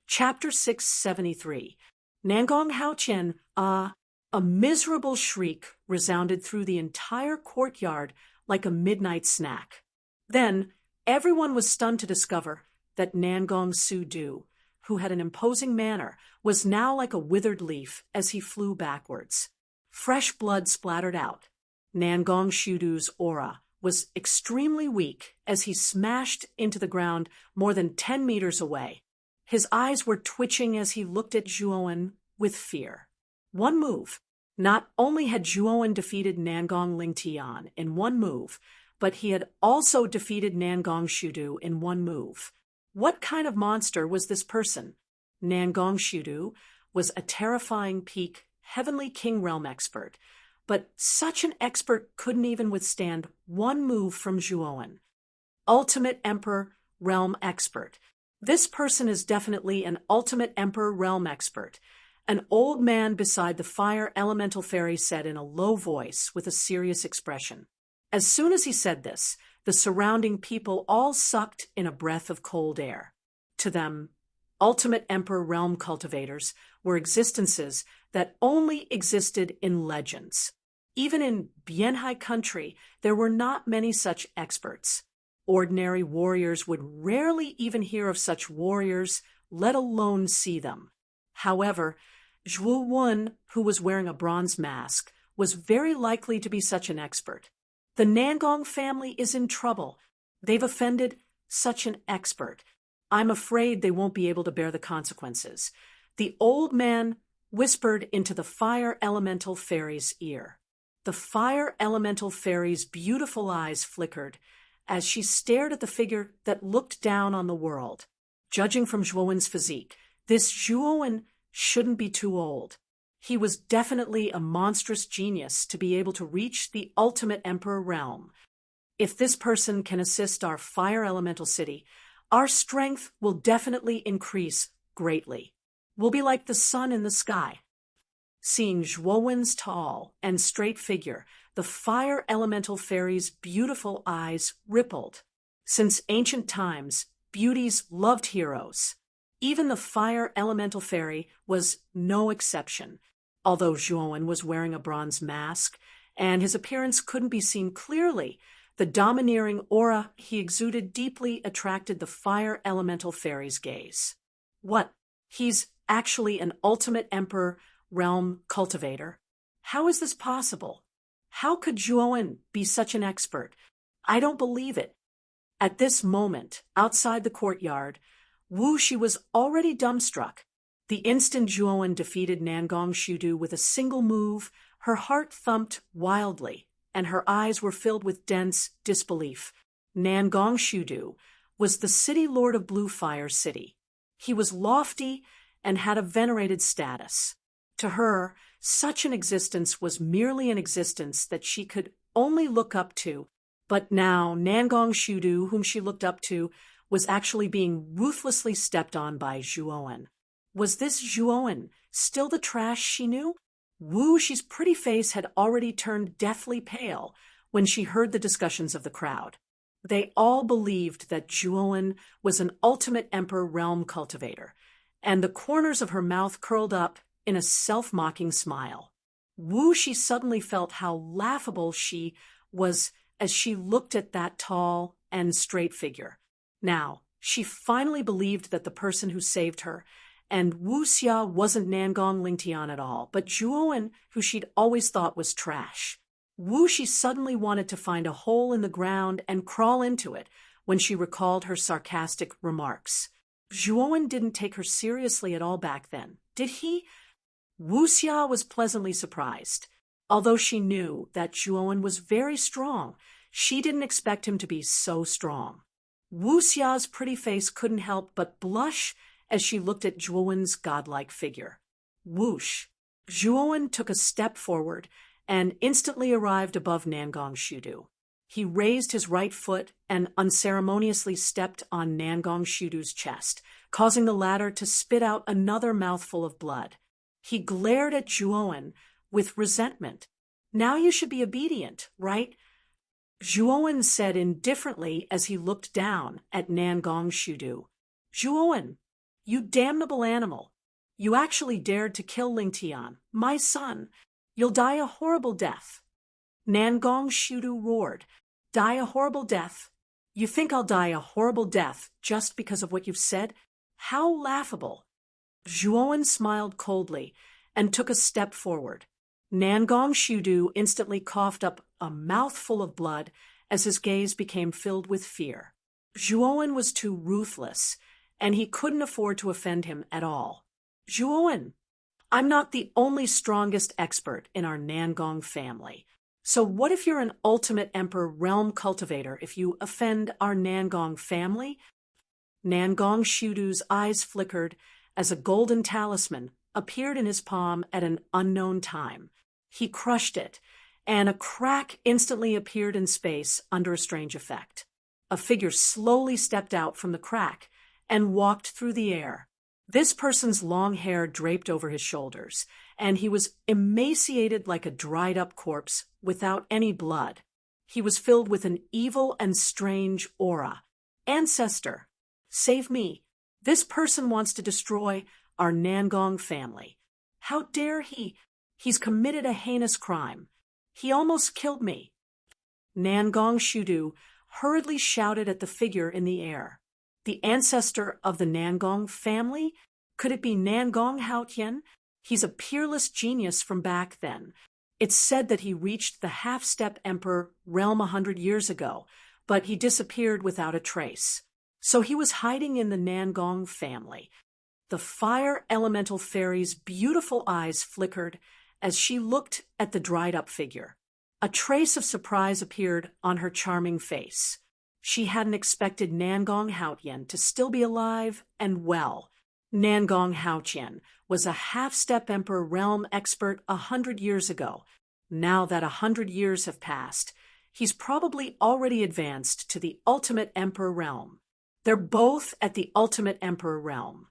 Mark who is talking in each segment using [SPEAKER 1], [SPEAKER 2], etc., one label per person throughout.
[SPEAKER 1] Chapter 673. Nangong Haoqian, a miserable shriek resounded through the entire courtyard like a midnight snack. Then, everyone was stunned to discover that Nangong Su-du, who had an imposing manner, was now like a withered leaf as he flew backwards. Fresh blood splattered out. Nangong Shu-du's aura was extremely weak as he smashed into the ground more than 10 meters away. His eyes were twitching as he looked at Zhuowen with fear. One move. Not only had Zhuowen defeated Nangong Lingtian in one move, but he had also defeated Nangong Shu-du in one move. What kind of monster was this person? Nangong Shu-du was a terrifying peak Heavenly King Realm expert, but such an expert couldn't even withstand one move from Zhuowen. Ultimate Emperor Realm expert. This person is definitely an Ultimate Emperor Realm expert. An old man beside the fire elemental fairy said in a low voice with a serious expression. As soon as he said this, the surrounding people all sucked in a breath of cold air. To them, Ultimate Emperor Realm cultivators were existences that only existed in legends. Even in Bianhai country, there were not many such experts. Ordinary warriors would rarely even hear of such warriors, let alone see them. However, Zhuowen, who was wearing a bronze mask, was very likely to be such an expert. The Nangong family is in trouble. They've offended such an expert. I'm afraid they won't be able to bear the consequences. The old man whispered into the fire elemental fairy's ear. The fire elemental fairy's beautiful eyes flickered as she stared at the figure that looked down on the world. Judging from Zhuowen's physique, this Zhuowen shouldn't be too old. He was definitely a monstrous genius to be able to reach the Ultimate Emperor realm. If this person can assist our fire elemental city, our strength will definitely increase greatly. We'll be like the sun in the sky. Seeing Zhuowen's tall and straight figure, the fire elemental fairy's beautiful eyes rippled. Since ancient times, beauties loved heroes. Even the fire elemental fairy was no exception. Although Zhuowen was wearing a bronze mask and his appearance couldn't be seen clearly, the domineering aura he exuded deeply attracted the fire elemental fairy's gaze. What? He's actually an Ultimate Emperor Realm cultivator? How is this possible? How could Zhuowen be such an expert? I don't believe it. At this moment, outside the courtyard, Wu Shi was already dumbstruck. The instant Zhuowen defeated Nangong Shu-du with a single move, her heart thumped wildly, and her eyes were filled with dense disbelief. Nangong Shu-du was the city lord of Blue Fire City. He was lofty and had a venerated status. To her, such an existence was merely an existence that she could only look up to. But now Nangong Shu-du, whom she looked up to, was actually being ruthlessly stepped on by Zhuowen. Was this Zhuowen still the trash she knew? Wu Shi's pretty face had already turned deathly pale when she heard the discussions of the crowd. They all believed that Zhuowen was an Ultimate Emperor Realm cultivator, and the corners of her mouth curled up in a self-mocking smile. Wu Shi suddenly felt how laughable she was as she looked at that tall and straight figure. Now, she finally believed that the person who saved her and Wu Xia wasn't Nangong Lingtian at all, but Zhuowen, who she'd always thought was trash. Wu Shi suddenly wanted to find a hole in the ground and crawl into it when she recalled her sarcastic remarks. Zhuowen didn't take her seriously at all back then, did he? Wu Xia was pleasantly surprised. Although she knew that Zhuowen was very strong, she didn't expect him to be so strong. Wu Xia's pretty face couldn't help but blush as she looked at Zhuowen's godlike figure. Whoosh! Zhuowen took a step forward and instantly arrived above Nangong Shu-du. He raised his right foot and unceremoniously stepped on Nangong Shu-du's chest, causing the latter to spit out another mouthful of blood. He glared at Zhuowen with resentment. Now you should be obedient, right? Zhuowen said indifferently as he looked down at Nangong Shu-du. Zhuowen, You damnable animal! You actually dared to kill Ling Tian, my son. You'll die a horrible death. Nangong Shudu roared. Die a horrible death? You think I'll die a horrible death just because of what you've said? How laughable! Zhuowen smiled coldly and took a step forward. Nangong Shudu instantly coughed up a mouthful of blood as his gaze became filled with fear. Zhuowen was too ruthless, and he couldn't afford to offend him at all. Zhuowen, I'm not the only strongest expert in our Nangong family. So what if you're an ultimate emperor realm cultivator if you offend our Nangong family? Nangong Shudu's eyes flickered as a golden talisman appeared in his palm at an unknown time. He crushed it, and a crack instantly appeared in space under a strange effect. A figure slowly stepped out from the crack and walked through the air. This person's long hair draped over his shoulders, and he was emaciated like a dried-up corpse without any blood. He was filled with an evil and strange aura. Ancestor, save me. This person wants to destroy our Nangong family. How dare he? He's committed a heinous crime. He almost killed me. Nangong Shudu hurriedly shouted at the figure in the air. The ancestor of the Nangong family? Could it be Nangong Haotian? He's a peerless genius from back then. It's said that he reached the half-step emperor realm 100 years ago, but he disappeared without a trace. So he was hiding in the Nangong family. The fire elemental fairy's beautiful eyes flickered as she looked at the dried-up figure. A trace of surprise appeared on her charming face. She hadn't expected Nangong Haotian to still be alive and well. Nangong Haotian was a half-step emperor realm expert 100 years ago. Now that 100 years have passed, he's probably already advanced to the ultimate emperor realm. They're both at the ultimate emperor realm.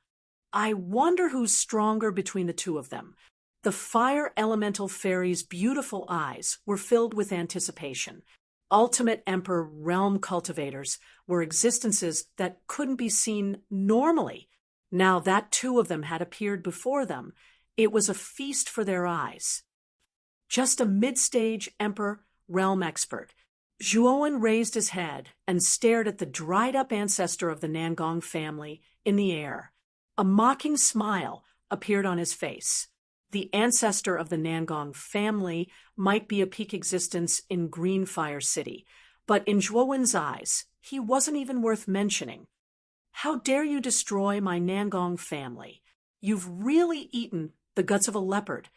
[SPEAKER 1] I wonder who's stronger between the two of them. The fire elemental fairy's beautiful eyes were filled with anticipation. Ultimate emperor realm cultivators were existences that couldn't be seen normally. Now that two of them had appeared before them, it was a feast for their eyes. Just a mid-stage emperor realm expert. Zhuowen raised his head and stared at the dried-up ancestor of the Nangong family in the air. A mocking smile appeared on his face. The ancestor of the Nangong family might be a peak existence in Greenfire City, but in Zhuowen's eyes, he wasn't even worth mentioning. How dare you destroy my Nangong family? You've really eaten the guts of a leopard.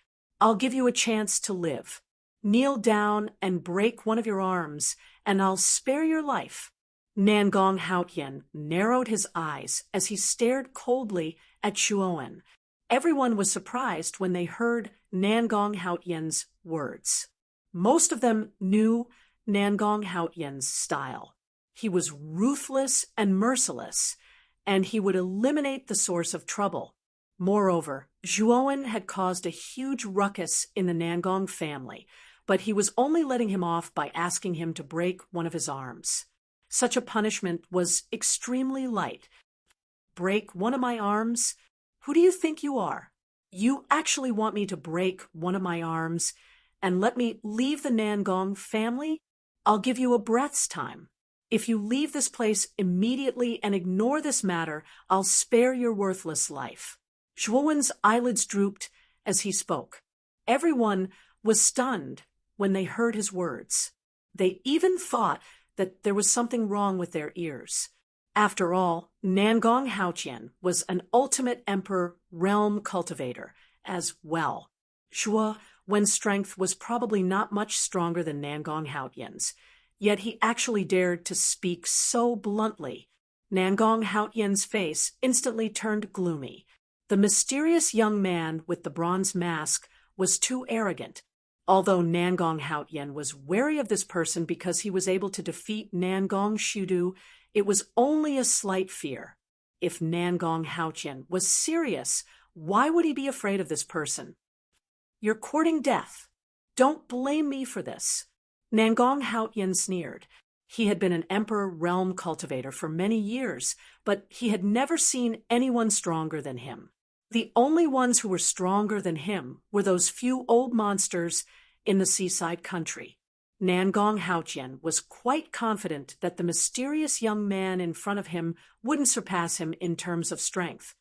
[SPEAKER 1] I'll give you a chance to live. Kneel down and break one of your arms, and I'll spare your life. Nangong Haotian narrowed his eyes as he stared coldly at Zhuowen. Everyone was surprised when they heard Nangong Haotian's words. Most of them knew Nangong Haotian's style. He was ruthless and merciless, and he would eliminate the source of trouble. Moreover, Zhuowen had caused a huge ruckus in the Nangong family, but he was only letting him off by asking him to break one of his arms. Such a punishment was extremely light. Break one of my arms? Who do you think you are? You actually want me to break one of my arms and let me leave the Nangong family? I'll give you a breath's time. If you leave this place immediately and ignore this matter, I'll spare your worthless life. Zhuowen's eyelids drooped as he spoke. Everyone was stunned when they heard his words. They even thought that there was something wrong with their ears. After all, Nangong Haotian was an ultimate emperor realm cultivator as well. Zhuowen's strength was probably not much stronger than Nangong Haotian's, yet he actually dared to speak so bluntly. Nangong Haotian's face instantly turned gloomy. The mysterious young man with the bronze mask was too arrogant. Although Nangong Haotian was wary of this person because he was able to defeat Nangong Shudu, it was only a slight fear. If Nangong Haotian was serious, why would he be afraid of this person? You're courting death. Don't blame me for this. Nangong Haotian sneered. He had been an Emperor realm cultivator for many years, but he had never seen anyone stronger than him. The only ones who were stronger than him were those few old monsters in the seaside country. Nangong Haotian was quite confident that the mysterious young man in front of him wouldn't surpass him in terms of strength.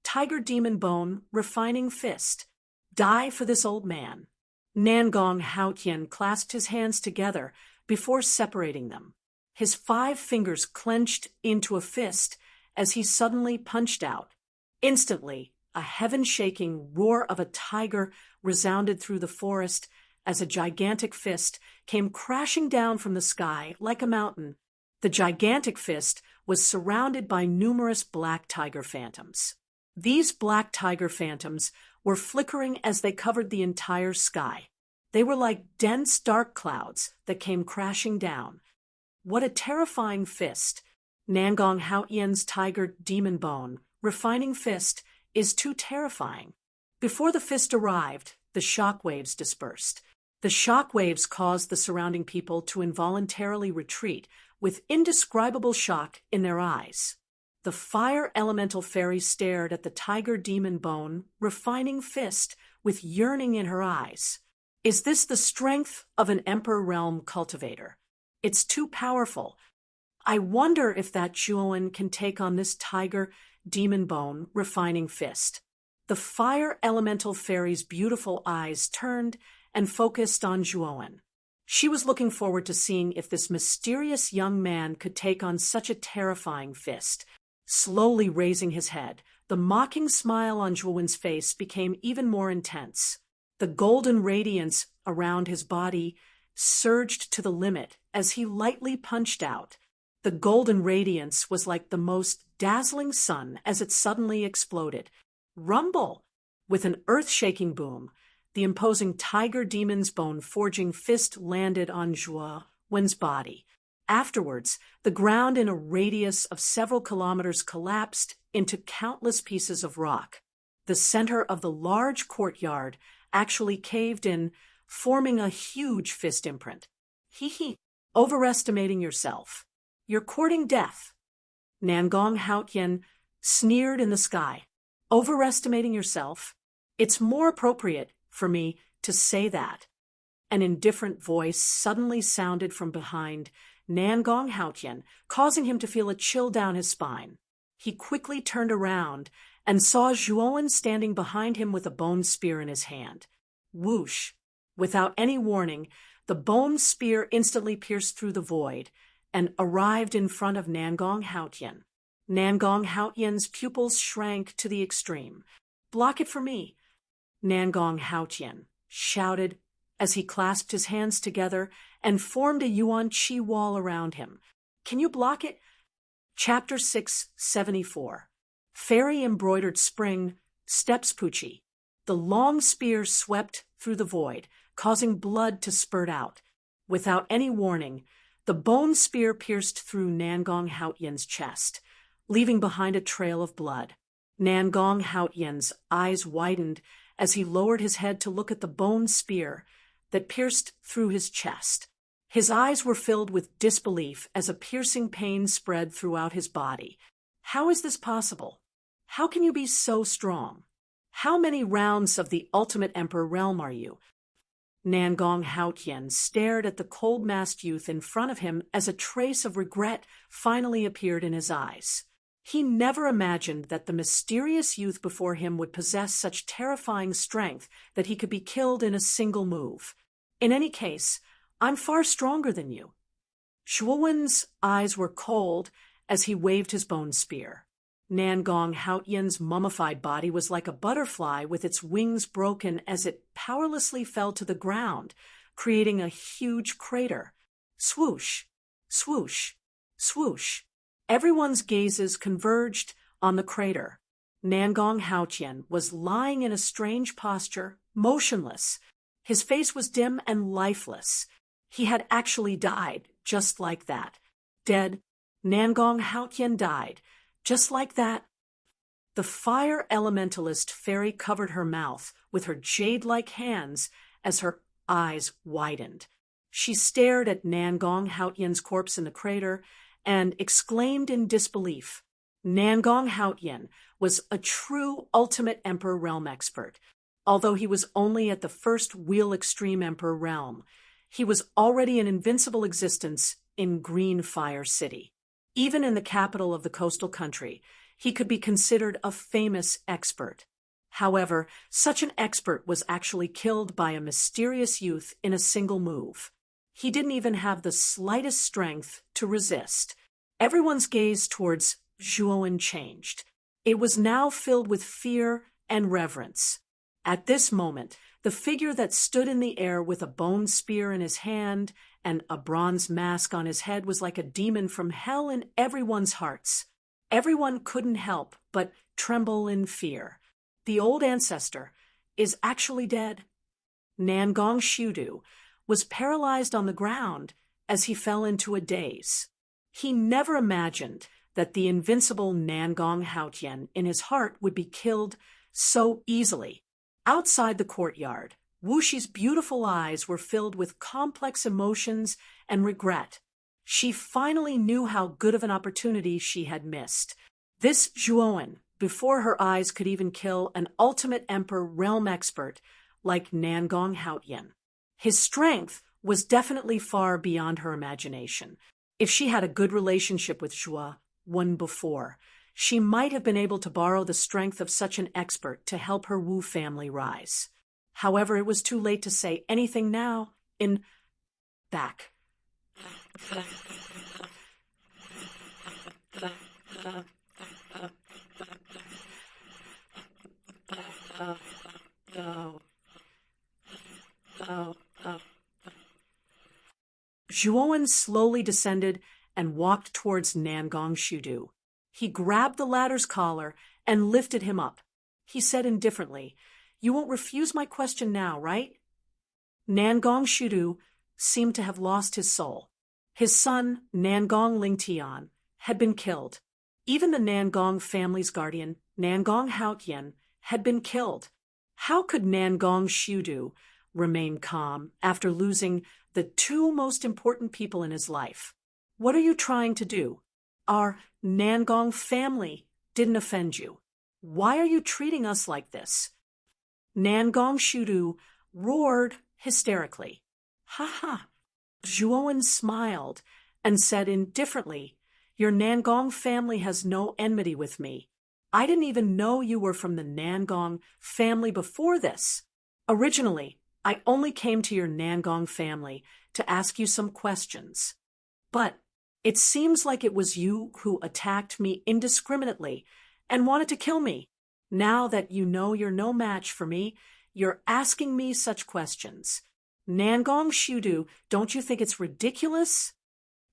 [SPEAKER 1] Tiger Demon Bone, Refining Fist. Die for this old man. Nangong Haotian clasped his hands together before separating them. His 5 fingers clenched into a fist as he suddenly punched out. Instantly, a heaven-shaking roar of a tiger resounded through the forest as a gigantic fist came crashing down from the sky like a mountain. The gigantic fist was surrounded by numerous black tiger phantoms. These black tiger phantoms were flickering as they covered the entire sky. They were like dense, dark clouds that came crashing down. What a terrifying fist! Nangong Haotian's Tiger Demon Bone, Refining Fist, is too terrifying. Before the fist arrived, the shock waves dispersed. The shock waves caused the surrounding people to involuntarily retreat, with indescribable shock in their eyes. The fire elemental fairy stared at the Tiger Demon Bone, Refining Fist, with yearning in her eyes. Is this the strength of an Emperor Realm cultivator? It's too powerful. I wonder if that Zhuowen can take on this Tiger Demon Bone, Refining Fist. The fire elemental fairy's beautiful eyes turned and focused on Zhuowen. She was looking forward to seeing if this mysterious young man could take on such a terrifying fist. Slowly raising his head, the mocking smile on Zhuowen's face became even more intense. The golden radiance around his body surged to the limit as he lightly punched out. The golden radiance was like the most dazzling sun as it suddenly exploded. Rumble! With an earth-shaking boom, the imposing Tiger Demon's Bone forging fist landed on Zhuowen's body. Afterwards, the ground in a radius of several kilometers collapsed into countless pieces of rock. The center of the large courtyard actually caved in, forming a huge fist imprint. Hee. Overestimating yourself. You're courting death. Nangong Haotian sneered in the sky. Overestimating yourself? It's more appropriate for me to say that. An indifferent voice suddenly sounded from behind Nangong Haotian, causing him to feel a chill down his spine. He quickly turned around and saw Zhuowen standing behind him with a bone spear in his hand. Whoosh! Without any warning, the bone spear instantly pierced through the void and arrived in front of Nangong Haotian. Nangong Haotian's pupils shrank to the extreme. Block it for me, Nangong Haotian shouted as he clasped his hands together and formed a Yuan Qi wall around him. Can you block it? Chapter 674. Fairy Embroidered Spring, Steps Pucci. The long spear swept through the void, causing blood to spurt out. Without any warning, the bone spear pierced through Nangong Haotian's chest, leaving behind a trail of blood. Nangong Haotian's eyes widened as he lowered his head to look at the bone spear that pierced through his chest. His eyes were filled with disbelief as a piercing pain spread throughout his body. How is this possible? How can you be so strong? How many rounds of the ultimate Emperor realm are you? Nangong Haotian stared at the cold-masked youth in front of him as a trace of regret finally appeared in his eyes. He never imagined that the mysterious youth before him would possess such terrifying strength that he could be killed in a single move. In any case, I'm far stronger than you. Zhuowen's eyes were cold as he waved his bone spear. Nangong Haotian's mummified body was like a butterfly with its wings broken as it powerlessly fell to the ground, creating a huge crater. Swoosh, swoosh, swoosh. Everyone's gazes converged on the crater. Nangong Haotian was lying in a strange posture, motionless. His face was dim and lifeless. He had actually died, just like that. Dead. Nangong Haotian died, just like that. The fire elementalist fairy covered her mouth with her jade-like hands as her eyes widened. She stared at Nangong Haotian's corpse in the crater and exclaimed in disbelief. Nangong Haotian was a true ultimate Emperor realm expert. Although he was only at the first Wheel Extreme Emperor realm, he was already an invincible existence in Green Fire City. Even in the capital of the coastal country, he could be considered a famous expert. However, such an expert was actually killed by a mysterious youth in a single move. He didn't even have the slightest strength to resist. Everyone's gaze towards Zhuowen changed. It was now filled with fear and reverence. At this moment, the figure that stood in the air with a bone spear in his hand and a bronze mask on his head was like a demon from hell in everyone's hearts. Everyone couldn't help but tremble in fear. The old ancestor is actually dead. Nangong Shudu was paralyzed on the ground as he fell into a daze. He never imagined that the invincible Nangong Haotian in his heart would be killed so easily. Outside the courtyard, Wuxi's beautiful eyes were filled with complex emotions and regret. She finally knew how good of an opportunity she had missed. This Zhuowen, before her eyes could even kill an ultimate emperor realm expert like Nangong Haotian. His strength was definitely far beyond her imagination. If she had a good relationship with Zhuowen before, she might have been able to borrow the strength of such an expert to help her Wu family rise. However, it was too late to say anything now. Back. Zhuowen slowly descended and walked towards Nangong Shudu. He grabbed the ladder's collar and lifted him up. He said indifferently, "You won't refuse my question now, right?" Nangong Shudu seemed to have lost his soul. His son, Nangong Lingtian, had been killed. Even the Nangong family's guardian, Nangong Haotian, had been killed. How could Nangong Shudu remain calm after losing the two most important people in his life? What are you trying to do? Our Nangong family didn't offend you. Why are you treating us like this? Nangong Shudu roared hysterically. Ha ha! Zhuowen smiled and said indifferently, "Your Nangong family has no enmity with me. I didn't even know you were from the Nangong family before this. Originally, I only came to your Nangong family to ask you some questions. But it seems like it was you who attacked me indiscriminately and wanted to kill me. Now that you know you're no match for me, you're asking me such questions. Nangong Shudu, don't you think it's ridiculous?"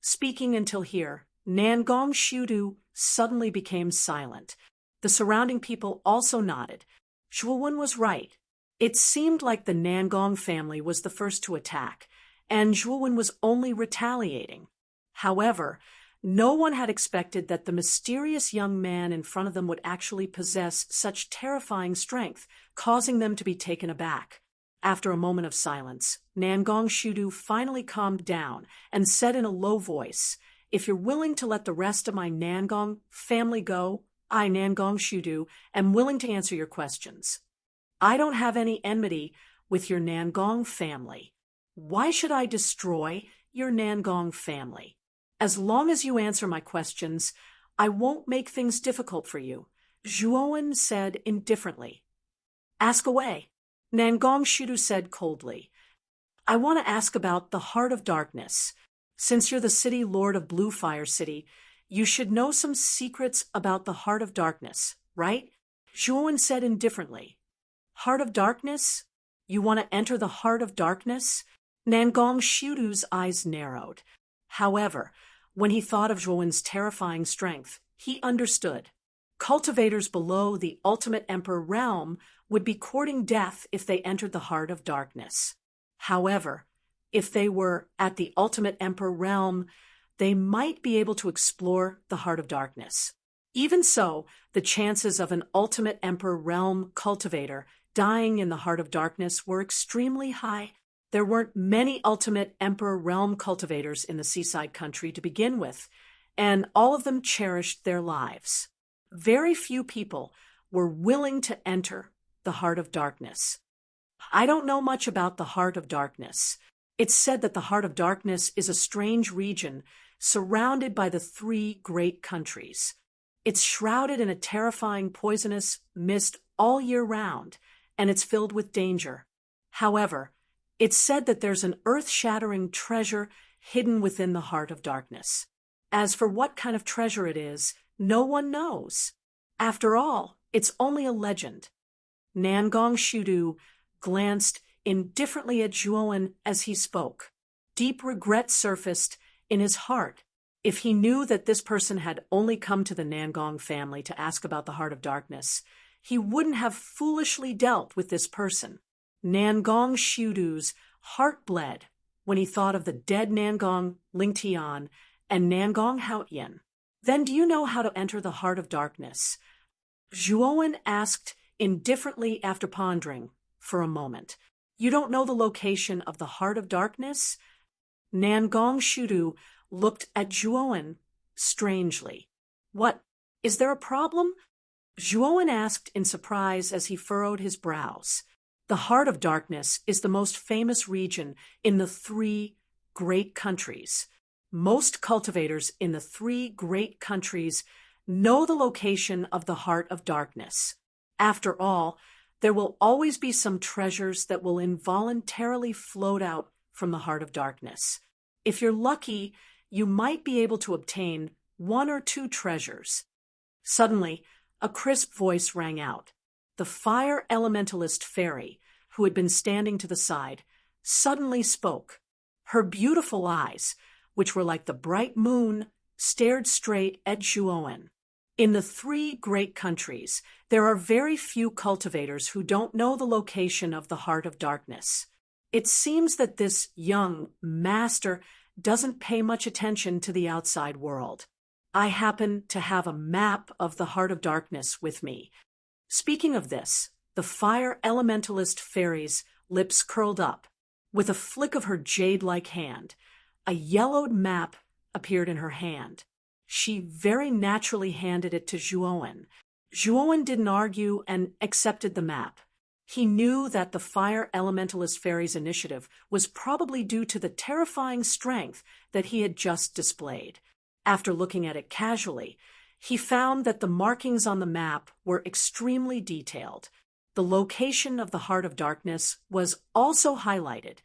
[SPEAKER 1] Speaking until here, Nangong Shudu suddenly became silent. The surrounding people also nodded. Zhuowen was right. It seemed like the Nangong family was the first to attack, and Zhuowen was only retaliating. However, no one had expected that the mysterious young man in front of them would actually possess such terrifying strength, causing them to be taken aback. After a moment of silence, Nangong Shudu finally calmed down and said in a low voice, "If you're willing to let the rest of my Nangong family go, I, Nangong Shudu, am willing to answer your questions. I don't have any enmity with your Nangong family. Why should I destroy your Nangong family? As long as you answer my questions, I won't make things difficult for you," Zhuowen said indifferently. "Ask away," Nangong Shudu said coldly. "I want to ask about the Heart of Darkness. Since you're the city lord of Blue Fire City, you should know some secrets about the Heart of Darkness, right?" Zhuowen said indifferently. "Heart of Darkness? You want to enter the Heart of Darkness?" Nangong Shudu's eyes narrowed. However, when he thought of Zhuowen's terrifying strength, he understood. Cultivators below the ultimate emperor realm would be courting death if they entered the Heart of Darkness. However, if they were at the ultimate emperor realm, they might be able to explore the Heart of Darkness. Even so, the chances of an ultimate emperor realm cultivator dying in the Heart of Darkness were extremely high. There weren't many ultimate Emperor realm cultivators in the seaside country to begin with, and all of them cherished their lives. Very few people were willing to enter the Heart of Darkness. I don't know much about the Heart of Darkness. It's said that the Heart of Darkness is a strange region surrounded by the 3 great countries. It's shrouded in a terrifying poisonous mist all year round, and it's filled with danger. However, it's said that there's an earth-shattering treasure hidden within the Heart of Darkness. As for what kind of treasure it is, no one knows. After all, it's only a legend. Nangong Shudu glanced indifferently at Zhuowen as he spoke. Deep regret surfaced in his heart. If he knew that this person had only come to the Nangong family to ask about the Heart of Darkness, he wouldn't have foolishly dealt with this person. Nangong Shudu's heart bled when he thought of the dead Nangong Lingtian and Nangong Haotian. Then do you know how to enter the Heart of Darkness? Zhuowen asked indifferently after pondering for a moment. You don't know the location of the Heart of Darkness? Nangong Shudu looked at Zhuowen strangely. What, is there a problem? Zhuowen asked in surprise as he furrowed his brows. The Heart of Darkness is the most famous region in the 3 great countries. Most cultivators in the 3 great countries know the location of the Heart of Darkness. After all, there will always be some treasures that will involuntarily float out from the Heart of Darkness. If you're lucky, you might be able to obtain 1 or 2 treasures. Suddenly, a crisp voice rang out. The fire elementalist fairy, who had been standing to the side, suddenly spoke. Her beautiful eyes, which were like the bright moon, stared straight at Zhuowen. In the 3 great countries, there are very few cultivators who don't know the location of the Heart of Darkness. It seems that this young master doesn't pay much attention to the outside world. I happen to have a map of the Heart of Darkness with me. Speaking of this, the fire elementalist fairy's lips curled up. With a flick of her jade-like hand, a yellowed map appeared in her hand. She very naturally handed it to Zhuowen. Zhuowen didn't argue and accepted the map. He knew that the fire elementalist fairy's initiative was probably due to the terrifying strength that he had just displayed. After looking at it casually, he found that the markings on the map were extremely detailed. The location of the Heart of Darkness was also highlighted.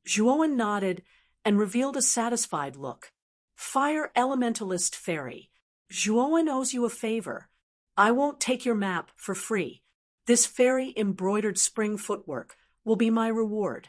[SPEAKER 1] Zhuowen nodded and revealed a satisfied look. Fire elementalist fairy, Zhuowen owes you a favor. I won't take your map for free. This fairy embroidered spring footwork will be my reward.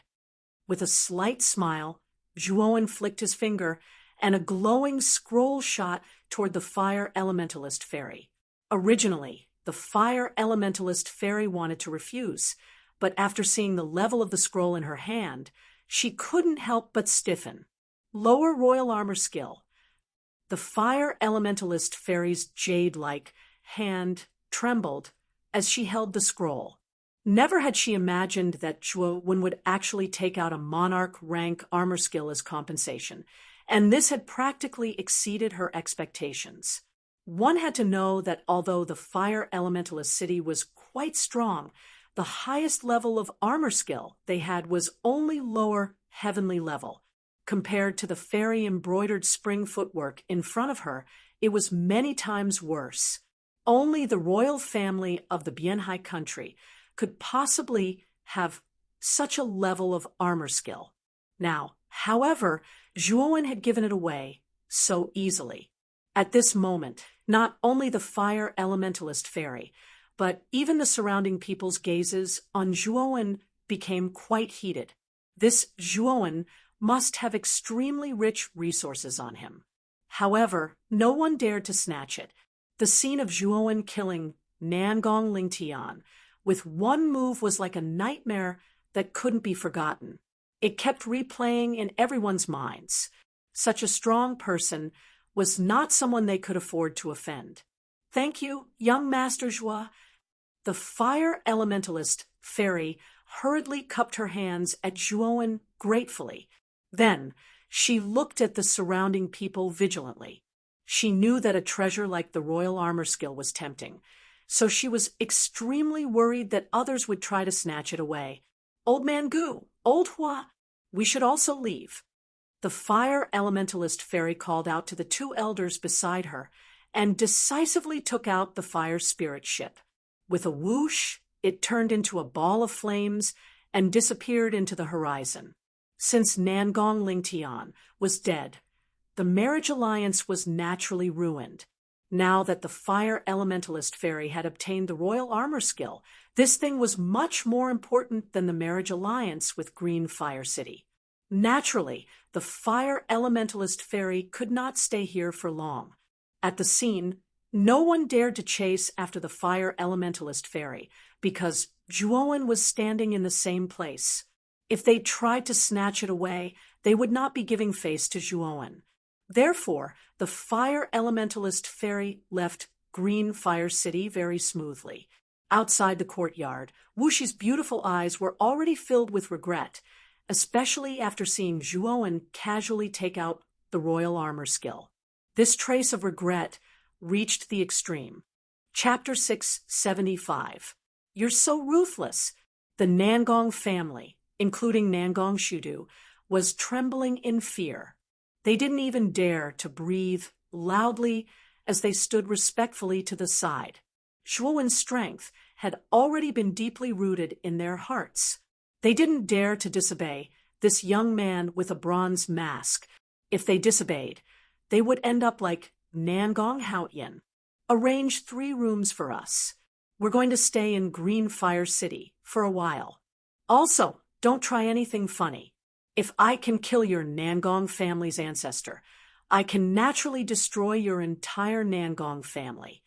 [SPEAKER 1] With a slight smile, Zhuowen flicked his finger, and a glowing scroll shot toward the fire elementalist fairy. Originally, the fire elementalist fairy wanted to refuse, but after seeing the level of the scroll in her hand, she couldn't help but stiffen. Lower royal armor skill. The fire elementalist fairy's jade-like hand trembled as she held the scroll. Never had she imagined that Zhuowen would actually take out a monarch rank armor skill as compensation, and this had practically exceeded her expectations. One had to know that although the fire elementalist city was quite strong, the highest level of armor skill they had was only lower heavenly level. Compared to the fairy embroidered spring footwork in front of her, it was many times worse. Only the royal family of the Bianhai country could possibly have such a level of armor skill. Now, however, Zhuowen had given it away so easily. At this moment, not only the fire elementalist fairy, but even the surrounding people's gazes on Zhuowen became quite heated. This Zhuowen must have extremely rich resources on him. However, no one dared to snatch it. The scene of Zhuowen killing Nangong Lingtian with one move was like a nightmare that couldn't be forgotten. It kept replaying in everyone's minds. Such a strong person was not someone they could afford to offend. Thank you, young Master Zhua. The fire elementalist fairy hurriedly cupped her hands at Zhuowen gratefully. Then, she looked at the surrounding people vigilantly. She knew that a treasure like the royal armor skill was tempting, so she was extremely worried that others would try to snatch it away. Old Man Gu, Old Hua, we should also leave. The fire elementalist fairy called out to the two elders beside her and decisively took out the fire spirit ship. With a whoosh, it turned into a ball of flames and disappeared into the horizon. Since Nangong Lingtian was dead, the marriage alliance was naturally ruined. Now that the fire elementalist fairy had obtained the royal armor skill, this thing was much more important than the marriage alliance with Green Fire City. Naturally, the fire elementalist fairy could not stay here for long. At the scene, no one dared to chase after the fire elementalist fairy because Zhuowen was standing in the same place. If they tried to snatch it away, they would not be giving face to Zhuowen. Therefore, the fire elementalist fairy left Green Fire City very smoothly. Outside the courtyard, Wushi's beautiful eyes were already filled with regret, especially after seeing Zhuowen casually take out the royal armor skill. This trace of regret reached the extreme. Chapter 675. You're so ruthless. The Nangong family, including Nangong Shudu, was trembling in fear. They didn't even dare to breathe loudly as they stood respectfully to the side. Zhuowen's strength had already been deeply rooted in their hearts. They didn't dare to disobey this young man with a bronze mask. If they disobeyed, they would end up like Nangong Haoyan. Arrange 3 rooms for us. We're going to stay in Green Fire City for a while. Also, don't try anything funny. If I can kill your Nangong family's ancestor, I can naturally destroy your entire Nangong family.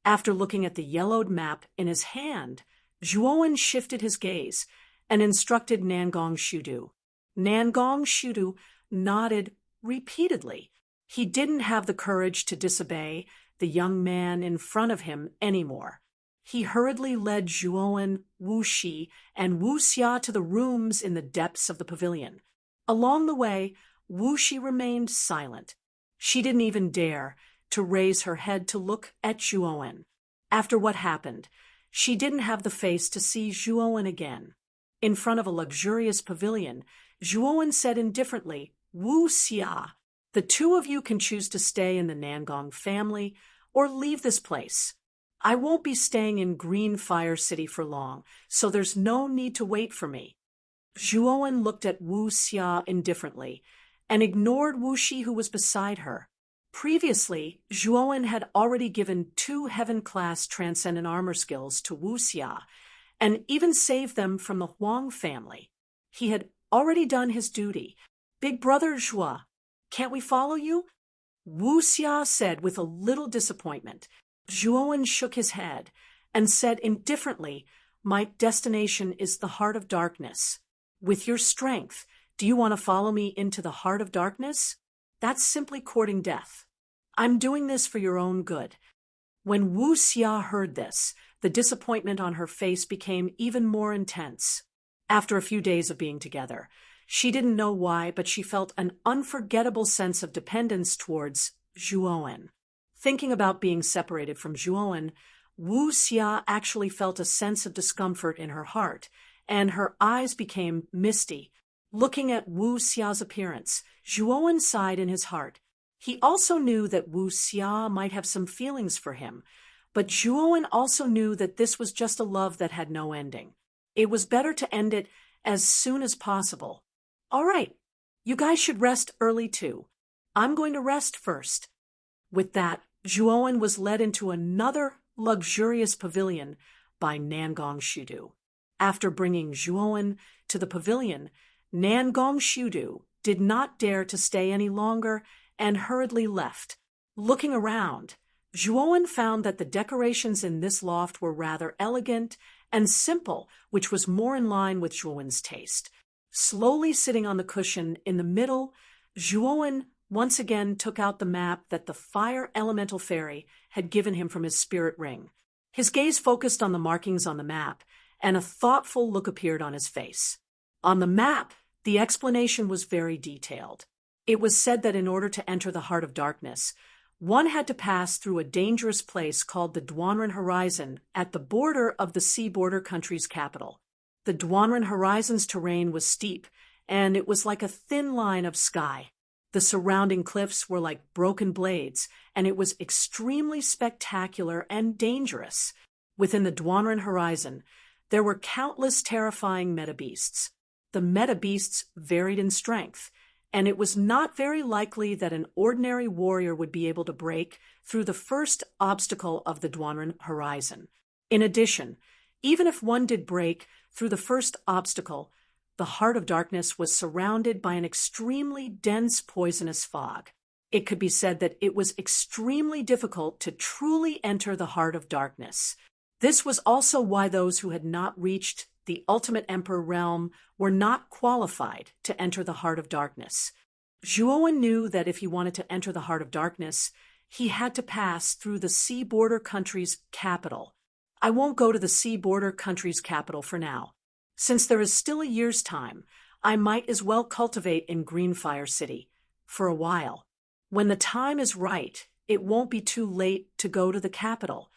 [SPEAKER 1] After looking at the yellowed map in his hand, Zhuowen shifted his gaze and instructed Nangong Shudu. Nangong Shudu nodded repeatedly. He didn't have the courage to disobey the young man in front of him anymore. He hurriedly led Zhuowen, Wu Shi, and Wu Xia to the rooms in the depths of the pavilion. Along the way, Wu Shi remained silent. She didn't even dare to raise her head to look at Zhuowen. After what happened, she didn't have the face to see Zhuowen again. In front of a luxurious pavilion, Zhuowen said indifferently, Wu Xia, the 2 of you can choose to stay in the Nangong family or leave this place. I won't be staying in Green Fire City for long, so there's no need to wait for me. Zhuowen looked at Wu Xia indifferently and ignored Wu Shi, who was beside her. Previously, Zhuowen had already given 2 heaven-class transcendent armor skills to Wu Xia and even saved them from the Huang family. He had already done his duty. Big brother Zhua, can't we follow you? Wu Xia said with a little disappointment. Zhuowen shook his head and said indifferently, My destination is the heart of darkness. With your strength, do you want to follow me into the heart of darkness? That's simply courting death. I'm doing this for your own good. When Wu Xia heard this, the disappointment on her face became even more intense. After a few days of being together, she didn't know why, but she felt an unforgettable sense of dependence towards Zhuowen. Thinking about being separated from Zhuowen, Wu Xia actually felt a sense of discomfort in her heart, and her eyes became misty. Looking at Wu Xia's appearance, Zhuowen sighed in his heart. He also knew that Wu Xia might have some feelings for him, but Zhuowen also knew that this was just a love that had no ending. It was better to end it as soon as possible. All right, you guys should rest early too. I'm going to rest first. With that, Zhuowen was led into another luxurious pavilion by Nangong Shudu. After bringing Zhuowen to the pavilion, Nangong Shudu did not dare to stay any longer and hurriedly left. Looking around, Zhuowen found that the decorations in this loft were rather elegant and simple, which was more in line with Zhuowen's taste. Slowly sitting on the cushion in the middle, Zhuowen once again took out the map that the fire elemental fairy had given him from his spirit ring. His gaze focused on the markings on the map, and a thoughtful look appeared on his face. On the map, the explanation was very detailed. It was said that in order to enter the heart of darkness, one had to pass through a dangerous place called the Duanren Horizon at the border of the sea border country's capital. The Duanren Horizon's terrain was steep, and it was like a thin line of sky. The surrounding cliffs were like broken blades, and it was extremely spectacular and dangerous. Within the Duanren Horizon, there were countless terrifying metabeasts. The metabeasts varied in strength, and it was not very likely that an ordinary warrior would be able to break through the first obstacle of the Duanren Horizon. In addition, even if one did break through the first obstacle, the Heart of Darkness was surrounded by an extremely dense poisonous fog. It could be said that it was extremely difficult to truly enter the Heart of Darkness. This was also why those who had not reached the Ultimate Emperor realm were not qualified to enter the Heart of Darkness. Zhuowen knew that if he wanted to enter the Heart of Darkness, he had to pass through the sea border country's capital. I won't go to the sea border country's capital for now. Since there is still a year's time, I might as well cultivate in Greenfire City for a while. When the time is right, it won't be too late to go to the capital.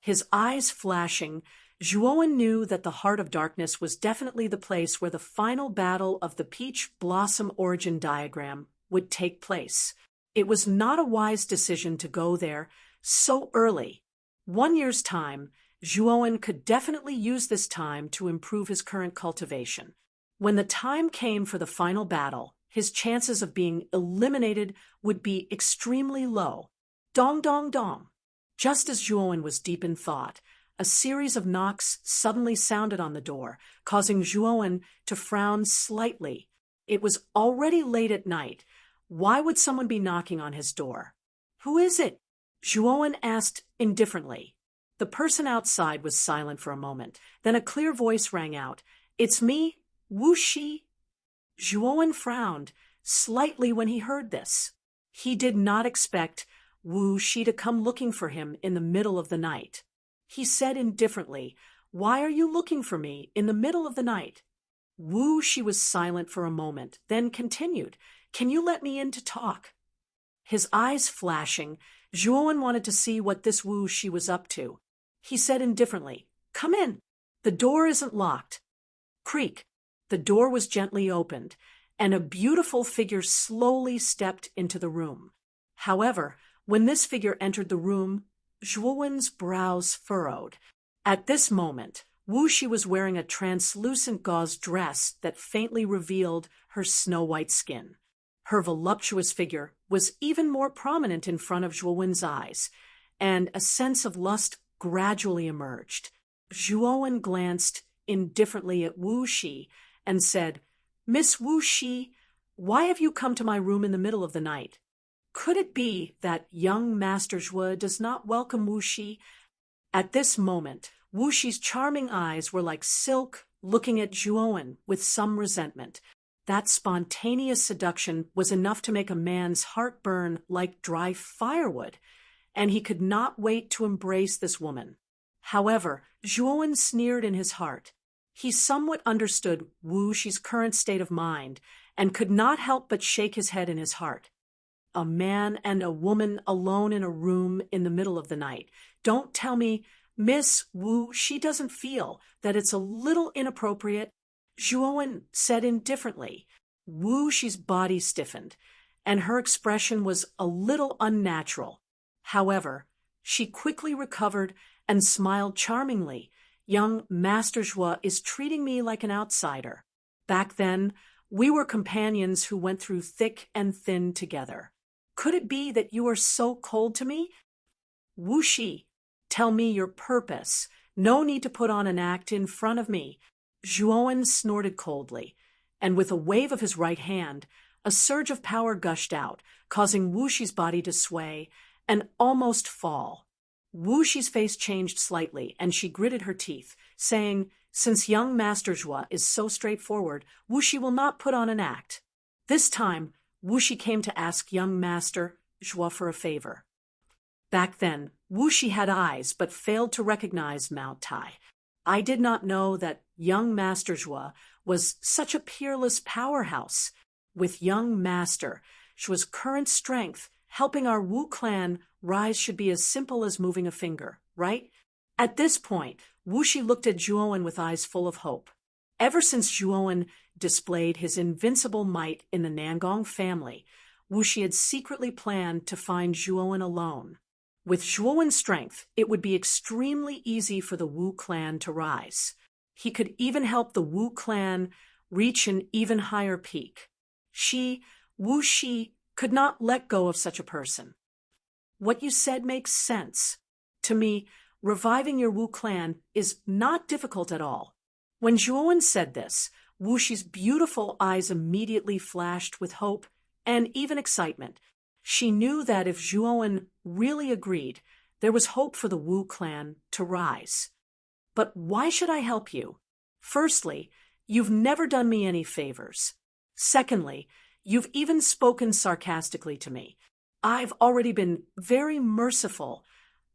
[SPEAKER 1] His eyes flashing, Zhuowen knew that the Heart of Darkness was definitely the place where the final battle of the Peach Blossom origin diagram would take place. It was not a wise decision to go there so early. 1 year's time, Zhuowen could definitely use this time to improve his current cultivation. When the time came for the final battle, his chances of being eliminated would be extremely low. Dong dong dong. Just as Zhuowen was deep in thought, a series of knocks suddenly sounded on the door, causing Zhuowen to frown slightly. It was already late at night. Why would someone be knocking on his door? Who is it? Zhuowen asked indifferently. The person outside was silent for a moment. Then a clear voice rang out. It's me, Wu Shi. Zhuowen frowned slightly when he heard this. He did not expect Wu Shi to come looking for him in the middle of the night. He said indifferently, "Why are you looking for me in the middle of the night?" Wu Shi was silent for a moment, then continued, "Can you let me in to talk?" His eyes flashing, Zhuowen wanted to see what this Wu Shi was up to. He said indifferently, "Come in. The door isn't locked." Creak. The door was gently opened, and a beautiful figure slowly stepped into the room. However, when this figure entered the room, Zhuowen's brows furrowed. At this moment, Wu Shi was wearing a translucent gauze dress that faintly revealed her snow-white skin. Her voluptuous figure was even more prominent in front of Zhuowen's eyes, and a sense of lust gradually emerged. Zhuowen glanced indifferently at Wu Shi and said, "Miss Wu Shi, why have you come to my room in the middle of the night?" Could it be that young Master Zhuo does not welcome Wu Shi? At this moment, Wu Shi's charming eyes were like silk looking at Zhuowen with some resentment. That spontaneous seduction was enough to make a man's heart burn like dry firewood, and he could not wait to embrace this woman. However, Zhuowen sneered in his heart. He somewhat understood Wu Shi's current state of mind and could not help but shake his head in his heart. A man and a woman alone in a room in the middle of the night. Don't tell me Miss Wu Shi doesn't feel that it's a little inappropriate. Zhuowen said indifferently. Wu Shi's body stiffened, and her expression was a little unnatural. However, she quickly recovered and smiled charmingly. Young Master Zhuo is treating me like an outsider. Back then, we were companions who went through thick and thin together. Could it be that you are so cold to me? Wu Shi, tell me your purpose. No need to put on an act in front of me. Zhuowen snorted coldly, and with a wave of his right hand, a surge of power gushed out, causing Wu Shi's body to sway and almost fall. Wu Shi's face changed slightly, and she gritted her teeth, saying, "Since young Master Zhuo is so straightforward, Wu Shi will not put on an act." This time, Wu Shi came to ask young Master Zhuo for a favor. Back then, Wu Shi had eyes but failed to recognize Mount Tai. I did not know that young Master Zhua was such a peerless powerhouse. With young Master Zhua's current strength, helping our Wu clan rise should be as simple as moving a finger, right? At this point, Wu Shi looked at Zhuowen with eyes full of hope. Ever since Zhuowen displayed his invincible might in the Nangong family, Wu Shi had secretly planned to find Zhuowen alone. With Zhuowen's strength, it would be extremely easy for the Wu clan to rise. He could even help the Wu clan reach an even higher peak. Wu Shi, could not let go of such a person. What you said makes sense. To me, reviving your Wu clan is not difficult at all. When Zhuowen said this, Wu Shi's beautiful eyes immediately flashed with hope and even excitement. She knew that if Zhuowen really agreed, there was hope for the Wu clan to rise. But why should I help you? Firstly, you've never done me any favors. Secondly, you've even spoken sarcastically to me. I've already been very merciful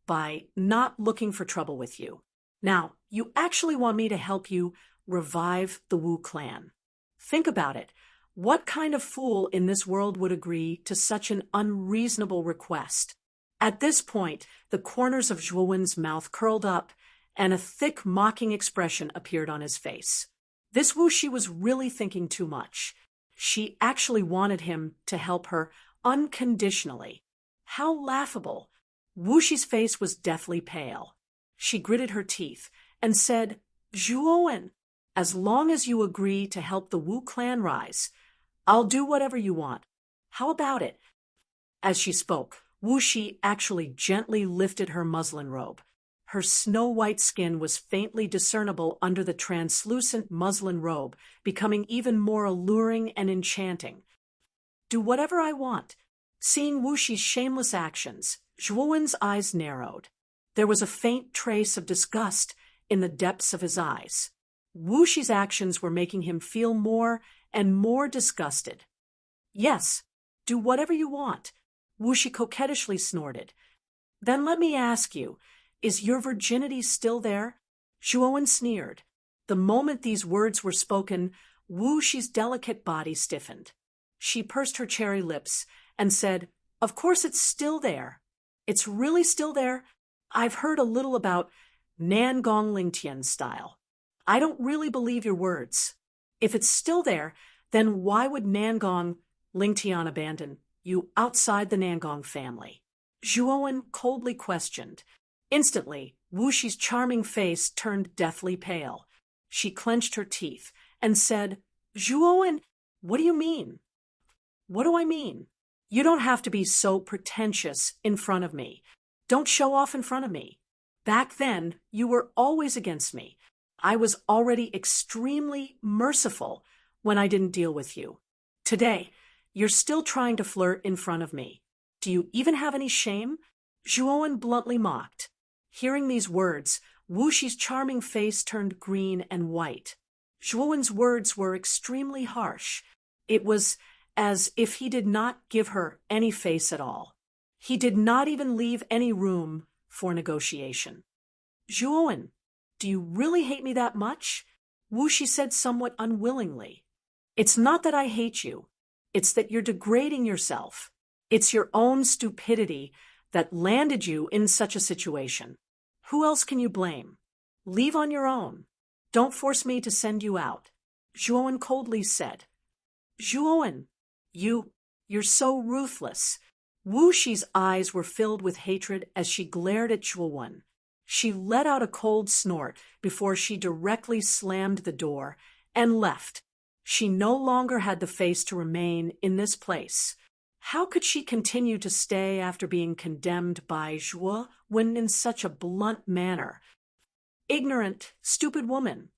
[SPEAKER 1] by not looking for trouble with you. Now, you actually want me to help you revive the Wu clan. Think about it. What kind of fool in this world would agree to such an unreasonable request? At this point, the corners of Zhuowen's mouth curled up, and a thick, mocking expression appeared on his face. This Wu Shi was really thinking too much. She actually wanted him to help her unconditionally. How laughable! Wu Shi's face was deathly pale. She gritted her teeth and said, "Zhuowen, as long as you agree to help the Wu clan rise, I'll do whatever you want. How about it?" As she spoke, Wu Shi actually gently lifted her muslin robe. Her snow-white skin was faintly discernible under the translucent muslin robe, becoming even more alluring and enchanting. "Do whatever I want." Seeing Wu Shi's shameless actions, Zhuowen's eyes narrowed. There was a faint trace of disgust in the depths of his eyes. Wu Shi's actions were making him feel more and more disgusted. "Yes, do whatever you want," Wu Shi coquettishly snorted. "Then let me ask you, is your virginity still there?" Zhuowen sneered. The moment these words were spoken, Wu Shi's delicate body stiffened. She pursed her cherry lips and said, "Of course it's still there. It's really still there. I've heard a little about Nangong Lingtian style. I don't really believe your words. If it's still there, then why would Nangong Lingtian abandon you outside the Nangong family?" Zhuowen coldly questioned. Instantly, Wu Shi's charming face turned deathly pale. She clenched her teeth and said, "Zhuowen, what do you mean?" "What do I mean? You don't have to be so pretentious in front of me. Don't show off in front of me. Back then, you were always against me. I was already extremely merciful when I didn't deal with you. Today, you're still trying to flirt in front of me. Do you even have any shame?" Zhuowen bluntly mocked. Hearing these words, Wu Shi's charming face turned green and white. Zhuowen's words were extremely harsh. It was as if he did not give her any face at all. He did not even leave any room for negotiation. "Zhuowen, do you really hate me that much?" Wu Shi said somewhat unwillingly. "It's not that I hate you. It's that you're degrading yourself. It's your own stupidity that landed you in such a situation. Who else can you blame? Leave on your own. Don't force me to send you out." Zhuowen coldly said. "Zhuowen, you're so ruthless." Wu Shi's eyes were filled with hatred as she glared at Zhuowen. She let out a cold snort before she directly slammed the door and left. She no longer had the face to remain in this place. How could she continue to stay after being condemned by Zhuowen in such a blunt manner? Ignorant, stupid woman.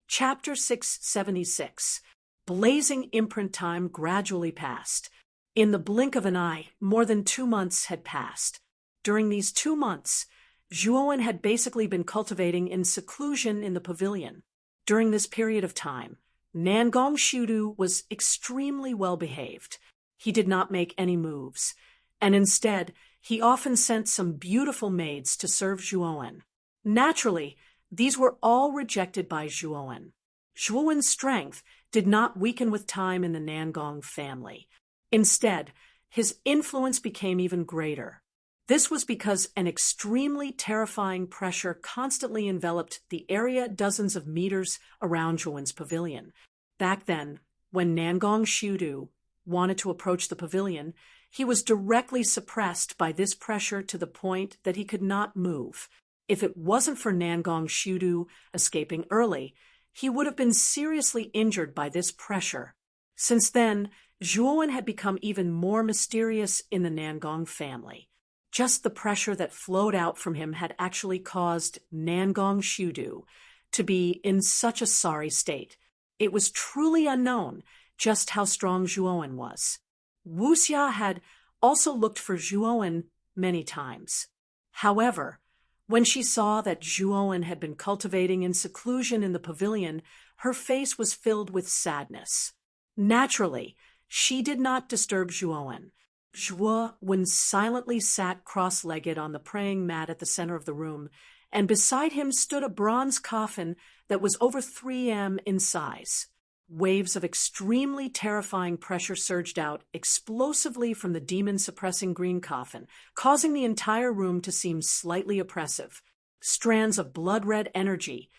[SPEAKER 1] Chapter 676. Blazing imprint time gradually passed. In the blink of an eye, more than 2 months had passed. During these 2 months, Zhuowen had basically been cultivating in seclusion in the pavilion. During this period of time, Nangong Shudu was extremely well behaved. He did not make any moves, and instead, he often sent some beautiful maids to serve Zhuowen. Naturally, These were all rejected by Zhuowen. Zhuowen's strength did not weaken with time in the Nangong family. Instead, his influence became even greater. This was because an extremely terrifying pressure constantly enveloped the area dozens of meters around Zhuowen's pavilion. Back then, when Nangong Xiudu wanted to approach the pavilion, he was directly suppressed by this pressure to the point that he could not move. If it wasn't for Nangong Xiudu escaping early, he would have been seriously injured by this pressure. Since then, Zhuowen had become even more mysterious in the Nangong family. Just the pressure that flowed out from him had actually caused Nangong Xiudu to be in such a sorry state. It was truly unknown just how strong Zhuowen was. Wuxia had also looked for Zhuowen many times. However, when she saw that Zhuowen had been cultivating in seclusion in the pavilion, her face was filled with sadness. Naturally, she did not disturb Zhuowen. Zhuowen silently sat cross-legged on the praying mat at the center of the room, and beside him stood a bronze coffin that was over 3 m in size. Waves of extremely terrifying pressure surged out explosively from the demon-suppressing green coffin, causing the entire room to seem slightly oppressive. Strands of blood-red energy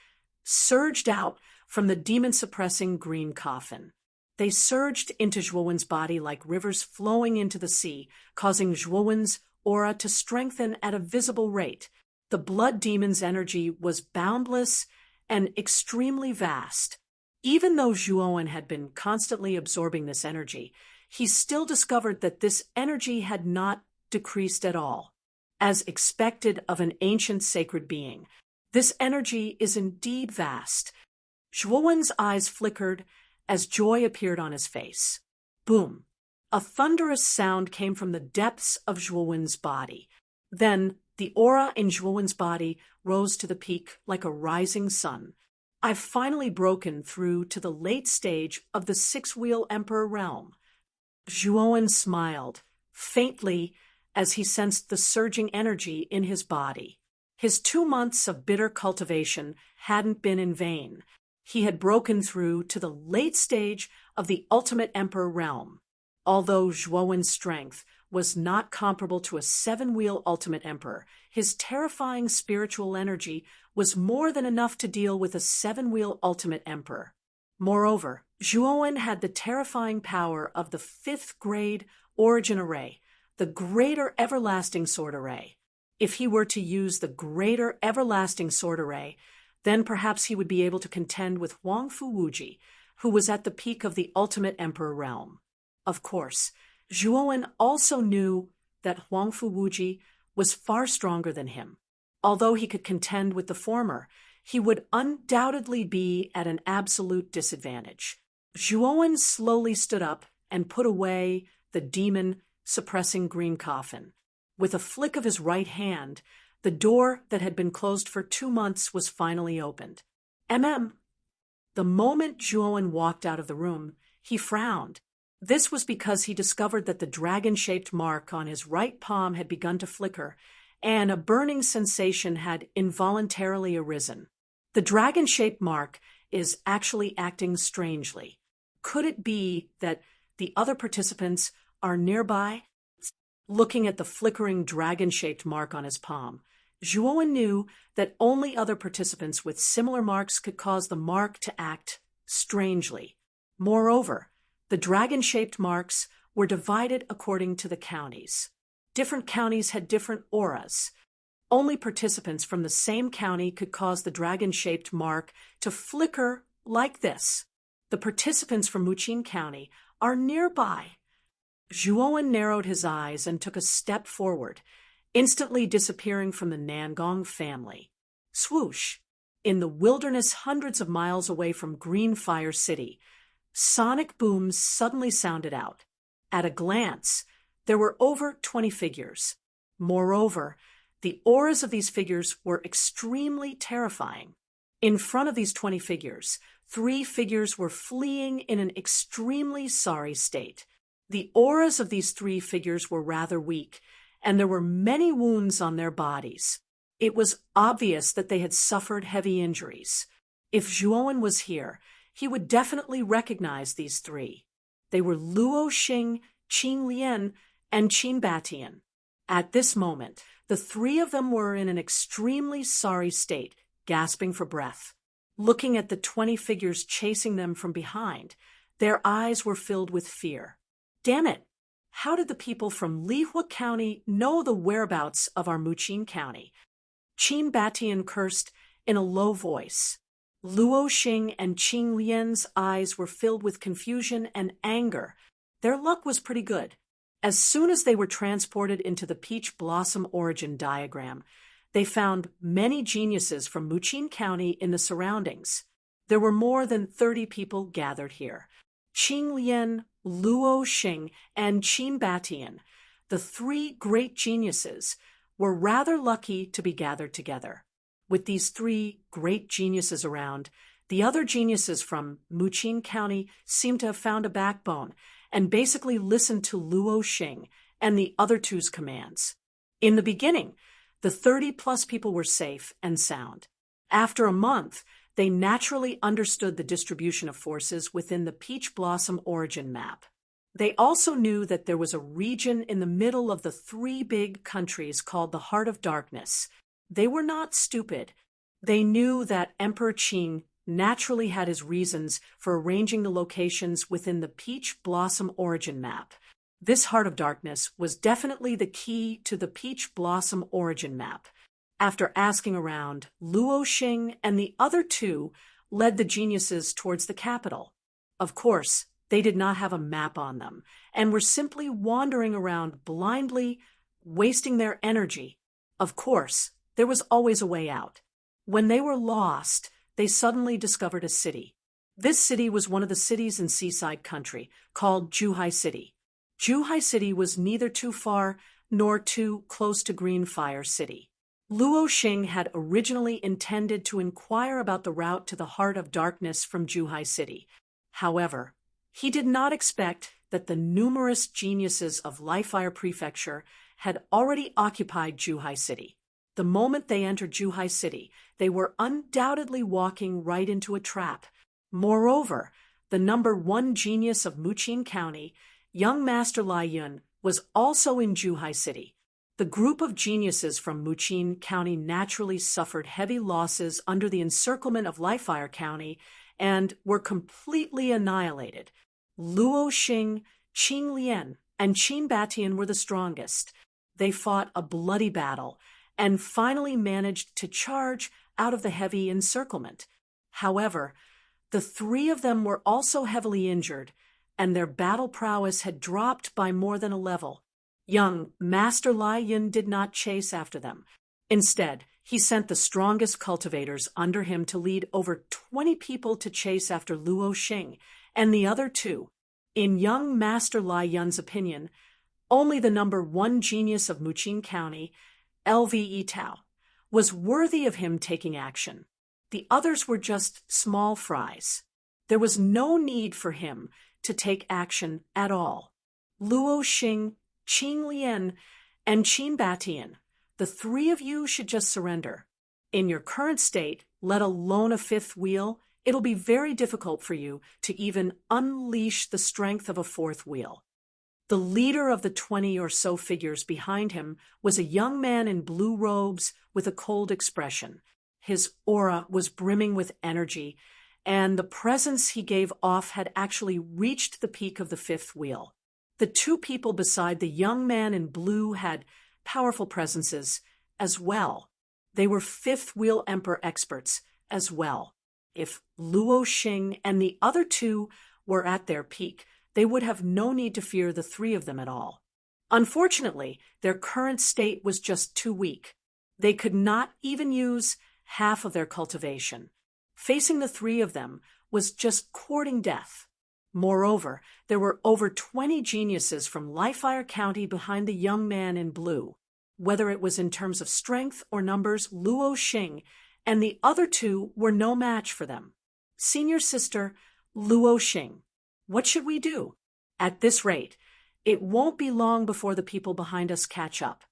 [SPEAKER 1] surged out from the demon-suppressing green coffin. They surged into Zhuowen's body like rivers flowing into the sea, causing Zhuowen's aura to strengthen at a visible rate. The blood demon's energy was boundless and extremely vast. Even though Zhuowen had been constantly absorbing this energy, he still discovered that this energy had not decreased at all. As expected of an ancient sacred being, this energy is indeed vast. Zhuowen's eyes flickered as joy appeared on his face. Boom! A thunderous sound came from the depths of Zhuowen's body. Then the aura in Zhuowen's body rose to the peak like a rising sun. I've finally broken through to the late stage of the six-wheel emperor realm. Zhuowen smiled, faintly, as he sensed the surging energy in his body. His 2 months of bitter cultivation hadn't been in vain. He had broken through to the late stage of the ultimate emperor realm. Although Zhuowen's strength was not comparable to a 7-wheel ultimate emperor, his terrifying spiritual energy was more than enough to deal with a 7-wheel ultimate emperor. Moreover, Zhuowen had the terrifying power of the 5th grade origin array, the Greater Everlasting Sword Array. If he were to use the Greater Everlasting Sword Array, then perhaps he would be able to contend with Huangfu Wuji, who was at the peak of the ultimate emperor realm. Of course, Zhuowen also knew that Huangfu Wuji was far stronger than him. Although he could contend with the former, he would undoubtedly be at an absolute disadvantage. Zhuowen slowly stood up and put away the demon-suppressing green coffin. With a flick of his right hand, the door that had been closed for 2 months was finally opened. The moment Zhuowen walked out of the room, he frowned. This was because he discovered that the dragon-shaped mark on his right palm had begun to flicker, and a burning sensation had involuntarily arisen. The dragon-shaped mark is actually acting strangely. Could it be that the other participants are nearby? Looking at the flickering dragon-shaped mark on his palm, Zhuowen knew that only other participants with similar marks could cause the mark to act strangely. Moreover, the dragon-shaped marks were divided according to the counties. Different counties had different auras. Only participants from the same county could cause the dragon-shaped mark to flicker like this. The participants from Muqin County are nearby. Zhuowen narrowed his eyes and took a step forward, instantly disappearing from the Nangong family. Swoosh! In the wilderness hundreds of miles away from Greenfire City, sonic booms suddenly sounded out. At a glance, there were over 20 figures. Moreover, the auras of these figures were extremely terrifying. In front of these 20 figures, 3 figures were fleeing in an extremely sorry state. The auras of these 3 figures were rather weak, and there were many wounds on their bodies. It was obvious that they had suffered heavy injuries. If Zhuowen was here, he would definitely recognize these three. They were Luo Xing, Qing Lian, and Qin Batian. At this moment, the three of them were in an extremely sorry state, gasping for breath. Looking at the 20 figures chasing them from behind, their eyes were filled with fear. Damn it! How did the people from Lihua County know the whereabouts of our Muqin County? Qin Batian cursed in a low voice. Luo Xing and Qing Lian's eyes were filled with confusion and anger. Their luck was pretty good. As soon as they were transported into the peach blossom origin diagram, they found many geniuses from Muqin County in the surroundings. There were more than 30 people gathered here. Qing Lian, Luo Xing, and Qin Batian, the three great geniuses, were rather lucky to be gathered together. With these three great geniuses around, the other geniuses from Muqin County seemed to have found a backbone and basically listened to Luo Xing and the other two's commands. In the beginning, the 30-plus people were safe and sound. After a month, they naturally understood the distribution of forces within the Peach Blossom origin map. They also knew that there was a region in the middle of the three big countries called the Heart of Darkness. They were not stupid. They knew that Emperor Qing naturally had his reasons for arranging the locations within the Peach Blossom origin map. This Heart of Darkness was definitely the key to the Peach Blossom origin map. After asking around, Luo Xing and the other two led the geniuses towards the capital. Of course, they did not have a map on them and were simply wandering around blindly, wasting their energy. Of course, there was always a way out. When they were lost, they suddenly discovered a city. This city was one of the cities in seaside country, called Zhuhai City. Zhuhai City was neither too far nor too close to Greenfire City. Luo Xing had originally intended to inquire about the route to the Heart of Darkness from Zhuhai City. However, he did not expect that the numerous geniuses of Lifefire Prefecture had already occupied Zhuhai City. The moment they entered Zhuhai City, they were undoubtedly walking right into a trap. Moreover, the number one genius of Muqin County, young Master Lai Yun, was also in Zhuhai City. The group of geniuses from Muqin County naturally suffered heavy losses under the encirclement of Lifefire County and were completely annihilated. Luo Xing, Qing Lian, and Qin Batian were the strongest. They fought a bloody battle and finally managed to charge out of the heavy encirclement. However, the three of them were also heavily injured, and their battle prowess had dropped by more than a level. Young Master Lai Yin did not chase after them. Instead, he sent the strongest cultivators under him to lead over 20 people to chase after Luo Xing and the other two. In young Master Lai Yun's opinion, only the number one genius of Muqin County, Lve Tao, was worthy of him taking action. The others were just small fries. There was no need for him to take action at all. Luo Xing, Qing Lian, and Qin Batian, the three of you should just surrender. In your current state, let alone a fifth wheel, it'll be very difficult for you to even unleash the strength of a fourth wheel. The leader of the 20 or so figures behind him was a young man in blue robes with a cold expression. His aura was brimming with energy, and the presence he gave off had actually reached the peak of the fifth wheel. The two people beside the young man in blue had powerful presences as well. They were fifth wheel emperor experts as well. If Luo Xing and the other two were at their peak, they would have no need to fear the three of them at all. Unfortunately, their current state was just too weak. They could not even use half of their cultivation. Facing the three of them was just courting death. Moreover, there were over 20 geniuses from Lifefire County behind the young man in blue. Whether it was in terms of strength or numbers, Luo Xing and the other two were no match for them. Senior Sister Luo Xing, what should we do? At this rate, it won't be long before the people behind us catch up.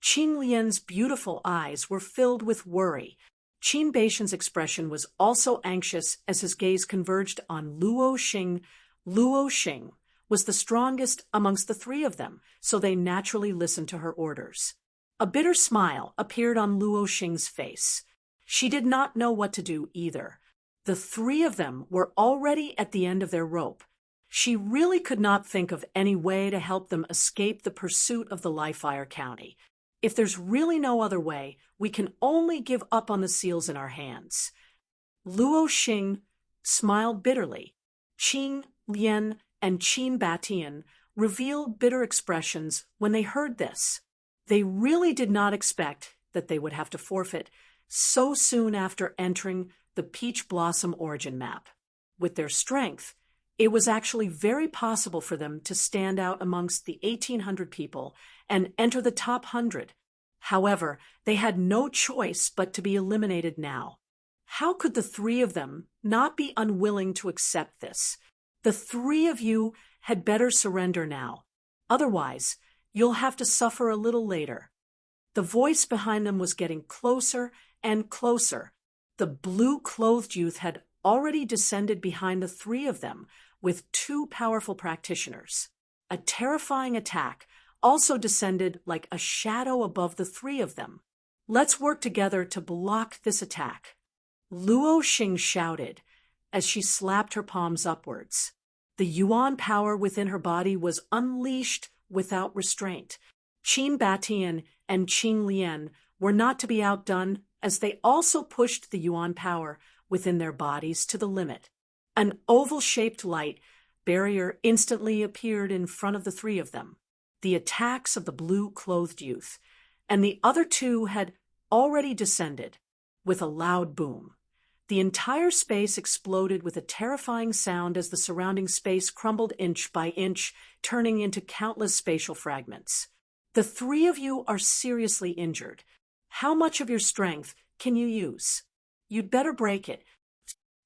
[SPEAKER 1] Qin Lian's beautiful eyes were filled with worry. Qin Baishan's expression was also anxious as his gaze converged on Luo Xing. Luo Xing was the strongest amongst the three of them, so they naturally listened to her orders. A bitter smile appeared on Luo Xing's face. She did not know what to do either. The three of them were already at the end of their rope. She really could not think of any way to help them escape the pursuit of the Liefire County. If there's really no other way, we can only give up on the seals in our hands. Luo Xing smiled bitterly. Qin Lian and Qin Batian revealed bitter expressions when they heard this. They really did not expect that they would have to forfeit so soon after entering the Peach Blossom origin map. With their strength, it was actually very possible for them to stand out amongst the 1,800 people and enter the top 100. However, they had no choice but to be eliminated now. How could the three of them not be unwilling to accept this? The three of you had better surrender now. Otherwise, you'll have to suffer a little later. The voice behind them was getting closer and closer. The blue-clothed youth had already descended behind the three of them with two powerful practitioners. A terrifying attack also descended like a shadow above the three of them. Let's work together to block this attack. Luo Xing shouted as she slapped her palms upwards. The yuan power within her body was unleashed without restraint. Qin Batian and Qin Lian were not to be outdone as they also pushed the yuan power within their bodies to the limit. An oval-shaped light barrier instantly appeared in front of the three of them. The attacks of the blue-clothed youth, and the other two had already descended with a loud boom. The entire space exploded with a terrifying sound as the surrounding space crumbled inch by inch, turning into countless spatial fragments. The three of you are seriously injured. How much of your strength can you use? You'd better break it.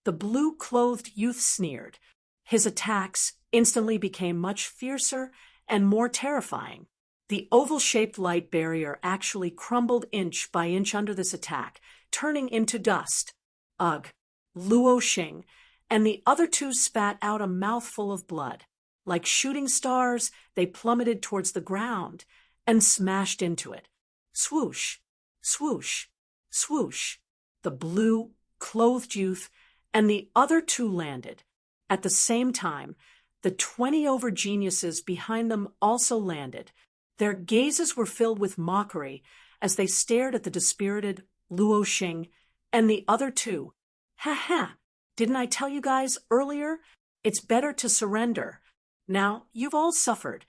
[SPEAKER 1] The blue-clothed youth sneered. His attacks instantly became much fiercer and more terrifying. The oval-shaped light barrier actually crumbled inch by inch under this attack, turning into dust. Ugh! Luo Xing and the other two spat out a mouthful of blood. Like shooting stars, they plummeted towards the ground and smashed into it. Swoosh! Swoosh! Swoosh! The blue-clothed youth and the other two landed. At the same time, the 20 over geniuses behind them also landed. Their gazes were filled with mockery as they stared at the dispirited Luo Xing and the other two. Ha ha! Didn't I tell you guys earlier? It's better to surrender. Now you've all suffered.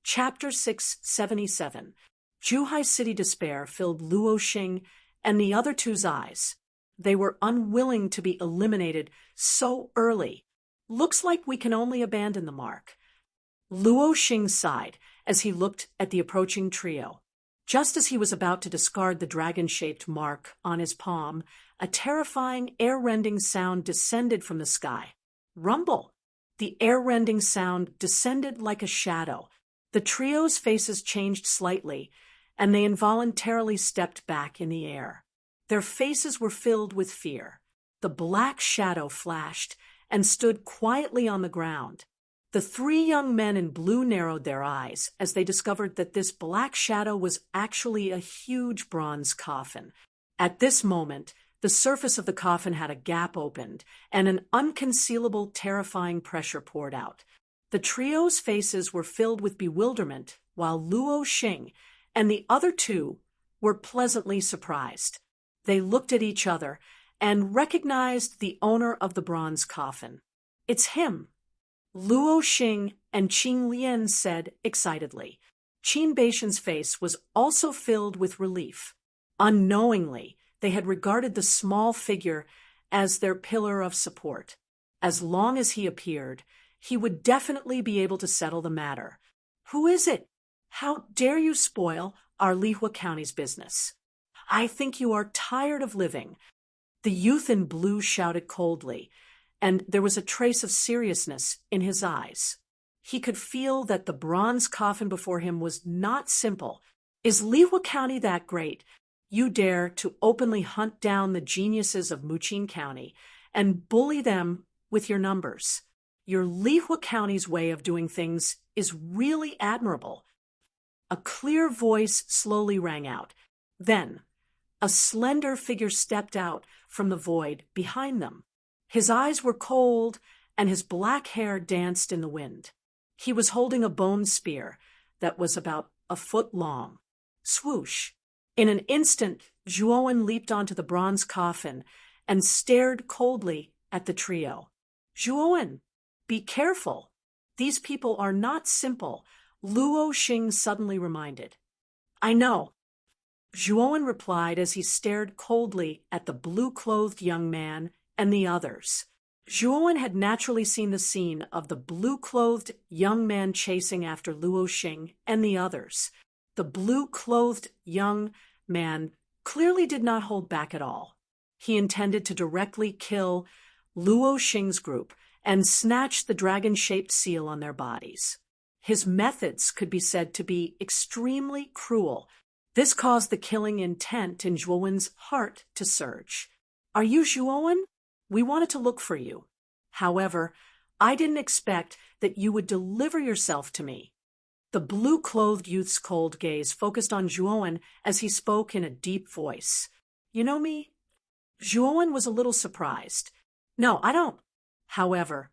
[SPEAKER 1] Chapter 677. Zhuhai City despair filled Luo Xing and the other two's eyes. They were unwilling to be eliminated so early. Looks like we can only abandon the mark. Luo Xing sighed as he looked at the approaching trio. Just as he was about to discard the dragon-shaped mark on his palm, a terrifying, air-rending sound descended from the sky. Rumble! The air-rending sound descended like a shadow. The trio's faces changed slightly, and they involuntarily stepped back in the air. Their faces were filled with fear. The black shadow flashed and stood quietly on the ground. The three young men in blue narrowed their eyes as they discovered that this black shadow was actually a huge bronze coffin. At this moment, the surface of the coffin had a gap opened, and an unconcealable, terrifying pressure poured out. The trio's faces were filled with bewilderment, while Luo Xing and the other two were pleasantly surprised. They looked at each other and recognized the owner of the bronze coffin. It's him. Luo Xing and Qin Lian said excitedly. Qin Baishan's face was also filled with relief. Unknowingly, they had regarded the small figure as their pillar of support. As long as he appeared, he would definitely be able to settle the matter. Who is it? How dare you spoil our Lihua County's business? I think you are tired of living. The youth in blue shouted coldly, and there was a trace of seriousness in his eyes. He could feel that the bronze coffin before him was not simple. Is Lihua County that great? You dare to openly hunt down the geniuses of Muchin County and bully them with your numbers. Your Lihua County's way of doing things is really admirable. A clear voice slowly rang out. Then, a slender figure stepped out from the void behind them. His eyes were cold, and his black hair danced in the wind. He was holding a bone spear that was about a foot long. Swoosh! In an instant, Zhuowen leaped onto the bronze coffin and stared coldly at the trio. Zhuowen, be careful. These people are not simple, Luo Xing suddenly reminded. I know, Zhuowen replied as he stared coldly at the blue-clothed young man and the others. Zhuowen had naturally seen the scene of the blue-clothed young man chasing after Luo Xing and the others. The blue-clothed young man clearly did not hold back at all. He intended to directly kill Luo Xing's group and snatch the dragon-shaped seal on their bodies. His methods could be said to be extremely cruel. This caused the killing intent in Zhuowen's heart to surge. Are you Zhuowen? We wanted to look for you. However, I didn't expect that you would deliver yourself to me. The blue-clothed youth's cold gaze focused on Zhuowen as he spoke in a deep voice. You know me? Zhuowen was a little surprised. No, I don't. However,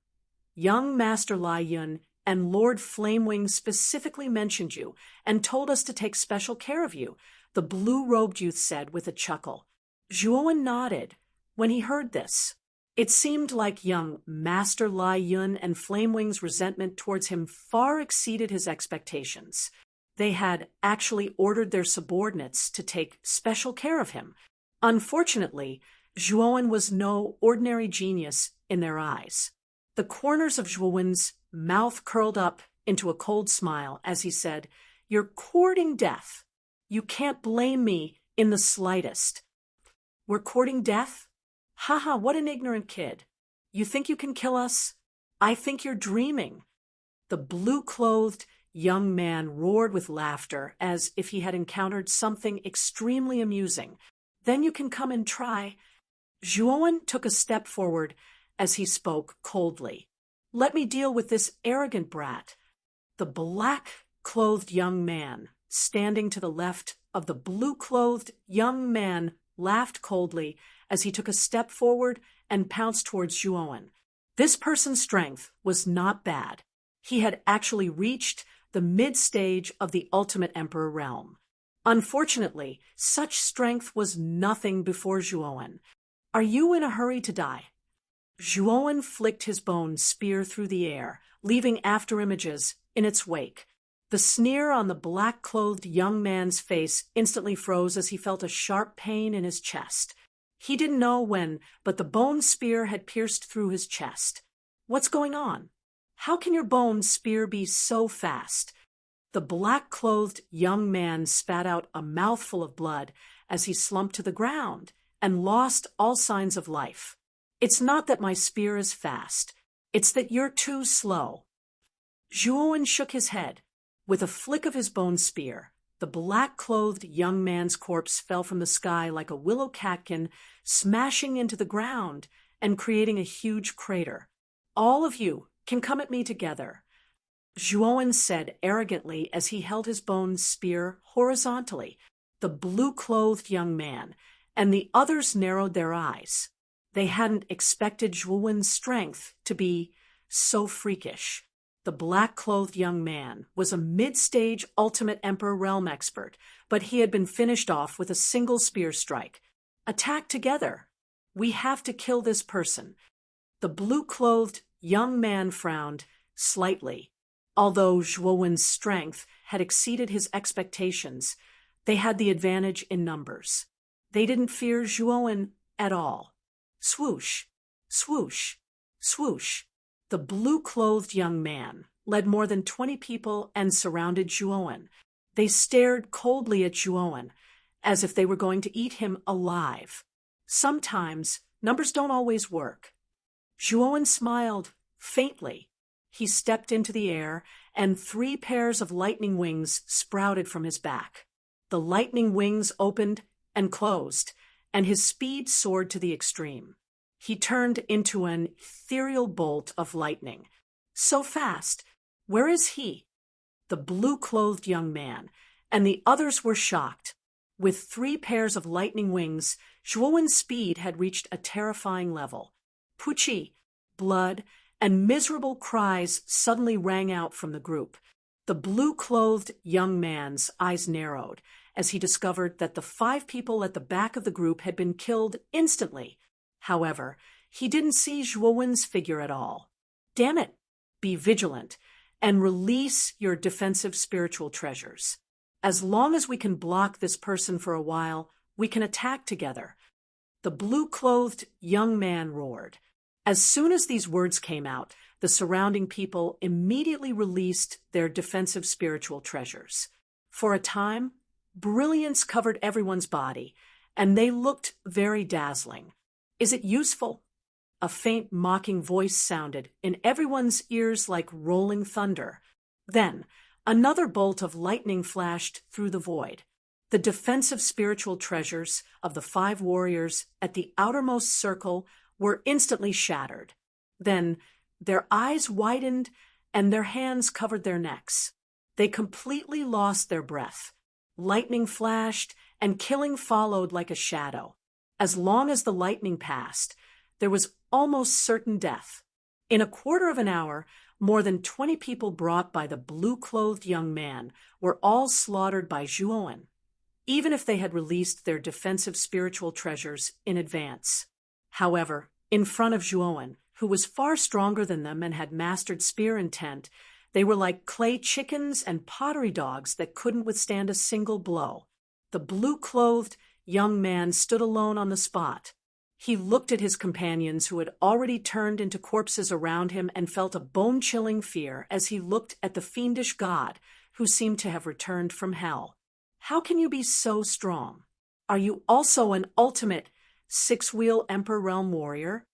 [SPEAKER 1] young Master Lai Yun and Lord Flamewing specifically mentioned you and told us to take special care of you, the blue-robed youth said with a chuckle. Zhuowen nodded when he heard this. It seemed like young Master Lai Yun and Flamewing's resentment towards him far exceeded his expectations. They had actually ordered their subordinates to take special care of him. Unfortunately, Zhuowen was no ordinary genius in their eyes. The corners of Zhuowen's mouth curled up into a cold smile as he said, You're courting death. You can't blame me in the slightest. We're courting death? Haha, what an ignorant kid. You think you can kill us? I think you're dreaming. The blue-clothed young man roared with laughter as if he had encountered something extremely amusing. Then you can come and try. Zhuowen took a step forward as he spoke coldly. Let me deal with this arrogant brat. The black-clothed young man, standing to the left of the blue-clothed young man, laughed coldly as he took a step forward and pounced towards Zhuowen. This person's strength was not bad. He had actually reached the mid-stage of the Ultimate Emperor realm. Unfortunately, such strength was nothing before Zhuowen. Are you in a hurry to die? Zhuowen flicked his bone spear through the air, leaving after-images in its wake. The sneer on the black-clothed young man's face instantly froze as he felt a sharp pain in his chest. He didn't know when, but the bone spear had pierced through his chest. What's going on? How can your bone spear be so fast? The black-clothed young man spat out a mouthful of blood as he slumped to the ground and lost all signs of life. It's not that my spear is fast. It's that you're too slow. Zhuowen shook his head. With a flick of his bone spear, the black-clothed young man's corpse fell from the sky like a willow catkin, smashing into the ground and creating a huge crater. All of you can come at me together, Zhuowen said arrogantly as he held his bone spear horizontally. The blue-clothed young man and the others narrowed their eyes. They hadn't expected Zhuowen's strength to be so freakish. The black-clothed young man was a mid-stage Ultimate Emperor realm expert, but he had been finished off with a single spear strike. Attack together. We have to kill this person. The blue-clothed young man frowned slightly. Although Zhuowen's strength had exceeded his expectations, they had the advantage in numbers. They didn't fear Zhuowen at all. Swoosh, swoosh, swoosh. The blue-clothed young man led more than 20 people and surrounded Zhuowen. They stared coldly at Zhuowen, as if they were going to eat him alive. Sometimes, numbers don't always work. Zhuowen smiled faintly. He stepped into the air, and 3 pairs of lightning wings sprouted from his back. The lightning wings opened and closed, and his speed soared to the extreme. He turned into an ethereal bolt of lightning. So fast! Where is he? The blue-clothed young man, and the others were shocked. With 3 pairs of lightning wings, Zhuowen's speed had reached a terrifying level. Puchi, blood, and miserable cries suddenly rang out from the group. The blue-clothed young man's eyes narrowed as he discovered that the 5 people at the back of the group had been killed instantly. However, he didn't see Zhuowen's figure at all. Damn it! Be vigilant and release your defensive spiritual treasures. As long as we can block this person for a while, we can attack together. The blue-clothed young man roared. As soon as these words came out, the surrounding people immediately released their defensive spiritual treasures. For a time, brilliance covered everyone's body, and they looked very dazzling. Is it useful? A faint mocking voice sounded in everyone's ears like rolling thunder. Then, another bolt of lightning flashed through the void. The defensive spiritual treasures of the 5 warriors at the outermost circle were instantly shattered. Then, their eyes widened and their hands covered their necks. They completely lost their breath. Lightning flashed and killing followed like a shadow. As long as the lightning passed, there was almost certain death. In a quarter of an hour, more than 20 people brought by the blue-clothed young man were all slaughtered by Zhuowen, even if they had released their defensive spiritual treasures in advance. However, in front of Zhuowen, who was far stronger than them and had mastered spear intent, they were like clay chickens and pottery dogs that couldn't withstand a single blow. The blue-clothed young man stood alone on the spot. He looked at his companions who had already turned into corpses around him and felt a bone-chilling fear as he looked at the fiendish god who seemed to have returned from hell. How can you be so strong? Are you also an ultimate 6-wheel Emperor Realm warrior?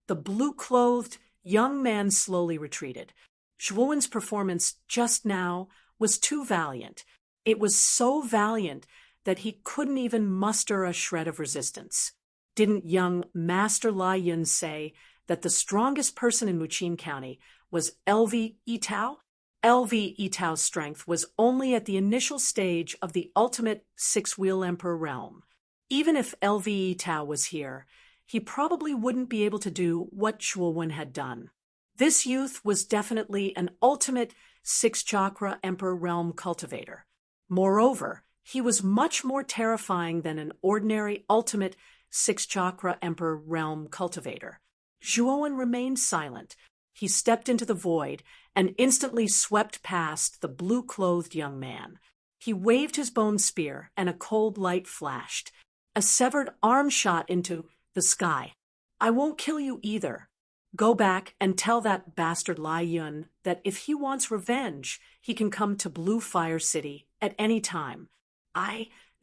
[SPEAKER 1] The blue-clothed young man slowly retreated. Zhuowen's performance just now was too valiant. It was so valiant that he couldn't even muster a shred of resistance. Didn't young Master Lai Yun say that the strongest person in Muqin County was LV Yitao? LV Yitao's strength was only at the initial stage of the ultimate 6-wheel Emperor realm. Even if LV Yitao was here, he probably wouldn't be able to do what Zhuowen had done. This youth was definitely an ultimate 6-chakra Emperor realm cultivator. Moreover, he was much more terrifying than an ordinary ultimate 6-chakra Emperor realm cultivator. Zhuowen remained silent. He stepped into the void and instantly swept past the blue-clothed young man. He waved his bone spear, and a cold light flashed. A severed arm shot into the sky. I won't kill you either. Go back and tell that bastard Lai Yun that if he wants revenge, he can come to Blue Fire City at any time.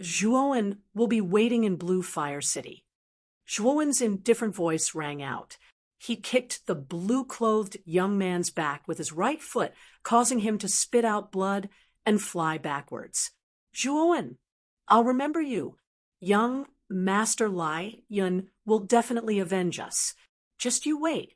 [SPEAKER 1] Zhuowen, will be waiting in Blue Fire City. Zhuowen's indifferent voice rang out. He kicked the blue-clothed young man's back with his right foot, causing him to spit out blood and fly backwards. Zhuowen, I'll remember you. Young Master Lai Yun will definitely avenge us. Just you wait.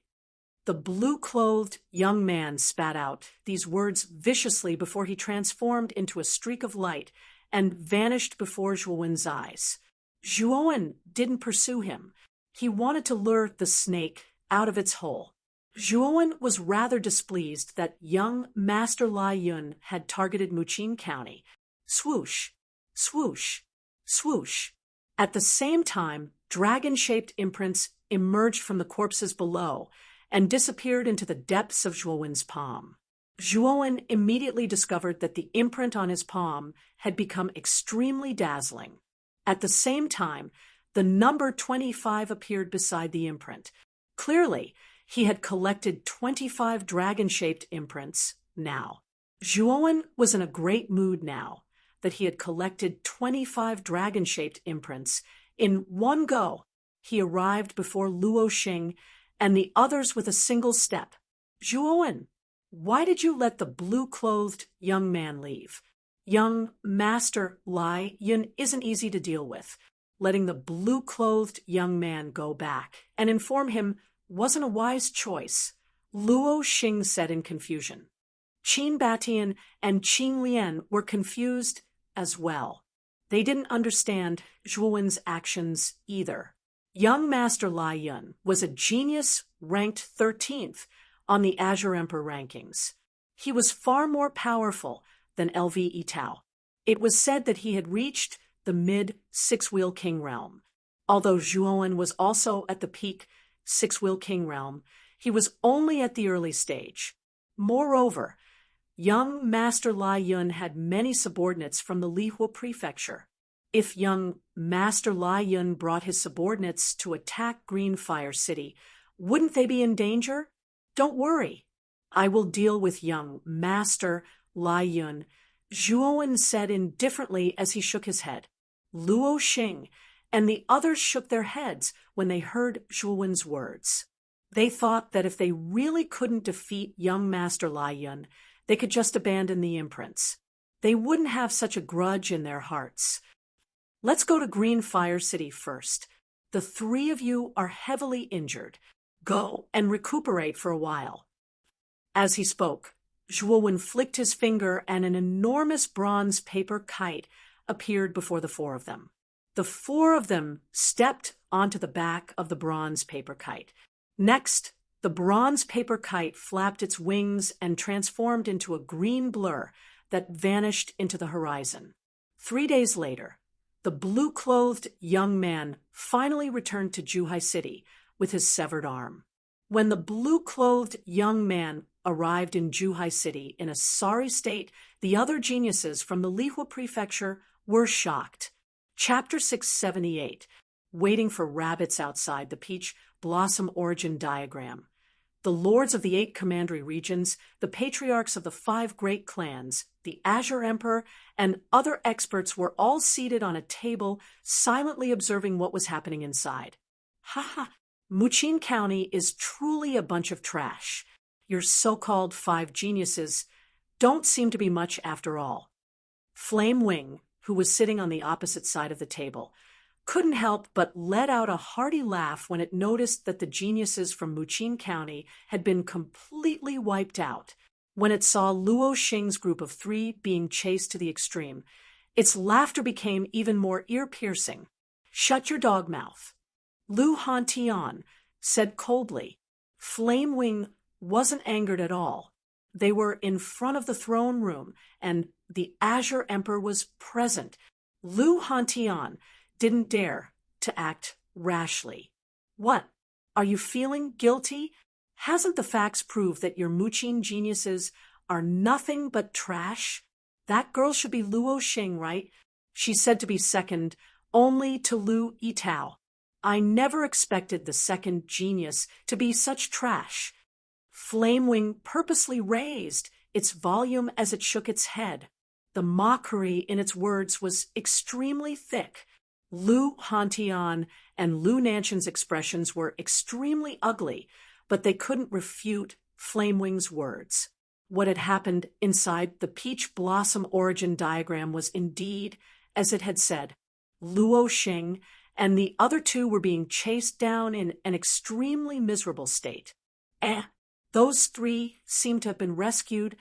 [SPEAKER 1] The blue-clothed young man spat out these words viciously before he transformed into a streak of light and vanished before Zhuowen's eyes. Zhuowen didn't pursue him. He wanted to lure the snake out of its hole. Zhuowen was rather displeased that young Master Lai Yun had targeted Muqin County. Swoosh, swoosh, swoosh. At the same time, dragon-shaped imprints emerged from the corpses below and disappeared into the depths of Zhuowen's palm. Zhuowen immediately discovered that the imprint on his palm had become extremely dazzling. At the same time, the number 25 appeared beside the imprint. Clearly, he had collected 25 dragon-shaped imprints now. Zhuowen was in a great mood now that he had collected 25 dragon-shaped imprints. In one go, he arrived before Luo Xing and the others with a single step. Zhuowen, why did you let the blue-clothed young man leave? Young Master Lai Yun isn't easy to deal with. Letting the blue-clothed young man go back and inform him wasn't a wise choice, Luo Xing said in confusion. Qin Batian and Qin Lian were confused as well. They didn't understand Zhuowen's actions either. Young Master Lai Yun was a genius ranked 13th on the Azure Emperor rankings. He was far more powerful than LV Yitao. It was said that he had reached the mid-six-wheel king realm. Although Zhuowen was also at the peak six-wheel king realm, he was only at the early stage. Moreover, young Master Lai Yun had many subordinates from the Lihua prefecture. If young Master Lai Yun brought his subordinates to attack Greenfire City, wouldn't they be in danger? Don't worry. I will deal with young Master Lai Yun, Zhuowen said indifferently as he shook his head. Luo Xing and the others shook their heads when they heard Zhuowen's words. They thought that if they really couldn't defeat young Master Lai Yun, they could just abandon the imprints. They wouldn't have such a grudge in their hearts. Let's go to Greenfire City first. The three of you are heavily injured. Go and recuperate for a while. As he spoke, Zhuowen flicked his finger and an enormous bronze paper kite appeared before the four of them. The four of them stepped onto the back of the bronze paper kite. Next, the bronze paper kite flapped its wings and transformed into a green blur that vanished into the horizon. 3 days later, the blue-clothed young man finally returned to Zhuhai City with his severed arm. When the blue-clothed young man arrived in Zhuhai City in a sorry state, the other geniuses from the Lihua prefecture were shocked. Chapter 678, Waiting for Rabbits Outside the Peach Blossom Origin Diagram. The lords of the 8 commandery regions, the patriarchs of the 5 great clans, the Azure Emperor, and other experts were all seated on a table, silently observing what was happening inside. Ha! Muqin County is truly a bunch of trash. Your so-called 5 geniuses don't seem to be much after all. Flame Wing, who was sitting on the opposite side of the table, couldn't help but let out a hearty laugh when it noticed that the geniuses from Muqin County had been completely wiped out. When it saw Luo Xing's group of 3 being chased to the extreme, its laughter became even more ear-piercing. Shut your dog mouth, Lu Hantian said coldly. Flame Wing wasn't angered at all. They were in front of the throne room, and the Azure Emperor was present. Lu Hantian didn't dare to act rashly. What? Are you feeling guilty? Hasn't the facts proved that your Muqin geniuses are nothing but trash? That girl should be Luo Xing, right? She's said to be second only to Lu Yitao. I never expected the second genius to be such trash. Flamewing purposely raised its volume as it shook its head. The mockery in its words was extremely thick. Lu Hantian and Lu Nanshan's expressions were extremely ugly, but they couldn't refute Flamewing's words. What had happened inside the peach blossom origin diagram was indeed, as it had said. Luo Xing and the other 2 were being chased down in an extremely miserable state. Those 3 seemed to have been rescued.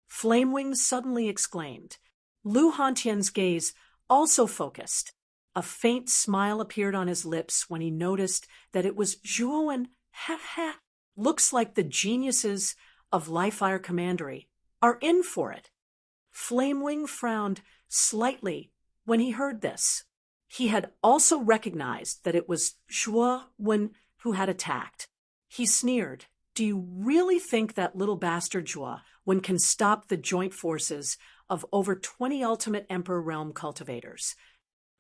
[SPEAKER 1] Flamewing suddenly exclaimed. Lu Hantian's gaze also focused. A faint smile appeared on his lips when he noticed that it was Zhuowen. Looks like the geniuses of Lifefire Commandery are in for it. Flamewing frowned slightly when he heard this. He had also recognized that it was Zhuowen who had attacked. He sneered. Do you really think that little bastard Zhuowen can stop the joint forces of over 20 Ultimate Emperor Realm cultivators?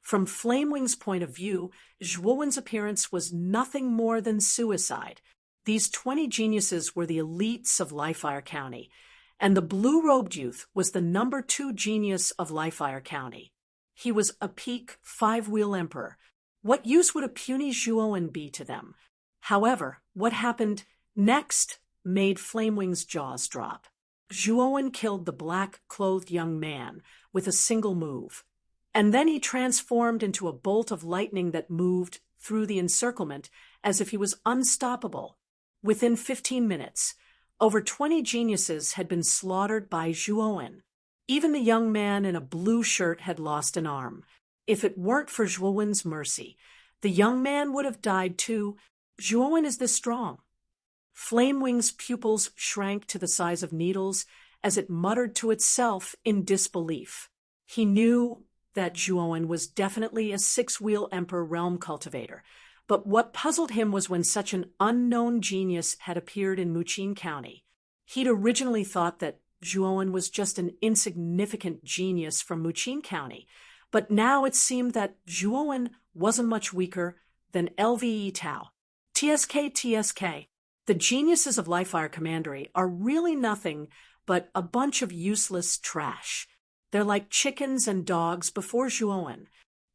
[SPEAKER 1] From Flamewing's point of view, Zhuowen's appearance was nothing more than suicide. These 20 geniuses were the elites of Lifefire County, and the blue-robed youth was the number 2 genius of Lifefire County. He was a peak 5-wheel emperor. What use would a puny Zhuowen be to them? However, what happened next made Flamewing's jaws drop. Zhuowen killed the black-clothed young man with a single move, and then he transformed into a bolt of lightning that moved through the encirclement as if he was unstoppable. Within 15 minutes, over 20 geniuses had been slaughtered by Zhuowen. Even the young man in a blue shirt had lost an arm. If it weren't for Zhuowen's mercy, the young man would have died too. Zhuowen is this strong. Flamewing's pupils shrank to the size of needles as it muttered to itself in disbelief. He knew that Zhuowen was definitely a six-wheel emperor realm cultivator, but what puzzled him was when such an unknown genius had appeared in Muqin County. He'd originally thought that Zhuowen was just an insignificant genius from Muqin County, but now it seemed that Zhuowen wasn't much weaker than LVE Tao. TSK. The geniuses of Livefire Commandery are really nothing but a bunch of useless trash. They're like chickens and dogs before Zhuowen.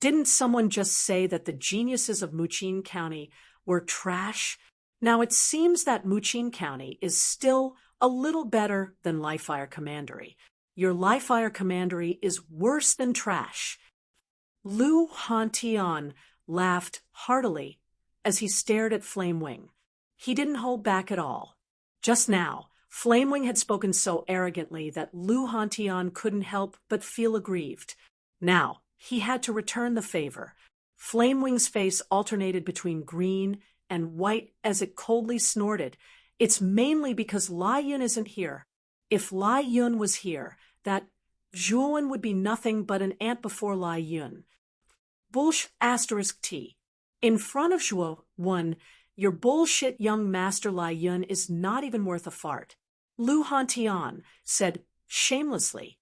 [SPEAKER 1] Didn't someone just say that the geniuses of Muqin County were trash? Now it seems that Muqin County is still a little better than Livefire Commandery. Your Livefire Commandery is worse than trash. Lu Hantian laughed heartily as he stared at Flamewing. He didn't hold back at all. Just now, Flamewing had spoken so arrogantly that Lu Hantian couldn't help but feel aggrieved. Now, he had to return the favor. Flamewing's face alternated between green and white as it coldly snorted. It's mainly because Lai Yun isn't here. If Lai Yun was here, that Zhuowen would be nothing but an ant before Lai Yun. *T. In front of Zhuowen, your bullshit young master Lai Yun is not even worth a fart. Lu Hantian said shamelessly.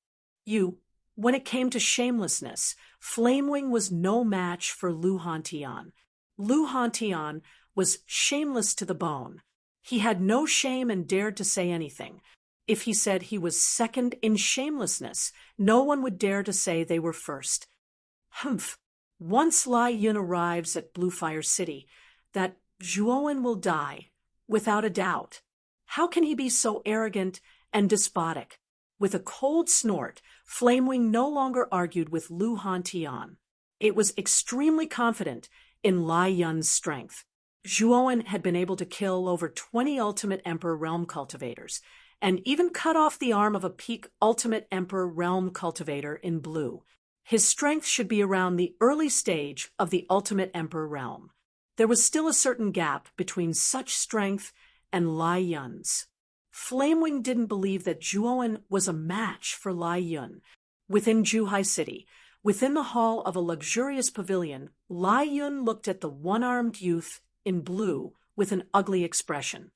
[SPEAKER 1] When it came to shamelessness, Flamewing was no match for Lu Hantian. Lu Hantian was shameless to the bone. He had no shame and dared to say anything. If he said he was second in shamelessness, no one would dare to say they were first. Humph. Once Lai Yun arrives at Bluefire City, that Zhuowen will die, without a doubt. How can he be so arrogant and despotic? With a cold snort, Flamewing no longer argued with Lu Hantian. It was extremely confident in Lai Yun's strength. Zhuowen had been able to kill over 20 Ultimate Emperor Realm Cultivators, and even cut off the arm of a peak Ultimate Emperor Realm Cultivator in blue. His strength should be around the early stage of the Ultimate Emperor Realm. There was still a certain gap between such strength and Lai Yun's. Flamewing didn't believe that Zhuowen was a match for Lai Yun. Within Zhuhai City, within the hall of a luxurious pavilion, Lai Yun looked at the one-armed youth in blue with an ugly expression.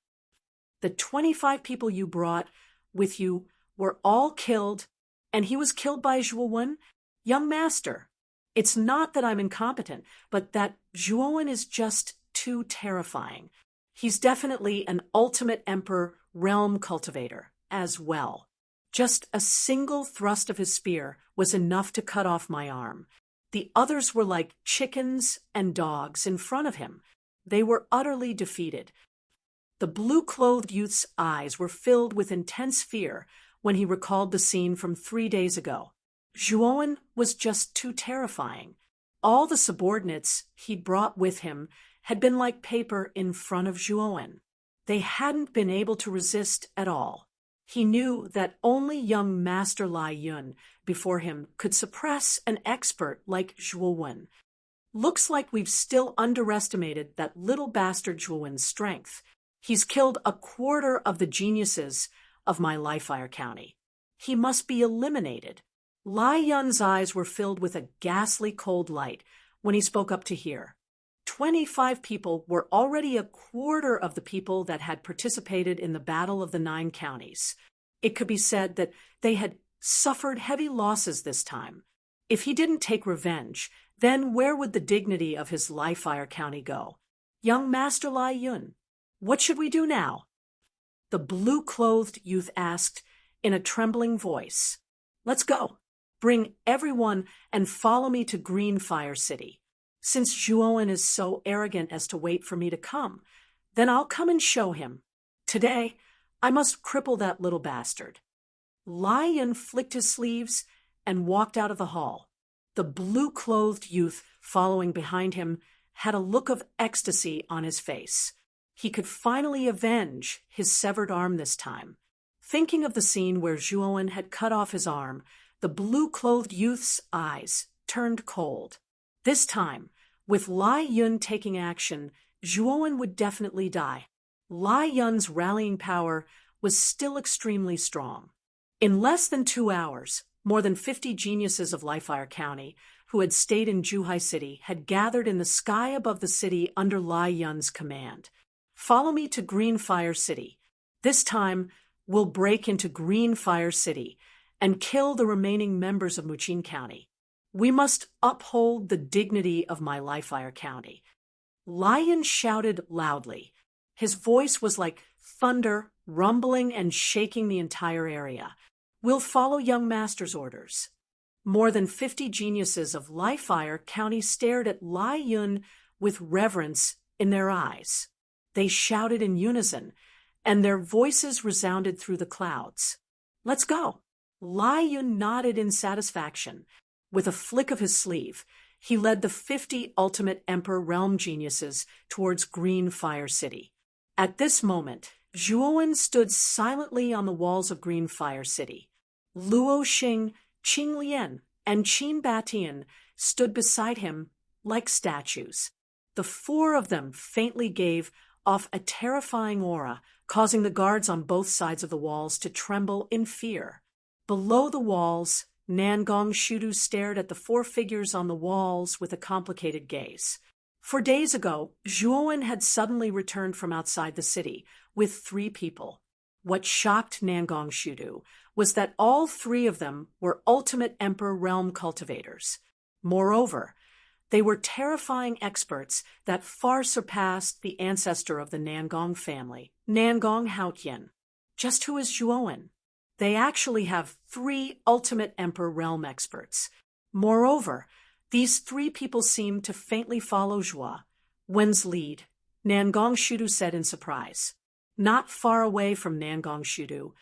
[SPEAKER 1] The 25 people you brought with you were all killed, and he was killed by Zhuowen? Young master, it's not that I'm incompetent, but that Zhuowen is just too terrifying. He's definitely an Ultimate Emperor Realm Cultivator as well. Just a single thrust of his spear was enough to cut off my arm. The others were like chickens and dogs in front of him. They were utterly defeated. The blue-clothed youth's eyes were filled with intense fear when he recalled the scene from 3 days ago. Zhuowen was just too terrifying. All the subordinates he'd brought with him had been like paper in front of Zhuowen. They hadn't been able to resist at all. He knew that only young Master Lai Yun before him could suppress an expert like Zhuowen. Looks like we've still underestimated that little bastard Zhuowen's strength. He's killed a quarter of the geniuses of my Livefire County. He must be eliminated. Lai Yun's eyes were filled with a ghastly cold light when he spoke up to hear. 25 people were already a quarter of the people that had participated in the Battle of the 9 Counties. It could be said that they had suffered heavy losses this time. If he didn't take revenge, then where would the dignity of his Livefire County go? Young Master Lai Yun, what should we do now? The blue-clothed youth asked in a trembling voice. Let's go. Bring everyone and follow me to Greenfire City. Since Zhuowen is so arrogant as to wait for me to come, then I'll come and show him. Today, I must cripple that little bastard. Lai Yun flicked his sleeves and walked out of the hall. The blue-clothed youth following behind him had a look of ecstasy on his face. He could finally avenge his severed arm this time. Thinking of the scene where Zhuowen had cut off his arm, the blue-clothed youth's eyes turned cold. This time, with Lai Yun taking action, Zhuowen would definitely die. Lai Yun's rallying power was still extremely strong. In less than 2 hours, more than 50 geniuses of Lifire County, who had stayed in Zhuhai City, had gathered in the sky above the city under Lai Yun's command. Follow me to Greenfire City. This time, we'll break into Greenfire City and kill the remaining members of Muqin County. We must uphold the dignity of my Lifire County. Lai Yun shouted loudly. His voice was like thunder, rumbling and shaking the entire area. We'll follow young master's orders. More than 50 geniuses of Lifire County stared at Lai Yun with reverence in their eyes. They shouted in unison, and their voices resounded through the clouds. Let's go. Lai Yun nodded in satisfaction. With a flick of his sleeve, he led the 50 ultimate Emperor Realm geniuses towards Greenfire City. At this moment, Zhuowen stood silently on the walls of Greenfire City. Luo Xing, Qing Lian, and Qin Batian stood beside him like statues. The 4 of them faintly gave off a terrifying aura, causing the guards on both sides of the walls to tremble in fear. Below the walls, Nangong Shudu stared at the 4 figures on the walls with a complicated gaze. 4 days ago, Zhuowen had suddenly returned from outside the city with 3 people. What shocked Nangong Shudu was that all 3 of them were ultimate Emperor Realm cultivators. Moreover, they were terrifying experts that far surpassed the ancestor of the Nangong family, Nangong Haotian. Just who is Zhuowen? They actually have 3 ultimate Emperor Realm experts. Moreover, these 3 people seemed to faintly follow Zhua Wen's lead, Nangong Shudu said in surprise. Not far away from Nangong Shudu,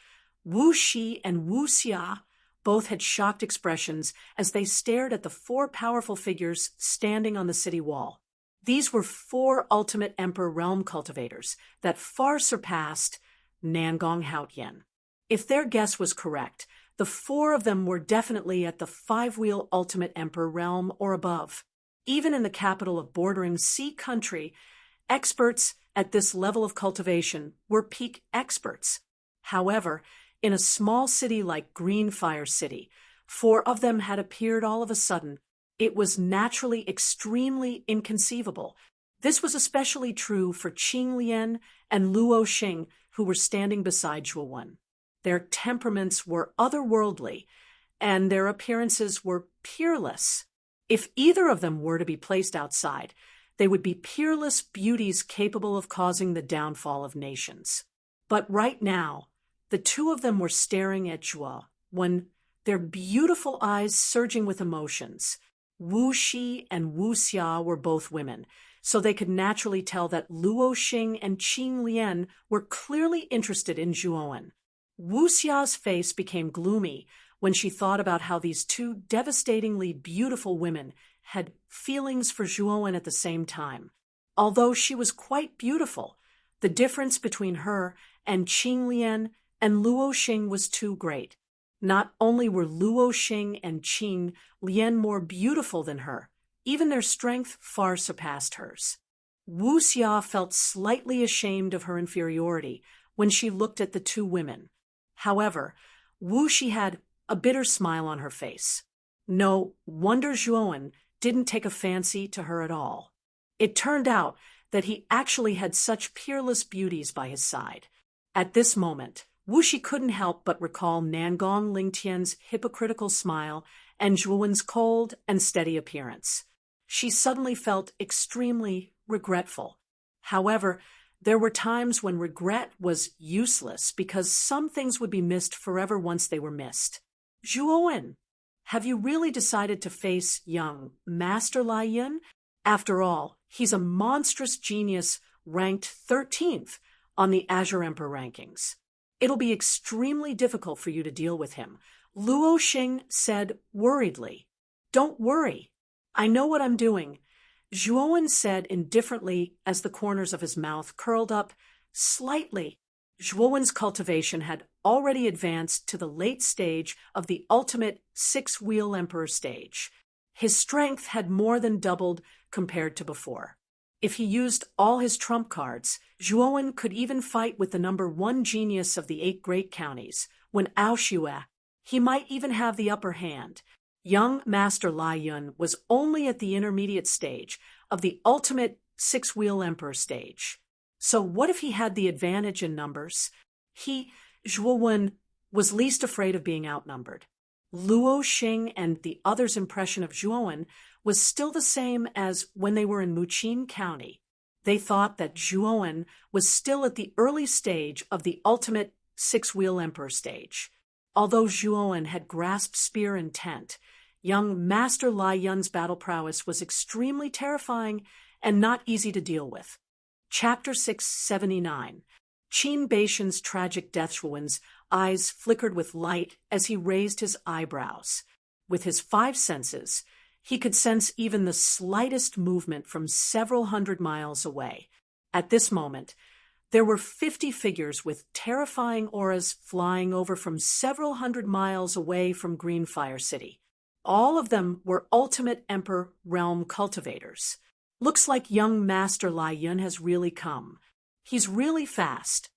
[SPEAKER 1] Wu Shi and Wu Xia both had shocked expressions as they stared at the 4 powerful figures standing on the city wall. These were 4 ultimate Emperor Realm cultivators that far surpassed Nangong Haotian. If their guess was correct, the 4 of them were definitely at the 5-wheel ultimate Emperor Realm or above. Even in the capital of bordering sea country, experts at this level of cultivation were peak experts. However, in a small city like Greenfire City, 4 of them had appeared all of a sudden. It was naturally extremely inconceivable. This was especially true for Qing Lian and Luo Xing, who were standing beside Zhuowen. Their temperaments were otherworldly, and their appearances were peerless. If either of them were to be placed outside, they would be peerless beauties capable of causing the downfall of nations. But right now, the 2 of them were staring at Zhua when their beautiful eyes surging with emotions. Wu Shi and Wu Xia were both women, so they could naturally tell that Luo Xing and Qing Lian were clearly interested in Zhuowen. Wu Xia's face became gloomy when she thought about how these 2 devastatingly beautiful women had feelings for Zhuowen at the same time. Although she was quite beautiful, the difference between her and Qing Lian and Luo Xing was too great. Not only were Luo Xing and Qing Lian more beautiful than her, even their strength far surpassed hers. Wu Xia felt slightly ashamed of her inferiority when she looked at the 2 women. However, Wu Shi had a bitter smile on her face. No wonder Zhuowen didn't take a fancy to her at all. It turned out that he actually had such peerless beauties by his side. At this moment, Wu Shi couldn't help but recall Nangong Lingtian's hypocritical smile and Zhuowen's cold and steady appearance. She suddenly felt extremely regretful. However, there were times when regret was useless because some things would be missed forever once they were missed. Zhuowen, have you really decided to face young Master Lai Yun? After all, he's a monstrous genius ranked 13th on the Azure Emperor rankings. It'll be extremely difficult for you to deal with him. Luo Xing said worriedly. Don't worry. I know what I'm doing. Zhuowen said indifferently as the corners of his mouth curled up slightly. Zhuowen's cultivation had already advanced to the late stage of the ultimate six-wheel emperor stage. His strength had more than doubled compared to before. If he used all his trump cards, Zhuowen could even fight with the number 1 genius of the 8 great counties. When Ao Xue, he might even have the upper hand. Young Master Lai Yun was only at the intermediate stage of the ultimate six-wheel emperor stage. So what if he had the advantage in numbers? Zhuowen, was least afraid of being outnumbered. Luo Xing and the others' impression of Zhuowen was still the same as when they were in Muqin County. They thought that Zhuowen was still at the early stage of the ultimate six-wheel emperor stage. Although Zhuowen had grasped spear intent, young Master Lai Yun's battle prowess was extremely terrifying and not easy to deal with. Chapter 679. Qin Baishan's tragic death. Zhuowen's eyes flickered with light as he raised his eyebrows. With his 5 senses, he could sense even the slightest movement from several hundred miles away. At this moment, there were 50 figures with terrifying auras flying over from several hundred miles away from Greenfire City. All of them were ultimate Emperor realm cultivators. Looks like young Master Lai Yun has really come. He's really fast.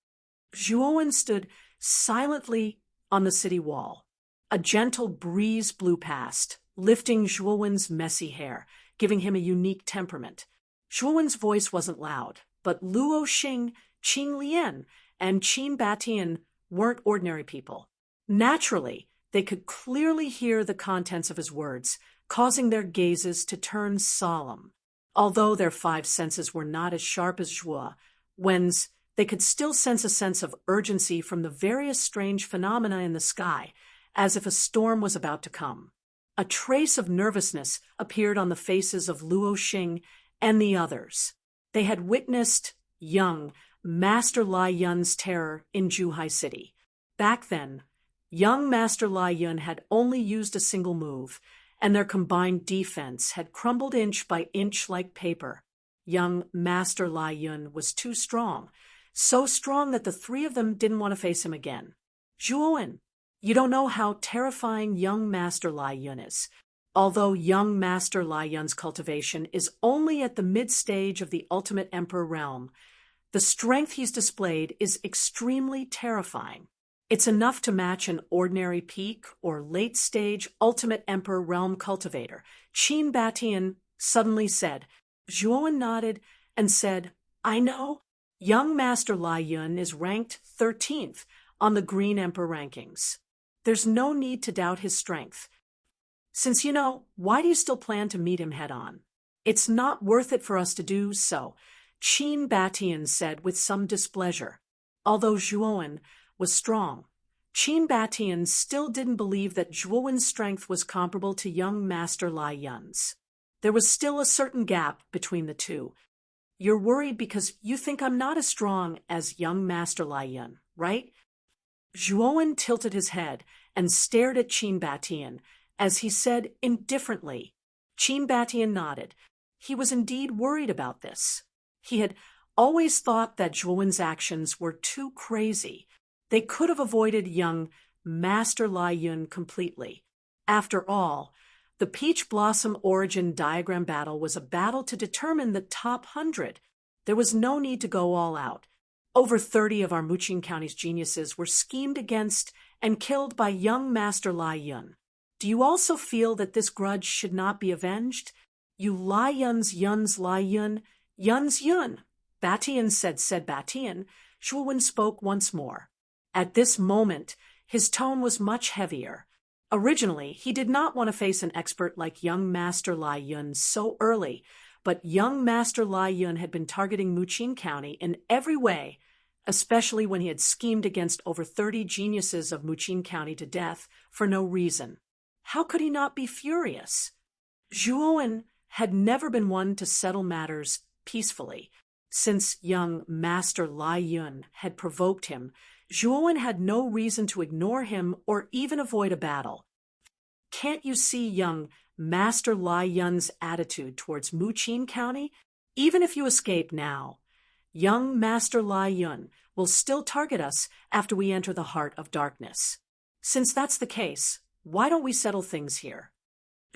[SPEAKER 1] Zhuowen stood silently on the city wall. A gentle breeze blew past, lifting Zhuowen's messy hair, giving him a unique temperament. Zhuowen's voice wasn't loud, but Luo Xing, Qing Lian, and Qin Batian weren't ordinary people. Naturally, they could clearly hear the contents of his words, causing their gazes to turn solemn. Although their 5 senses were not as sharp as Zhuowen's, they could still sense a sense of urgency from the various strange phenomena in the sky, as if a storm was about to come. A trace of nervousness appeared on the faces of Luo Xing and the others. They had witnessed young Master Lai Yun's terror in Zhuhai City. Back then, young Master Lai Yun had only used a single move, and their combined defense had crumbled inch by inch like paper. Young Master Lai Yun was too strong, so strong that the 3 of them didn't want to face him again. Zhuowen, you don't know how terrifying young Master Lai Yun is. Although young Master Lai Yun's cultivation is only at the mid-stage of the ultimate Emperor realm, the strength he's displayed is extremely terrifying. It's enough to match an ordinary peak or late-stage ultimate Emperor realm cultivator. Qin Batian suddenly said. Zhuowen nodded and said, I know. Young Master Lai Yun is ranked 13th on the Green Emperor rankings. There's no need to doubt his strength. Since you know, why do you still plan to meet him head-on? It's not worth it for us to do so, Qin Batian said with some displeasure. Although Zhuowen was strong, Qin Batian still didn't believe that Zhuowen's strength was comparable to young Master Lai Yun's. There was still a certain gap between the two. You're worried because you think I'm not as strong as young Master Lai Yun, right? Zhuowen tilted his head and stared at Qin Batian as he said indifferently. Qin Batian nodded. He was indeed worried about this. He had always thought that Zhuowen's actions were too crazy. They could have avoided young Master Lai Yun completely. After all, the Peach Blossom Origin Diagram battle was a battle to determine the top 100. There was no need to go all out. Over 30 of our Muqin County's geniuses were schemed against and killed by young Master Lai Yun. Do you also feel that this grudge should not be avenged? You Lai Yun's Lai Yun, Yun's Yun. Batian said Batian. Zhuowen spoke once more. At this moment, his tone was much heavier. Originally, he did not want to face an expert like young Master Lai Yun so early, but young Master Lai Yun had been targeting Muqin County in every way, especially when he had schemed against over 30 geniuses of Muqin County to death for no reason. How could he not be furious? Zhuowen had never been one to settle matters peacefully. Since young Master Lai Yun had provoked him, Zhuowen had no reason to ignore him or even avoid a battle. Can't you see young Master Lai Yun's attitude towards Muqin County? Even if you escape now, young Master Lai Yun will still target us after we enter the heart of darkness. Since that's the case, why don't we settle things here?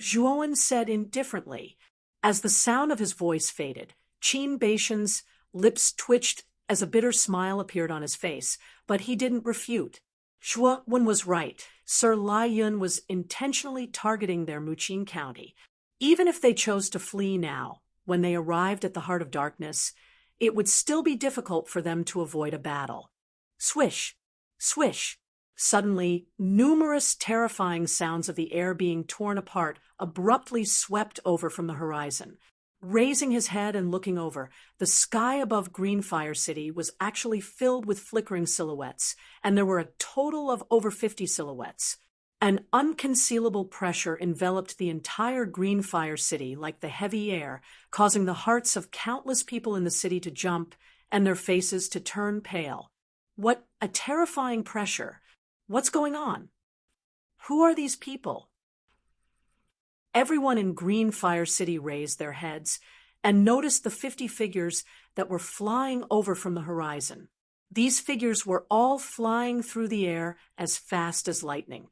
[SPEAKER 1] Zhuowen said indifferently. As the sound of his voice faded, Qin Baishan's lips twitched as a bitter smile appeared on his face, but he didn't refute. Zhuowen was right. Sir Lai Yun was intentionally targeting their Muqin County. Even if they chose to flee now, when they arrived at the heart of darkness, it would still be difficult for them to avoid a battle. Swish! Swish! Suddenly, numerous terrifying sounds of the air being torn apart abruptly swept over from the horizon. Raising his head and looking over, the sky above Greenfire City was actually filled with flickering silhouettes, and there were a total of over 50 silhouettes. An unconcealable pressure enveloped the entire Greenfire City like the heavy air, causing the hearts of countless people in the city to jump and their faces to turn pale. What a terrifying pressure! What's going on? Who are these people? Everyone in Greenfire City raised their heads and noticed the 50 figures that were flying over from the horizon. These figures were all flying through the air as fast as lightning.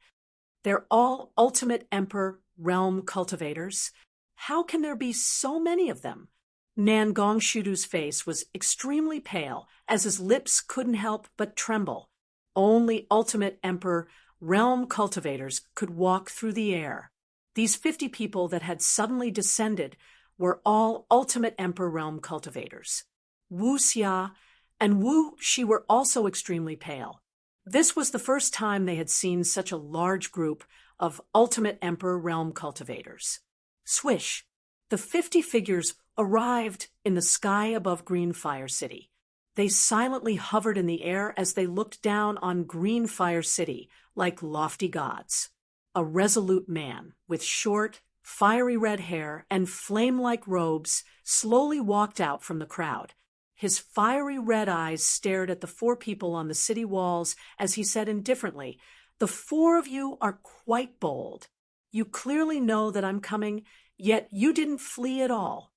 [SPEAKER 1] They're all Ultimate Emperor realm cultivators. How can there be so many of them? Nangong Shudu's face was extremely pale, as his lips couldn't help but tremble. Only Ultimate Emperor realm cultivators could walk through the air. These 50 people that had suddenly descended were all Ultimate Emperor realm cultivators. Wu Xia and Wu Shi were also extremely pale. This was the first time they had seen such a large group of Ultimate Emperor realm cultivators. Swish! The 50 figures arrived in the sky above Greenfire City. They silently hovered in the air as they looked down on Greenfire City like lofty gods. A resolute man with short, fiery red hair and flame-like robes slowly walked out from the crowd. His fiery red eyes stared at the 4 people on the city walls as he said indifferently, "The 4 of you are quite bold. You clearly know that I'm coming, yet you didn't flee at all."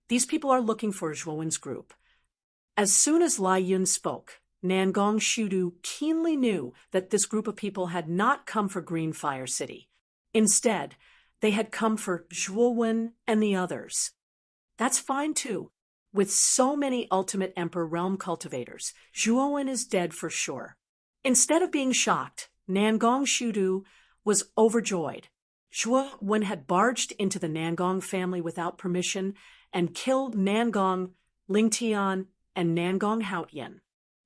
[SPEAKER 1] These people are looking for Zhuowen's group. As soon as Lai Yun spoke, Nangong Shudu keenly knew that this group of people had not come for Greenfire City. Instead, they had come for Zhuowen and the others. That's fine too. With so many Ultimate Emperor realm cultivators, Zhuowen is dead for sure. Instead of being shocked, Nangong Shudu was overjoyed. Zhuowen had barged into the Nangong family without permission and killed Nangong Lingtian and Nangong Haotian.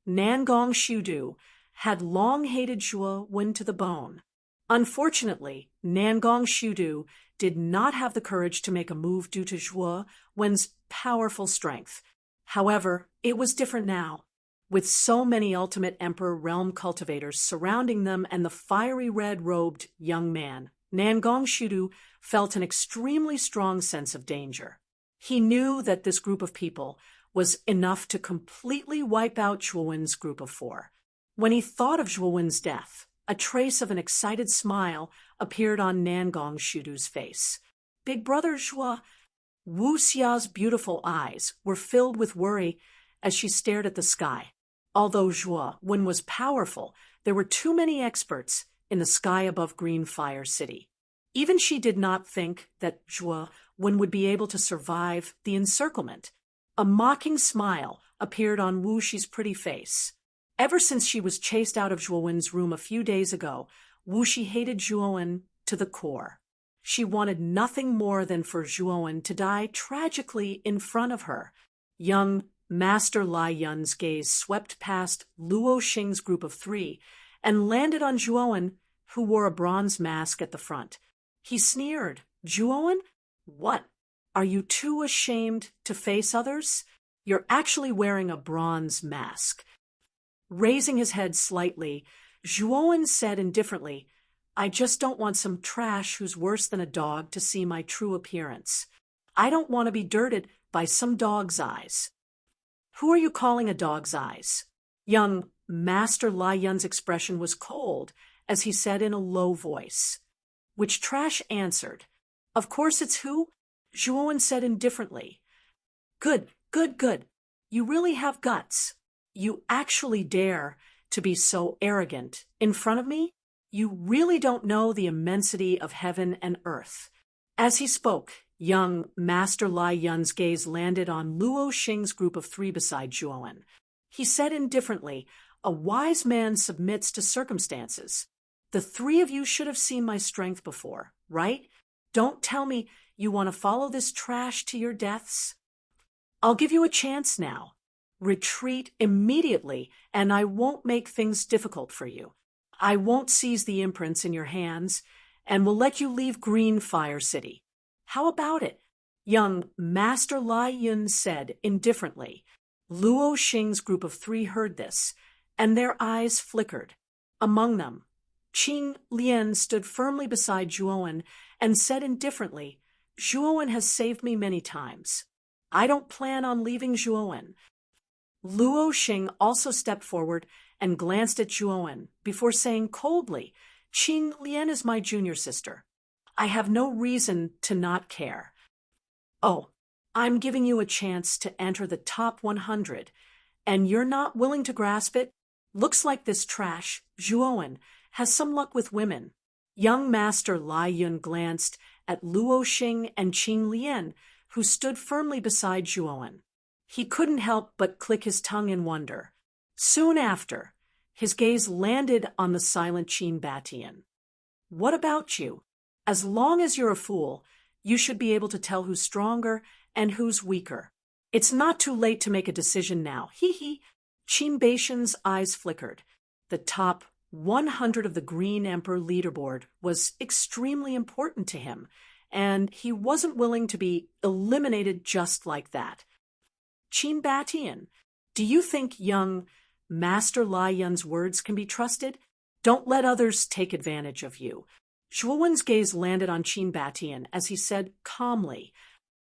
[SPEAKER 1] Nangong Shudu had long hated Zhuowen to the bone. Unfortunately, Nangong Shudu did not have the courage to make a move due to Zhuowen's powerful strength. However, it was different now. With so many Ultimate Emperor realm cultivators surrounding them and the fiery red-robed young man, Nangong Shudu felt an extremely strong sense of danger. He knew that this group of people was enough to completely wipe out Zhuowen's group of 4. When he thought of Zhuowen's death, a trace of an excited smile appeared on Nangong Shudu's face. "Big brother Zhuo." Wu Xia's beautiful eyes were filled with worry as she stared at the sky. Although Zhuowen was powerful, there were too many experts in the sky above Greenfire City. Even she did not think that Zhuowen would be able to survive the encirclement. A mocking smile appeared on Wu Shi's pretty face. Ever since she was chased out of Zhuowen's room a few days ago, Wu Shi hated Zhuowen to the core. She wanted nothing more than for Zhuowen to die tragically in front of her. Young Master Lai Yun's gaze swept past Luo Xing's group of 3 and landed on Zhuowen, who wore a bronze mask at the front. He sneered, "Zhuowen? What? Are you too ashamed to face others? You're actually wearing a bronze mask." Raising his head slightly, Zhuowen said indifferently, "I just don't want some trash who's worse than a dog to see my true appearance. I don't want to be dirted by some dog's eyes." "Who are you calling a dog's eyes?" Young Master Lai Yun's expression was cold as he said in a low voice. Which Trash answered. Of course it's who? Zhuowen said indifferently. Good, good, good. You really have guts. You actually dare to be so arrogant in front of me? You really don't know the immensity of heaven and earth. As he spoke, young Master Lai Yun's gaze landed on Luo Xing's group of three beside Zhuowen. He said indifferently, a wise man submits to circumstances. The three of you should have seen my strength before, right? Don't tell me you want to follow this trash to your deaths. I'll give you a chance now. Retreat immediately, and I won't make things difficult for you. I won't seize the imprints in your hands, and will let you leave Green Fire City. How about it? Young Master Lai Yun said indifferently. Luo Xing's group of three heard this, and their eyes flickered. Among them, Qing Lian stood firmly beside Zhuowen and said indifferently, Zhuowen has saved me many times. I don't plan on leaving Zhuowen. Luo Xing also stepped forward and glanced at Zhuowen before saying coldly, Qing Lian is my junior sister. I have no reason to not care. Oh, I'm giving you a chance to enter the top 100, and you're not willing to grasp it? Looks like this trash, Zhuowen, has some luck with women. Young Master Lai Yun glanced at Luo Xing and Qing Lian, who stood firmly beside Zhuowen. He couldn't help but click his tongue in wonder. Soon after, his gaze landed on the silent Qin Batian. What about you? As long as you're a fool, you should be able to tell who's stronger and who's weaker. It's not too late to make a decision now. Hee. Qin Baishan's eyes flickered. The top 100 of the Green Emperor leaderboard was extremely important to him, and he wasn't willing to be eliminated just like that. Qin Batian, do you think young Master Lai Yun's words can be trusted? Don't let others take advantage of you. Zhuowen's gaze landed on Qin Batian as he said calmly,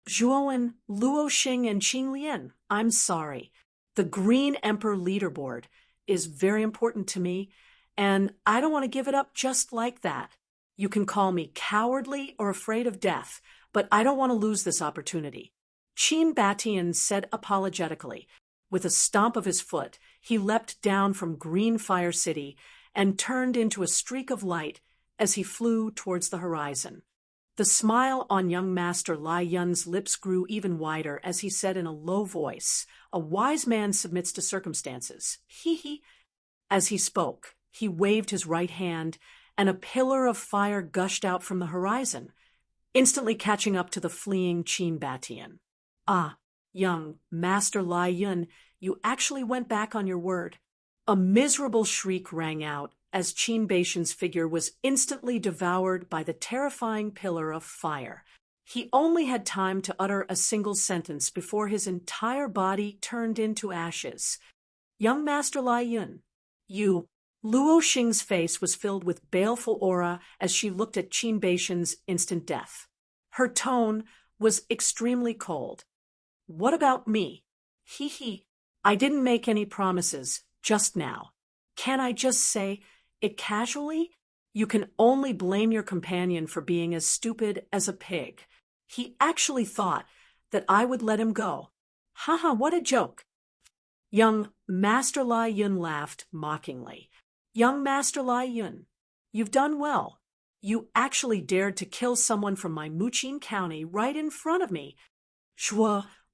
[SPEAKER 1] Zhuowen, Luo Xing, and Qing Lian, I'm sorry. The Green Emperor leaderboard is very important to me, and I don't want to give it up just like that. You can call me cowardly or afraid of death, but I don't want to lose this opportunity. Qin Batian said apologetically. With a stomp of his foot, he leapt down from Green Fire City and turned into a streak of light as he flew towards the horizon. The smile on young Master Lai Yun's lips grew even wider as he said in a low voice, a wise man submits to circumstances. Hee. As he spoke, he waved his right hand, and a pillar of fire gushed out from the horizon, instantly catching up to the fleeing Qin Batian. Ah, young Master Lai Yun, you actually went back on your word. A miserable shriek rang out as Qin Baishan's figure was instantly devoured by the terrifying pillar of fire. He only had time to utter a single sentence before his entire body turned into ashes. Young Master Lai Yun, you... Luo Xing's face was filled with baleful aura as she looked at Qin Baishan's instant death. Her tone was extremely cold. What about me? Hee. I didn't make any promises just now. Can I just say it casually? You can only blame your companion for being as stupid as a pig. He actually thought that I would let him go. Haha, what a joke. Young Master Lai Yun laughed mockingly. Young Master Lai Yun, you've done well. You actually dared to kill someone from my Muqin County right in front of me.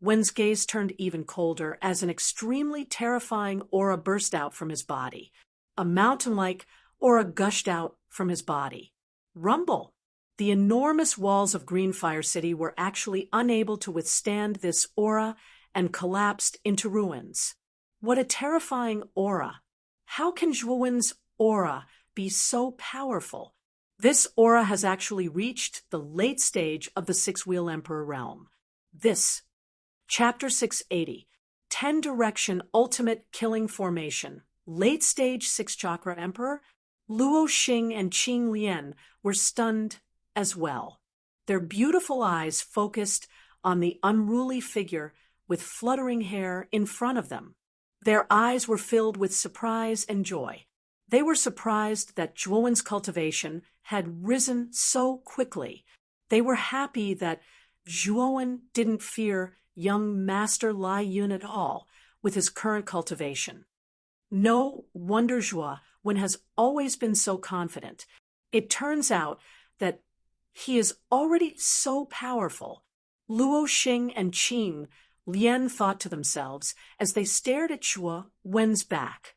[SPEAKER 1] Wen's gaze turned even colder as an extremely terrifying aura burst out from his body. A mountain-like aura gushed out from his body. Rumble! The enormous walls of Green Fire City were actually unable to withstand this aura and collapsed into ruins. What a terrifying aura! How can Zhuowen's aura be so powerful? This aura has actually reached the late stage of the Six-Wheel Emperor realm. This, Chapter 680, 10-Direction Ultimate Killing Formation, Late Stage Six-Chakra Emperor, Luo Xing and Qing Lian were stunned as well. Their beautiful eyes focused on the unruly figure with fluttering hair in front of them. Their eyes were filled with surprise and joy. They were surprised that Zhuowen's cultivation had risen so quickly. They were happy that Zhuowen didn't fear young Master Lai Yun at all with his current cultivation. No wonder Zhuowen has always been so confident. It turns out that he is already so powerful. Luo Xing and Qing Lian thought to themselves as they stared at Zhuowen's back.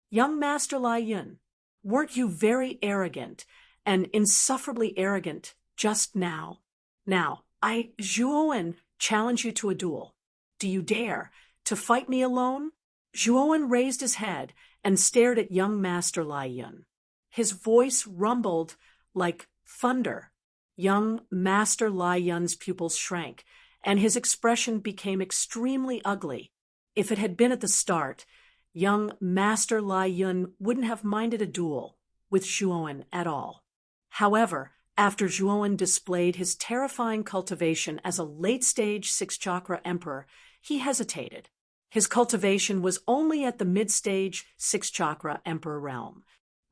[SPEAKER 1] Young Master Lai Yun, weren't you very arrogant and insufferably arrogant just now? Now, Zhuowen, challenge you to a duel. Do you dare to fight me alone? Zhuowen raised his head and stared at young Master Lai Yun. His voice rumbled like thunder. Young Master Lai Yun's pupils shrank, and his expression became extremely ugly. If it had been at the start, young Master Lai Yun wouldn't have minded a duel with Zhuowen at all. However, after Zhuowen displayed his terrifying cultivation as a late-stage six-chakra emperor, he hesitated. His cultivation was only at the mid-stage six-chakra emperor realm.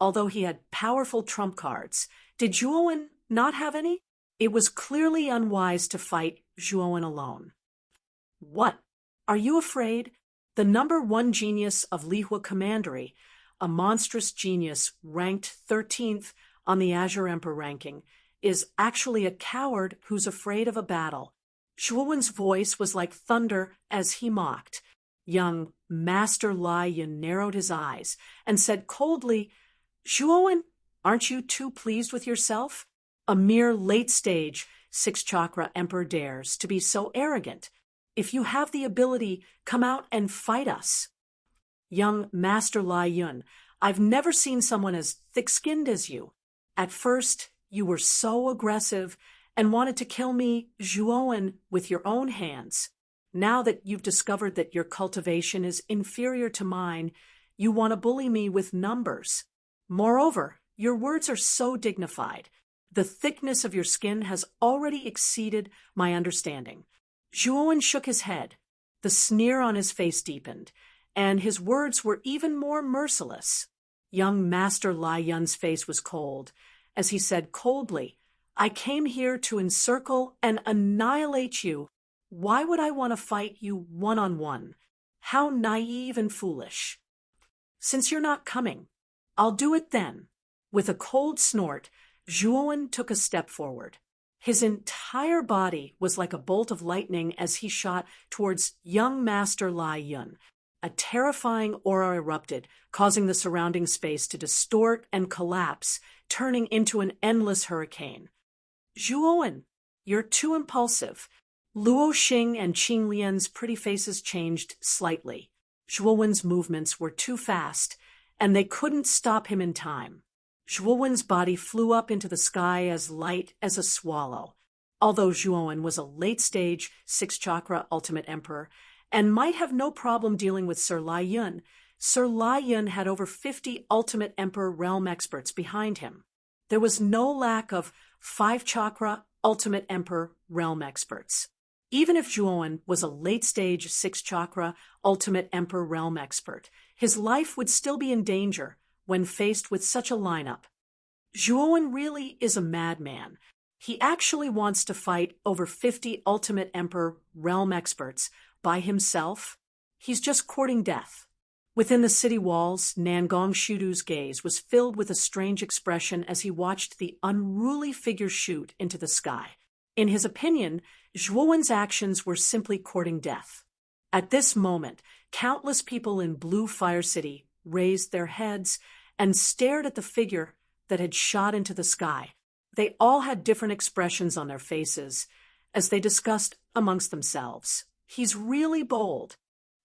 [SPEAKER 1] Although he had powerful trump cards, did Zhuowen not have any? It was clearly unwise to fight Zhuowen alone. What? Are you afraid? The number 1 genius of Lihua Commandery, a monstrous genius ranked 13th on the Azure Emperor ranking, is actually a coward who's afraid of a battle. Zhuowen's voice was like thunder as he mocked. Young Master Lai Yun narrowed his eyes and said coldly, Zhuowen, aren't you too pleased with yourself? A mere late-stage six-chakra emperor dares to be so arrogant. If you have the ability, come out and fight us. Young Master Lai Yun, I've never seen someone as thick-skinned as you. At first, you were so aggressive and wanted to kill me, Zhuowen, with your own hands. Now that you've discovered that your cultivation is inferior to mine, you want to bully me with numbers. Moreover, your words are so dignified. The thickness of your skin has already exceeded my understanding. Zhuowen shook his head. The sneer on his face deepened, and his words were even more merciless. Young Master Lai Yun's face was cold, as he said coldly, I came here to encircle and annihilate you. Why would I want to fight you one-on-one? How naive and foolish. Since you're not coming, I'll do it then. With a cold snort, Zhuowen took a step forward. His entire body was like a bolt of lightning as he shot towards young Master Lai Yun. A terrifying aura erupted, causing the surrounding space to distort and collapse, turning into an endless hurricane. Zhuowen, you're too impulsive. Luo Xing and Qing Lian's pretty faces changed slightly. Zhuowen's movements were too fast, and they couldn't stop him in time. Zhuowen's body flew up into the sky as light as a swallow. Although Zhuowen was a late-stage six-chakra ultimate emperor and might have no problem dealing with Sir Lai Yun had over 50 ultimate emperor realm experts behind him. There was no lack of 5-chakra ultimate emperor realm experts. Even if Zhuowen was a late-stage 6-chakra ultimate emperor realm expert, his life would still be in danger when faced with such a lineup. Zhuowen really is a madman. He actually wants to fight over 50 ultimate emperor realm experts by himself. He's just courting death. Within the city walls, Nangong Shudu's gaze was filled with a strange expression as he watched the unruly figure shoot into the sky. In his opinion, Zhuowen's actions were simply courting death. At this moment, countless people in Blue Fire City raised their heads and stared at the figure that had shot into the sky. They all had different expressions on their faces as they discussed amongst themselves. He's really bold.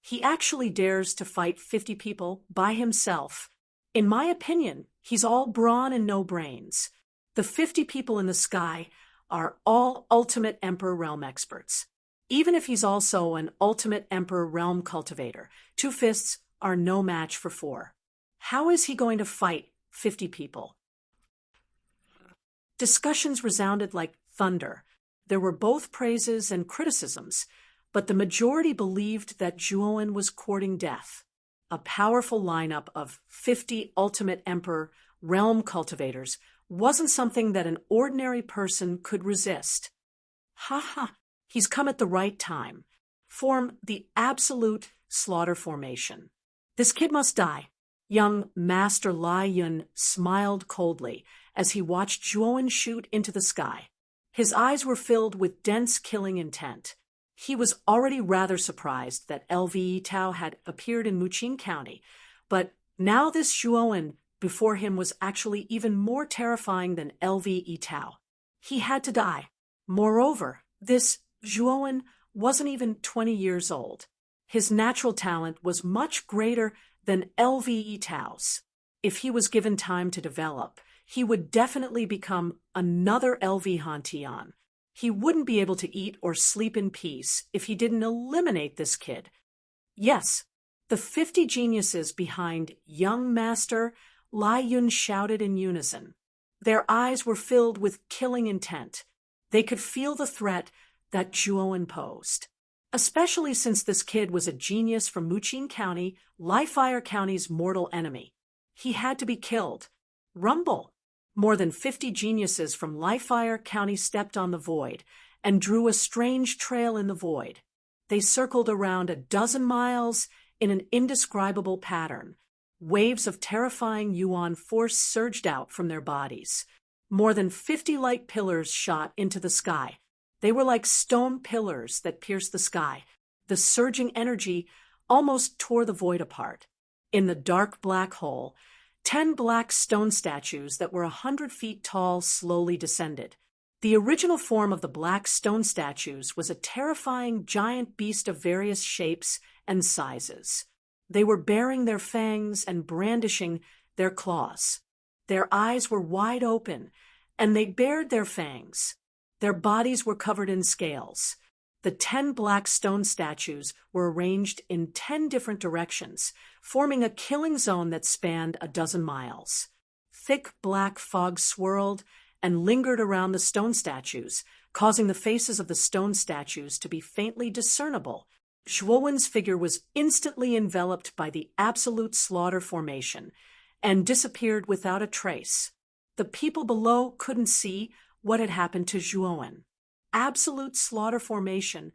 [SPEAKER 1] He actually dares to fight 50 people by himself. In my opinion, he's all brawn and no brains. The 50 people in the sky are all Ultimate Emperor Realm experts. Even if he's also an Ultimate Emperor Realm cultivator, 2 fists are no match for 4. How is he going to fight 50 people? Discussions resounded like thunder. There were both praises and criticisms, but the majority believed that Zhuowen was courting death. a powerful lineup of 50 Ultimate Emperor realm cultivators wasn't something that an ordinary person could resist. Ha ha, he's come at the right time. Form the absolute slaughter formation. This kid must die. Young Master Lai Yun smiled coldly as he watched Zhuowen shoot into the sky. His eyes were filled with dense killing intent. He was already rather surprised that LV Tao had appeared in Muqing County, but now this Zhuowen before him was actually even more terrifying than LV Tao. He had to die. Moreover, this Zhuowen wasn't even 20 years old. His natural talent was much greater than LV Tao's. If he was given time to develop, he would definitely become another LV Hantian. He wouldn't be able to eat or sleep in peace if he didn't eliminate this kid. Yes, the 50 geniuses behind young Master Lai Yun shouted in unison. Their eyes were filled with killing intent. They could feel the threat that Zhuowen posed. Especially since this kid was a genius from Muqing County, Lifire County's mortal enemy. He had to be killed. Rumble! More than 50 geniuses from Lifire County stepped on the void and drew a strange trail in the void. They circled around a dozen miles in an indescribable pattern. Waves of terrifying Yuan force surged out from their bodies. More than 50 light pillars shot into the sky. They were like stone pillars that pierced the sky. The surging energy almost tore the void apart. In the dark black hole, 10 black stone statues that were 100 feet tall slowly descended. The original form of the black stone statues was a terrifying giant beast of various shapes and sizes. They were baring their fangs and brandishing their claws. Their eyes were wide open, and they bared their fangs. Their bodies were covered in scales. The 10 black stone statues were arranged in 10 different directions, forming a killing zone that spanned a dozen miles. Thick black fog swirled and lingered around the stone statues, causing the faces of the stone statues to be faintly discernible. Zhuowen's figure was instantly enveloped by the absolute slaughter formation and disappeared without a trace. The people below couldn't see what had happened to Zhuowen. Absolute slaughter formation.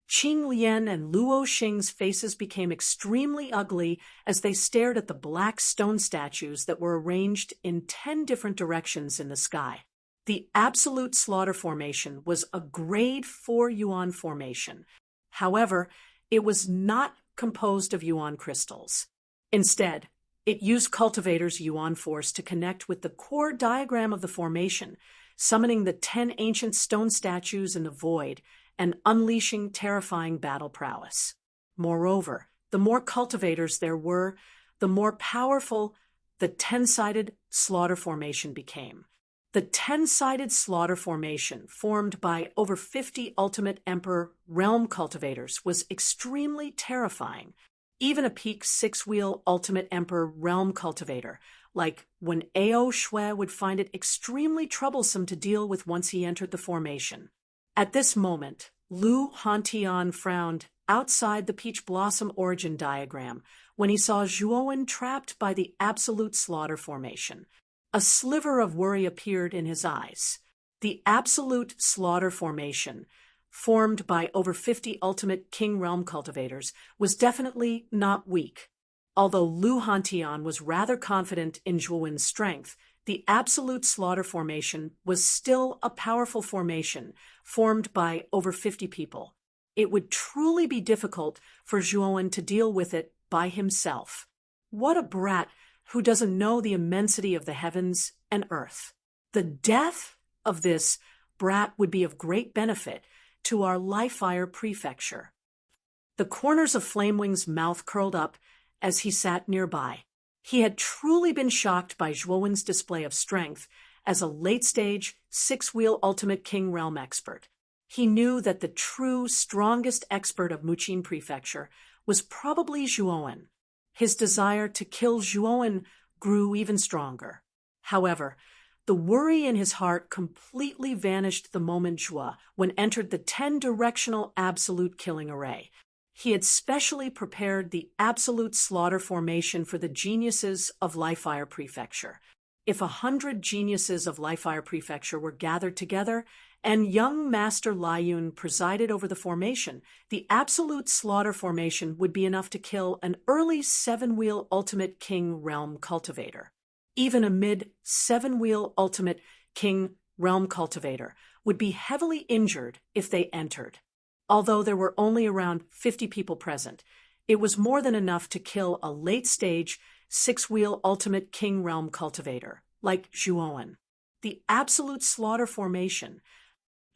[SPEAKER 1] Qing Lian and Luo Xing's faces became extremely ugly as they stared at the black stone statues that were arranged in 10 different directions in the sky. The absolute slaughter formation was a grade 4 Yuan formation. However, it was not composed of Yuan crystals. Instead, it used cultivators' Yuan force to connect with the core diagram of the formation, summoning the 10 ancient stone statues in the void and unleashing terrifying battle prowess. Moreover, the more cultivators there were, the more powerful the 10-sided slaughter formation became. The 10-sided slaughter formation, formed by over 50 Ultimate Emperor realm cultivators, was extremely terrifying. Even a peak 6-wheel Ultimate Emperor realm cultivator, like Wen Ao Shui, would find it extremely troublesome to deal with once he entered the formation. At this moment, Lu Hantian frowned outside the peach blossom origin diagram when he saw Zhuowen trapped by the absolute slaughter formation. A sliver of worry appeared in his eyes. The absolute slaughter formation, formed by over 50 ultimate king realm cultivators, was definitely not weak. Although Lu Hantian was rather confident in Zhuowen's strength, the absolute slaughter formation was still a powerful formation formed by over 50 people. It would truly be difficult for Zhuowen to deal with it by himself. What a brat who doesn't know the immensity of the heavens and earth. The death of this brat would be of great benefit to our Lifire prefecture. The corners of Flamewing's mouth curled up as he sat nearby. He had truly been shocked by Zhuowen's display of strength as a late-stage, 6-wheel Ultimate King Realm expert. He knew that the true, strongest expert of Muqing Prefecture was probably Zhuowen. His desire to kill Zhuowen grew even stronger. However, the worry in his heart completely vanished the moment Zhuo entered the 10-directional absolute killing array. He had specially prepared the absolute slaughter formation for the geniuses of Lifire Prefecture. If 100 geniuses of Lifire Prefecture were gathered together, and young Master Liyun presided over the formation, the absolute slaughter formation would be enough to kill an early 7-wheel Ultimate King Realm Cultivator. Even a mid-7-wheel Ultimate King Realm Cultivator would be heavily injured if they entered. Although there were only around 50 people present, it was more than enough to kill a late-stage 6-wheel Ultimate King Realm Cultivator, like Zhuowen. The absolute slaughter formation.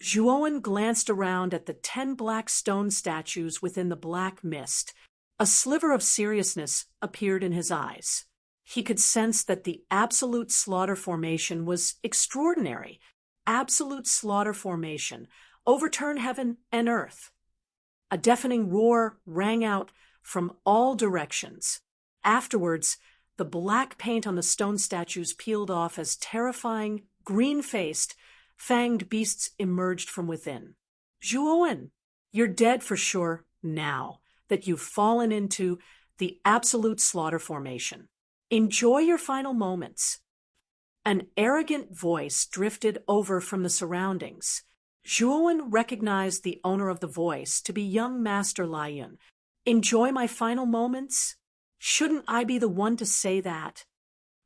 [SPEAKER 1] Zhuowen glanced around at the 10 black stone statues within the black mist. A sliver of seriousness appeared in his eyes. He could sense that the absolute slaughter formation was extraordinary. Absolute slaughter formation. Overturn heaven and earth. A deafening roar rang out from all directions. Afterwards, the black paint on the stone statues peeled off as terrifying, green-faced, fanged beasts emerged from within. Zhuowen, you're dead for sure now that you've fallen into the absolute slaughter formation. Enjoy your final moments. An arrogant voice drifted over from the surroundings. Zhuowen recognized the owner of the voice to be young Master Liyun. Enjoy my final moments? Shouldn't I be the one to say that?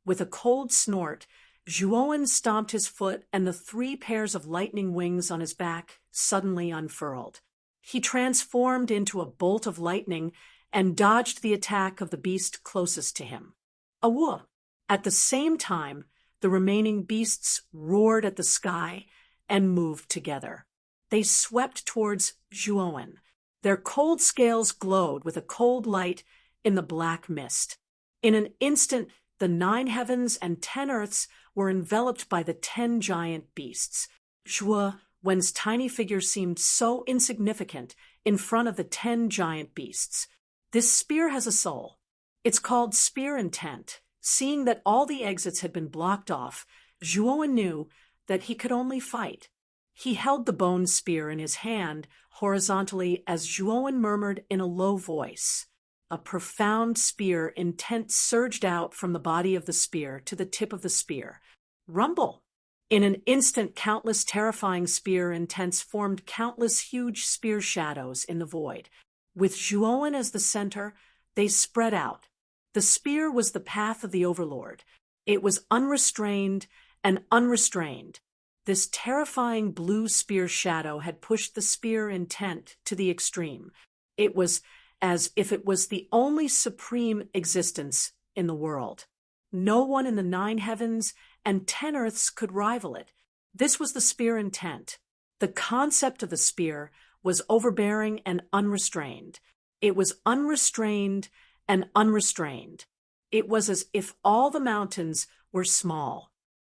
[SPEAKER 1] With a cold snort, Zhuowen stomped his foot, and the 3 pairs of lightning wings on his back suddenly unfurled. He transformed into a bolt of lightning and dodged the attack of the beast closest to him. Awoo! At the same time, the remaining beasts roared at the sky and moved together. They swept towards Zhuowen. Their cold scales glowed with a cold light in the black mist. In an instant, the 9 heavens and 10 earths were enveloped by the 10 giant beasts. Zhuowen's tiny figure seemed so insignificant in front of the 10 giant beasts. This spear has a soul. It's called Spear Intent. Seeing that all the exits had been blocked off, Zhuowen knew that he could only fight. He held the bone spear in his hand horizontally as Zhuowen murmured in a low voice. A profound spear intent surged out from the body of the spear to the tip of the spear. Rumble! In an instant, countless terrifying spear intents formed countless huge spear shadows in the void. With Zhuowen as the center, they spread out. The spear was the path of the Overlord. It was unrestrained and unrestrained. This terrifying blue spear shadow had pushed the spear intent to the extreme. It was as if it was the only supreme existence in the world. No one in the 9 heavens and 10 earths could rival it. This was the spear intent. The concept of the spear was overbearing and unrestrained. It was unrestrained and unrestrained. It was as if all the mountains were small.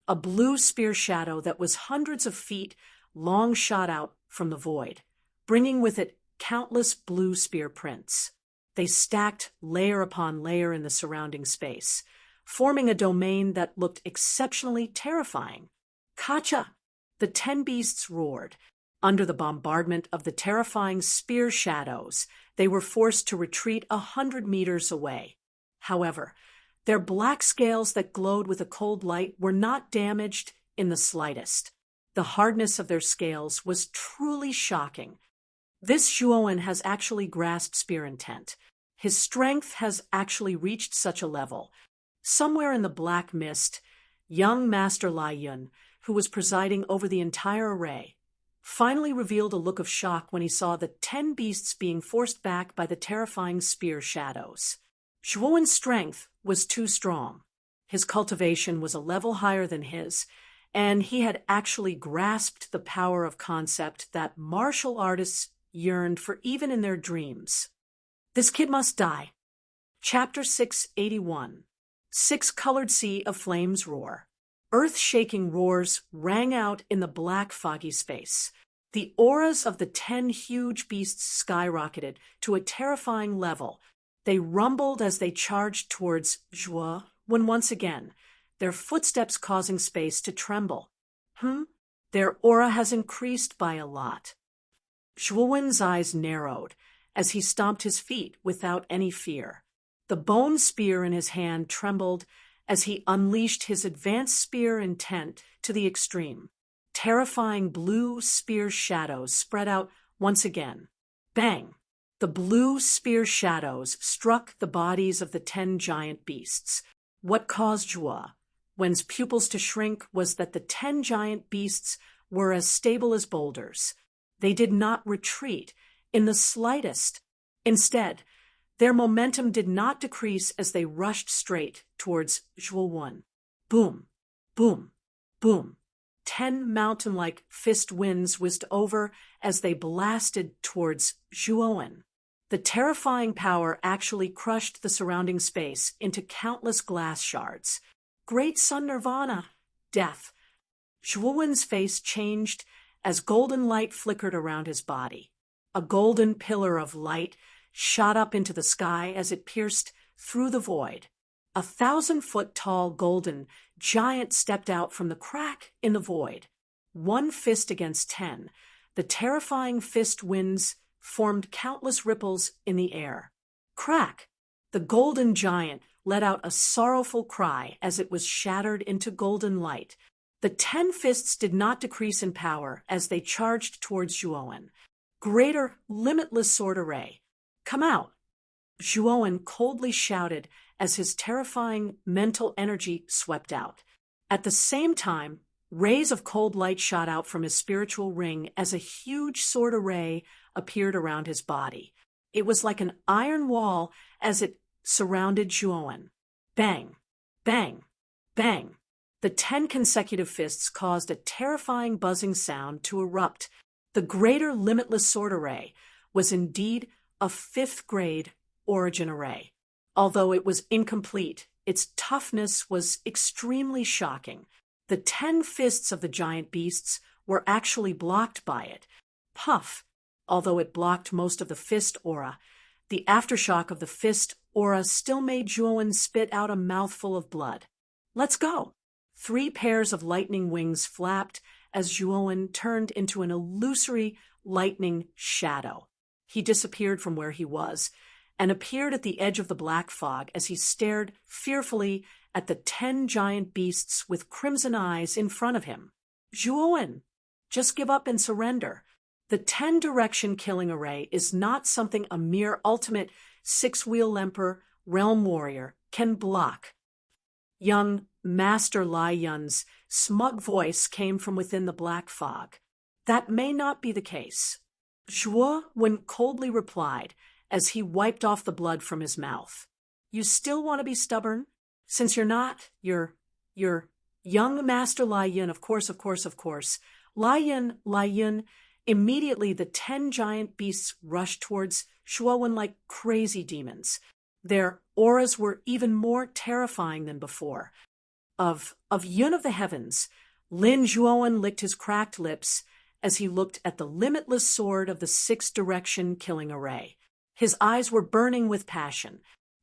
[SPEAKER 1] A blue spear shadow that was hundreds of feet long shot out from the void, bringing with it countless blue spear prints. They stacked layer upon layer in the surrounding space, forming a domain that looked exceptionally terrifying. Kacha! The 10 beasts roared. Under the bombardment of the terrifying spear shadows, they were forced to retreat 100 meters away. However, their black scales that glowed with a cold light were not damaged in the slightest. The hardness of their scales was truly shocking. This Zhuowen has actually grasped spear intent. His strength has actually reached such a level. Somewhere in the black mist, young Master Liyun, who was presiding over the entire array, finally revealed a look of shock when he saw the 10 beasts being forced back by the terrifying spear shadows. Zhuowen's strength was too strong. His cultivation was a level higher than his, and he had actually grasped the power of concept that martial artists yearned for even in their dreams. This kid must die. Chapter 681. 6-colored sea of flames roar. Earth-shaking roars rang out in the black foggy space. The auras of the 10 huge beasts skyrocketed to a terrifying level. They rumbled as they charged towards Zhuo when once again, their footsteps causing space to tremble. Their aura has increased by a lot. Zhuowen's eyes narrowed as he stomped his feet without any fear. The bone spear in his hand trembled as he unleashed his advanced spear intent to the extreme. Terrifying blue spear shadows spread out once again. Bang! The blue spear shadows struck the bodies of the 10 giant beasts. What caused Zhuo Wen's pupils to shrink was that the 10 giant beasts were as stable as boulders. They did not retreat in the slightest. Instead, their momentum did not decrease as they rushed straight towards Zhuo Wen. Boom, boom, boom. 10 mountain-like fist winds whizzed over as they blasted towards Zhuo Wen. The terrifying power actually crushed the surrounding space into countless glass shards. Great Sun Nirvana! Death! Zhuo Wen's face changed as golden light flickered around his body. A golden pillar of light shot up into the sky as it pierced through the void. 1,000-foot-tall golden giant stepped out from the crack in the void. 1 fist against 10, the terrifying fist winds formed countless ripples in the air. Crack! The golden giant let out a sorrowful cry as it was shattered into golden light. The 10 fists did not decrease in power as they charged towards Zhuo Wen. Greater, limitless sword array. Come out! Zhuo Wen coldly shouted as his terrifying mental energy swept out. At the same time, rays of cold light shot out from his spiritual ring as a huge sword array appeared around his body. It was like an iron wall as it surrounded Zhuo Wen. Bang! Bang! Bang! The 10 consecutive fists caused a terrifying buzzing sound to erupt. The greater limitless sword array was indeed a 5th-grade origin array. Although it was incomplete, its toughness was extremely shocking. The 10 fists of the giant beasts were actually blocked by it. Puff! Although it blocked most of the fist aura, the aftershock of the fist aura still made Zhuo Wen spit out a mouthful of blood. Let's go! 3 pairs of lightning wings flapped as Zhuo Wen turned into an illusory lightning shadow. He disappeared from where he was and appeared at the edge of the black fog as he stared fearfully at the 10 giant beasts with crimson eyes in front of him. Zhuo Wen, just give up and surrender. The 10-direction killing array is not something a mere ultimate 6-wheel emperor realm warrior can block. Young Master Lai Yun's smug voice came from within the black fog. That may not be the case. Zhuo Wen coldly replied as he wiped off the blood from his mouth. You still want to be stubborn? Since you're not, you're young Master Lai Yun, of course. Lai Yun. Immediately the 10 giant beasts rushed towards Zhuo Wen like crazy demons. Their auras were even more terrifying than before. Of Yun of the Heavens, Lin Zhuo Wen licked his cracked lips as he looked at the limitless sword of the 6-direction killing array. His eyes were burning with passion.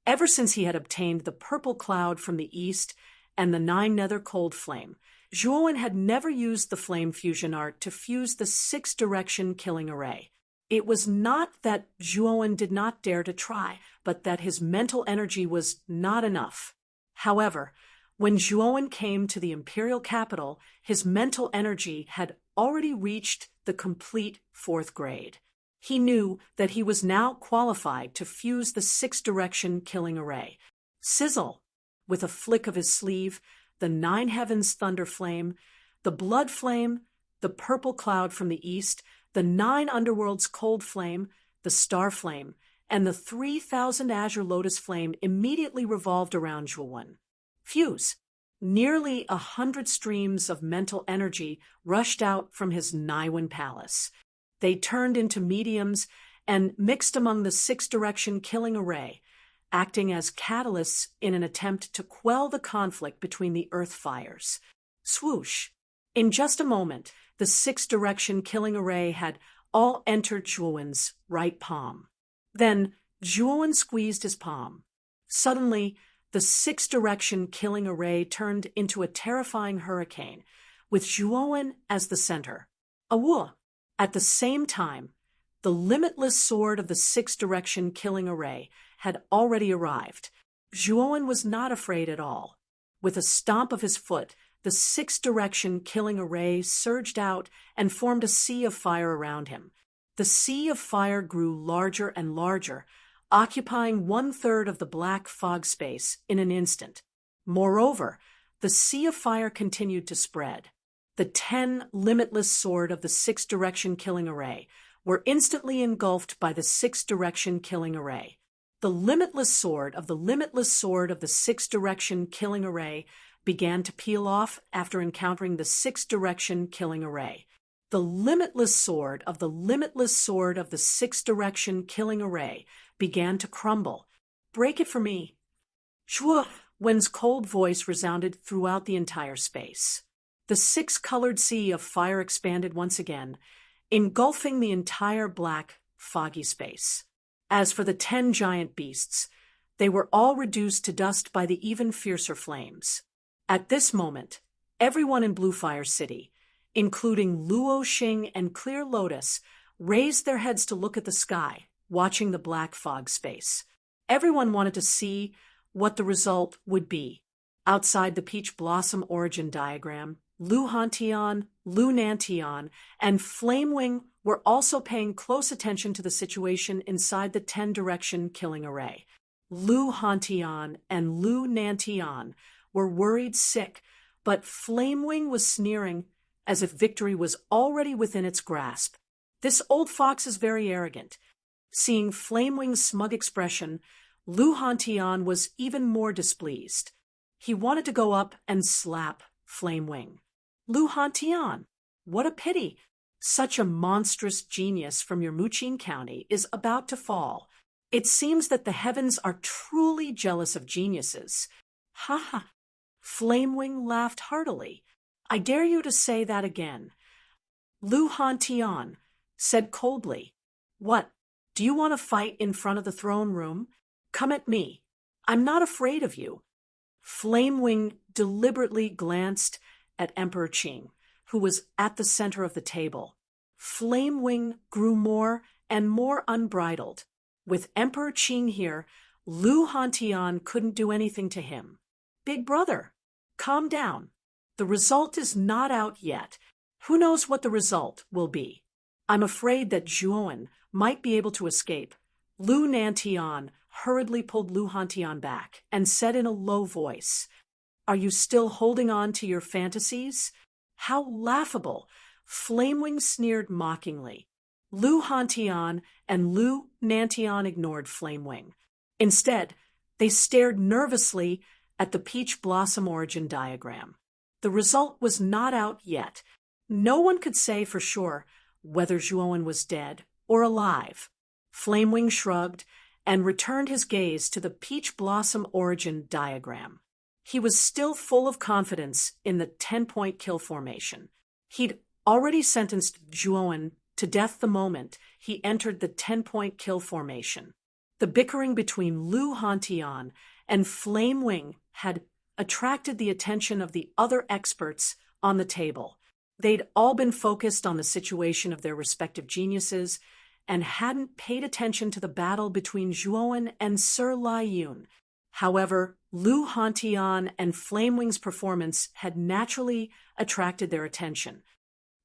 [SPEAKER 1] Ever since he had obtained the purple cloud from the east and the 9 nether cold flame, Zhuo Wen had never used the flame fusion art to fuse the 6-direction killing array. It was not that Zhuo Wen did not dare to try, but that his mental energy was not enough. However, when Zhuo Wen came to the imperial capital, his mental energy had already reached the complete 4th grade. He knew that he was now qualified to fuse the 6-direction killing array. Sizzle! With a flick of his sleeve, the 9 heavens thunder flame, the blood flame, the purple cloud from the east, the 9 underworlds cold flame, the star flame, and the 3,000 azure lotus flame immediately revolved around Zhuo Wen. Fuse! Nearly 100 streams of mental energy rushed out from his Naiwen palace. They turned into mediums and mixed among the 6-direction killing array, acting as catalysts in an attempt to quell the conflict between the earth fires. Swoosh! In just a moment, the 6-direction killing array had all entered Zhuo Wen's right palm. Then Zhuo Wen squeezed his palm. Suddenly, the 6-direction killing array turned into a terrifying hurricane, with Zhuo Wen as the center. Awoo! At the same time, The limitless sword of the six-direction killing array had already arrived. Zhuowen was not afraid at all. With a stomp of his foot, the six-direction killing array surged out and formed a sea of fire around him. The sea of fire grew larger and larger, occupying 1/3 of the black fog space in an instant. Moreover, the sea of fire continued to spread. The 10 limitless sword of the six-direction killing array were instantly engulfed by the six-direction killing array. The limitless sword of the six-direction killing array began to peel off after encountering the six-direction killing array. The limitless sword of the six-direction killing array began to crumble. "Break it for me." Zhuowen's cold voice resounded throughout the entire space. The six-colored sea of fire expanded once again, engulfing the entire black, foggy space. As for the 10 giant beasts, they were all reduced to dust by the even fiercer flames. At this moment, everyone in Blue Fire City, including Luo Xing and Clear Lotus, raised their heads to look at the sky, watching the black fog space. Everyone wanted to see what the result would be. Outside the Peach Blossom origin diagram, Lu Hantian, Lu Nantian, and Flamewing were also paying close attention to the situation inside the 10-direction killing array. Lu Hantian and Lu Nantian were worried sick, but Flamewing was sneering as if victory was already within its grasp. This old fox is very arrogant. Seeing Flamewing's smug expression, Lu Hantian was even more displeased. He wanted to go up and slap Flamewing. "Lu Hantian, what a pity! Such a monstrous genius from your Muqin County is about to fall. It seems that the heavens are truly jealous of geniuses." "Ha ha!" Flamewing laughed heartily. "I dare you to say that again." Lu Hantian said coldly, "What, do you want to fight in front of the throne room? Come at me. I'm not afraid of you." Flamewing deliberately glanced at Emperor Qing, who was at the center of the table. Flamewing grew more and more unbridled. With Emperor Qing here, Lu Hantian couldn't do anything to him. "Big brother, calm down. The result is not out yet. Who knows what the result will be? I'm afraid that Zhuowen might be able to escape." Lu Nantian hurriedly pulled Lu Hantian back and said in a low voice, "Are you still holding on to your fantasies? How laughable!" Flamewing sneered mockingly. Lu Hantian and Lu Nantian ignored Flamewing. Instead, they stared nervously at the Peach Blossom origin diagram. The result was not out yet. No one could say for sure whether Zhuowen was dead or alive. Flamewing shrugged and returned his gaze to the Peach Blossom origin diagram. He was still full of confidence in the 10-point kill formation. He'd already sentenced Zhuowen to death the moment he entered the 10-point kill formation. The bickering between Lu Hantian and Flamewing had attracted the attention of the other experts on the table. They'd all been focused on the situation of their respective geniuses and hadn't paid attention to the battle between Zhuowen and Sir Laiyun. However, Lu Hantian and Flamewing's performance had naturally attracted their attention.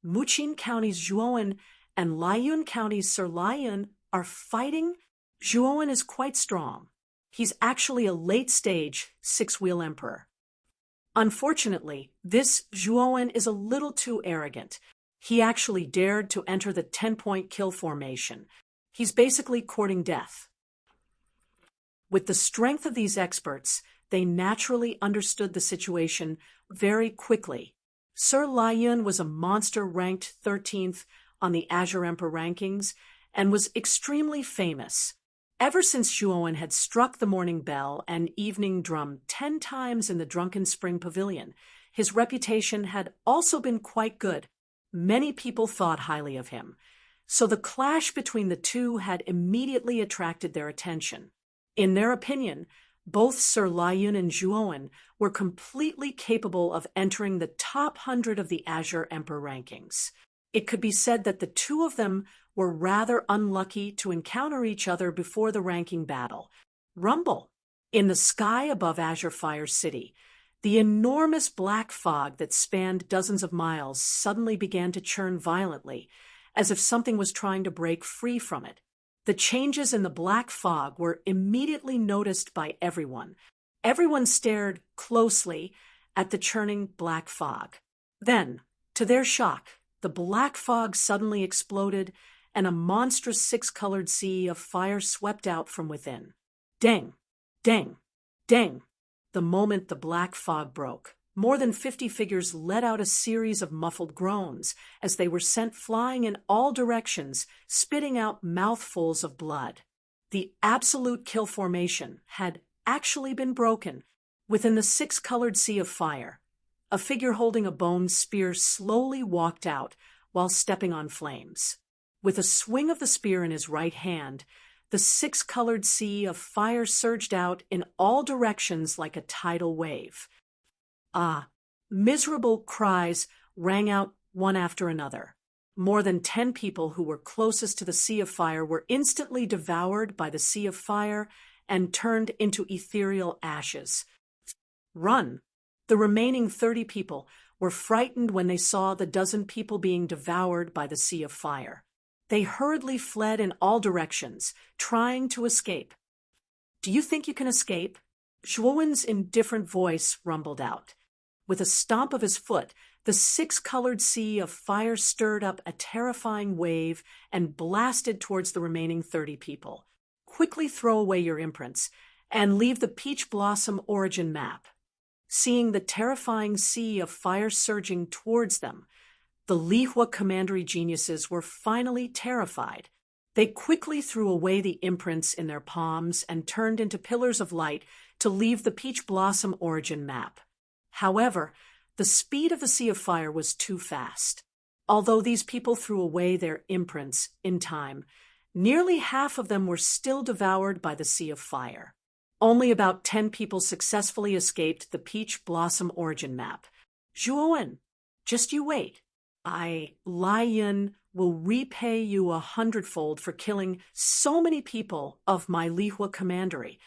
[SPEAKER 1] Muqin County's Zhuowen and Laiyun County's Sir Laiyun are fighting. Zhuowen is quite strong. He's actually a late-stage six-wheel emperor. Unfortunately, this Zhuowen is a little too arrogant. He actually dared to enter the 10-point kill formation. He's basically courting death. With the strength of these experts, they naturally understood the situation very quickly. Sir Laiyun was a monster ranked 13th on the Azure Emperor rankings and was extremely famous. Ever since Zhuowen had struck the morning bell and evening drum 10 times in the Drunken Spring Pavilion, his reputation had also been quite good. Many people thought highly of him, so the clash between the two had immediately attracted their attention. In their opinion, both Sir Laiyun and Zhuowen were completely capable of entering the top 100 of the Azure Emperor rankings. It could be said that the two of them were rather unlucky to encounter each other before the ranking battle. Rumble. In the sky above Azure Fire City, the enormous black fog that spanned dozens of miles suddenly began to churn violently, as if something was trying to break free from it. The changes in the black fog were immediately noticed by everyone. Everyone stared closely at the churning black fog. Then, to their shock, the black fog suddenly exploded, and a monstrous six-colored sea of fire swept out from within. Dang! Dang! Dang! The moment the black fog broke, more than 50 figures let out a series of muffled groans as they were sent flying in all directions, spitting out mouthfuls of blood. The absolute kill formation had actually been broken. Within the six-colored sea of fire, a figure holding a bone spear slowly walked out while stepping on flames. With a swing of the spear in his right hand, the six-colored sea of fire surged out in all directions like a tidal wave. Ah! Miserable cries rang out one after another. More than 10 people who were closest to the sea of fire were instantly devoured by the sea of fire and turned into ethereal ashes. Run! The remaining 30 people were frightened when they saw the dozen people being devoured by the sea of fire. They hurriedly fled in all directions, trying to escape. "Do you think you can escape?" Zhuowen's indifferent voice rumbled out. With a stomp of his foot, the six-colored sea of fire stirred up a terrifying wave and blasted towards the remaining 30 people. "Quickly throw away your imprints and leave the Peach Blossom origin map." Seeing the terrifying sea of fire surging towards them, the Lihua commandery geniuses were finally terrified. They quickly threw away the imprints in their palms and turned into pillars of light to leave the Peach Blossom origin map. However, the speed of the sea of fire was too fast. Although these people threw away their imprints in time, nearly half of them were still devoured by the sea of fire. Only about 10 people successfully escaped the Peach Blossom origin map. "Zhuowen, just you wait. Lai Yun will repay you 100-fold for killing so many people of my Lihua commandery."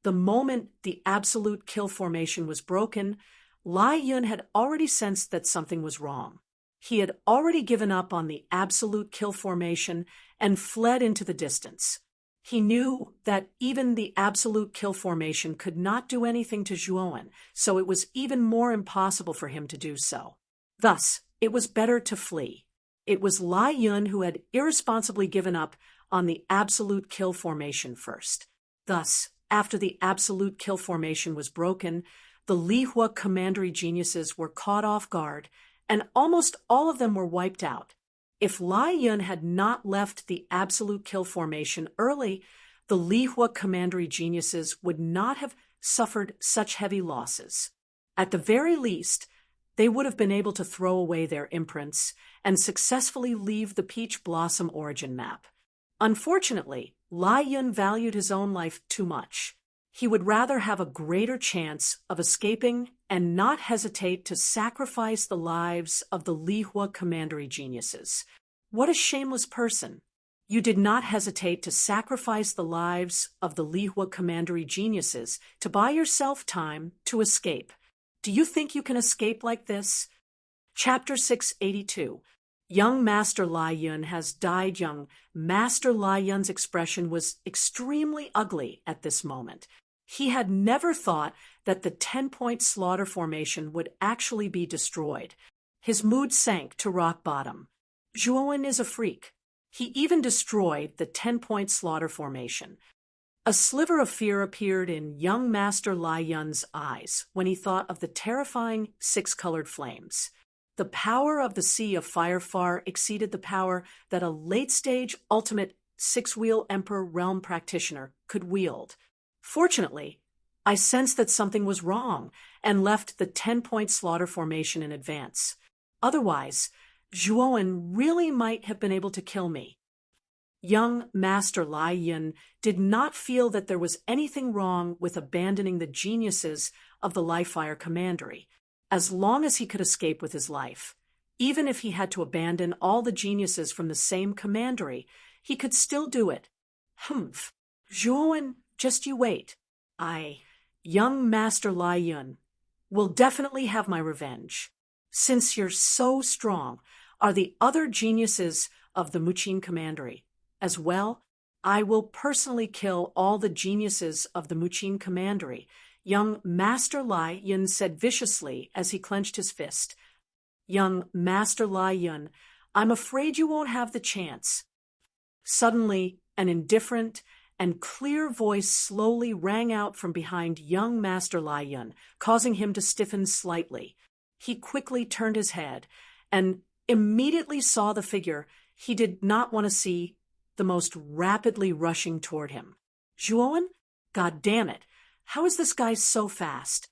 [SPEAKER 1] The moment the absolute kill formation was broken, Lai Yun had already sensed that something was wrong. He had already given up on the absolute kill formation and fled into the distance. He knew that even the absolute kill formation could not do anything to Zhuowen, so it was even more impossible for him to do so. Thus, it was better to flee. It was Lai Yun who had irresponsibly given up on the absolute kill formation first. Thus, after the absolute kill formation was broken, the Lihua commandery geniuses were caught off guard, and almost all of them were wiped out. If Lai Yun had not left the absolute kill formation early, the Lihua commandery geniuses would not have suffered such heavy losses. At the very least, they would have been able to throw away their imprints and successfully leave the Peach Blossom origin map. Unfortunately, Lai Yun valued his own life too much. He would rather have a greater chance of escaping and not hesitate to sacrifice the lives of the Lihua commandery geniuses. What a shameless person! You did not hesitate to sacrifice the lives of the Lihua commandery geniuses to buy yourself time to escape. Do you think you can escape like this? Chapter 682. Young Master Lai Yun has died. Young Master Lai Yun's expression was extremely ugly at this moment. He had never thought that the 10-point slaughter formation would actually be destroyed. His mood sank to rock bottom. Zhuowen is a freak. He even destroyed the 10-point slaughter formation. A sliver of fear appeared in young Master Lai Yun's eyes when he thought of the terrifying six-colored flames. The power of the Sea of Fire far exceeded the power that a late-stage ultimate six-wheel Emperor Realm practitioner could wield. Fortunately, I sensed that something was wrong and left the 10-point slaughter formation in advance. Otherwise, Zhuowen really might have been able to kill me. Young Master Lai Yun did not feel that there was anything wrong with abandoning the geniuses of the Life Fire Commandery, as long as he could escape with his life. Even if he had to abandon all the geniuses from the same commandery, he could still do it. Humph. Zhuowen, just you wait. Young Master Lai Yun, will definitely have my revenge. Since you're so strong, are the other geniuses of the Muqin commandery as well? I will personally kill all the geniuses of the Muqin commandery, young Master Lai Yun said viciously as he clenched his fist. Young Master Lai Yun, I'm afraid you won't have the chance. Suddenly, an indifferent and clear voice slowly rang out from behind young Master Lai Yun, causing him to stiffen slightly. He quickly turned his head and immediately saw the figure he did not want to see, the most rapidly rushing toward him. Zhuowen? God damn it! How is this guy so fast?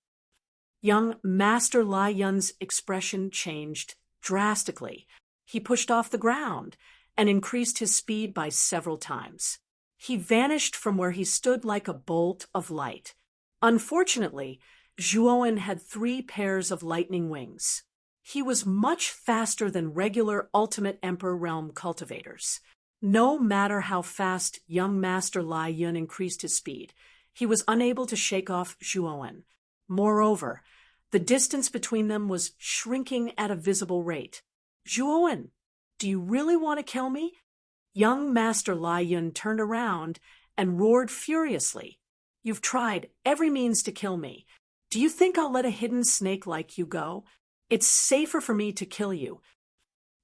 [SPEAKER 1] Young Master Lai Yun's expression changed drastically. He pushed off the ground and increased his speed by several times. He vanished from where he stood like a bolt of light. Unfortunately, Zhuowen had 3 pairs of lightning wings. He was much faster than regular Ultimate Emperor Realm cultivators. No matter how fast young Master Lai Yun increased his speed, he was unable to shake off Zhuowen. Moreover, the distance between them was shrinking at a visible rate. Zhuowen, do you really want to kill me? Young Master Lai Yun turned around and roared furiously. You've tried every means to kill me. Do you think I'll let a hidden snake like you go? It's safer for me to kill you.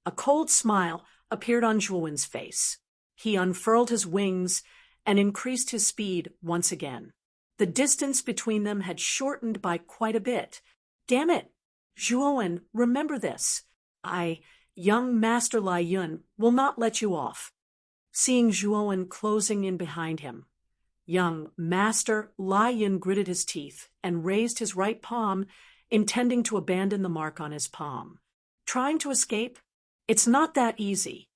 [SPEAKER 1] A cold smile appeared on Zhuowen's face. He unfurled his wings and increased his speed once again. The distance between them had shortened by quite a bit. Damn it! Zhuowen, remember this. Young Master Lai Yun, will not let you off. Seeing Zhuowen closing in behind him, young Master Lai Yun gritted his teeth and raised his right palm, intending to abandon the mark on his palm. Trying to escape? It's not that easy.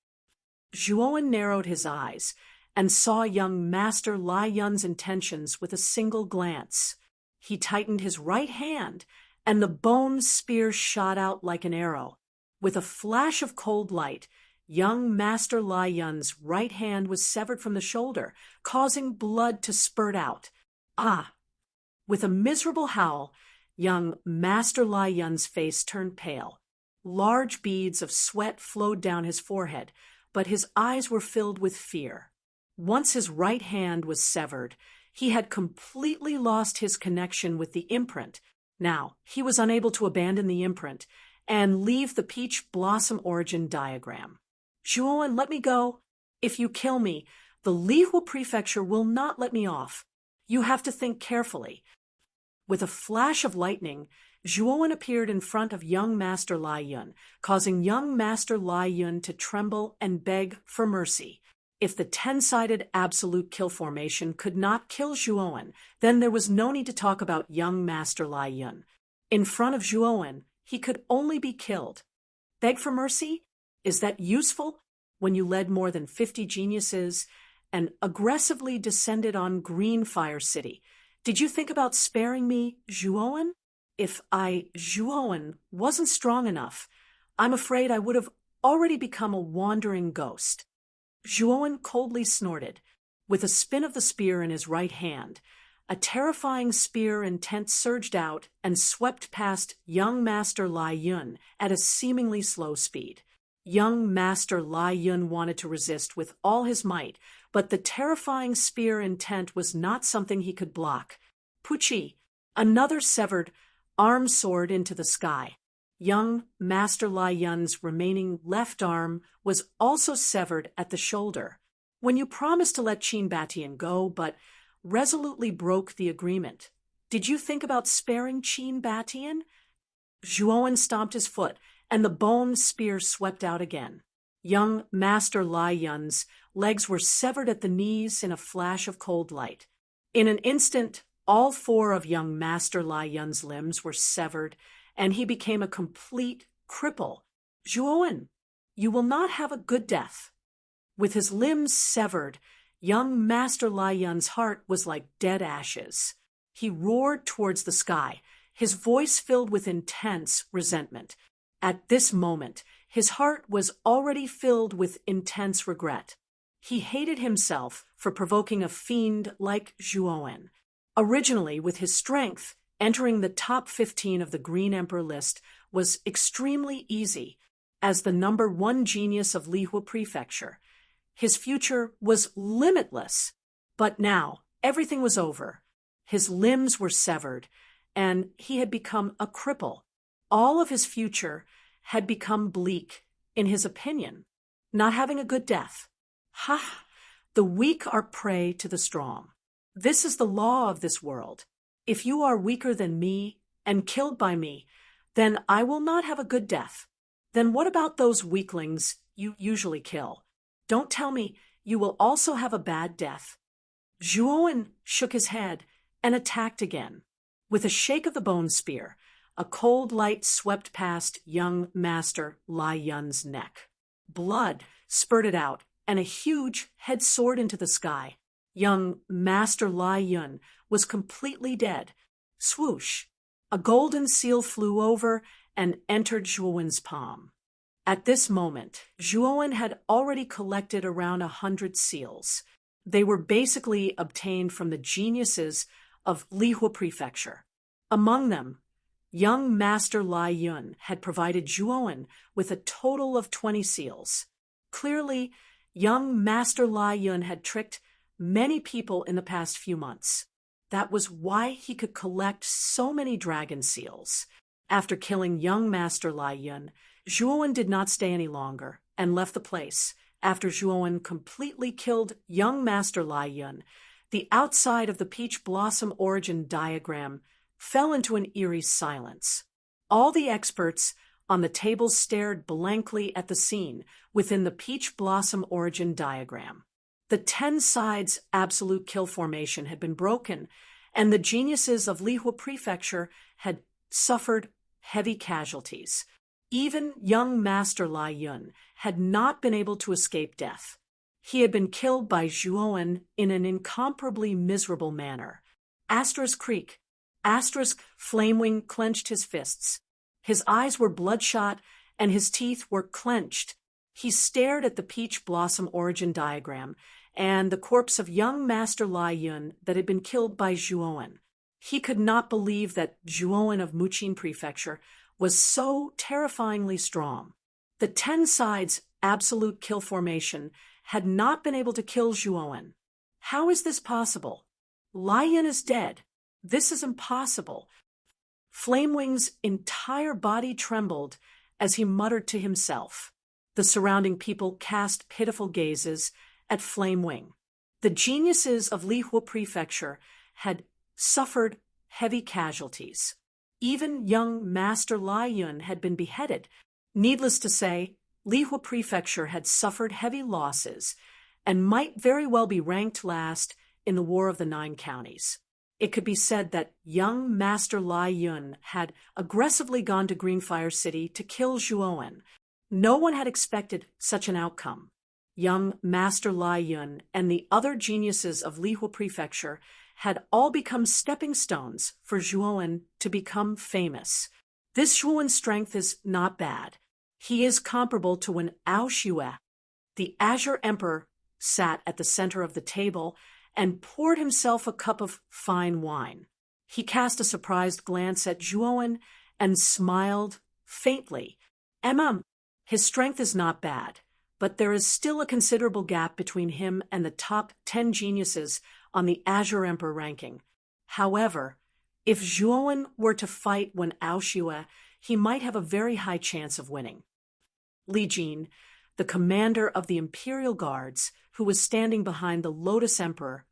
[SPEAKER 1] Zhuowen narrowed his eyes and saw young Master Lai Yun's intentions with a single glance. He tightened his right hand, and the bone spear shot out like an arrow. With a flash of cold light, young Master Lai Yun's right hand was severed from the shoulder, causing blood to spurt out. With a miserable howl, young Master Lai Yun's face turned pale. Large beads of sweat flowed down his forehead, but his eyes were filled with fear. Once his right hand was severed, he had completely lost his connection with the imprint. Now, he was unable to abandon the imprint and leave the peach blossom origin diagram. Zhuowen, let me go. If you kill me, the Lihu Prefecture will not let me off. You have to think carefully. With a flash of lightning, Zhuowen appeared in front of young Master Lai Yun, causing young Master Lai Yun to tremble and beg for mercy. If the 10-sided absolute kill formation could not kill Zhuowen, then there was no need to talk about young Master Lai Yun. In front of Zhuowen, he could only be killed. Beg for mercy? Is that useful when you led more than 50 geniuses and aggressively descended on Green Fire City? Did you think about sparing me, Zhuowen? If Zhuowen, wasn't strong enough, I'm afraid I would have already become a wandering ghost. Zhuowen coldly snorted. With a spin of the spear in his right hand, a terrifying spear intent surged out and swept past young Master Lai Yun at a seemingly slow speed. Young Master Lai Yun wanted to resist with all his might, but the terrifying spear intent was not something he could block. Puchi, another severed arm soared into the sky. Young Master Lai Yun's remaining left arm was also severed at the shoulder. When you promised to let Qin Batian go, but resolutely broke the agreement, did you think about sparing Qin Batian? Zhuowen stomped his foot, and the bone spear swept out again. Young Master Lai Yun's legs were severed at the knees in a flash of cold light. In an instant, all 4 of young Master Lai Yun's limbs were severed, and he became a complete cripple. Zhuowen, you will not have a good death. With his limbs severed, young Master Lai Yun's heart was like dead ashes. He roared towards the sky, his voice filled with intense resentment. At this moment, His heart was already filled with intense regret. He hated himself for provoking a fiend like Zhuowen. Originally, with his strength, entering the top 15 of the Green Emperor list was extremely easy. As the #1 genius of Lihua Prefecture, his future was limitless. But now, everything was over. His limbs were severed, and he had become a cripple. All of his future had become bleak, in his opinion, not having a good death. Ha! The weak are prey to the strong. This is the law of this world. If you are weaker than me and killed by me, then I will not have a good death. Then what about those weaklings you usually kill? Don't tell me you will also have a bad death. Zhuowen shook his head and attacked again. With a shake of the bone spear, a cold light swept past young Master Lai Yun's neck. Blood spurted out, and a huge head soared into the sky. Young Master Lai Yun was completely dead. Swoosh! A golden seal flew over and entered Zhuowen's palm. At this moment, Zhuowen had already collected around 100 seals. They were basically obtained from the geniuses of Lihua Prefecture. Among them, young Master Lai Yun had provided Zhuowen with a total of 20 seals. Clearly, young Master Lai Yun had tricked many people in the past few months. That was why he could collect so many dragon seals. After killing young Master Lai Yun, Zhuowen did not stay any longer and left the place. After Zhuowen completely killed young Master Lai Yun, the outside of the peach blossom origin diagram fell into an eerie silence. All the experts on the table stared blankly at the scene within the peach blossom origin diagram. The 10 sides absolute kill formation had been broken, and the geniuses of Lihua Prefecture had suffered heavy casualties. Even young Master Lai Yun had not been able to escape death. He had been killed by Zhuowen in an incomparably miserable manner. Creak. Flamewing clenched his fists. His eyes were bloodshot, and his teeth were clenched. He stared at the peach blossom origin diagram and the corpse of young Master Lai Yun that had been killed by Zhuowen. He could not believe that Zhuowen of Muqin Prefecture was so terrifyingly strong. The 10 sides absolute kill formation had not been able to kill Zhuowen. How is this possible? Lai Yun is dead. This is impossible. Flamewing's entire body trembled as he muttered to himself. The surrounding people cast pitiful gazes at Flamewing. The geniuses of Lihua Prefecture had suffered heavy casualties. Even young Master Lai Yun had been beheaded. Needless to say, Lihua Prefecture had suffered heavy losses and might very well be ranked last in the War of the 9 Counties. It could be said that young Master Lai Yun had aggressively gone to Greenfire City to kill Zhuowen. No one had expected such an outcome. Young Master Lai Yun and the other geniuses of Lihua Prefecture had all become stepping stones for Zhuowen to become famous. This Zhuowen's strength is not bad. He is comparable to when Ao Xue, the Azure Emperor, sat at the center of the table and poured himself a cup of fine wine. He cast a surprised glance at Zhuowen and smiled faintly. His strength is not bad, but there is still a considerable gap between him and the top 10 geniuses on the Azure Emperor ranking. However, if Zhuowen were to fight when Ao Xue, he might have a very high chance of winning. Li Jin, the commander of the Imperial Guards, who was standing behind the Lotus Emperor,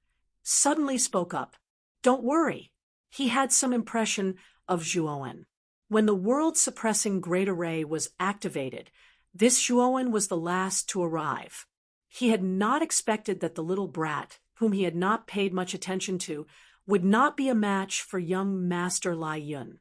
[SPEAKER 1] suddenly spoke up. Don't worry. He had some impression of Zhuowen. When the world-suppressing Great Array was activated, this Zhuowen was the last to arrive. He had not expected that the little brat, whom he had not paid much attention to, would not be a match for young Master Lai Yun.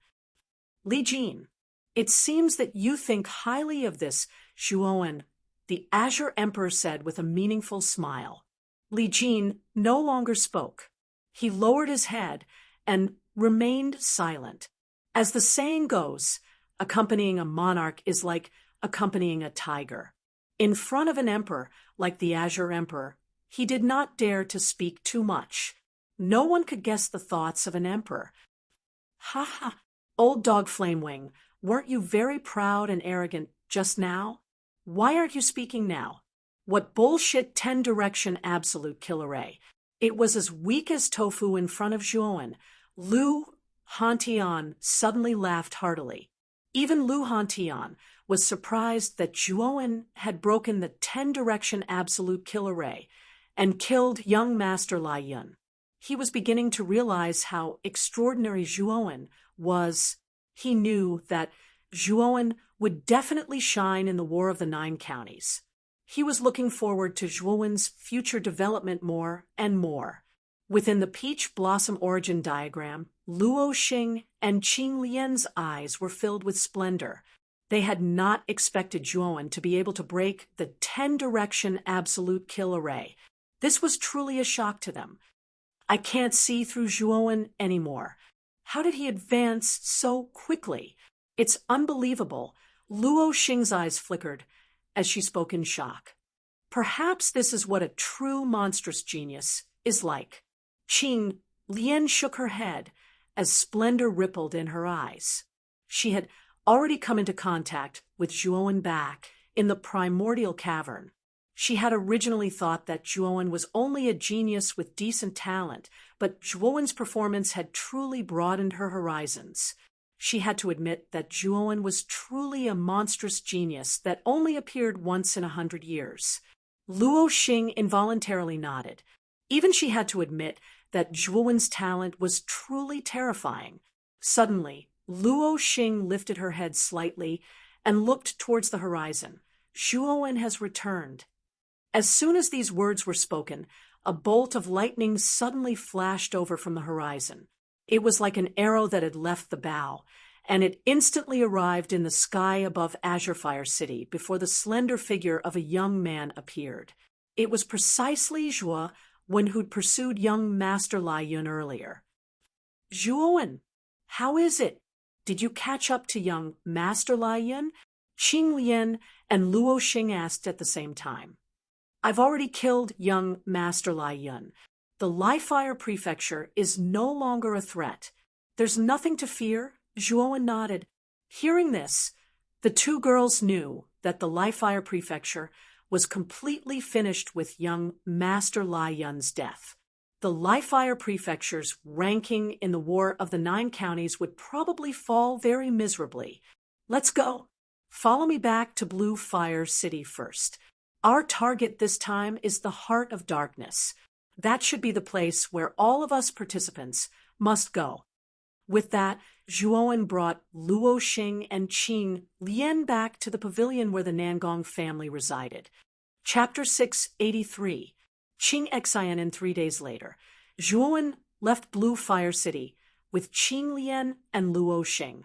[SPEAKER 1] Li Jin, it seems that you think highly of this Zhuowen, the Azure Emperor said with a meaningful smile. Li Jin no longer spoke. He lowered his head and remained silent. As the saying goes, accompanying a monarch is like accompanying a tiger. In front of an emperor like the Azure Emperor, he did not dare to speak too much. No one could guess the thoughts of an emperor. Ha ha, old dog Flamewing, weren't you very proud and arrogant just now? Why aren't you speaking now? What bullshit 10-direction absolute killer A. It was as weak as tofu in front of Zhuowen. Lu Hantian suddenly laughed heartily. Even Lu Hantian was surprised that Zhuowen had broken the 10-direction absolute killer ray and killed young Master Lai Yun. He was beginning to realize how extraordinary Zhuowen was. He knew that Zhuowen would definitely shine in the War of the Nine Counties. He was looking forward to Zhuowen's future development more and more. Within the peach blossom origin diagram, Luo Xing and Qing Lian's eyes were filled with splendor. They had not expected Zhuowen to be able to break the 10-direction absolute kill array. This was truly a shock to them. I can't see through Zhuowen anymore. How did he advance so quickly? It's unbelievable. Luo Xing's eyes flickered as she spoke in shock. Perhaps this is what a true monstrous genius is like. Qing Lian shook her head as splendor rippled in her eyes. She had already come into contact with Zhuowen back in the primordial cavern. She had originally thought that Zhuowen was only a genius with decent talent, but Zhuowen's performance had truly broadened her horizons. She had to admit that Zhuowen was truly a monstrous genius that only appeared once in 100 years. Luo Xing involuntarily nodded. Even she had to admit that Zhuowen's talent was truly terrifying. Suddenly, Luo Xing lifted her head slightly and looked towards the horizon. Zhuowen has returned. As soon as these words were spoken, a bolt of lightning suddenly flashed over from the horizon. It was like an arrow that had left the bow, and it instantly arrived in the sky above Azure Fire City before the slender figure of a young man appeared. It was precisely Zhuowen who'd pursued young Master Lai Yun earlier. Zhuowen, how is it? Did you catch up to young Master Lai Yun? Qing Lian and Luo Xing asked at the same time. I've already killed young Master Lai Yun. The Li-Fire Prefecture is no longer a threat. There's nothing to fear, Zhuowen nodded. Hearing this, the two girls knew that the Li-Fire Prefecture was completely finished with young Master Lai Yun's death. The Li-Fire Prefecture's ranking in the War of the Nine Counties would probably fall very miserably. Let's go. Follow me back to Blue Fire City first. Our target this time is the Heart of Darkness. That should be the place where all of us participants must go. With that, Zhuowen brought Luo Xing and Qing Lian back to the pavilion where the Nangong family resided. Chapter 683. Qing Xian in 3 days later. Zhuowen left Blue Fire City with Qing Lian and Luo Xing.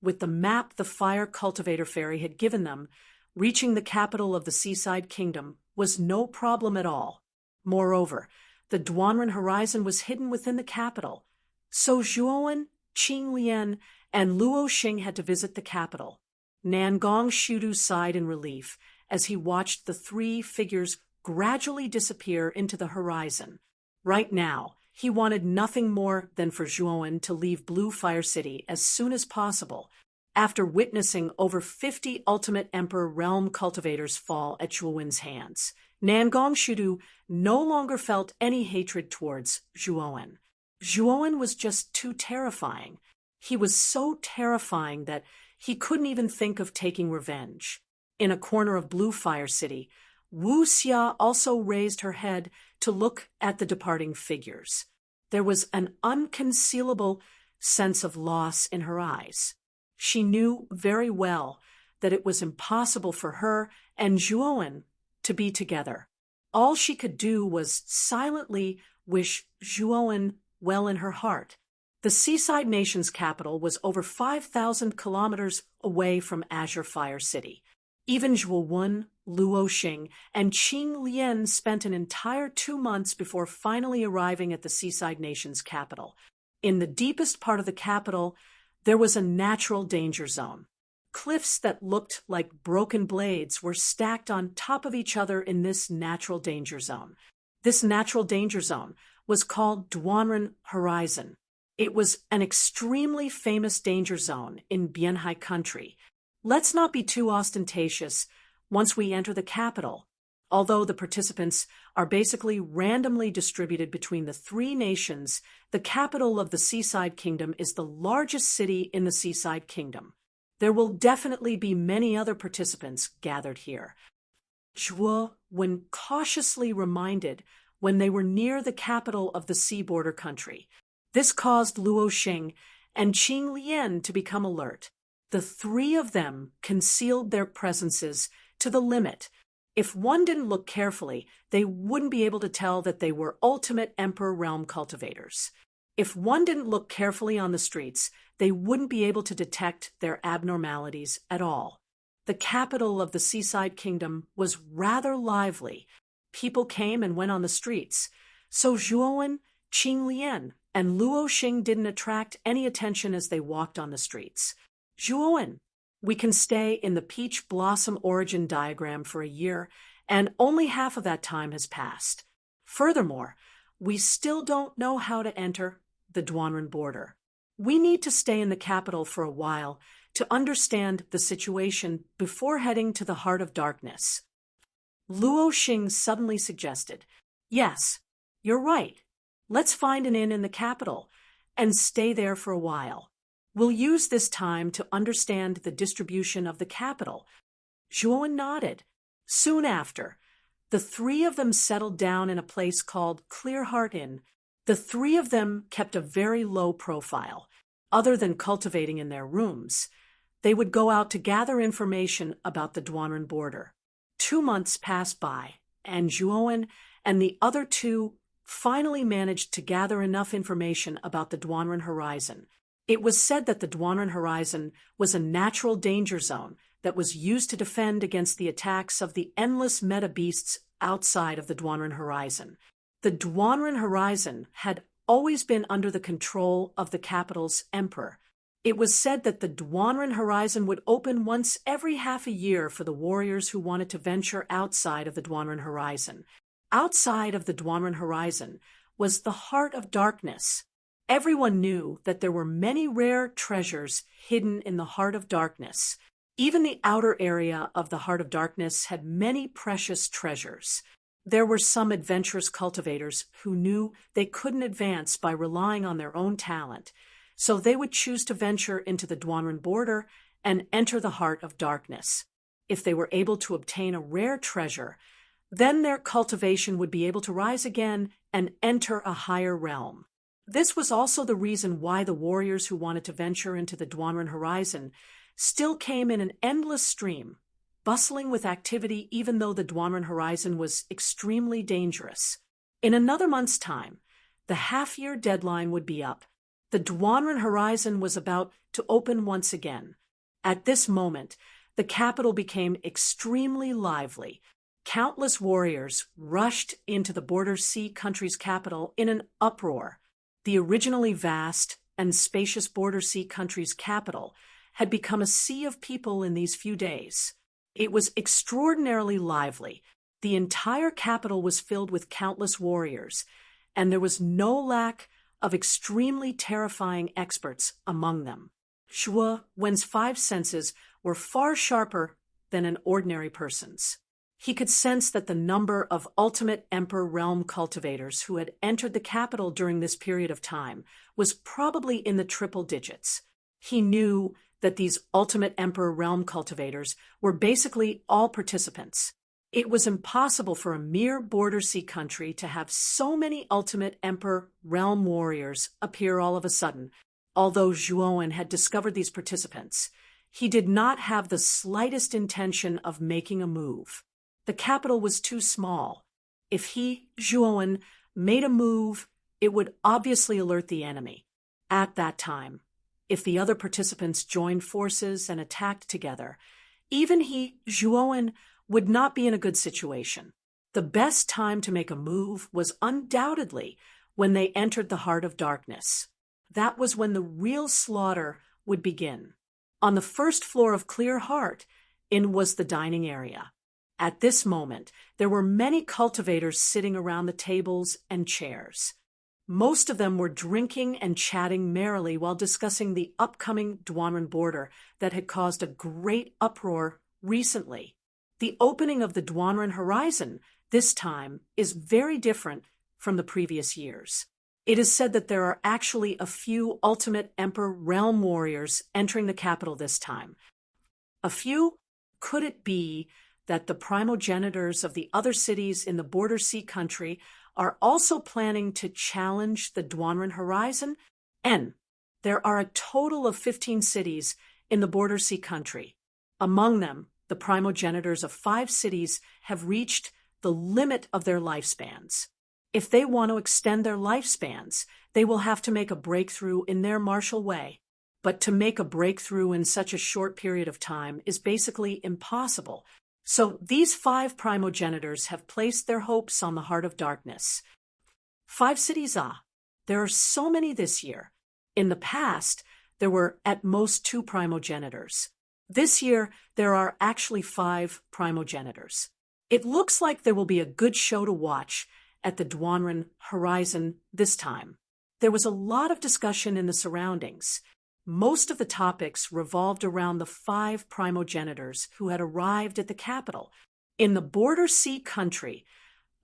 [SPEAKER 1] With the map the Fire Cultivator Fairy had given them, reaching the capital of the Seaside Kingdom was no problem at all. Moreover, the Duanren horizon was hidden within the capital, so Zhuowen, Qing Lian, and Luo Xing had to visit the capital. Nangong Shudu sighed in relief as he watched the three figures gradually disappear into the horizon. Right now, he wanted nothing more than for Zhuowen to leave Blue Fire City as soon as possible. After witnessing over 50 Ultimate Emperor Realm cultivators fall at Zhuowen's hands, Nangong Shudu no longer felt any hatred towards Zhuowen. Zhuowen was just too terrifying. He was so terrifying that he couldn't even think of taking revenge. In a corner of Blue Fire City, Wu Xia also raised her head to look at the departing figures. There was an unconcealable sense of loss in her eyes. She knew very well that it was impossible for her and Zhuowen to be together. All she could do was silently wish Zhuowen well in her heart. The Seaside Nation's capital was over 5,000 kilometers away from Azure Fire City. Even Zhuowen, Luo Xing, and Qing Lian spent an entire 2 months before finally arriving at the Seaside Nation's capital. In the deepest part of the capital, there was a natural danger zone. Cliffs that looked like broken blades were stacked on top of each other in this natural danger zone. This natural danger zone was called Duanren Horizon. It was an extremely famous danger zone in Bianhai country. Let's not be too ostentatious once we enter the capital. Although the participants are basically randomly distributed between the three nations, the capital of the Seaside Kingdom is the largest city in the Seaside Kingdom. There will definitely be many other participants gathered here. Zhuo, when cautiously reminded when they were near the capital of the sea border country. This caused Luo Xing and Qing Lian to become alert. The three of them concealed their presences to the limit. If one didn't look carefully, they wouldn't be able to tell that they were ultimate Emperor Realm cultivators. If one didn't look carefully on the streets, they wouldn't be able to detect their abnormalities at all. The capital of the Seaside Kingdom was rather lively. People came and went on the streets, so Zhuowen, Qing Lian, and Luo Xing didn't attract any attention as they walked on the streets. Zhuowen, we can stay in the peach blossom origin diagram for a year, and only half of that time has passed. Furthermore, we still don't know how to enter the Duanren border. We need to stay in the capital for a while to understand the situation before heading to the heart of darkness. Luo Xing suddenly suggested, "Yes, you're right. Let's find an inn in the capital and stay there for a while. We'll use this time to understand the distribution of the capital." Zhuowen nodded. Soon after, the three of them settled down in a place called Clearheart Inn. The three of them kept a very low profile. Other than cultivating in their rooms, they would go out to gather information about the Duanren border. 2 months passed by, and Zhuowen and the other two finally managed to gather enough information about the Duanren Horizon. It was said that the Duanren Horizon was a natural danger zone that was used to defend against the attacks of the endless meta beasts outside of the Duanren Horizon. The Duanren Horizon had always been under the control of the capital's emperor. It was said that the Duanren Horizon would open once every half a year for the warriors who wanted to venture outside of the Duanren Horizon. Outside of the Duanren Horizon was the heart of darkness. Everyone knew that there were many rare treasures hidden in the heart of darkness. Even the outer area of the heart of darkness had many precious treasures. There were some adventurous cultivators who knew they couldn't advance by relying on their own talent, so they would choose to venture into the Duanren border and enter the heart of darkness. If they were able to obtain a rare treasure, then their cultivation would be able to rise again and enter a higher realm. This was also the reason why the warriors who wanted to venture into the Duanren Horizon still came in an endless stream, bustling with activity even though the Duanren Horizon was extremely dangerous. In another month's time, the half-year deadline would be up. The Duanren Horizon was about to open once again. At this moment, the capital became extremely lively. Countless warriors rushed into the border sea country's capital in an uproar. The originally vast and spacious border sea country's capital had become a sea of people in these few days. It was extraordinarily lively. The entire capital was filled with countless warriors, and there was no lack of extremely terrifying experts among them. Zhuowen's 5 senses were far sharper than an ordinary person's. He could sense that the number of ultimate Emperor Realm cultivators who had entered the capital during this period of time was probably in the triple digits. He knew that these ultimate Emperor Realm cultivators were basically all participants. It was impossible for a mere border sea country to have so many ultimate Emperor Realm warriors appear all of a sudden. Although Zhuowen had discovered these participants, he did not have the slightest intention of making a move. The capital was too small. If he, Zhuowen, made a move, it would obviously alert the enemy. At that time, if the other participants joined forces and attacked together, even he, Zhuowen, would not be in a good situation. The best time to make a move was undoubtedly when they entered the heart of darkness. That was when the real slaughter would begin. On the first floor of Clear Heart, in was the dining area. At this moment, there were many cultivators sitting around the tables and chairs. Most of them were drinking and chatting merrily while discussing the upcoming Duanren border that had caused a great uproar recently. The opening of the Duanren horizon this time is very different from the previous years. It is said that there are actually a few Ultimate Emperor realm warriors entering the capital this time. A few? Could it be that the primogenitors of the other cities in the Border Sea country are also planning to challenge the Duanren horizon? There are a total of 15 cities in the Border Sea country. Among them, the primogenitors of 5 cities have reached the limit of their lifespans. If they want to extend their lifespans, they will have to make a breakthrough in their martial way. But to make a breakthrough in such a short period of time is basically impossible. So these 5 primogenitors have placed their hopes on the Heart of Darkness. 5 cities, there are so many this year. In the past, there were at most 2 primogenitors. This year, there are actually 5 primogenitors. It looks like there will be a good show to watch at the Duanren horizon this time. There was a lot of discussion in the surroundings. Most of the topics revolved around the 5 primogenitors who had arrived at the capital. In the Border Sea country,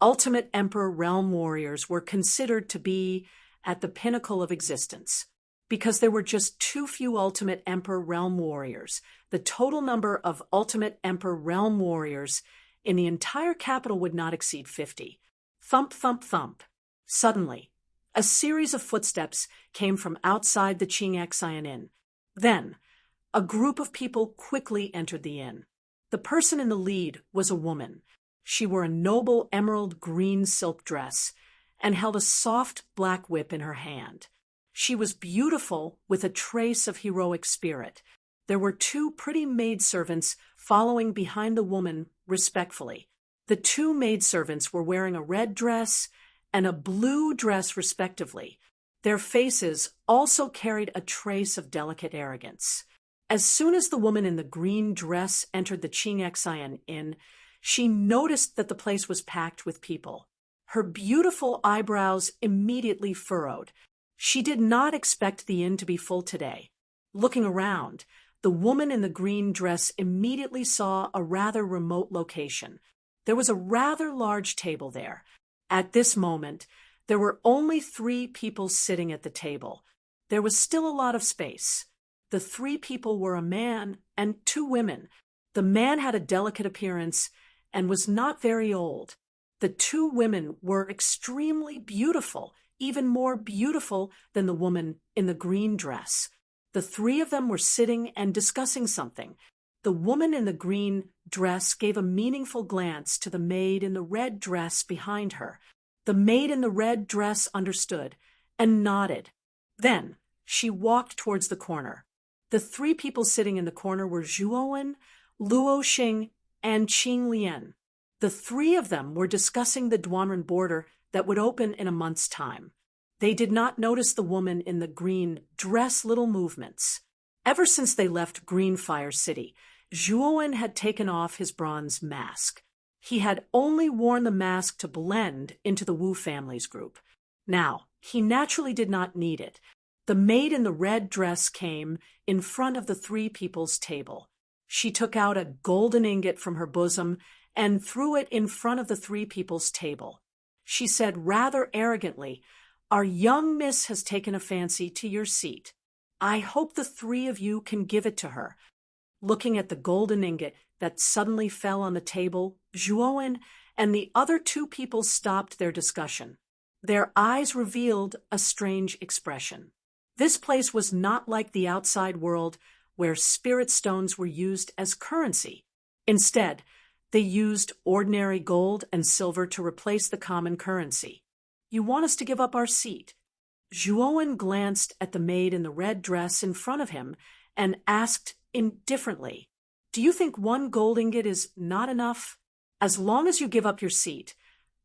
[SPEAKER 1] Ultimate Emperor realm warriors were considered to be at the pinnacle of existence. Because there were just too few Ultimate Emperor realm warriors, the total number of Ultimate Emperor realm warriors in the entire capital would not exceed 50. Thump, thump, thump. Suddenly, a series of footsteps came from outside the Qingxian Inn. Then, a group of people quickly entered the inn. The person in the lead was a woman. She wore a noble emerald green silk dress and held a soft black whip in her hand. She was beautiful with a trace of heroic spirit. There were 2 pretty maidservants following behind the woman respectfully. The 2 maidservants were wearing a red dress and a blue dress respectively. Their faces also carried a trace of delicate arrogance. As soon as the woman in the green dress entered the Qingxian Inn, she noticed that the place was packed with people. Her beautiful eyebrows immediately furrowed. She did not expect the inn to be full today. Looking around, the woman in the green dress immediately saw a rather remote location. There was a rather large table there. At this moment, there were only 3 people sitting at the table. There was still a lot of space. The 3 people were a man and 2 women. The man had a delicate appearance and was not very old. The 2 women were extremely beautiful, even more beautiful than the woman in the green dress. The 3 of them were sitting and discussing something. The woman in the green dress gave a meaningful glance to the maid in the red dress behind her. The maid in the red dress understood and nodded. Then she walked towards the corner. The 3 people sitting in the corner were Zhuowen, Luo Xing, and Qing Lian. The 3 of them were discussing the Duanren border that would open in a month's time. They did not notice the woman in the green dress little movements. Ever since they left Greenfire City, Zhuowen had taken off his bronze mask. He had only worn the mask to blend into the Wu family's group. Now, he naturally did not need it. The maid in the red dress came in front of the 3 people's table. She took out a golden ingot from her bosom and threw it in front of the 3 people's table. She said rather arrogantly, "Our young miss has taken a fancy to your seat. I hope the 3 of you can give it to her." Looking at the golden ingot that suddenly fell on the table, Zhuowen and the other 2 people stopped their discussion. Their eyes revealed a strange expression. This place was not like the outside world where spirit stones were used as currency. Instead, they used ordinary gold and silver to replace the common currency. "You want us to give up our seat?" Zhuowen glanced at the maid in the red dress in front of him and asked indifferently, "Do you think 1 gold ingot is not enough? As long as you give up your seat,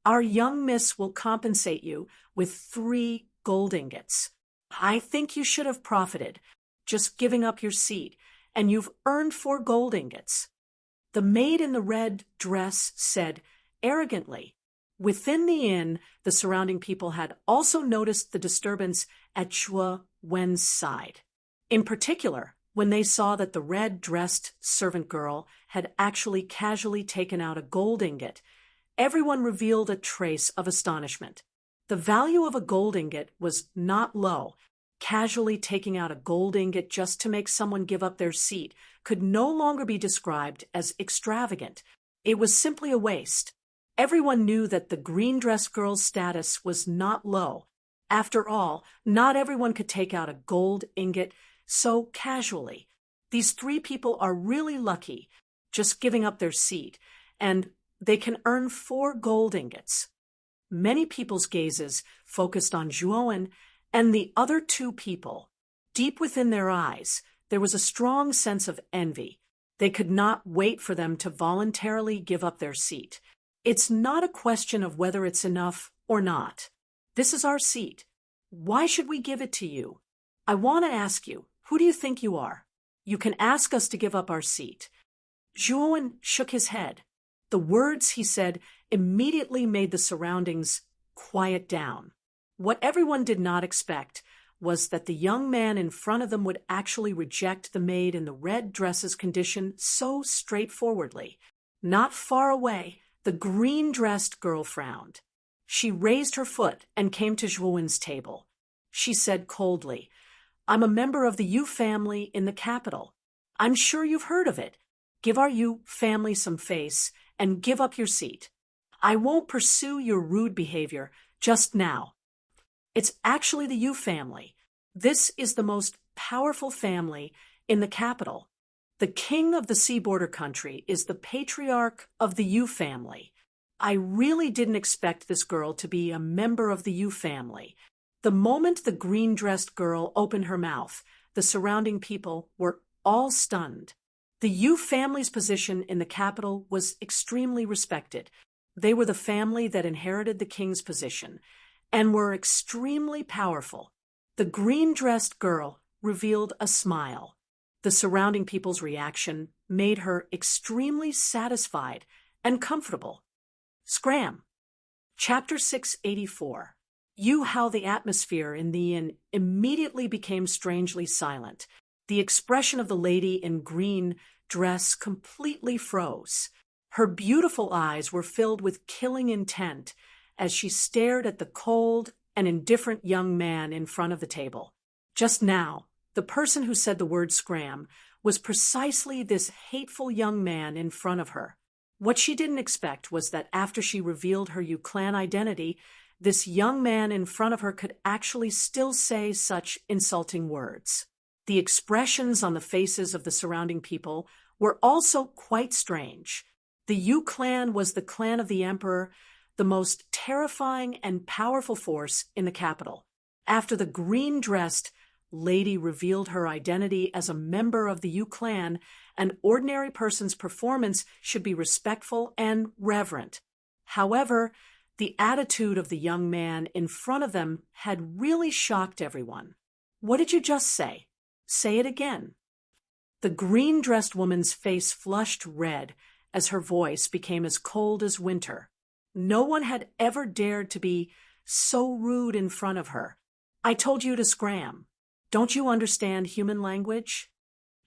[SPEAKER 1] our young miss will compensate you with 3 gold ingots. I think you should have profited, just giving up your seat, and you've earned 4 gold ingots." The maid in the red dress said arrogantly. Within the inn, the surrounding people had also noticed the disturbance at Zhuo Wen's side. In particular, when they saw that the red-dressed servant girl had actually casually taken out a gold ingot, everyone revealed a trace of astonishment. The value of a gold ingot was not low. Casually taking out a gold ingot just to make someone give up their seat could no longer be described as extravagant. It was simply a waste. Everyone knew that the green-dressed girl's status was not low. After all, not everyone could take out a gold ingot so casually. These 3 people are really lucky, just giving up their seat, and they can earn 4 gold ingots. Many people's gazes focused on Zhuowen and the other 2 people. Deep within their eyes, there was a strong sense of envy. They could not wait for them to voluntarily give up their seat. It's not a question of whether it's enough or not. This is our seat. Why should we give it to you? I want to ask you, who do you think you are? You can ask us to give up our seat. Zhuowen shook his head. The words he said immediately made the surroundings quiet down. What everyone did not expect was that the young man in front of them would actually reject the maid in the red dress's condition so straightforwardly. Not far away, the green-dressed girl frowned. She raised her foot and came to Zhuowen's table. She said coldly, "I'm a member of the Yu family in the capital. I'm sure you've heard of it. Give our Yu family some face and give up your seat. I won't pursue your rude behavior just now. It's actually the Yu family. This is the most powerful family in the capital. The king of the sea border country is the patriarch of the Yu family. I really didn't expect this girl to be a member of the Yu family." The moment the green-dressed girl opened her mouth, the surrounding people were all stunned. The Yu family's position in the capital was extremely respected. They were the family that inherited the king's position and were extremely powerful. The green-dressed girl revealed a smile. The surrounding people's reaction made her extremely satisfied and comfortable. Scram. Chapter 684. How the atmosphere in the inn immediately became strangely silent. The expression of the lady in green dress completely froze. Her beautiful eyes were filled with killing intent as she stared at the cold and indifferent young man in front of the table. Just now, the person who said the word scram was precisely this hateful young man in front of her. What she didn't expect was that after she revealed her Yu clan identity, this young man in front of her could actually still say such insulting words. The expressions on the faces of the surrounding people were also quite strange. The Yu clan was the clan of the emperor, the most terrifying and powerful force in the capital. After the green-dressed lady revealed her identity as a member of the Yu clan, an ordinary person's performance should be respectful and reverent. However, the attitude of the young man in front of them had really shocked everyone. "What did you just say? Say it again." The green-dressed woman's face flushed red as her voice became as cold as winter. No one had ever dared to be so rude in front of her. "I told you to scram. Don't you understand human language?"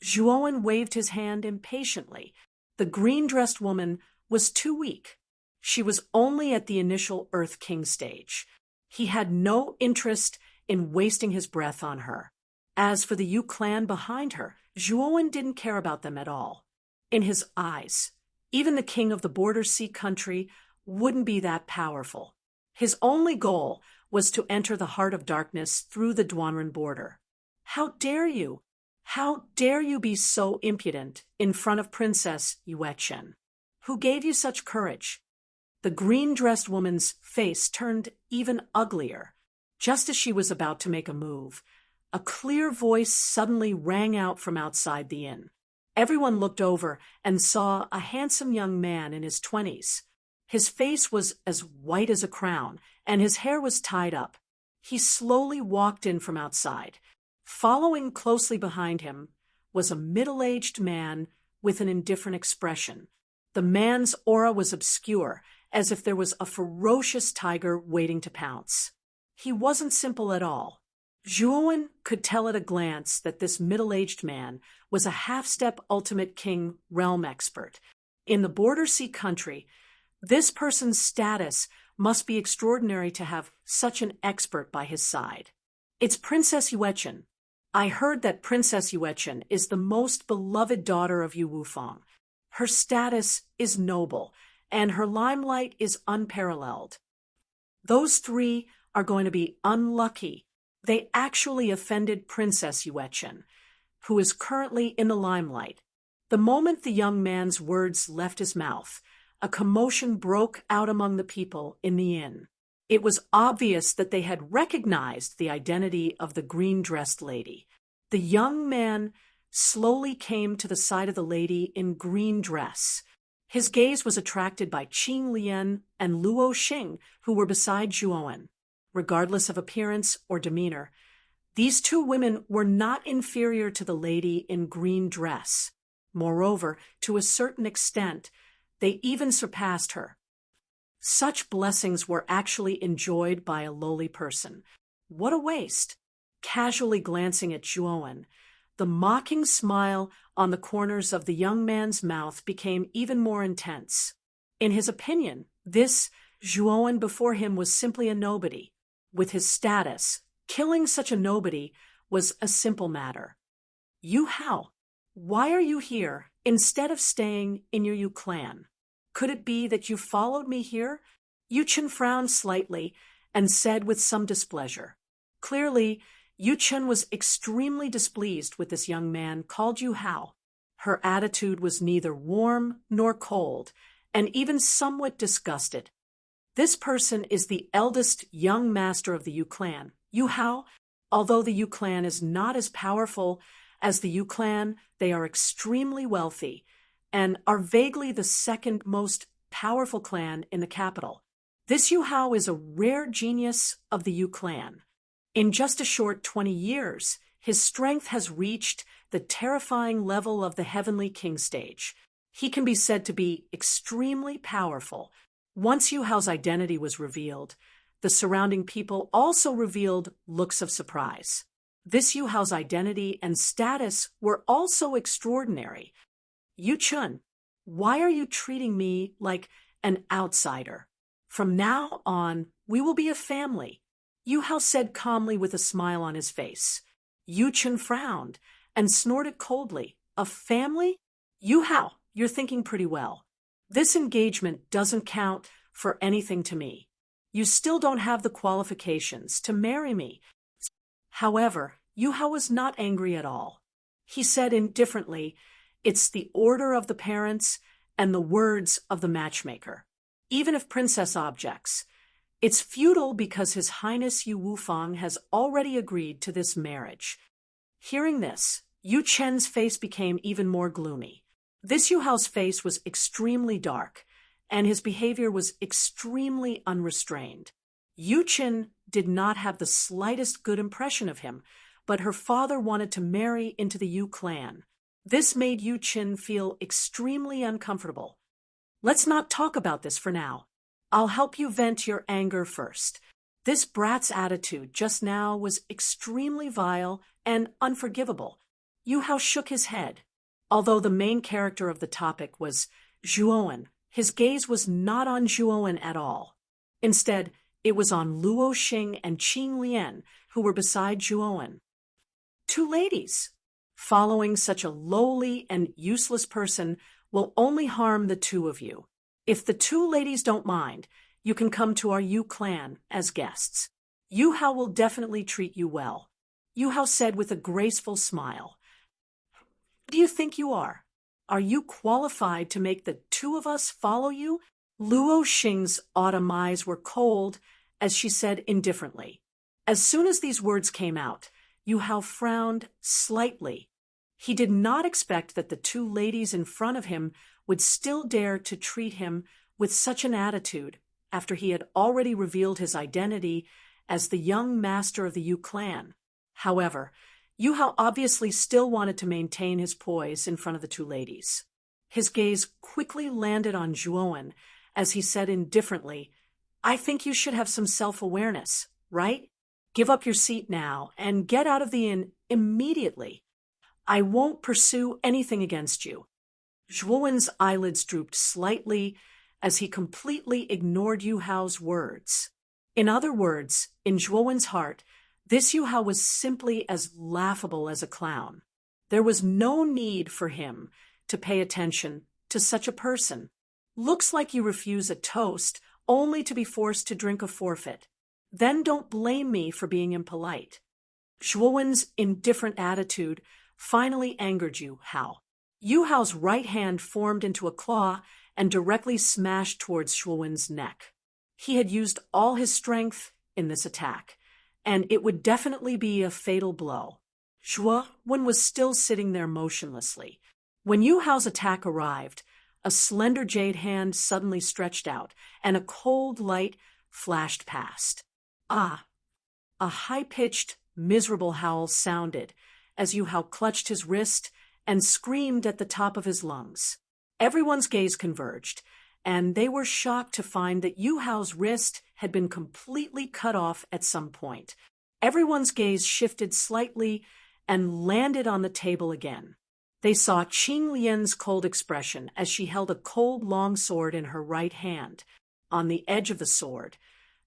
[SPEAKER 1] Zhuowen waved his hand impatiently. The green-dressed woman was too weak. She was only at the initial Earth King stage. He had no interest in wasting his breath on her. As for the Yu clan behind her, Zhuowen didn't care about them at all. In his eyes, even the king of the border sea country wouldn't be that powerful. His only goal was to enter the heart of darkness through the Duanren border. "How dare you? How dare you be so impudent in front of Princess Yuechen? Who gave you such courage?" The green-dressed woman's face turned even uglier. Just as she was about to make a move, a clear voice suddenly rang out from outside the inn. Everyone looked over and saw a handsome young man in his 20s. His face was as white as a crown, and his hair was tied up. He slowly walked in from outside. Following closely behind him was a middle-aged man with an indifferent expression. The man's aura was obscure, as if there was a ferocious tiger waiting to pounce. He wasn't simple at all. Zhuowen could tell at a glance that this middle-aged man was a half-step ultimate king realm expert. In the Border Sea country, this person's status must be extraordinary to have such an expert by his side. It's Princess Yuechen. I heard that Princess Yuechen is the most beloved daughter of Yu Wufang. Her status is noble, and her limelight is unparalleled. Those three are going to be unlucky. They actually offended Princess Yuechen, who is currently in the limelight. The moment the young man's words left his mouth, a commotion broke out among the people in the inn. It was obvious that they had recognized the identity of the green-dressed lady. The young man slowly came to the side of the lady in green dress. His gaze was attracted by Qing Lian and Luo Xing, who were beside Zhuowen. Regardless of appearance or demeanor, these two women were not inferior to the lady in green dress. Moreover, to a certain extent, they even surpassed her. Such blessings were actually enjoyed by a lowly person. What a waste! Casually glancing at Zhuowen, the mocking smile on the corners of the young man's mouth became even more intense. In his opinion, this Zhuowen before him was simply a nobody. With his status, killing such a nobody was a simple matter. Yu Hao, why are you here instead of staying in your Yu clan? Could it be that you followed me here? Yu Chen frowned slightly and said with some displeasure. Clearly, Yu Chen was extremely displeased with this young man called Yu Hao. Her attitude was neither warm nor cold, and even somewhat disgusted. This person is the eldest young master of the Yu clan. Yu Hao, although the Yu clan is not as powerful as the Yu clan, they are extremely wealthy and are vaguely the second most powerful clan in the capital. This Yu Hao is a rare genius of the Yu clan. In just a short 20 years, his strength has reached the terrifying level of the Heavenly King stage. He can be said to be extremely powerful. Once Yu Hao's identity was revealed, the surrounding people also revealed looks of surprise. This Yu Hao's identity and status were also extraordinary. Yu Chun, why are you treating me like an outsider? From now on, we will be a family, Yu Hao said calmly with a smile on his face. Yu Chun frowned and snorted coldly. A family? Yu Hao, you're thinking pretty well. This engagement doesn't count for anything to me. You still don't have the qualifications to marry me. However, Yu Hao was not angry at all. He said indifferently, it's the order of the parents and the words of the matchmaker. Even if Princess objects, it's futile because His Highness Yu Wufang has already agreed to this marriage. Hearing this, Yu Chen's face became even more gloomy. This Yu Hao's face was extremely dark, and his behavior was extremely unrestrained. Yu Chen did not have the slightest good impression of him, but her father wanted to marry into the Yu clan. This made Yu Chen feel extremely uncomfortable. Let's not talk about this for now. I'll help you vent your anger first. This brat's attitude just now was extremely vile and unforgivable. Yu Hao shook his head. Although the main character of the topic was Zhuowen, his gaze was not on Zhuowen at all. Instead, it was on Luo Xing and Qing Lian, who were beside Zhuowen. Two ladies. Following such a lowly and useless person will only harm the two of you. If the two ladies don't mind, you can come to our Yu clan as guests. Yu Hao will definitely treat you well, Yu Hao said with a graceful smile. Do you think you are? Are you qualified to make the two of us follow you? Luo Xing's autumn eyes were cold as she said indifferently. As soon as these words came out, Yu Hao frowned slightly. He did not expect that the two ladies in front of him would still dare to treat him with such an attitude after he had already revealed his identity as the young master of the Yu clan. However, Yu Hao obviously still wanted to maintain his poise in front of the two ladies. His gaze quickly landed on Zhuowen as he said indifferently, I think you should have some self-awareness, right? Give up your seat now and get out of the inn immediately. I won't pursue anything against you. Zhuowen's eyelids drooped slightly as he completely ignored Yu Hao's words. In other words, in Zhuowen's heart, this Yu Hao was simply as laughable as a clown. There was no need for him to pay attention to such a person. Looks like you refuse a toast only to be forced to drink a forfeit. Then don't blame me for being impolite. Zhuowen's indifferent attitude finally angered Yu Hao. Yu Hao's right hand formed into a claw and directly smashed towards Zhuowen's neck. He had used all his strength in this attack, and it would definitely be a fatal blow. Zhuowen was still sitting there motionlessly. When Yu Hao's attack arrived, a slender jade hand suddenly stretched out, and a cold light flashed past. Ah! A high-pitched, miserable howl sounded as Yu Hao clutched his wrist and screamed at the top of his lungs. Everyone's gaze converged, and they were shocked to find that Yu Hao's wrist had been completely cut off at some point. Everyone's gaze shifted slightly and landed on the table again. They saw Qing Lian's cold expression as she held a cold long sword in her right hand. On the edge of the sword,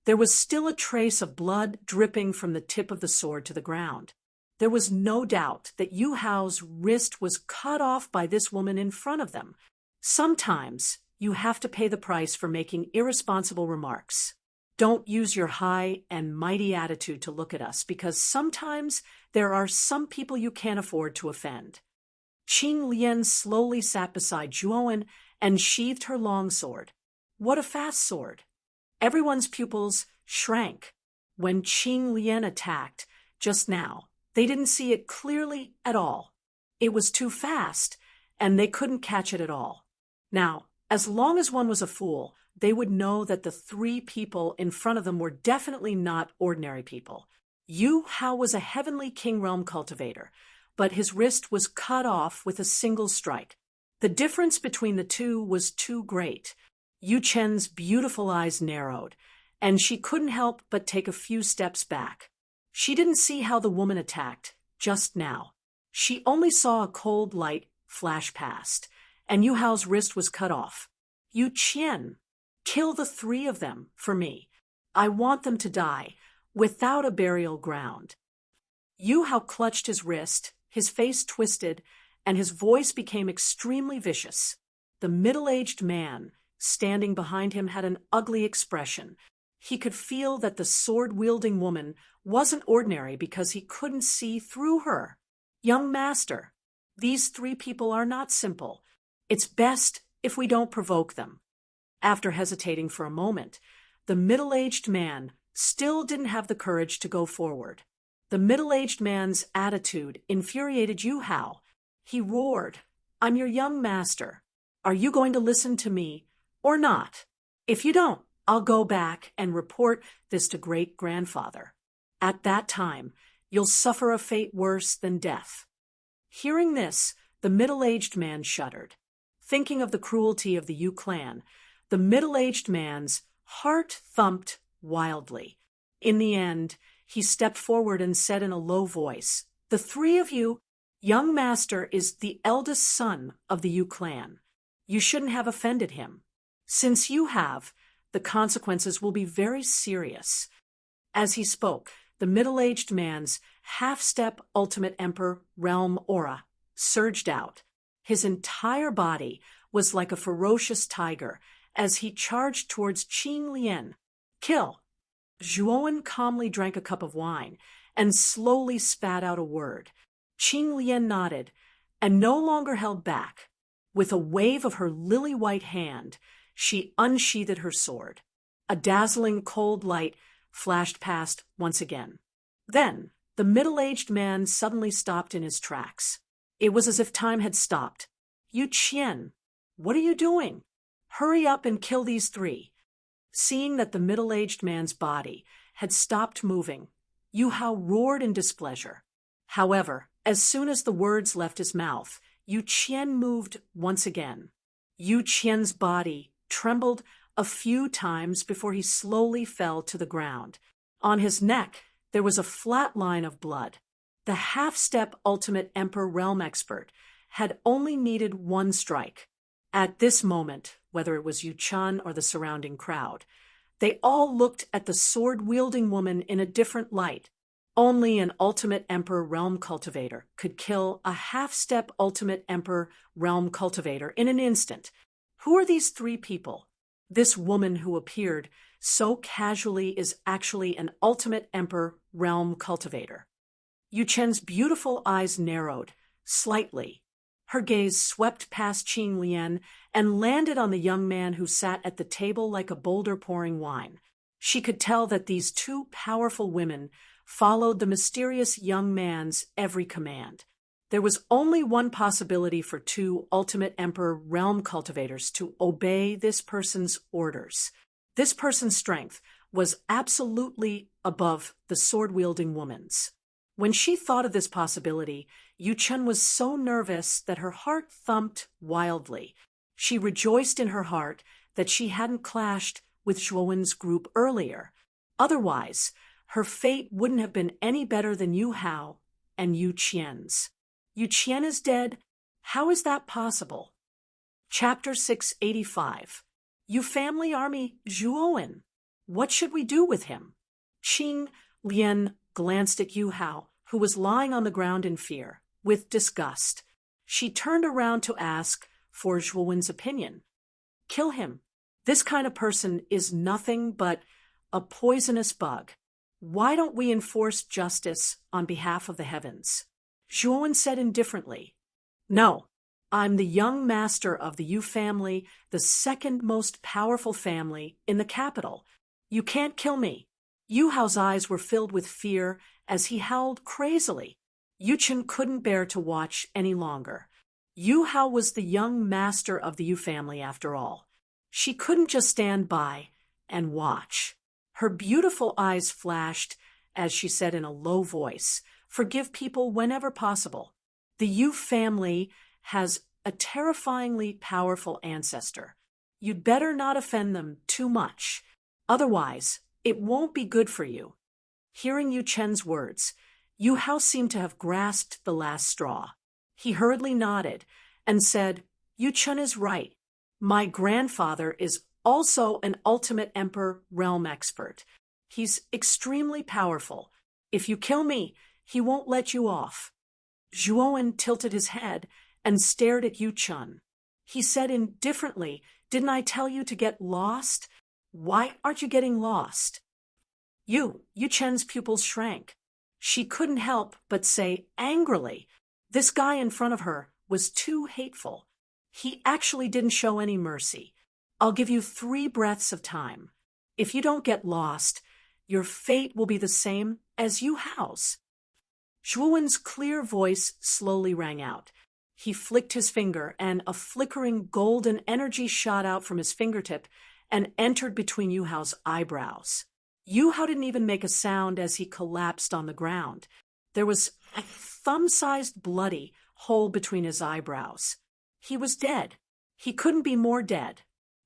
[SPEAKER 1] there was still a trace of blood dripping from the tip of the sword to the ground. There was no doubt that Yu Hao's wrist was cut off by this woman in front of them. Sometimes you have to pay the price for making irresponsible remarks. Don't use your high and mighty attitude to look at us, because sometimes there are some people you can't afford to offend. Qing Lian slowly sat beside Zhuowen and sheathed her long sword. What a fast sword! Everyone's pupils shrank. When Qing Lian attacked just now, they didn't see it clearly at all. It was too fast, and they couldn't catch it at all. Now, as long as one was a fool, they would know that the three people in front of them were definitely not ordinary people. Yu Hao was a heavenly King Realm cultivator, but his wrist was cut off with a single strike. The difference between the two was too great. Yu Chen's beautiful eyes narrowed, and she couldn't help but take a few steps back. She didn't see how the woman attacked just now. She only saw a cold light flash past, and Yu Hao's wrist was cut off. Yu Chen, kill the three of them for me. I want them to die without a burial ground. Yu Hao clutched his wrist, his face twisted, and his voice became extremely vicious. The middle-aged man standing behind him had an ugly expression. He could feel that the sword-wielding woman wasn't ordinary because he couldn't see through her. Young master, these three people are not simple. It's best if we don't provoke them. After hesitating for a moment, the middle-aged man still didn't have the courage to go forward. The middle-aged man's attitude infuriated Yu Hao. He roared, I'm your young master. Are you going to listen to me or not? If you don't, I'll go back and report this to great-grandfather. At that time, you'll suffer a fate worse than death. Hearing this, the middle-aged man shuddered. Thinking of the cruelty of the Yu clan, the middle-aged man's heart thumped wildly. In the end, he stepped forward and said in a low voice, The three of you, young master is the eldest son of the Yu clan. You shouldn't have offended him. Since you have, the consequences will be very serious. As he spoke, the middle-aged man's half-step ultimate emperor realm aura surged out. His entire body was like a ferocious tiger as he charged towards Qing Lian. Kill! Zhuowen calmly drank a cup of wine and slowly spat out a word. Qing Lian nodded and no longer held back. With a wave of her lily-white hand, she unsheathed her sword. A dazzling cold light flashed past once again. Then, the middle-aged man suddenly stopped in his tracks. It was as if time had stopped. Yu Qian, what are you doing? Hurry up and kill these three. Seeing that the middle-aged man's body had stopped moving, Yu Hao roared in displeasure. However, as soon as the words left his mouth, Yu Qian moved once again. Yu Qian's body trembled a few times before he slowly fell to the ground. On his neck, there was a flat line of blood. The half-step ultimate Emperor realm expert had only needed one strike. At this moment, whether it was Yu Qian or the surrounding crowd, they all looked at the sword-wielding woman in a different light. Only an ultimate Emperor realm cultivator could kill a half-step ultimate Emperor realm cultivator in an instant. Who are these three people? This woman who appeared so casually is actually an ultimate Emperor realm cultivator. Yu Qian's beautiful eyes narrowed slightly. Her gaze swept past Qing Lian and landed on the young man who sat at the table like a boulder pouring wine. She could tell that these two powerful women followed the mysterious young man's every command. There was only one possibility for two ultimate Emperor realm cultivators to obey this person's orders. This person's strength was absolutely above the sword-wielding woman's. When she thought of this possibility, Yu Qian was so nervous that her heart thumped wildly. She rejoiced in her heart that she hadn't clashed with Zhuowen's group earlier. Otherwise, her fate wouldn't have been any better than Yu Hao and Yu Qian's. Yu Qian is dead? How is that possible? Chapter 685. Yu family army Zhuowen. What should we do with him? Qing Lian glanced at Yu Hao, who was lying on the ground in fear, with disgust. She turned around to ask for Zhuowen's opinion. Kill him. This kind of person is nothing but a poisonous bug. Why don't we enforce justice on behalf of the heavens? Zhuowen said indifferently. No, I'm the young master of the Yu family, the second most powerful family in the capital. You can't kill me. Yu Hao's eyes were filled with fear as he howled crazily. Yu Qian couldn't bear to watch any longer. Yu Hao was the young master of the Yu family after all. She couldn't just stand by and watch. Her beautiful eyes flashed as she said in a low voice, "Forgive people whenever possible. The Yu family has a terrifyingly powerful ancestor. You'd better not offend them too much. Otherwise, it won't be good for you." Hearing Yu Qian's words, Yu Hao seemed to have grasped the last straw. He hurriedly nodded and said, "Yu Qian is right. My grandfather is also an ultimate Emperor realm expert. He's extremely powerful. If you kill me, he won't let you off." Zhuowen tilted his head and stared at Yu Qian. He said indifferently, "Didn't I tell you to get lost? Why aren't you getting lost?" Yu Qian's pupils shrank. She couldn't help but say angrily, this guy in front of her was too hateful. He actually didn't show any mercy. I'll give you 3 breaths of time. If you don't get lost, your fate will be the same as Yu Hao's. Zhuowen's clear voice slowly rang out. He flicked his finger, and a flickering golden energy shot out from his fingertip and entered between Yu Hao's eyebrows. Yu Hao didn't even make a sound as he collapsed on the ground. There was a thumb-sized bloody hole between his eyebrows. He was dead. He couldn't be more dead.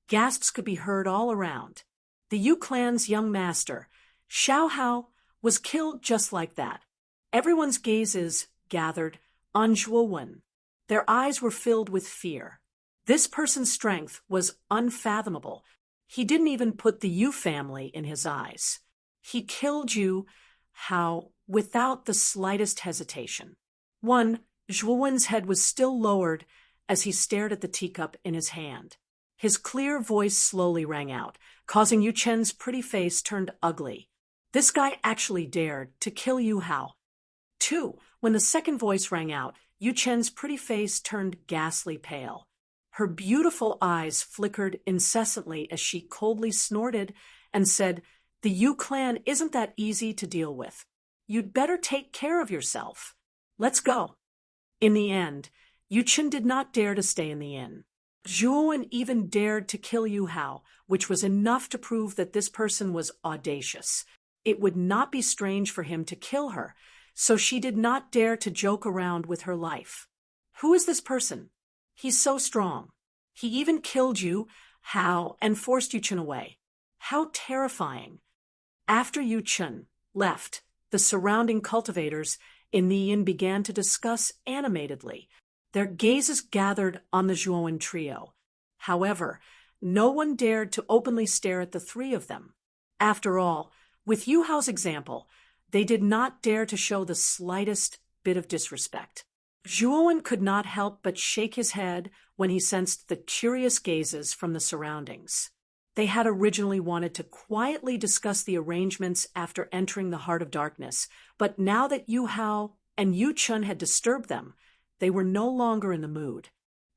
[SPEAKER 1] Gasps could be heard all around. The Yu clan's young master, Xiao Hao, was killed just like that. Everyone's gazes gathered on Zhuowen. Their eyes were filled with fear. This person's strength was unfathomable. He didn't even put the Yu family in his eyes. He killed Yu Hao without the slightest hesitation. Zhuowen's head was still lowered as he stared at the teacup in his hand. His clear voice slowly rang out, causing Yu Qian's pretty face turned ugly. This guy actually dared to kill Yu Hao. 2. When the second voice rang out, Yu Qian's pretty face turned ghastly pale. Her beautiful eyes flickered incessantly as she coldly snorted and said, "The Yu clan isn't that easy to deal with. You'd better take care of yourself. Let's go." In the end, Yu Qian did not dare to stay in the inn. Zhuowen even dared to kill Yu Hao, which was enough to prove that this person was audacious. It would not be strange for him to kill her, so she did not dare to joke around with her life. Who is this person? He's so strong. He even killed you, Hao, and forced Yu Chen away. How terrifying. After Yu Chen left, the surrounding cultivators in the inn began to discuss animatedly. Their gazes gathered on the Zhuowen trio. However, no one dared to openly stare at the three of them. After all, with Yu Hao's example, they did not dare to show the slightest bit of disrespect. Zhuowen could not help but shake his head when he sensed the curious gazes from the surroundings. They had originally wanted to quietly discuss the arrangements after entering the heart of darkness, but now that Yu Hao and Yu Chen had disturbed them, they were no longer in the mood.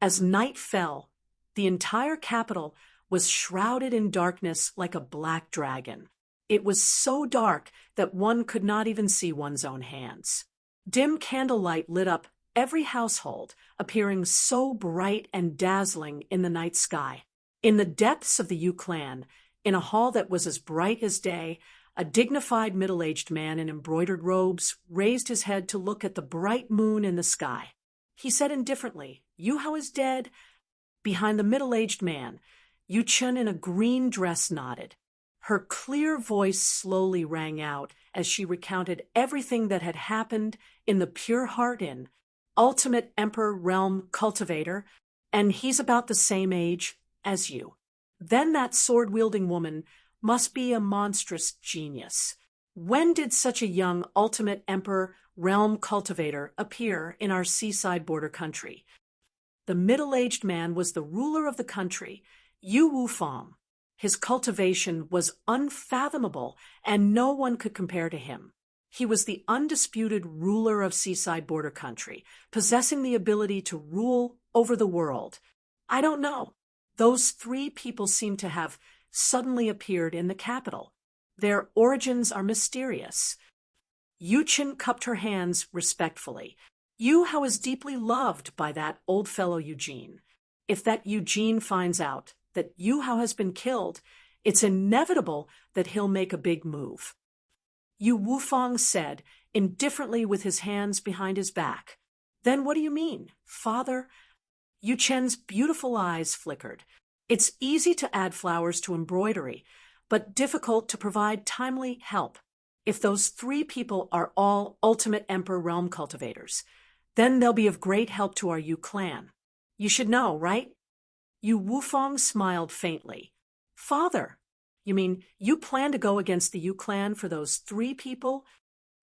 [SPEAKER 1] As night fell, the entire capital was shrouded in darkness like a black dragon. It was so dark that one could not even see one's own hands. Dim candlelight lit up every household, appearing so bright and dazzling in the night sky. In the depths of the Yu clan, in a hall that was as bright as day, a dignified middle-aged man in embroidered robes raised his head to look at the bright moon in the sky. He said indifferently, "Yu Hao is dead." Behind the middle-aged man, Yu Chen in a green dress nodded. Her clear voice slowly rang out as she recounted everything that had happened in the Pure Heart Inn. Ultimate Emperor Realm Cultivator, and he's about the same age as you. Then that sword-wielding woman must be a monstrous genius. When did such a young Ultimate Emperor Realm Cultivator appear in our seaside border country? The middle-aged man was the ruler of the country, Yu Wufang. His cultivation was unfathomable, and no one could compare to him. He was the undisputed ruler of seaside border country, possessing the ability to rule over the world. I don't know. Those three people seem to have suddenly appeared in the capital. Their origins are mysterious. Yu Chen cupped her hands respectfully. Yu Hao is deeply loved by that old fellow Eugene. If that Eugene finds out that Yu Hao has been killed, it's inevitable that he'll make a big move. Yu Wufang said, indifferently with his hands behind his back. Then what do you mean, father? Yu Chen's beautiful eyes flickered. It's easy to add flowers to embroidery, but difficult to provide timely help. If those three people are all Ultimate Emperor Realm Cultivators, then they'll be of great help to our Yu clan. You should know, right? Yu Wufang smiled faintly. Father, you mean you plan to go against the Yu clan for those three people?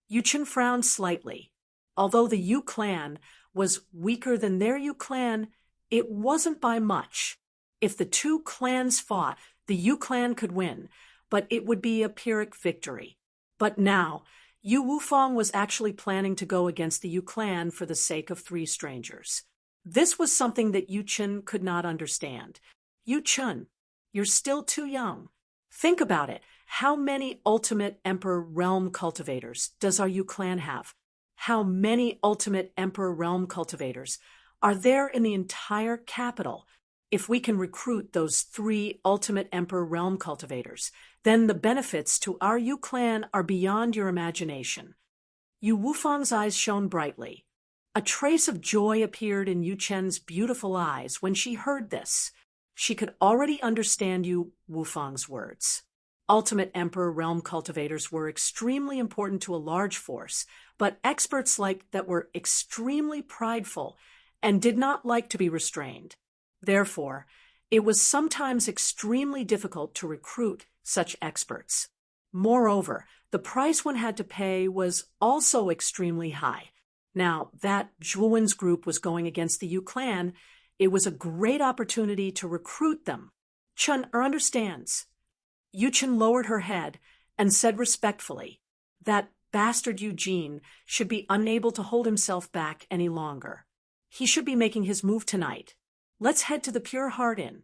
[SPEAKER 1] Yu Chen frowned slightly. Although the Yu clan was weaker than their Yu clan, it wasn't by much. If the two clans fought, the Yu clan could win, but it would be a Pyrrhic victory. But now, Yu Wufang was actually planning to go against the Yu clan for the sake of three strangers. This was something that Yu Chen could not understand. Yu Chen, you're still too young. Think about it. How many Ultimate Emperor Realm Cultivators does our Yu clan have? How many Ultimate Emperor Realm Cultivators are there in the entire capital? If we can recruit those three Ultimate Emperor Realm Cultivators, then the benefits to our Yu clan are beyond your imagination. Yu Wufang's eyes shone brightly. A trace of joy appeared in Yu Chen's beautiful eyes when she heard this. She could already understand Yu Wufang's words. Ultimate Emperor Realm Cultivators were extremely important to a large force, but experts like that were extremely prideful and did not like to be restrained. Therefore, it was sometimes extremely difficult to recruit such experts. Moreover, the price one had to pay was also extremely high. Now, that Zhuowen's group was going against the Yu clan, it was a great opportunity to recruit them. Chen understands. Yu Chen lowered her head and said respectfully, that bastard Eugene should be unable to hold himself back any longer. He should be making his move tonight. Let's head to the Pure Heart Inn.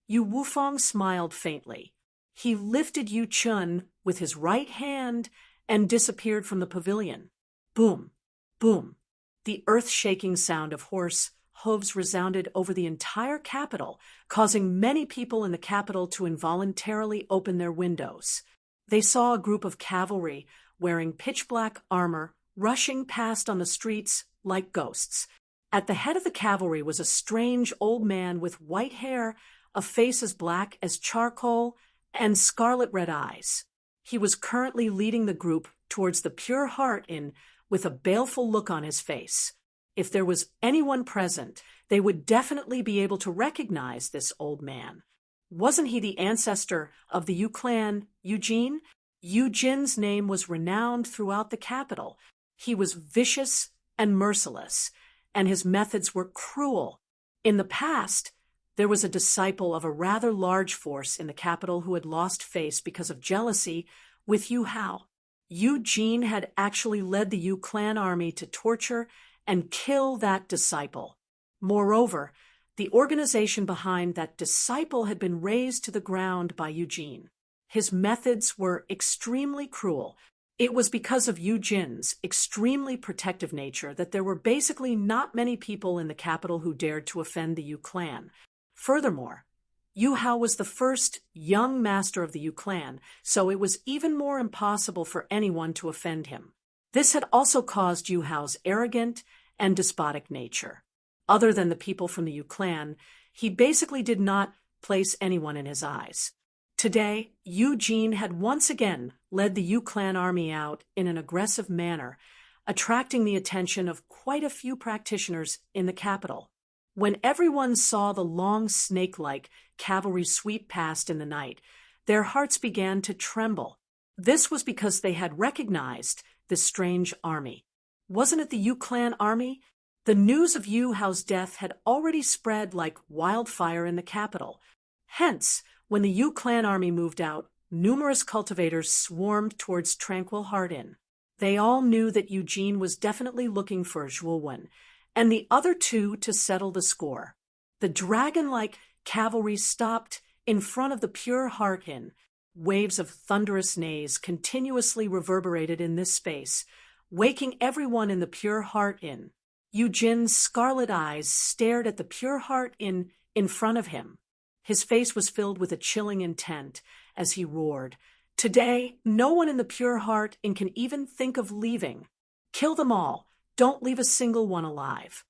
[SPEAKER 1] Yu Wufang smiled faintly. He lifted Yu Chen with his right hand and disappeared from the pavilion. Boom, boom. The earth-shaking sound of horse hooves resounded over the entire capital, causing many people in the capital to involuntarily open their windows. They saw a group of cavalry wearing pitch-black armor rushing past on the streets like ghosts. At the head of the cavalry was a strange old man with white hair, a face as black as charcoal, and scarlet-red eyes. He was currently leading the group towards the Pure Heart Inn with a baleful look on his face. If there was anyone present, they would definitely be able to recognize this old man. Wasn't he the ancestor of the Yu clan, Eugene? Eugene's name was renowned throughout the capital. He was vicious and merciless, and his methods were cruel. In the past, there was a disciple of a rather large force in the capital who had lost face because of jealousy with Yu Hao. Eugene had actually led the Yu clan army to torture and kill that disciple. Moreover, the organization behind that disciple had been razed to the ground by Eugene. His methods were extremely cruel. It was because of Eugene's extremely protective nature that there were basically not many people in the capital who dared to offend the Yu clan. Furthermore, Yu Hao was the first young master of the Yu clan, so it was even more impossible for anyone to offend him. This had also caused Yu Hao's arrogant and despotic nature. Other than the people from the Yu clan, he basically did not place anyone in his eyes. Today, Eugene had once again led the Yu clan army out in an aggressive manner, attracting the attention of quite a few practitioners in the capital. When everyone saw the long snake-like cavalry sweep past in the night, their hearts began to tremble. This was because they had recognized this strange army. Wasn't it the Yu clan army? The news of Yu Hao's death had already spread like wildfire in the capital. Hence, when the Yu clan army moved out, numerous cultivators swarmed towards Tranquil Heart Inn. They all knew that Eugene was definitely looking for Zhuowen, and the other two to settle the score. The dragon-like cavalry stopped in front of the Pure Heart Inn. Waves of thunderous neighs continuously reverberated in this space, waking everyone in the Pure Heart Inn. Eugene's scarlet eyes stared at the Pure Heart Inn in front of him. His face was filled with a chilling intent as he roared, "Today, no one in the Pure Heart Inn can even think of leaving. Kill them all. Don't leave a single one alive.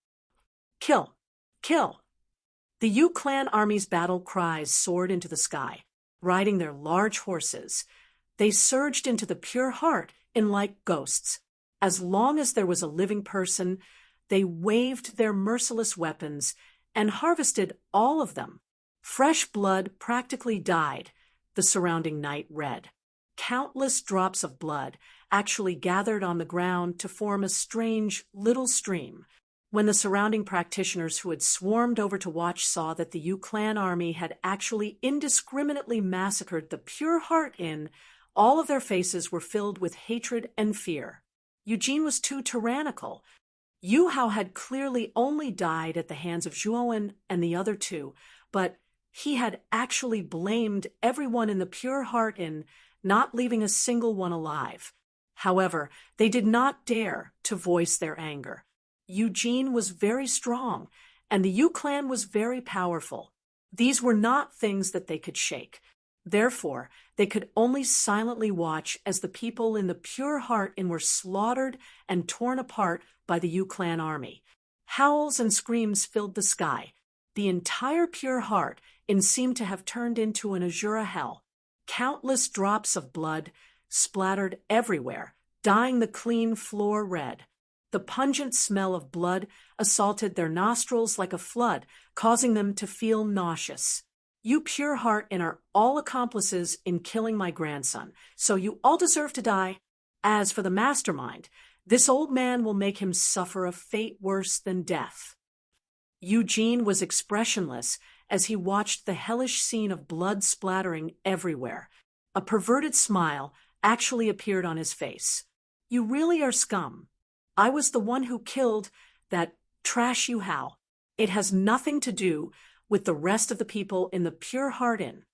[SPEAKER 1] Kill! Kill!" The Yu clan army's battle cries soared into the sky. Riding their large horses, they surged into the Pure Heart Inn like ghosts. As long as there was a living person, they waved their merciless weapons and harvested all of them. Fresh blood practically dyed the surrounding night red. Countless drops of blood actually gathered on the ground to form a strange little stream. When the surrounding practitioners who had swarmed over to watch saw that the Yu clan army had actually indiscriminately massacred the Pure Heart Inn, all of their faces were filled with hatred and fear. Eugene was too tyrannical. Yu Hao had clearly only died at the hands of Zhuowen and the other two, but he had actually blamed everyone in the Pure Heart Inn, not leaving a single one alive. However, they did not dare to voice their anger. Eugene was very strong, and the Yu clan was very powerful. These were not things that they could shake. Therefore, they could only silently watch as the people in the Pure Heart Inn were slaughtered and torn apart by the Yu clan army. Howls and screams filled the sky. The entire Pure Heart Inn seemed to have turned into an azure hell. Countless drops of blood splattered everywhere, dyeing the clean floor red. The pungent smell of blood assaulted their nostrils like a flood, causing them to feel nauseous. "You Pure Heart Inn are all accomplices in killing my grandson, so you all deserve to die. As for the mastermind, this old man will make him suffer a fate worse than death." Eugene was expressionless as he watched the hellish scene of blood splattering everywhere. A perverted smile actually appeared on his face. "You really are scum. I was the one who killed that trash Yu Hao. It has nothing to do with the rest of the people in the Pure Heart Inn."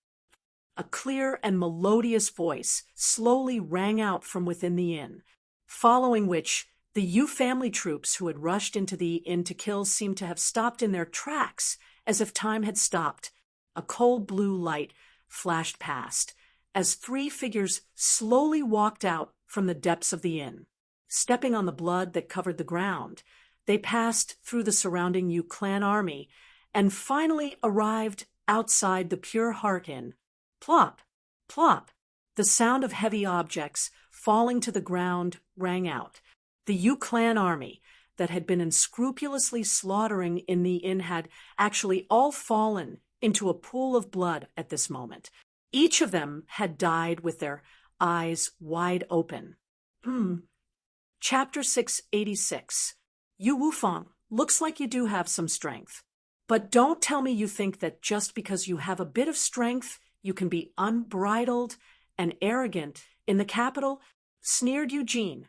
[SPEAKER 1] A clear and melodious voice slowly rang out from within the inn, following which the Yu family troops who had rushed into the inn to kill seemed to have stopped in their tracks, as if time had stopped. A cold blue light flashed past as three figures slowly walked out from the depths of the inn. stepping on the blood that covered the ground. They passed through the surrounding Yu clan army and finally arrived outside the Pure Heart Inn. Plop, plop. The sound of heavy objects falling to the ground rang out. The Yu clan army that had been unscrupulously slaughtering in the inn had actually all fallen into a pool of blood at this moment. Each of them had died with their eyes wide open. Chapter 686. Yu Wufang, looks like you do have some strength. But don't tell me you think that just because you have a bit of strength, you can be unbridled and arrogant in the capital, sneered Eugene.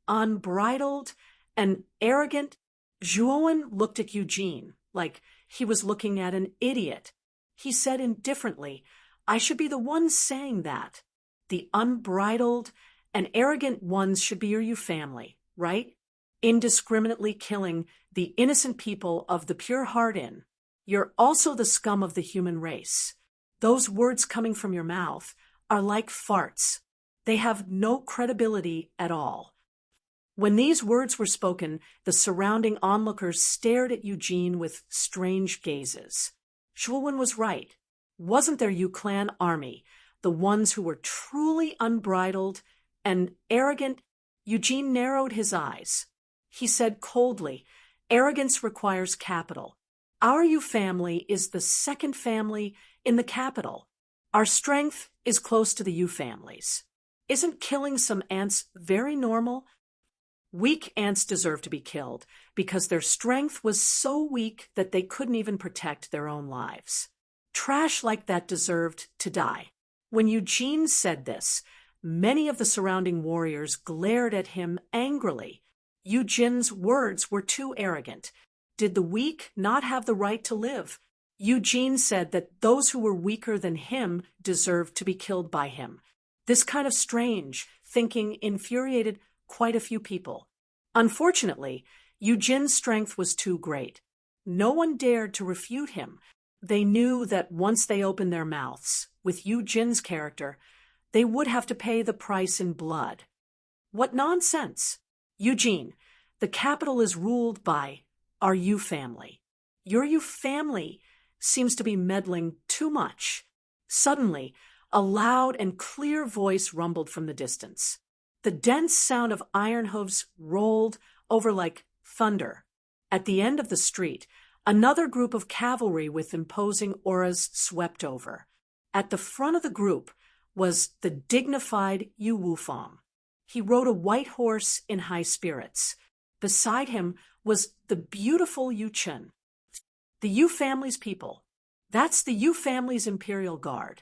[SPEAKER 1] Unbridled and arrogant? Zhuowen looked at Eugene like he was looking at an idiot. He said indifferently, I should be the one saying that. The unbridled and arrogant ones should be your family, right? Indiscriminately killing the innocent people of the Pure Heart Inn. You're also the scum of the human race. Those words coming from your mouth are like farts. They have no credibility at all. When these words were spoken, the surrounding onlookers stared at Eugene with strange gazes. Zhuowen was right. Wasn't their Yu clan army the ones who were truly unbridled and arrogant? Eugene narrowed his eyes. He said coldly, arrogance requires capital. Our Yu family is the second family in the capital. Our strength is close to the Yu families. Isn't killing some ants very normal? Weak ants deserve to be killed because their strength was so weak that they couldn't even protect their own lives. Trash like that deserved to die. When Eugene said this, many of the surrounding warriors glared at him angrily. Eugene's words were too arrogant. Did the weak not have the right to live? Eugene said that those who were weaker than him deserved to be killed by him. This kind of strange thinking infuriated quite a few people. Unfortunately, Eugene's strength was too great. No one dared to refute him. They knew that once they opened their mouths, with Eugene's character, they would have to pay the price in blood. What nonsense! Eugene, the capital is ruled by our Yu family. Your Yu family seems to be meddling too much. Suddenly, a loud and clear voice rumbled from the distance. The dense sound of iron hooves rolled over like thunder. At the end of the street, another group of cavalry with imposing auras swept over. At the front of the group was the dignified Yu Wufang. He rode a white horse in high spirits. Beside him was the beautiful Yu Chen. The Yu family's people. That's the Yu family's Imperial Guard.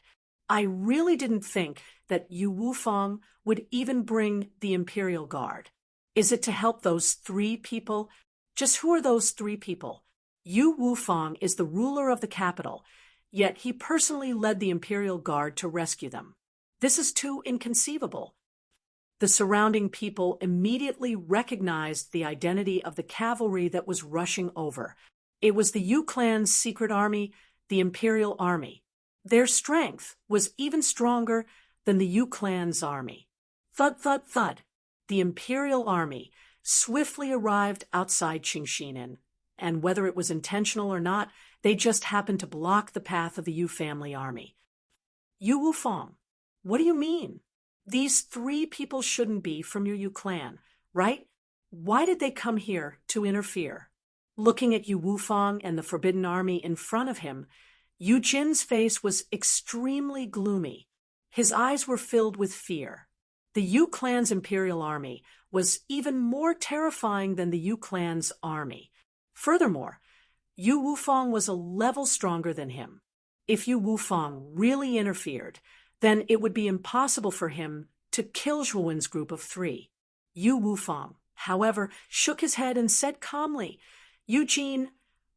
[SPEAKER 1] I really didn't think that Yu Wufang would even bring the Imperial Guard. Is it to help those 3 people? Just who are those 3 people? Yu Wufang is the ruler of the capital, yet he personally led the Imperial Guard to rescue them. This is too inconceivable. The surrounding people immediately recognized the identity of the cavalry that was rushing over. It was the Yu clan's secret army, the Imperial Army. Their strength was even stronger than the Yu clan's army. Thud, thud, thud. The Imperial Army swiftly arrived outside Qingxinin, and whether it was intentional or not, they just happened to block the path of the Yu family army. Yu Wufang, what do you mean? These 3 people shouldn't be from your Yu clan, right? Why did they come here to interfere? Looking at Yu Wufang and the Forbidden Army in front of him, Yu Jin's face was extremely gloomy. His eyes were filled with fear. The Yu clan's Imperial Army was even more terrifying than the Yu clan's army. Furthermore, Yu Wufang was a level stronger than him. If Yu Wufang really interfered, then it would be impossible for him to kill Zhuowen's group of 3. Yu Wufang, however, shook his head and said calmly, Eugene,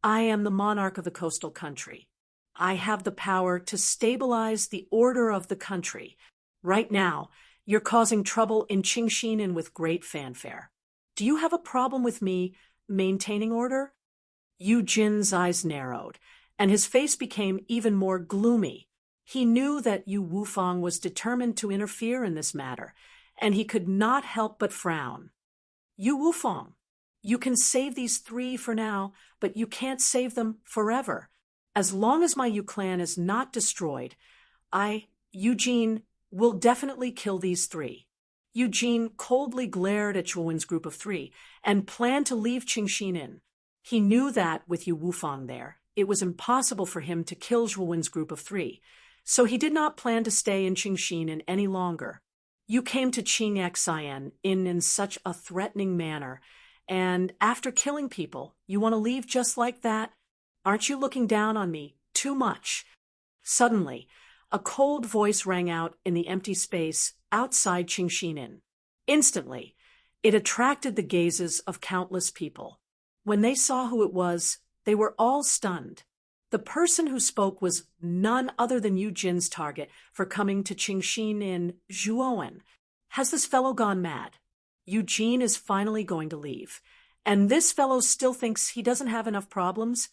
[SPEAKER 1] I am the monarch of the coastal country. I have the power to stabilize the order of the country. Right now, you're causing trouble in Qingxinin with great fanfare. Do you have a problem with me maintaining order? Yu Jin's eyes narrowed, and his face became even more gloomy. He knew that Yu Wufang was determined to interfere in this matter, and he could not help but frown. Yu Wufang, you can save these three for now, but you can't save them forever. As long as my Yu clan is not destroyed, Eugene, will definitely kill these three. Eugene coldly glared at Zhuowen's group of three and planned to leave Qingxin in. He knew that with Yu Wufang there, it was impossible for him to kill Zhuowen's group of three, so he did not plan to stay in Qingxin any longer. You came to Qingxian in such a threatening manner, and after killing people, you want to leave just like that? Aren't you looking down on me too much? Suddenly, a cold voice rang out in the empty space outside Qingxin. Instantly, it attracted the gazes of countless people. When they saw who it was, they were all stunned. The person who spoke was none other than Yu Jin's target for coming to Qingxin, Zhuowen. Has this fellow gone mad? Eugene is finally going to leave, and this fellow still thinks he doesn't have enough problems?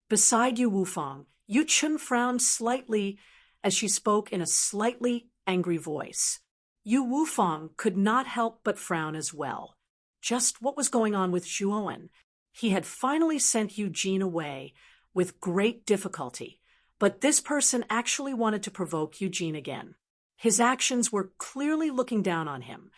[SPEAKER 1] Beside Yu Wufang, Yu Chun frowned slightly as she spoke in a slightly angry voice. Yu Wufang could not help but frown as well. Just what was going on with Zhuowen? He had finally sent Eugene away with great difficulty, but this person actually wanted to provoke Eugene again. His actions were clearly looking down on him.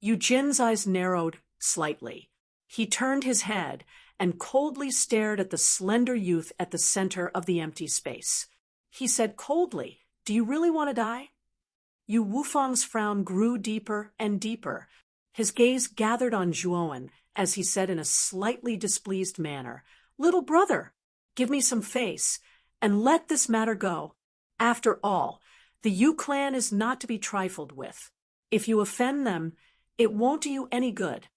[SPEAKER 1] Eugene's eyes narrowed slightly. He turned his head and coldly stared at the slender youth at the center of the empty space. He said coldly, "Do you really want to die?" Yu Wufang's frown grew deeper and deeper. His gaze gathered on Zhuowen as he said in a slightly displeased manner, "Little brother, give me some face, and let this matter go. After all, the Yu clan is not to be trifled with. If you offend them, it won't do you any good."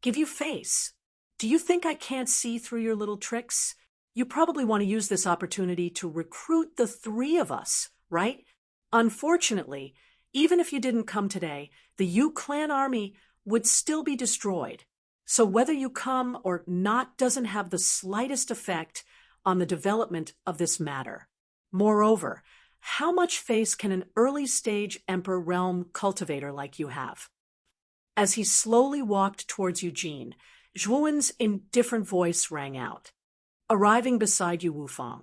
[SPEAKER 1] Give you face? Do you think I can't see through your little tricks? You probably want to use this opportunity to recruit the three of us, right? Unfortunately, even if you didn't come today, the Yu clan army would still be destroyed. So whether you come or not doesn't have the slightest effect on the development of this matter. Moreover, how much face can an early-stage Emperor realm cultivator like you have? As he slowly walked towards Eugene, Zhuowen's indifferent voice rang out. Arriving beside Yu Wufang,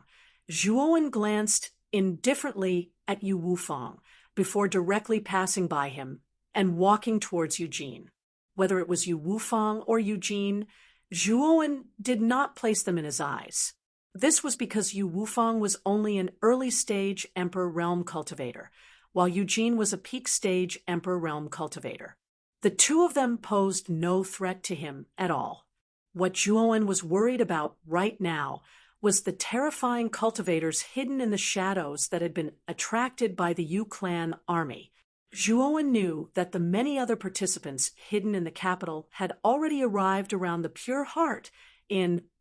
[SPEAKER 1] Zhuowen glanced indifferently at Yu Wufang before directly passing by him and walking towards Eugene. Whether it was Yu Wufang or Eugene, Zhuowen did not place them in his eyes. This was because Yu Wufang was only an early-stage Emperor realm cultivator, while Eugene was a peak-stage Emperor realm cultivator. The two of them posed no threat to him at all. What Zhuowen was worried about right now was the terrifying cultivators hidden in the shadows that had been attracted by the Yu clan army. Zhuowen knew that the many other participants hidden in the capital had already arrived around the Pure Heart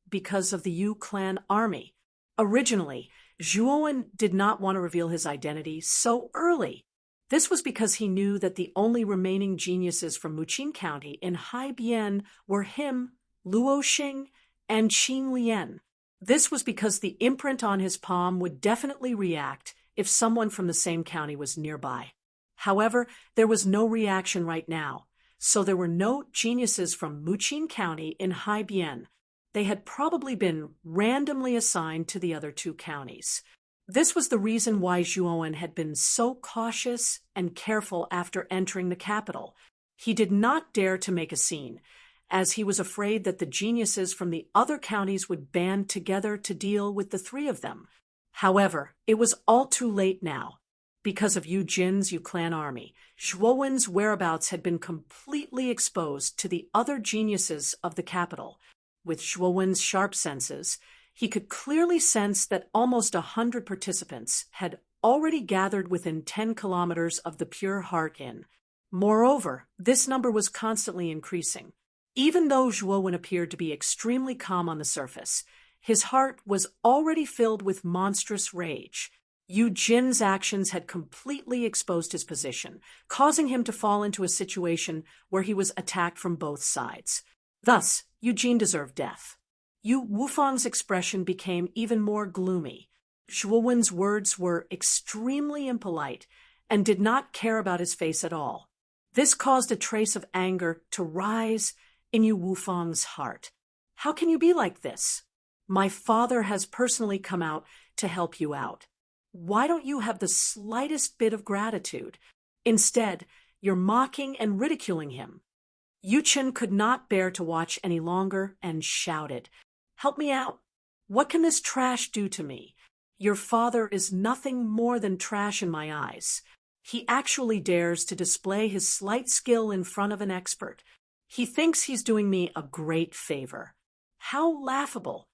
[SPEAKER 1] because of the Yu clan army. Originally, Zhuowen did not want to reveal his identity so early. This was because he knew that the only remaining geniuses from Muqing County in Haibian were him, Luo Xing, and Qing Lian. This was because the imprint on his palm would definitely react if someone from the same county was nearby. However, there was no reaction right now, so there were no geniuses from Muqing County in Haibian. They had probably been randomly assigned to the other two counties. This was the reason why Zhuowen had been so cautious and careful after entering the capital. He did not dare to make a scene, as he was afraid that the geniuses from the other counties would band together to deal with the three of them. However, it was all too late now. Because of Yu Jin's Yu clan army, Zhuowen's whereabouts had been completely exposed to the other geniuses of the capital. With Zhuowen's sharp senses, he could clearly sense that almost 100 participants had already gathered within 10 kilometers of the Pure Heart Inn. Moreover, this number was constantly increasing. Even though Zhuowen appeared to be extremely calm on the surface, his heart was already filled with monstrous rage. Yu Jin's actions had completely exposed his position, causing him to fall into a situation where he was attacked from both sides. Thus, Eugene deserved death. Yu Wufang's expression became even more gloomy. Zhuowen's words were extremely impolite and did not care about his face at all. This caused a trace of anger to rise in Yu Wufang's heart. How can you be like this? My father has personally come out to help you out. Why don't you have the slightest bit of gratitude? Instead, you're mocking and ridiculing him. Yu Chen could not bear to watch any longer and shouted, "Help me out! What can this trash do to me? Your father is nothing more than trash in my eyes. He actually dares to display his slight skill in front of an expert. He thinks he's doing me a great favor. How laughable!"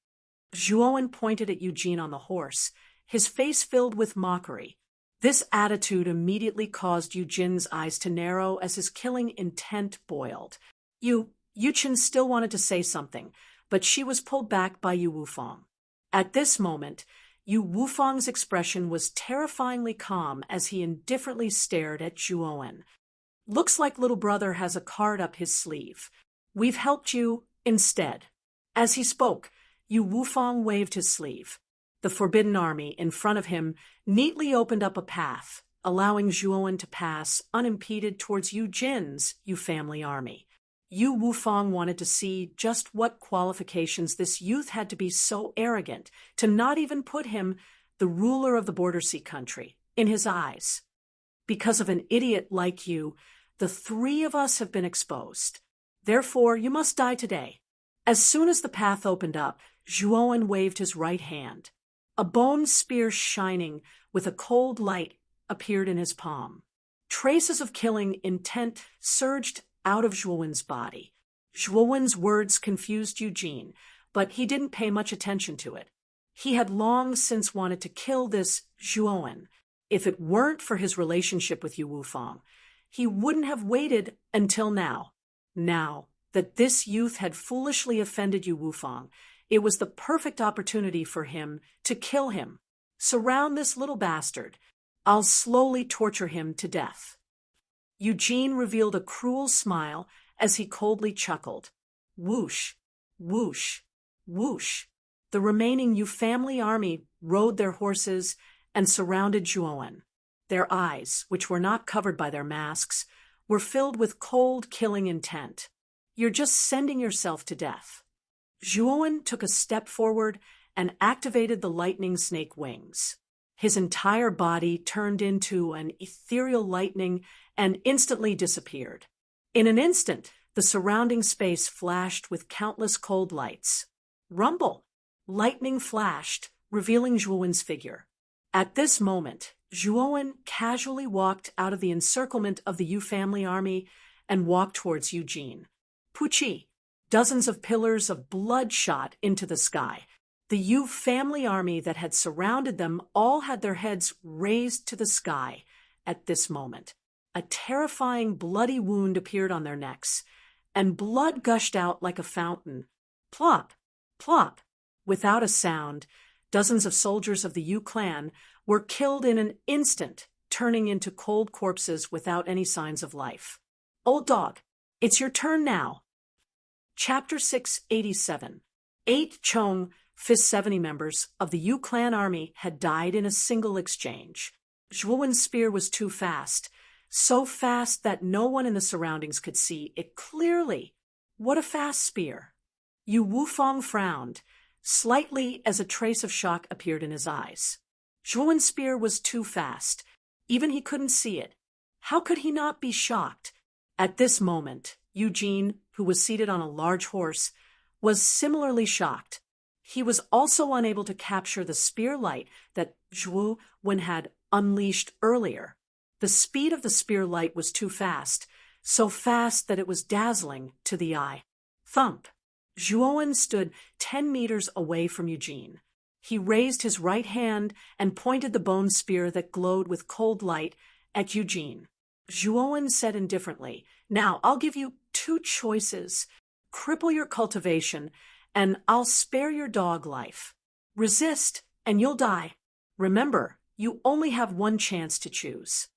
[SPEAKER 1] Zhuowen pointed at Eugene on the horse, his face filled with mockery. This attitude immediately caused Eugene's eyes to narrow as his killing intent boiled. Yu Chen still wanted to say something, but she was pulled back by Yu Wufang. At this moment, Yu Wufang's expression was terrifyingly calm as he indifferently stared at Zhuowen. "Looks like little brother has a card up his sleeve. We've helped you instead." As he spoke, Yu Wufang waved his sleeve. The Forbidden Army in front of him neatly opened up a path, allowing Zhuowen to pass unimpeded towards Yu Jin's Yu family army. Yu Wufang wanted to see just what qualifications this youth had to be so arrogant to not even put him, the ruler of the Border Sea country, in his eyes. "Because of an idiot like you, the three of us have been exposed. Therefore, you must die today." As soon as the path opened up, Zhuowen waved his right hand. A bone spear shining with a cold light appeared in his palm. Traces of killing intent surged out of Zhuowen's body. Zhuowen's words confused Eugene, but he didn't pay much attention to it. He had long since wanted to kill this Zhuowen. If it weren't for his relationship with Yu Wufang, he wouldn't have waited until now. Now that this youth had foolishly offended Yu Wufang, it was the perfect opportunity for him to kill him. "Surround this little bastard. I'll slowly torture him to death." Eugene revealed a cruel smile as he coldly chuckled. Whoosh, whoosh, whoosh. The remaining Yu family army rode their horses and surrounded Zhuowen. Their eyes, which were not covered by their masks, were filled with cold, killing intent. "You're just sending yourself to death." Zhuowen took a step forward and activated the lightning snake wings. His entire body turned into an ethereal lightning and instantly disappeared. In an instant, the surrounding space flashed with countless cold lights. Rumble! Lightning flashed, revealing Zhuowen's figure. At this moment, Zhuowen casually walked out of the encirclement of the Yu family army and walked towards Eugene. Puchi! Dozens of pillars of blood shot into the sky. The Yu family army that had surrounded them all had their heads raised to the sky at this moment. A terrifying bloody wound appeared on their necks, and blood gushed out like a fountain. Plop! Plop! Without a sound, dozens of soldiers of the Yu clan were killed in an instant, turning into cold corpses without any signs of life. "Old dog, it's your turn now." Chapter 687. 8 Chong, Fist 70 members of the Yu clan army had died in a single exchange. Zhuowen's spear was too fast, so fast that no one in the surroundings could see it clearly. What a fast spear! Yu Wufang frowned, slightly as a trace of shock appeared in his eyes. Zhuowen's spear was too fast. Even he couldn't see it. How could he not be shocked? At this moment, Eugene, who was seated on a large horse, was similarly shocked. He was also unable to capture the spear light that Zhuowen had unleashed earlier. The speed of the spear light was too fast, so fast that it was dazzling to the eye. Thump! Zhuowen stood 10 meters away from Eugene. He raised his right hand and pointed the bone spear that glowed with cold light at Eugene. Zhuowen said indifferently, "Now, I'll give you 2 choices. Cripple your cultivation, and I'll spare your dog life. Resist, and you'll die. Remember, you only have 1 chance to choose."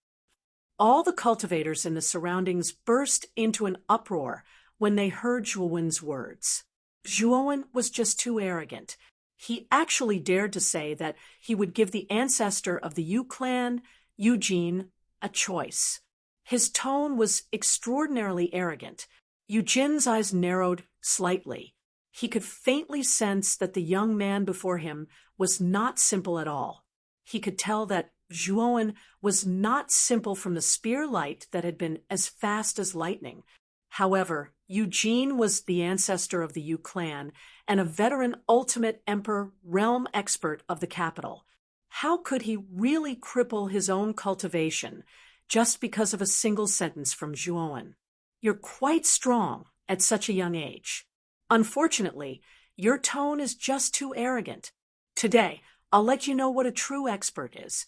[SPEAKER 1] All the cultivators in the surroundings burst into an uproar when they heard Zhuowen's words. Zhuowen was just too arrogant. He actually dared to say that he would give the ancestor of the Yu clan, Eugene, a choice. His tone was extraordinarily arrogant. Eugene's eyes narrowed slightly. He could faintly sense that the young man before him was not simple at all. He could tell that Zhuowen was not simple from the spear light that had been as fast as lightning. However, Eugene was the ancestor of the Yu clan and a veteran ultimate emperor realm expert of the capital. How could he really cripple his own cultivation just because of a single sentence from Zhuowen? You're quite strong at such a young age. Unfortunately, your tone is just too arrogant. Today, I'll let you know what a true expert is.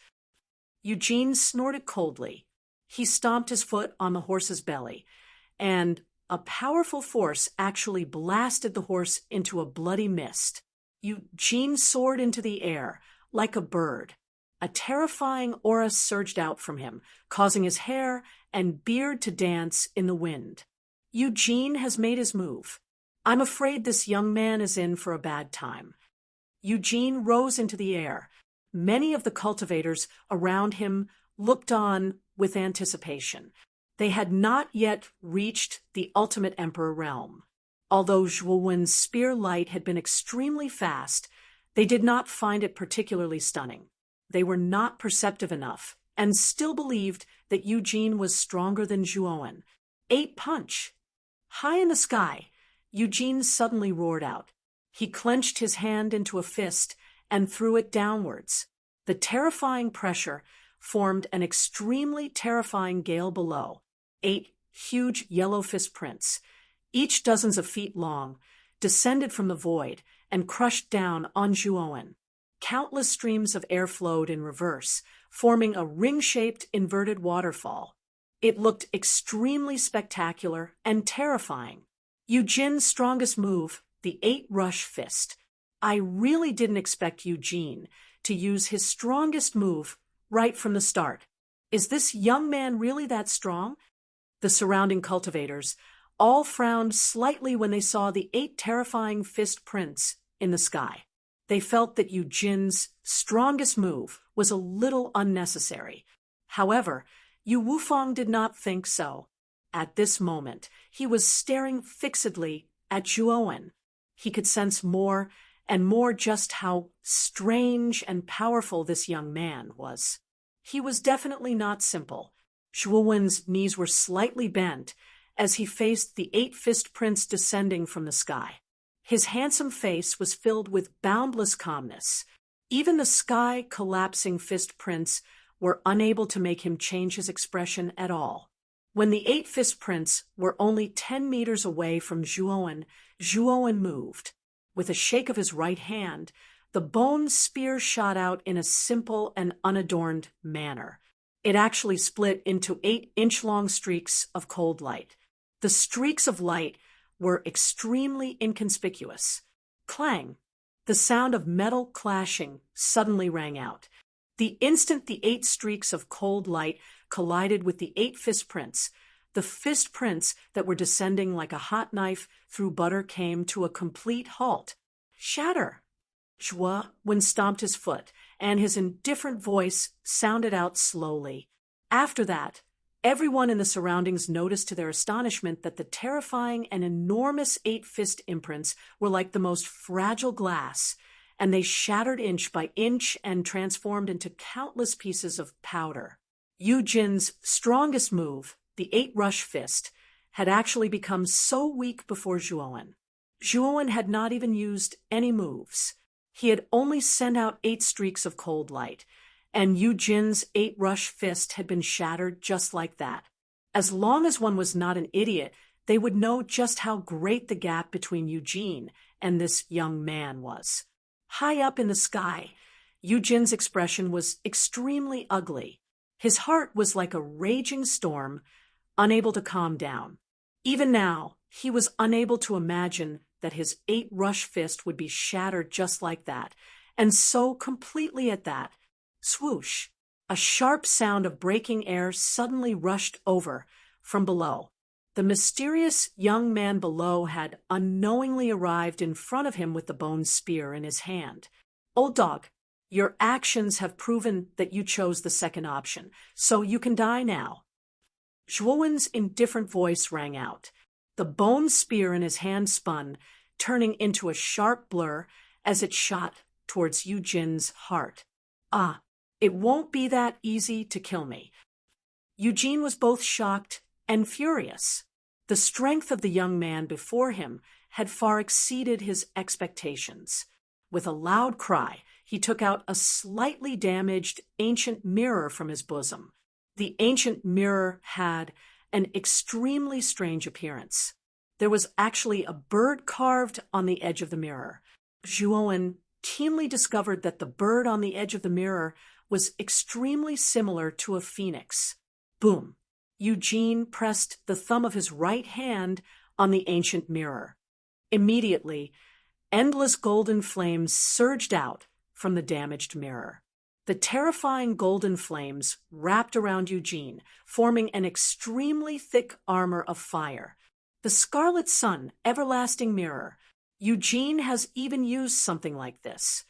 [SPEAKER 1] Eugene snorted coldly. He stomped his foot on the horse's belly, and a powerful force actually blasted the horse into a bloody mist. Eugene soared into the air like a bird. A terrifying aura surged out from him, causing his hair and beard to dance in the wind. Eugene has made his move. I'm afraid this young man is in for a bad time. Eugene rose into the air. Many of the cultivators around him looked on with anticipation. They had not yet reached the ultimate emperor realm. Although Zhuowen's spear light had been extremely fast, they did not find it particularly stunning. They were not perceptive enough and still believed that Eugene was stronger than Zhuowen. 8 punch! High in the sky, Eugene suddenly roared out. He clenched his hand into a fist and threw it downwards. The terrifying pressure formed an extremely terrifying gale below. 8 huge yellow fist prints, each dozens of feet long, descended from the void and crushed down on Zhuowen. Countless streams of air flowed in reverse, forming a ring-shaped inverted waterfall. It looked extremely spectacular and terrifying. Eugene's strongest move, the 8 rush fist. I really didn't expect Eugene to use his strongest move right from the start. Is this young man really that strong? The surrounding cultivators all frowned slightly when they saw the 8 terrifying fist prints in the sky. They felt that Eugene's strongest move was a little unnecessary. However, Yu Wufang did not think so. At this moment, he was staring fixedly at Zhuowen. He could sense more and more just how strange and powerful this young man was. He was definitely not simple. Zhuowen's knees were slightly bent as he faced the 8 fist prints descending from the sky. His handsome face was filled with boundless calmness. Even the sky-collapsing fist prints were unable to make him change his expression at all. When the 8 fist prints were only 10 meters away from Zhuowen, Zhuowen moved. With a shake of his right hand, the bone spear shot out in a simple and unadorned manner. It actually split into 8-inch-long streaks of cold light. The streaks of light were extremely inconspicuous. Clang! The sound of metal clashing suddenly rang out. The instant the 8 streaks of cold light collided with the 8 fist prints, the fist prints that were descending like a hot knife through butter came to a complete halt. Shatter! Zhuowen stomped his foot, and his indifferent voice sounded out slowly. After that, everyone in the surroundings noticed to their astonishment that the terrifying and enormous 8 fist imprints were like the most fragile glass, and they shattered inch by inch and transformed into countless pieces of powder. Eugene's strongest move, the 8 rush fist, had actually become so weak before Zhuowen. Zhuowen had not even used any moves. He had only sent out 8 streaks of cold light, and Eugene's 8 rush fist had been shattered just like that. As long as one was not an idiot, they would know just how great the gap between Eugene and this young man was. High up in the sky, Eugene's expression was extremely ugly. His heart was like a raging storm, unable to calm down. Even now, he was unable to imagine that his 8 rush fist would be shattered just like that, and so completely at that. Swoosh! A sharp sound of breaking air suddenly rushed over from below. The mysterious young man below had unknowingly arrived in front of him with the bone spear in his hand. Old dog, your actions have proven that you chose the second option, so you can die now. Zhuowen's indifferent voice rang out. The bone spear in his hand spun, turning into a sharp blur as it shot towards Yu Jin's heart. Ah, it won't be that easy to kill me. Eugene was both shocked and furious. The strength of the young man before him had far exceeded his expectations. With a loud cry, he took out a slightly damaged ancient mirror from his bosom. The ancient mirror had an extremely strange appearance. There was actually a bird carved on the edge of the mirror. Zhuowen keenly discovered that the bird on the edge of the mirror was extremely similar to a phoenix. Boom! Eugene pressed the thumb of his right hand on the ancient mirror. Immediately, endless golden flames surged out from the damaged mirror. The terrifying golden flames wrapped around Eugene, forming an extremely thick armor of fire. The Scarlet Sun, everlasting mirror. Eugene has even used something like this.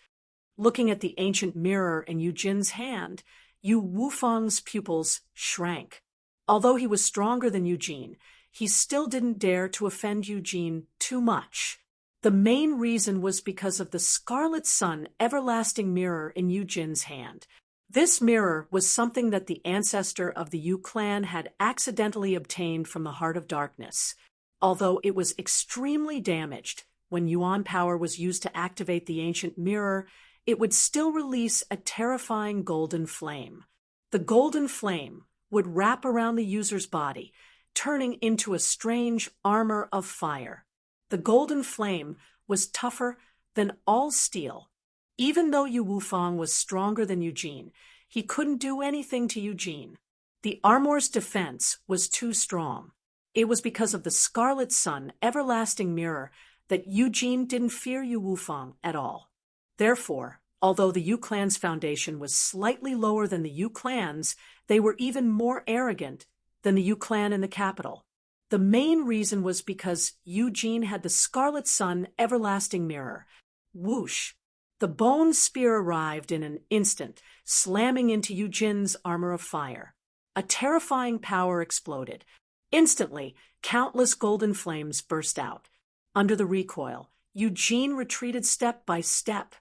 [SPEAKER 1] Looking at the ancient mirror in Eugene's hand, Yu Wufang's pupils shrank. Although he was stronger than Eugene, he still didn't dare to offend Eugene too much. The main reason was because of the Scarlet Sun everlasting mirror in Eugene's hand. This mirror was something that the ancestor of the Yu clan had accidentally obtained from the Heart of Darkness. Although it was extremely damaged, when Yuan power was used to activate the ancient mirror, it would still release a terrifying golden flame. The golden flame would wrap around the user's body, turning into a strange armor of fire. The golden flame was tougher than all steel. Even though Yu Wufang was stronger than Eugene, he couldn't do anything to Eugene. The armor's defense was too strong. It was because of the Scarlet Sun everlasting mirror that Eugene didn't fear Yu Wufang at all. Therefore, although the Yu clan's foundation was slightly lower than the Yu clan's, they were even more arrogant than the Yu clan in the capital. The main reason was because Eugene had the Scarlet Sun everlasting mirror. Whoosh! The bone spear arrived in an instant, slamming into Eugene's armor of fire. A terrifying power exploded. Instantly, countless golden flames burst out. Under the recoil, Eugene retreated step by step,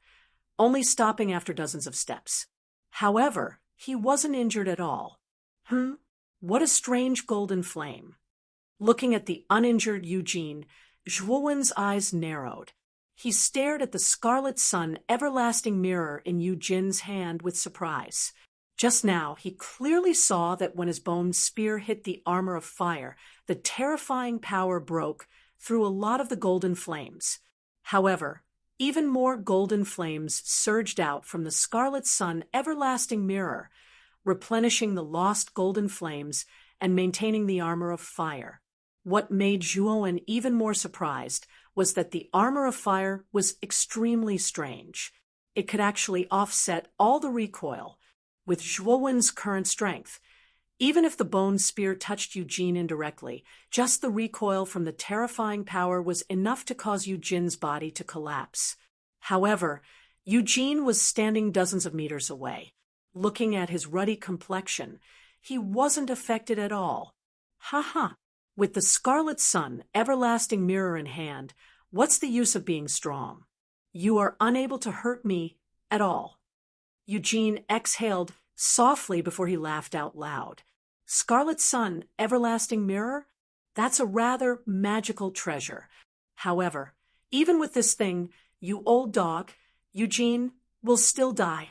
[SPEAKER 1] only stopping after dozens of steps. However, he wasn't injured at all. What a strange golden flame. Looking at the uninjured Eugene, Zhuowen's eyes narrowed. He stared at the Scarlet Sun everlasting mirror in Eugene's hand with surprise. Just now, he clearly saw that when his bone spear hit the armor of fire, the terrifying power broke through a lot of the golden flames. However, even more golden flames surged out from the Scarlet Sun everlasting mirror, replenishing the lost golden flames and maintaining the armor of fire. What made Zhuowen even more surprised was that the armor of fire was extremely strange. It could actually offset all the recoil. With Zhuowen's current strength, even if the bone spear touched Eugene indirectly, just the recoil from the terrifying power was enough to cause Eugene's body to collapse. However, Eugene was standing dozens of meters away. Looking at his ruddy complexion, he wasn't affected at all. With the Scarlet Sun everlasting mirror in hand, what's the use of being strong? You are unable to hurt me at all. Eugene exhaled softly before he laughed out loud. Scarlet Sun, everlasting mirror? That's a rather magical treasure. However, even with this thing, you old dog, Eugene will still die.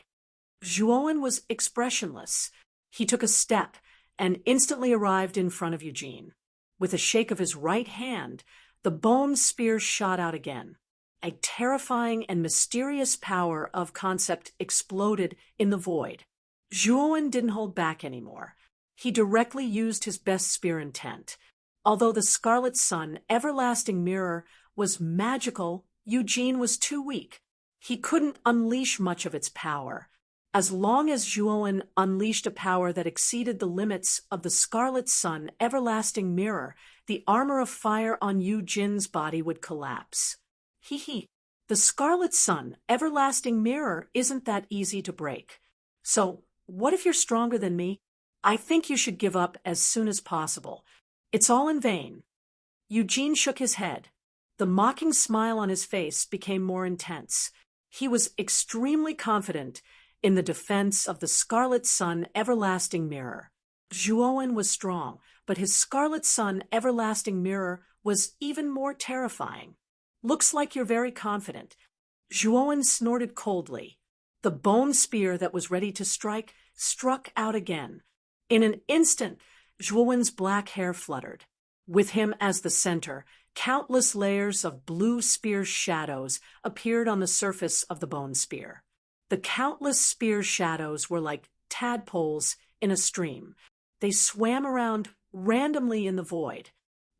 [SPEAKER 1] Zhuowen was expressionless. He took a step and instantly arrived in front of Eugene. With a shake of his right hand, the bone spear shot out again. A terrifying and mysterious power of concept exploded in the void. Zhuowen didn't hold back anymore. He directly used his best spear intent. Although the Scarlet Sun everlasting mirror was magical, Eugene was too weak. He couldn't unleash much of its power. As long as Zhuowen unleashed a power that exceeded the limits of the Scarlet Sun everlasting mirror, the armor of fire on Eugene's body would collapse. The Scarlet Sun everlasting mirror isn't that easy to break. So, what if you're stronger than me? I think you should give up as soon as possible. It's all in vain. Eugene shook his head. The mocking smile on his face became more intense. He was extremely confident in the defense of the Scarlet Sun Everlasting Mirror. Zhuowen was strong, but his Scarlet Sun Everlasting Mirror was even more terrifying. Looks like you're very confident. Zhuowen snorted coldly. The bone spear that was ready to strike struck out again. In an instant, Zhuowen's black hair fluttered. With him as the center, countless layers of blue spear shadows appeared on the surface of the bone spear. The countless spear shadows were like tadpoles in a stream. They swam around randomly in the void.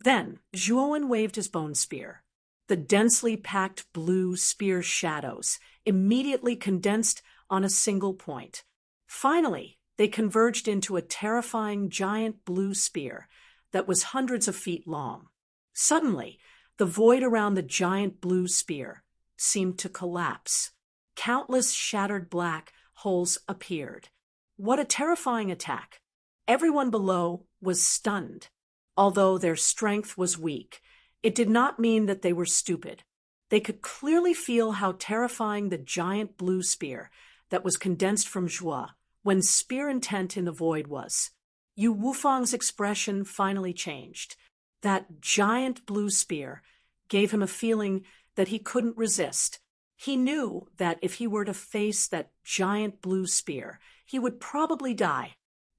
[SPEAKER 1] Then Zhuowen waved his bone spear. The densely packed blue spear shadows immediately condensed on a single point. Finally, they converged into a terrifying giant blue spear that was hundreds of feet long. Suddenly, the void around the giant blue spear seemed to collapse. Countless shattered black holes appeared. What a terrifying attack! Everyone below was stunned. Although their strength was weak, it did not mean that they were stupid. They could clearly feel how terrifying the giant blue spear that was condensed from Zhuo when spear intent in the void was. Yu Wufang's expression finally changed. That giant blue spear gave him a feeling that he couldn't resist. He knew that if he were to face that giant blue spear, he would probably die.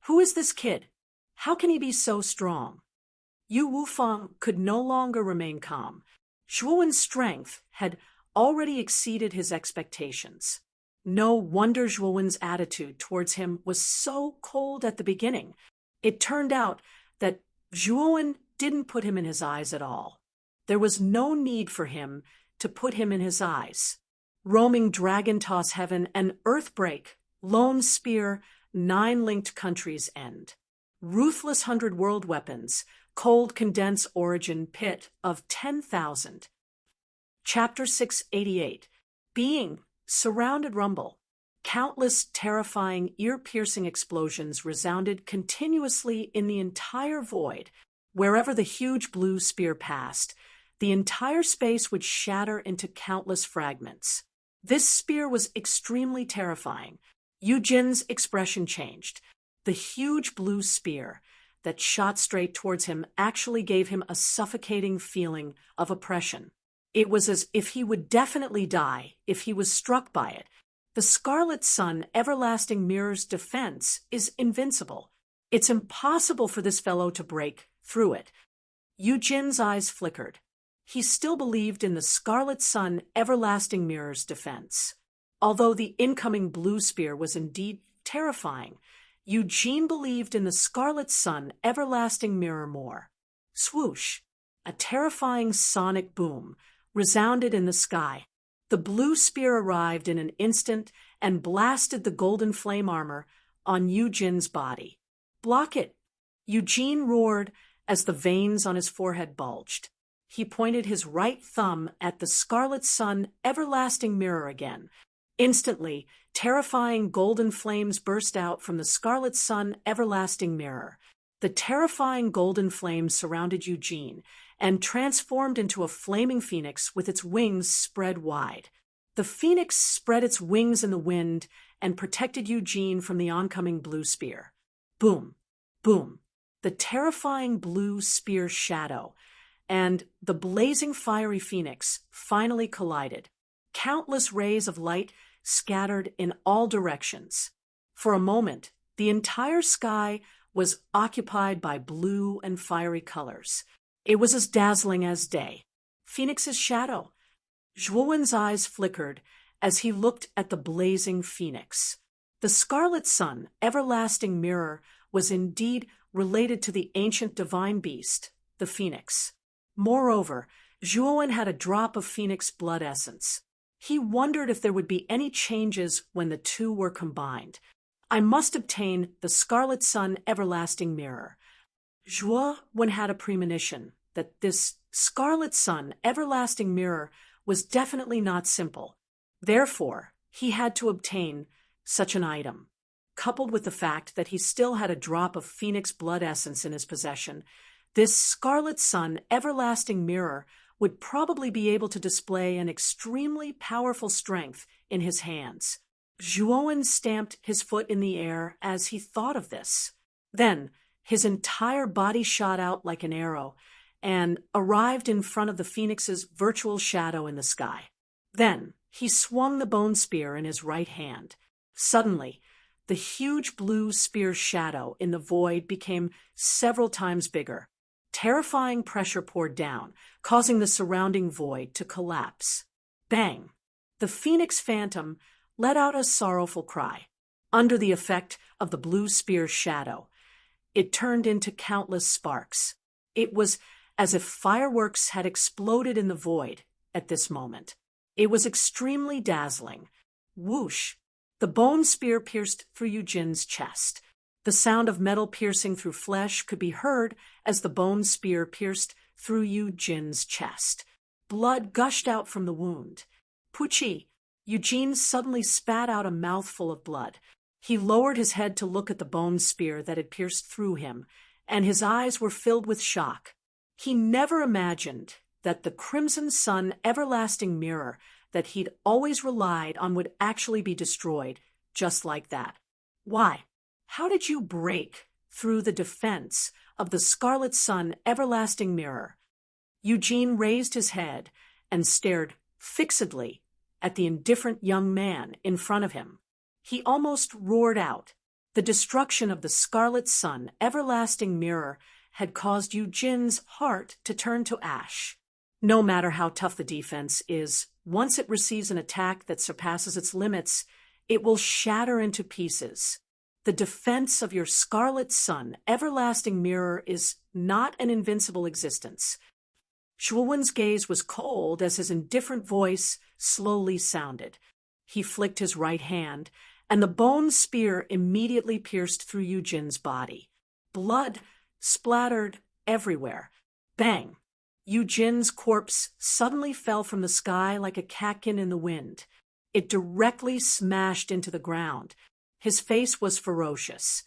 [SPEAKER 1] Who is this kid? How can he be so strong? Yu Wufang could no longer remain calm. Zhuowen's strength had already exceeded his expectations. No wonder Zhuowen's attitude towards him was so cold at the beginning. It turned out that Zhuowen didn't put him in his eyes at all. There was no need for him to put him in his eyes. Roaming dragon toss heaven and earthbreak, lone spear, 9 linked countries end. Ruthless 100 world weapons, cold condense origin pit of 10,000. Chapter 688. Being surrounded rumble. Countless terrifying ear-piercing explosions resounded continuously in the entire void. Wherever the huge blue spear passed, the entire space would shatter into countless fragments. This spear was extremely terrifying. Yu Jin's expression changed. The huge blue spear that shot straight towards him actually gave him a suffocating feeling of oppression. It was as if he would definitely die if he was struck by it. The Scarlet Sun Everlasting Mirror's defense is invincible. It's impossible for this fellow to break through it. Yu Jin's eyes flickered. He still believed in the Scarlet Sun Everlasting Mirror's defense. Although the incoming blue spear was indeed terrifying, Eugene believed in the Scarlet Sun Everlasting Mirror more. Swoosh! A terrifying sonic boom resounded in the sky. The blue spear arrived in an instant and blasted the golden flame armor on Eugene's body. Block it! Eugene roared as the veins on his forehead bulged. He pointed his right thumb at the Scarlet Sun Everlasting Mirror again. Instantly, terrifying golden flames burst out from the Scarlet Sun Everlasting Mirror. The terrifying golden flames surrounded Eugene and transformed into a flaming phoenix with its wings spread wide. The phoenix spread its wings in the wind and protected Eugene from the oncoming blue spear. Boom! Boom! The terrifying blue spear shadow and the blazing fiery phoenix finally collided. Countless rays of light scattered in all directions. For a moment, the entire sky was occupied by blue and fiery colors. It was as dazzling as day. Phoenix's shadow. Zhuowen's eyes flickered as he looked at the blazing phoenix. The Scarlet Sun Everlasting Mirror was indeed related to the ancient divine beast, the phoenix. Moreover, Zhuowen had a drop of phoenix blood essence. He wondered if there would be any changes when the two were combined. I must obtain the Scarlet Sun Everlasting Mirror. Zhuowen had a premonition that this Scarlet Sun Everlasting Mirror was definitely not simple. Therefore, he had to obtain such an item. coupled with the fact that he still had a drop of phoenix blood essence in his possession, this Scarlet Sun everlasting mirror would probably be able to display an extremely powerful strength in his hands. Zhuowen stamped his foot in the air as he thought of this. Then, his entire body shot out like an arrow and arrived in front of the phoenix's virtual shadow in the sky. Then, he swung the bone spear in his right hand. Suddenly, the huge blue spear's shadow in the void became several times bigger. Terrifying pressure poured down, causing the surrounding void to collapse. Bang! The phoenix phantom let out a sorrowful cry. Under the effect of the blue spear's shadow, it turned into countless sparks. It was as if fireworks had exploded in the void at this moment. It was extremely dazzling. Whoosh! The bone spear pierced through Eugène's chest. The sound of metal piercing through flesh could be heard as the bone spear pierced through Eugène's chest. Blood gushed out from the wound. Pucci! Eugène suddenly spat out a mouthful of blood. He lowered his head to look at the bone spear that had pierced through him, and his eyes were filled with shock. He never imagined that the Crimson Sun everlasting mirror that he'd always relied on would actually be destroyed, just like that. Why? How did you break through the defense of the Scarlet Sun everlasting mirror? Eugène raised his head and stared fixedly at the indifferent young man in front of him. He almost roared out. The destruction of the Scarlet Sun everlasting mirror had caused Eugène's heart to turn to ash. No matter how tough the defense is, once it receives an attack that surpasses its limits, it will shatter into pieces. The defense of your Scarlet Sun everlasting mirror is not an invincible existence. Zhuowen's gaze was cold as his indifferent voice slowly sounded. He flicked his right hand, and the bone spear immediately pierced through Eugène's body. Blood splattered everywhere. Bang! Eugène's corpse suddenly fell from the sky like a catkin in the wind. It directly smashed into the ground. His face was ferocious,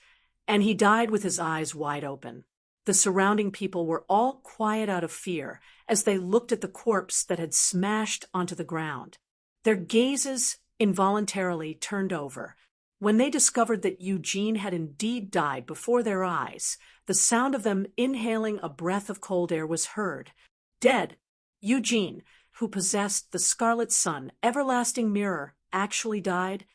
[SPEAKER 1] and he died with his eyes wide open. The surrounding people were all quiet out of fear as they looked at the corpse that had smashed onto the ground. Their gazes involuntarily turned over. When they discovered that Eugène had indeed died before their eyes, the sound of them inhaling a breath of cold air was heard. Dead! Eugène, who possessed the Scarlet Sun everlasting mirror, actually died.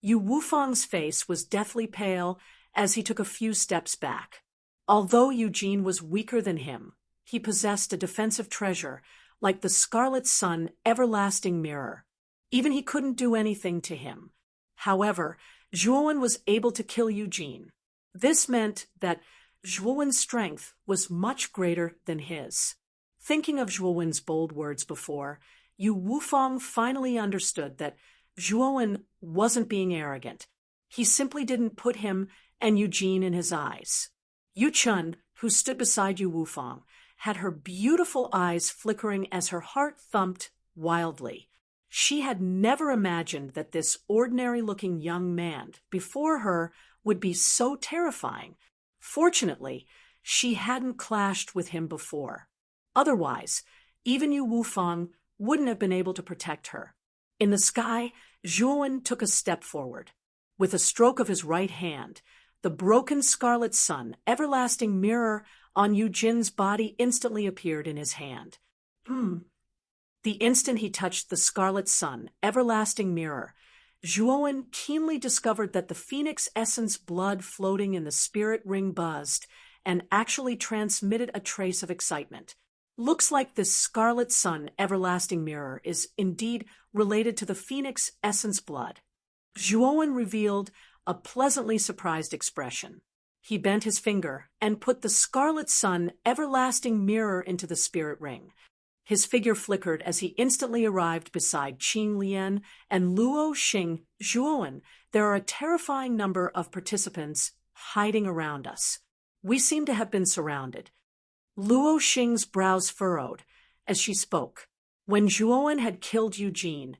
[SPEAKER 1] Yu Wufang's face was deathly pale as he took a few steps back. Although Eugène was weaker than him, he possessed a defensive treasure like the Scarlet Sun everlasting mirror. Even he couldn't do anything to him. However, Zhuowen was able to kill Eugène. This meant that Zhuowen's strength was much greater than his. Thinking of Zhuowen's bold words before, Yu Wufang finally understood that Zhuowen wasn't being arrogant. He simply didn't put him and Eugène in his eyes. Yu Chun, who stood beside Yu Wufang, had her beautiful eyes flickering as her heart thumped wildly. She had never imagined that this ordinary-looking young man before her would be so terrifying. Fortunately, she hadn't clashed with him before. Otherwise, even Yu Wufang wouldn't have been able to protect her. In the sky, Zhuowen took a step forward. With a stroke of his right hand, the broken Scarlet Sun everlasting mirror on Eugène's body instantly appeared in his hand. The instant he touched the Scarlet Sun everlasting mirror, Zhuowen keenly discovered that the phoenix essence blood floating in the spirit ring buzzed and actually transmitted a trace of excitement. Looks like this Scarlet Sun everlasting mirror is indeed related to the phoenix essence blood. Zhuowen revealed a pleasantly surprised expression. He bent his finger and put the Scarlet Sun everlasting mirror into the spirit ring. His figure flickered as he instantly arrived beside Qing Lian and Luo Xing. Zhuowen, there are a terrifying number of participants hiding around us. We seem to have been surrounded. Luo Xing's brows furrowed as she spoke. When Zhuowen had killed Eugène,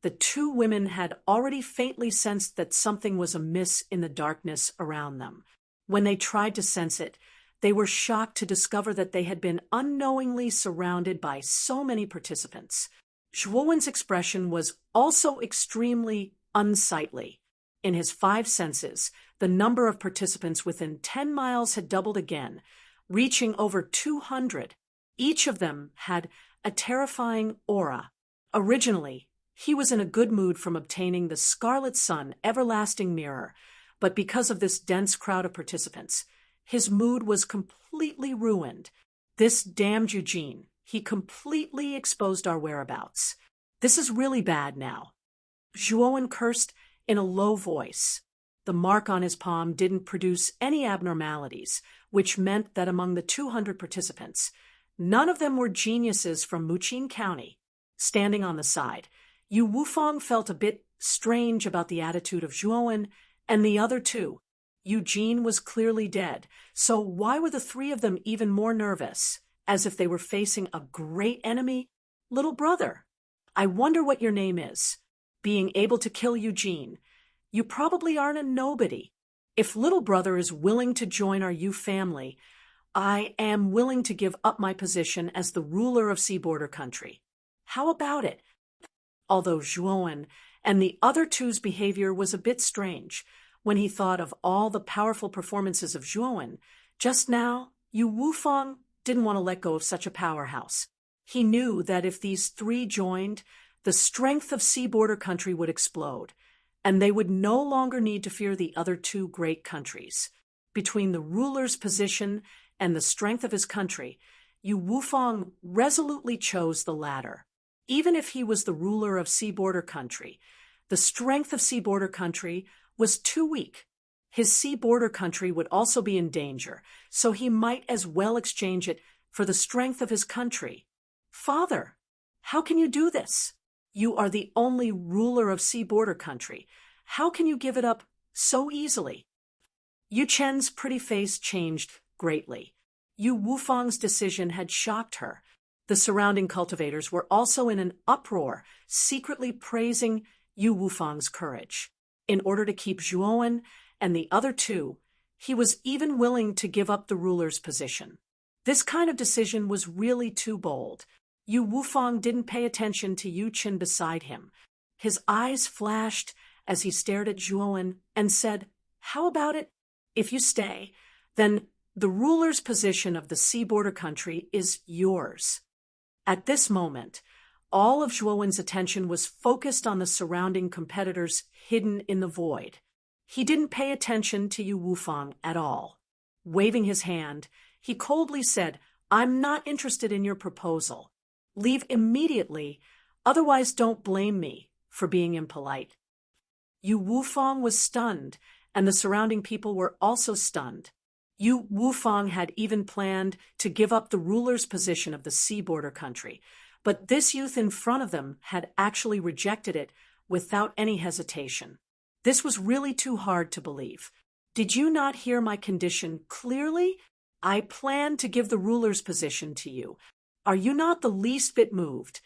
[SPEAKER 1] The two women had already faintly sensed that something was amiss in the darkness around them. When they tried to sense it, they were shocked to discover that they had been unknowingly surrounded by so many participants. Zhuowen's expression was also extremely unsightly. In his five senses, the number of participants within 10 miles had doubled again, reaching over 200. Each of them had a terrifying aura. Originally, he was in a good mood from obtaining the Scarlet Sun everlasting mirror, but because of this dense crowd of participants, his mood was completely ruined. This damned Eugene. He completely exposed our whereabouts. This is really bad now. Zhuowen cursed in a low voice. The mark on his palm didn't produce any abnormalities, which meant that among the 200 participants, none of them were geniuses from Muqin County. Standing on the side, Yu Wufang felt a bit strange about the attitude of Zhuowen and the other two. Eugene was clearly dead, so why were the three of them even more nervous, as if they were facing a great enemy? Little brother, I wonder what your name is. Being able to kill Eugene, you probably aren't a nobody. If little brother is willing to join our Yu family, I am willing to give up my position as the ruler of Sea Border Country. How about it? Although Zhuowen and the other two's behavior was a bit strange, when he thought of all the powerful performances of Zhuowen, just now, Yu Wufang didn't want to let go of such a powerhouse. He knew that if these three joined, the strength of Sea Border Country would explode, and they would no longer need to fear the other two great countries. Between the ruler's position and the strength of his country, Yu Wufang resolutely chose the latter. Even if he was the ruler of Sea Border Country, the strength of Sea Border Country was too weak. His Sea Border Country would also be in danger, so he might as well exchange it for the strength of his country. Father, how can you do this? You are the only ruler of Sea Border Country. How can you give it up so easily? Yu Chen's pretty face changed greatly. Yu Wufang's decision had shocked her. The surrounding cultivators were also in an uproar, secretly praising Yu Wufang's courage. In order to keep Zhuowen and the other two, he was even willing to give up the ruler's position. This kind of decision was really too bold. Yu Wufang didn't pay attention to Yu Chen beside him. His eyes flashed as he stared at Zhuowen and said, "How about it? If you stay, then the ruler's position of the Sea Border Country is yours." At this moment, all of Zhuowen's attention was focused on the surrounding competitors hidden in the void. He didn't pay attention to Yu Wufang at all. Waving his hand, he coldly said, "I'm not interested in your proposal. Leave immediately, otherwise don't blame me for being impolite." Yu Wufang was stunned, and the surrounding people were also stunned. Yu Wufang had even planned to give up the ruler's position of the Sea Border Country, but this youth in front of them had actually rejected it without any hesitation. This was really too hard to believe. "Did you not hear my condition clearly? I plan to give the ruler's position to you. Are you not the least bit moved?"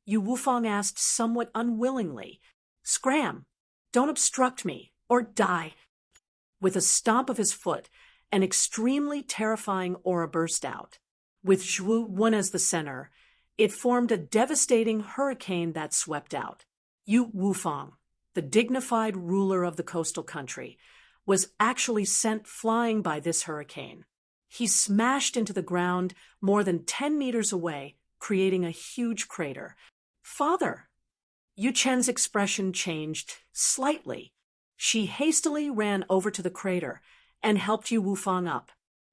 [SPEAKER 1] Yu Wufang asked somewhat unwillingly. "Scram! Don't obstruct me, or die." With a stomp of his foot, an extremely terrifying aura burst out. With Zhuowen as the center, it formed a devastating hurricane that swept out. Yu Wufang, the dignified ruler of the coastal country, was actually sent flying by this hurricane. He smashed into the ground more than 10 meters away, creating a huge crater. "Father!" Yu Chen's expression changed slightly. She hastily ran over to the crater and helped Yu Wufang up.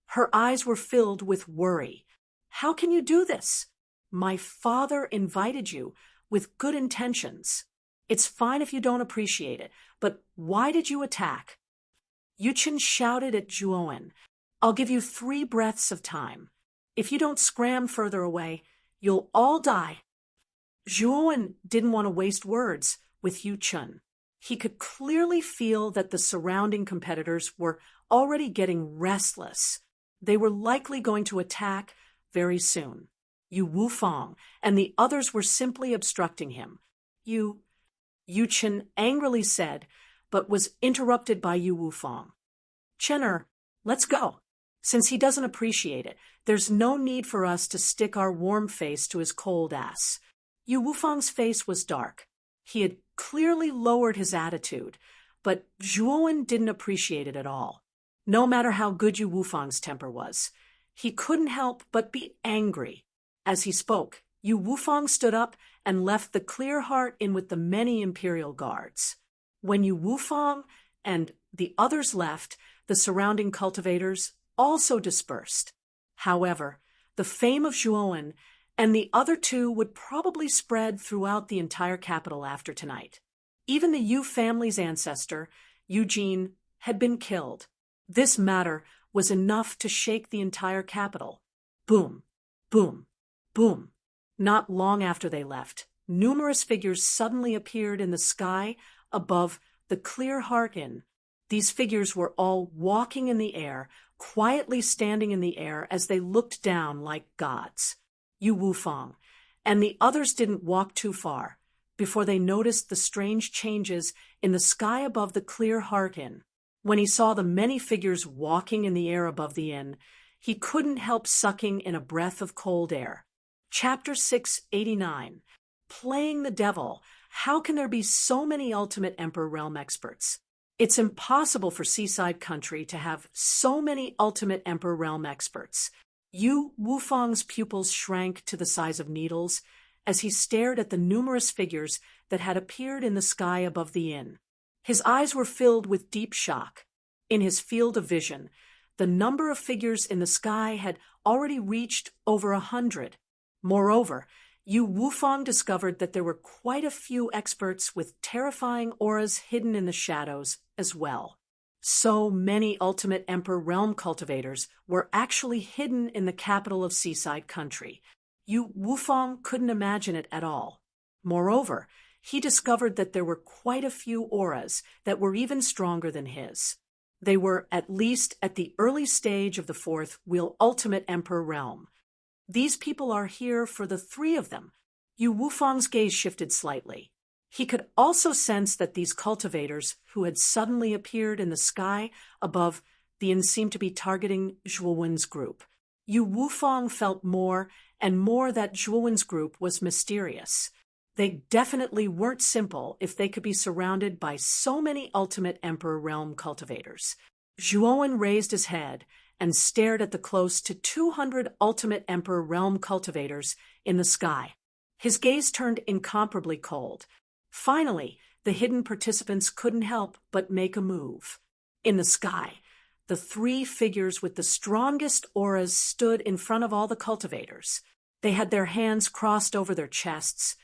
[SPEAKER 1] Her eyes were filled with worry. "How can you do this? My father invited you with good intentions. It's fine if you don't appreciate it, but why did you attack?" Yu Chen shouted at Zhuowen, "I'll give you 3 breaths of time. If you don't scram further away, you'll all die." Zhuowen didn't want to waste words with Yu Chen. He could clearly feel that the surrounding competitors were already getting restless. They were likely going to attack very soon. Yu Wufang and the others were simply obstructing him. "You Yu Chen angrily said, but was interrupted by Yu Wufang. "Chener, let's go. Since he doesn't appreciate it, there's no need for us to stick our warm face to his cold ass." Yu Wufang's face was dark. He had clearly lowered his attitude, but Zhuowen didn't appreciate it at all. No matter how good Yu Wufang's temper was, he couldn't help but be angry. As he spoke, Yu Wufang stood up and left the clear heart in with the many imperial guards. When Yu Wufang and the others left, the surrounding cultivators also dispersed. However, the fame of Zhuowen and the other two would probably spread throughout the entire capital after tonight. Even the Yu family's ancestor, Eugene, had been killed. This matter was enough to shake the entire capital. Boom, boom, boom. Not long after they left, numerous figures suddenly appeared in the sky above the Clear Heart Inn. These figures were all walking in the air, quietly standing in the air as they looked down like gods. Yu Wufang and the others didn't walk too far before they noticed the strange changes in the sky above the Clear Heart Inn. When he saw the many figures walking in the air above the inn, he couldn't help sucking in a breath of cold air. Chapter 689. Playing the Devil. How can there be so many Ultimate Emperor Realm experts? It's impossible for Seaside Country to have so many Ultimate Emperor Realm experts. Yu Wufang's pupils shrank to the size of needles as he stared at the numerous figures that had appeared in the sky above the inn. His eyes were filled with deep shock. In his field of vision, the number of figures in the sky had already reached over 100. Moreover, Yu Wufang discovered that there were quite a few experts with terrifying auras hidden in the shadows as well. So many Ultimate Emperor Realm cultivators were actually hidden in the capital of Seaside Country. Yu Wufang couldn't imagine it at all. Moreover, he discovered that there were quite a few auras that were even stronger than his. They were at least at the early stage of the fourth wheel Ultimate Emperor Realm. These people are here for the three of them. Yu Wufang's gaze shifted slightly. He could also sense that these cultivators who had suddenly appeared in the sky above the inn seemed to be targeting Zhuowen's group. Yu Wufang felt more and more that Zhuowen's group was mysterious. They definitely weren't simple if they could be surrounded by so many Ultimate Emperor Realm cultivators. Zhuowen raised his head and stared at the close to 200 Ultimate Emperor Realm cultivators in the sky. His gaze turned incomparably cold. Finally, the hidden participants couldn't help but make a move. In the sky, the three figures with the strongest auras stood in front of all the cultivators. They had their hands crossed over their chests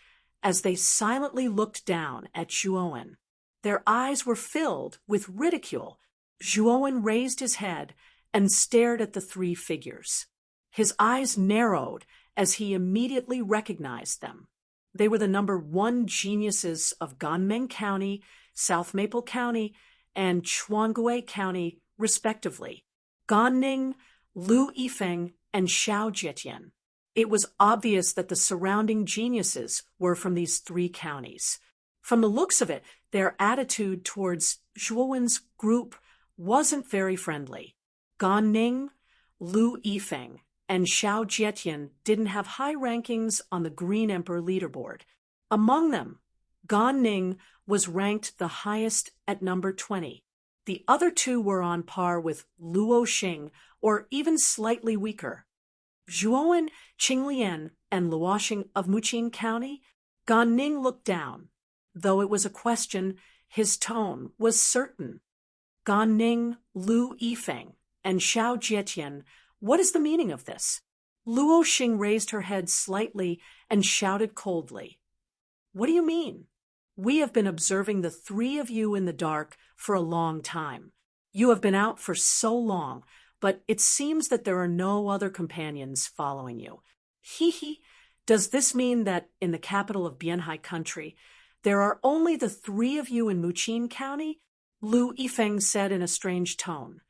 [SPEAKER 1] as they silently looked down at Zhuowen. Their eyes were filled with ridicule. Zhuowen raised his head and stared at the three figures. His eyes narrowed as he immediately recognized them. They were the number 1 geniuses of Ganmeng County, South Maple County, and Chuangui County, respectively. Ganning, Lu Yifeng, and Xiao Jietian. It was obvious that the surrounding geniuses were from these 3 counties. From the looks of it, their attitude towards Zhuowen's group wasn't very friendly. Ganning, Lu Yifeng, and Xiao Jietian didn't have high rankings on the Green Emperor leaderboard. Among them, Ganning was ranked the highest at number 20. The other 2 were on par with Luo Xing, or even slightly weaker. Zhuowen, Qinglian, and Luoxing of Muqing County, Ganning looked down. Though it was a question, his tone was certain. Ganning, Lu Yifeng, and Xiao Jietian, what is the meaning of this? Luo Xing raised her head slightly and shouted coldly. What do you mean? We have been observing the 3 of you in the dark for a long time. You have been out for so long, but it seems that there are no other companions following you. Hee. Does this mean that in the capital of Bianhai Country, there are only the 3 of you in Muqing County? Lu Yifeng said in a strange tone.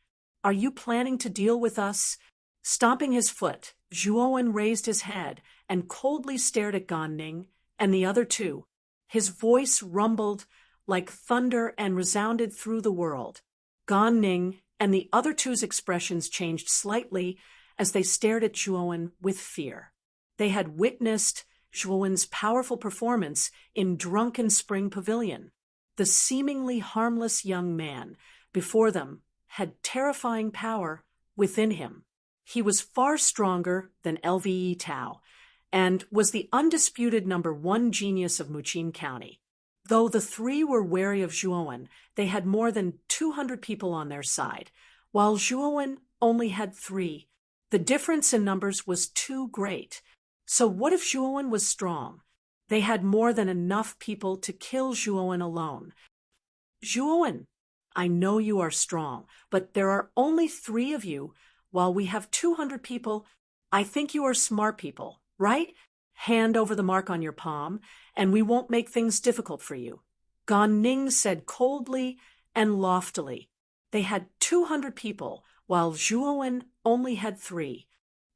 [SPEAKER 1] Are you planning to deal with us? Stomping his foot, Zhuowen raised his head and coldly stared at Ganning and the other 2. His voice rumbled like thunder and resounded through the world. Gan Ning and the other two's expressions changed slightly as they stared at Zhuowen with fear. They had witnessed Zhuowen's powerful performance in Drunken Spring Pavilion. The seemingly harmless young man before them had terrifying power within him. He was far stronger than LVE Tao and was the undisputed #1 genius of Muqin County. Though the three were wary of Zhuowen, they had more than 200 people on their side, while Zhuowen only had 3. The difference in numbers was too great. So what if Zhuowen was strong? They had more than enough people to kill Zhuowen alone. Zhuowen, I know you are strong, but there are only 3 of you, while we have 200 people. I think you are smart people, right? Hand over the mark on your palm, and we won't make things difficult for you. Gan Ning said coldly and loftily. They had 200 people, while Zhuowen only had 3.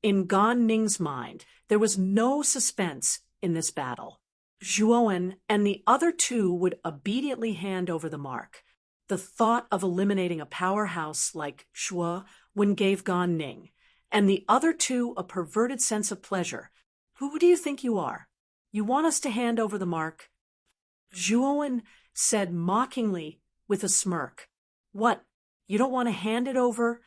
[SPEAKER 1] In Gan Ning's mind, there was no suspense in this battle. Zhuowen and the other 2 would obediently hand over the mark. The thought of eliminating a powerhouse like Zhuowen gave Gan Ning, and the other 2 a perverted sense of pleasure. Who do you think you are? You want us to hand over the mark? Zhuowen said mockingly with a smirk. What, you don't want to hand it over?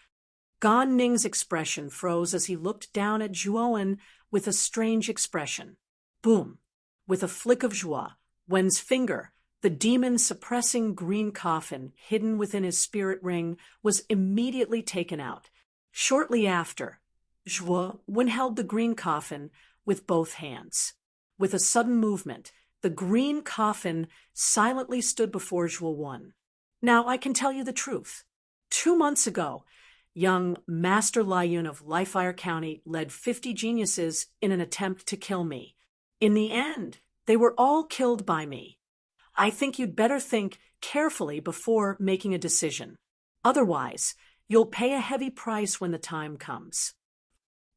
[SPEAKER 1] Gan Ning's expression froze as he looked down at Zhuowen with a strange expression. Boom! With a flick of Zhuowen's finger, the demon-suppressing green coffin hidden within his spirit ring was immediately taken out. Shortly after, Zhuowen held the green coffin with both hands. With a sudden movement, the green coffin silently stood before Zhuowen. Now I can tell you the truth. 2 months ago, young Master Liun of Lifefire County led 50 geniuses in an attempt to kill me. In the end, they were all killed by me. I think you'd better think carefully before making a decision. Otherwise, you'll pay a heavy price when the time comes.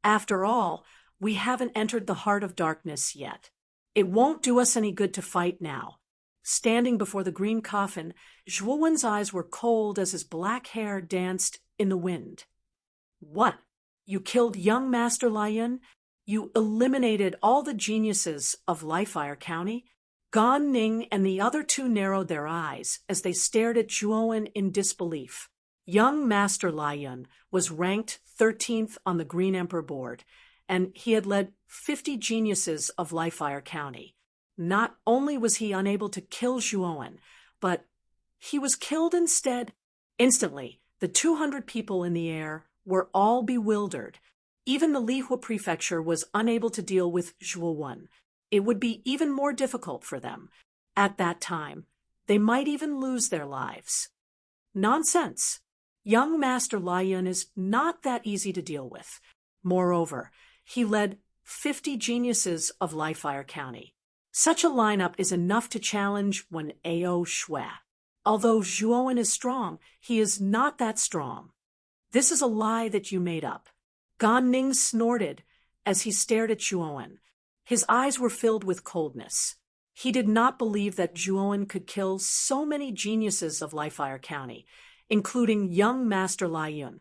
[SPEAKER 1] After all, we haven't entered the heart of darkness yet. It won't do us any good to fight now. Standing before the green coffin, Zhuowen's eyes were cold as his black hair danced in the wind. What? You killed young Master Liun? You eliminated all the geniuses of Lifefire County? Gan Ning and the other 2 narrowed their eyes as they stared at Zhuowen in disbelief. Young Master Liun was ranked 13th on the Green Emperor board, and he had led 50 geniuses of Lifefire County. Not only was he unable to kill Zhuowen, but he was killed instead. Instantly, the 200 people in the air were all bewildered. Even the Lihua prefecture was unable to deal with Zhuowen. It would be even more difficult for them. At that time, they might even lose their lives. Nonsense. Young Master Liun is not that easy to deal with. Moreover, he led 50 geniuses of Lifefire County. Such a lineup is enough to challenge one Ao Shui. Although Zhuowen is strong, he is not that strong. This is a lie that you made up. Gan Ning snorted as he stared at Zhuowen. His eyes were filled with coldness. He did not believe that Zhuowen could kill so many geniuses of Lifefire County, including young Master Liun.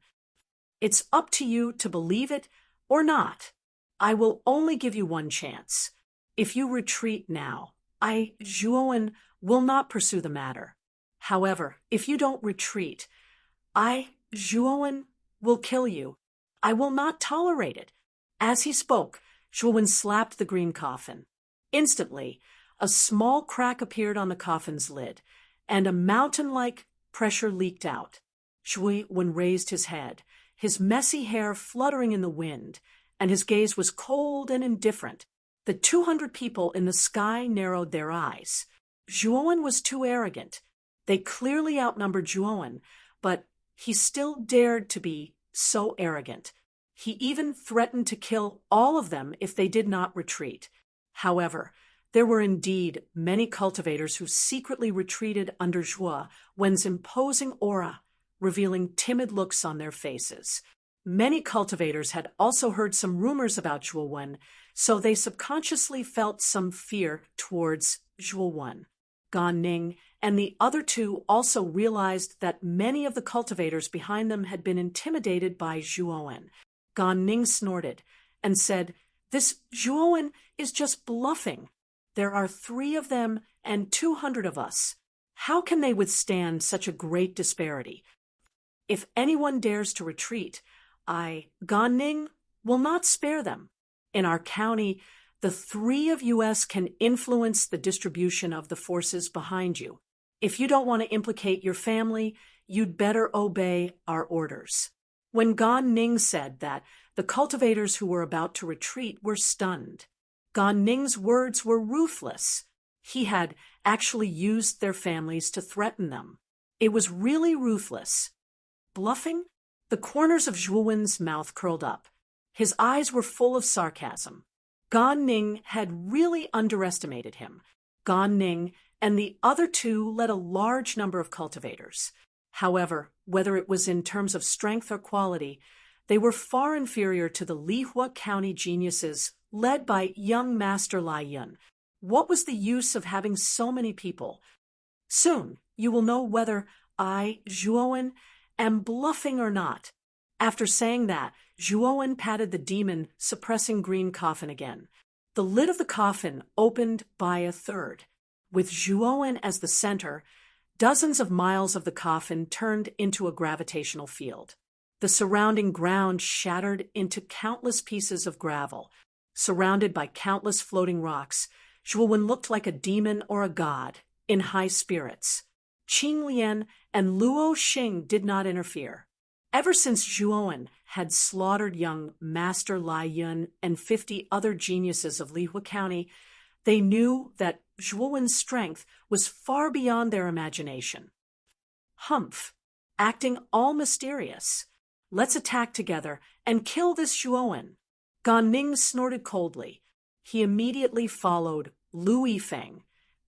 [SPEAKER 1] It's up to you to believe it or not. I will only give you one chance. If you retreat now, Zhuowen, will not pursue the matter. However, if you don't retreat, Zhuowen, will kill you. I will not tolerate it. As he spoke, Zhuowen slapped the green coffin. Instantly, a small crack appeared on the coffin's lid, and a mountain-like pressure leaked out. Zhuowen raised his head, his messy hair fluttering in the wind, and his gaze was cold and indifferent. The 200 people in the sky narrowed their eyes. Zhuowen was too arrogant. They clearly outnumbered Zhuowen, but he still dared to be so arrogant. He even threatened to kill all of them if they did not retreat. However, there were indeed many cultivators who secretly retreated under Zhuowen's imposing aura, revealing timid looks on their faces. Many cultivators had also heard some rumors about Zhuowen, so they subconsciously felt some fear towards Zhuo Wen. Gan Ning and the other two also realized that many of the cultivators behind them had been intimidated by Zhuo Wen. Gan Ning snorted and said, "This Zhuo Wen is just bluffing. There are 3 of them and 200 of us. How can they withstand such a great disparity? If anyone dares to retreat, Gan Ning, will not spare them. In our county, the 3 of us can influence the distribution of the forces behind you. If you don't want to implicate your family, you'd better obey our orders." When Gan Ning said that, the cultivators who were about to retreat were stunned. Gan Ning's words were ruthless. He had actually used their families to threaten them. It was really ruthless. Bluffing? The corners of Zhuo Wen's mouth curled up. His eyes were full of sarcasm. Gan Ning had really underestimated him. Gan Ning and the other 2 led a large number of cultivators. However, whether it was in terms of strength or quality, they were far inferior to the Lihua County geniuses led by young Master Lai Yun. What was the use of having so many people? Soon, you will know whether I, Zhuo Wen, am bluffing or not. After saying that, Zhuo Wen patted the demon-suppressing green coffin again. The lid of the coffin opened by a third. With Zhuo Wen as the center, dozens of miles of the coffin turned into a gravitational field. The surrounding ground shattered into countless pieces of gravel. Surrounded by countless floating rocks, Zhuo Wen looked like a demon or a god, in high spirits. Qing Lian and Luo Xing did not interfere. Ever since Zhuo Wen had slaughtered young Master Lai Yun and 50 other geniuses of Lihua County, they knew that Zhuo Wen's strength was far beyond their imagination. Humph, acting all mysterious. Let's attack together and kill this Zhuo Wen. Gan Ning snorted coldly. He immediately followed Lu Yifeng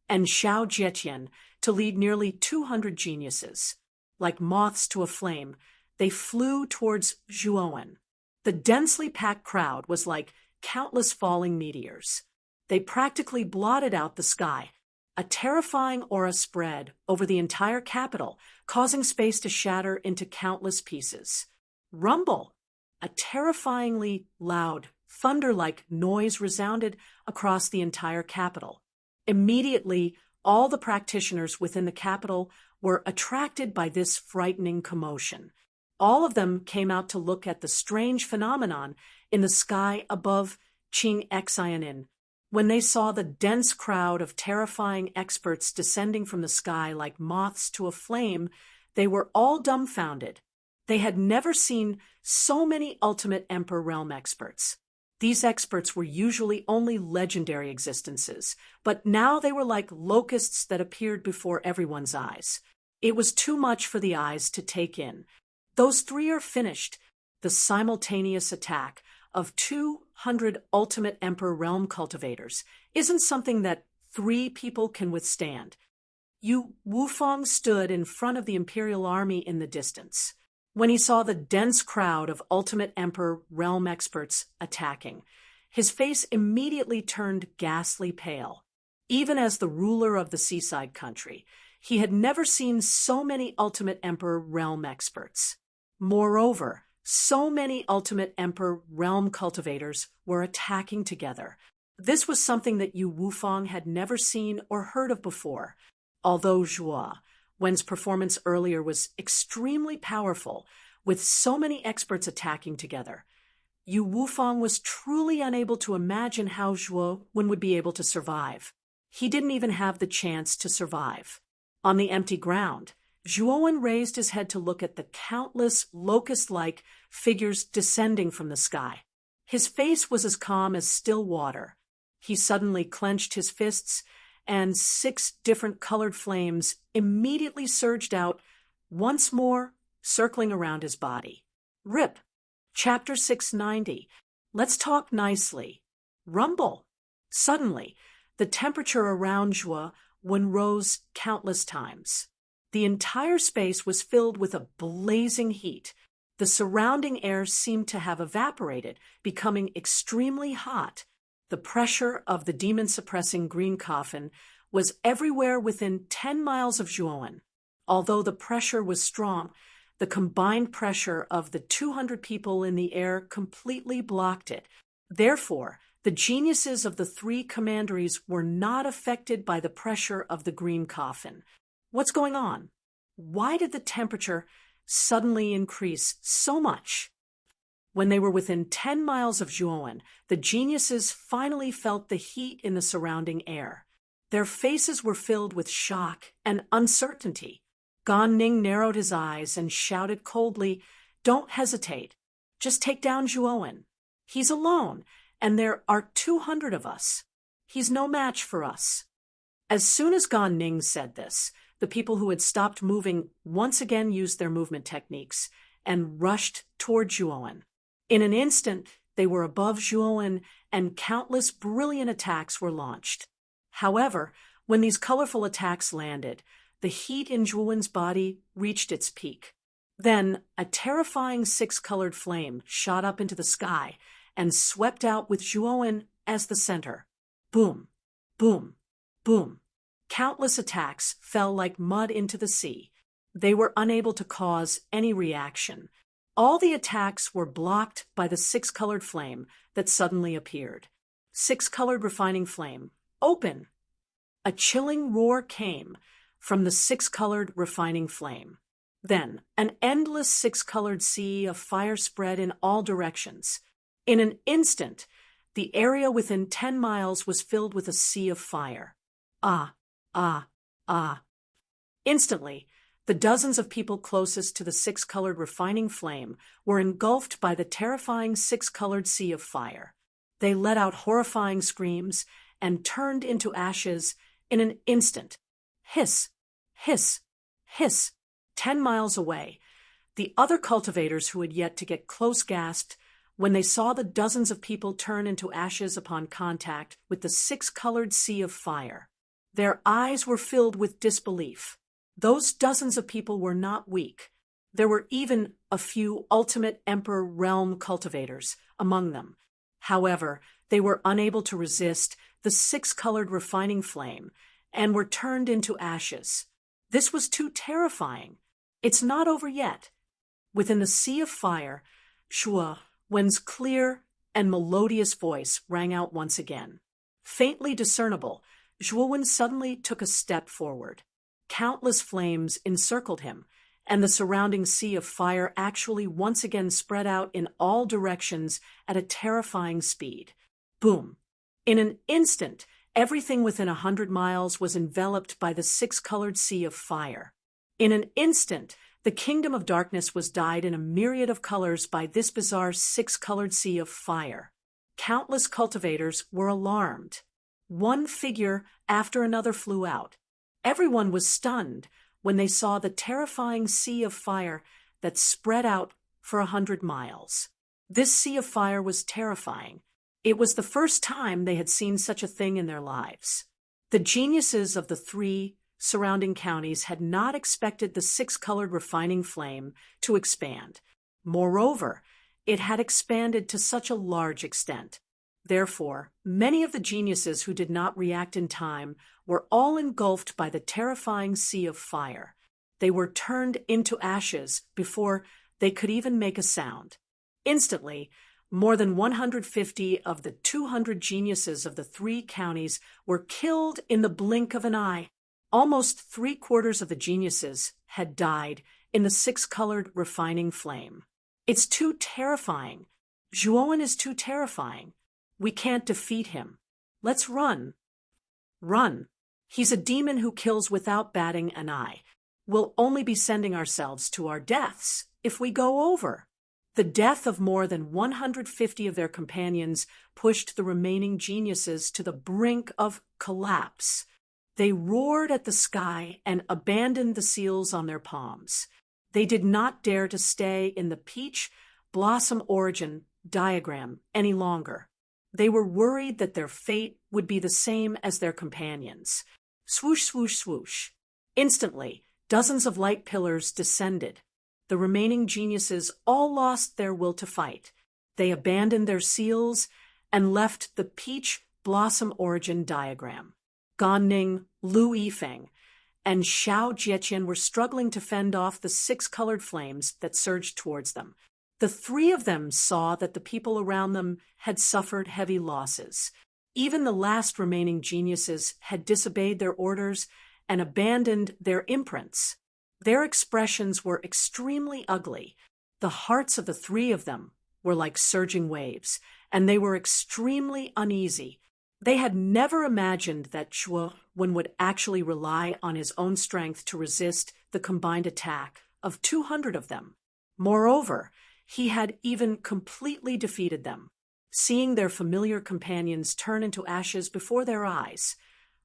[SPEAKER 1] and Xiao Jietian to lead nearly 200 geniuses. Like moths to a flame, they flew towards Zhuo Wen. The densely packed crowd was like countless falling meteors. They practically blotted out the sky. A terrifying aura spread over the entire capital, causing space to shatter into countless pieces. Rumble! A terrifyingly loud, thunder-like noise resounded across the entire capital. Immediately, all the practitioners within the capital were attracted by this frightening commotion. All of them came out to look at the strange phenomenon in the sky above Qing Xianin. When they saw the dense crowd of terrifying experts descending from the sky like moths to a flame, they were all dumbfounded. They had never seen so many Ultimate Emperor Realm experts. These experts were usually only legendary existences, but now they were like locusts that appeared before everyone's eyes. It was too much for the eyes to take in. Those 3 are finished. The simultaneous attack of 200 Ultimate Emperor Realm cultivators isn't something that 3 people can withstand. Yu Wufang stood in front of the Imperial Army in the distance. When he saw the dense crowd of Ultimate Emperor Realm experts attacking, his face immediately turned ghastly pale. Even as the ruler of the seaside country, he had never seen so many Ultimate Emperor Realm experts. Moreover, so many Ultimate Emperor Realm cultivators were attacking together. This was something that Yu Wufang had never seen or heard of before. Although Zhuo Wen's performance earlier was extremely powerful, with so many experts attacking together, Yu Wufang was truly unable to imagine how Zhuo Wen would be able to survive. He didn't even have the chance to survive. On the empty ground, Zhuo Wen raised his head to look at the countless locust-like figures descending from the sky. His face was as calm as still water. He suddenly clenched his fists, and 6 different colored flames immediately surged out, once more circling around his body. Rip. Chapter 690. Let's talk nicely. Rumble. Suddenly, the temperature around Zhuo Wen rose countless times. The entire space was filled with a blazing heat. The surrounding air seemed to have evaporated, becoming extremely hot. The pressure of the demon-suppressing green coffin was everywhere within 10 miles of Zhuowen. Although the pressure was strong, the combined pressure of the 200 people in the air completely blocked it. Therefore, the geniuses of the three commanderies were not affected by the pressure of the green coffin. What's going on? Why did the temperature suddenly increase so much? When they were within 10 miles of Zhuowen, the geniuses finally felt the heat in the surrounding air. Their faces were filled with shock and uncertainty. Gan Ning narrowed his eyes and shouted coldly, "Don't hesitate. Just take down Zhuowen. He's alone, and there are 200 of us. He's no match for us." As soon as Gan Ning said this, the people who had stopped moving once again used their movement techniques and rushed toward Zhuowen. In an instant, they were above Zhuowen, and countless brilliant attacks were launched. However, when these colorful attacks landed, the heat in Zhuowen's body reached its peak. Then, a terrifying six-colored flame shot up into the sky and swept out with Zhuowen as the center. Boom, boom, boom. Countless attacks fell like mud into the sea. They were unable to cause any reaction. All the attacks were blocked by the six-colored flame that suddenly appeared. Six-colored refining flame, open! A chilling roar came from the six-colored refining flame. Then, an endless six-colored sea of fire spread in all directions. In an instant, the area within 10 miles was filled with a sea of fire. Ah, ah, ah. Instantly, the dozens of people closest to the six-colored refining flame were engulfed by the terrifying six-colored sea of fire. They let out horrifying screams and turned into ashes in an instant. Hiss, hiss, hiss. 10 miles away, the other cultivators who had yet to get close gasped when they saw the dozens of people turn into ashes upon contact with the six-colored sea of fire. Their eyes were filled with disbelief. Those dozens of people were not weak. There were even a few Ultimate Emperor Realm cultivators among them. However, they were unable to resist the six-colored refining flame and were turned into ashes. This was too terrifying. It's not over yet. Within the sea of fire, Zhuowen's clear and melodious voice rang out once again. Faintly discernible, Zhuowen suddenly took a step forward. Countless flames encircled him, and the surrounding sea of fire actually once again spread out in all directions at a terrifying speed. Boom! In an instant, everything within 100 miles was enveloped by the six-colored sea of fire. In an instant, the kingdom of darkness was dyed in a myriad of colors by this bizarre six-colored sea of fire. Countless cultivators were alarmed. One figure after another flew out. Everyone was stunned when they saw the terrifying sea of fire that spread out for 100 miles. This sea of fire was terrifying. It was the first time they had seen such a thing in their lives. The geniuses of the three surrounding counties had not expected the six-colored refining flame to expand. Moreover, it had expanded to such a large extent. Therefore, many of the geniuses who did not react in time were all engulfed by the terrifying sea of fire. They were turned into ashes before they could even make a sound. Instantly, more than 150 of the 200 geniuses of the three counties were killed in the blink of an eye. Almost 3/4 of the geniuses had died in the six-colored refining flame. It's too terrifying. Zhuowen is too terrifying. We can't defeat him. Let's run. Run. He's a demon who kills without batting an eye. We'll only be sending ourselves to our deaths if we go over. The death of more than 150 of their companions pushed the remaining geniuses to the brink of collapse. They roared at the sky and abandoned the seals on their palms. They did not dare to stay in the peach blossom origin diagram any longer. They were worried that their fate would be the same as their companions. Swoosh, swoosh, swoosh. Instantly, dozens of light pillars descended. The remaining geniuses all lost their will to fight. They abandoned their seals and left the peach blossom origin diagram. Gan Ning, Lu Yifeng, and Xiao Jieqian were struggling to fend off the 6 colored flames that surged towards them. The 3 of them saw that the people around them had suffered heavy losses. Even the last remaining geniuses had disobeyed their orders and abandoned their imprints. Their expressions were extremely ugly. The hearts of the 3 of them were like surging waves, and they were extremely uneasy. They had never imagined that Zhuo Wen would actually rely on his own strength to resist the combined attack of 200 of them. Moreover, he had even completely defeated them. Seeing their familiar companions turn into ashes before their eyes,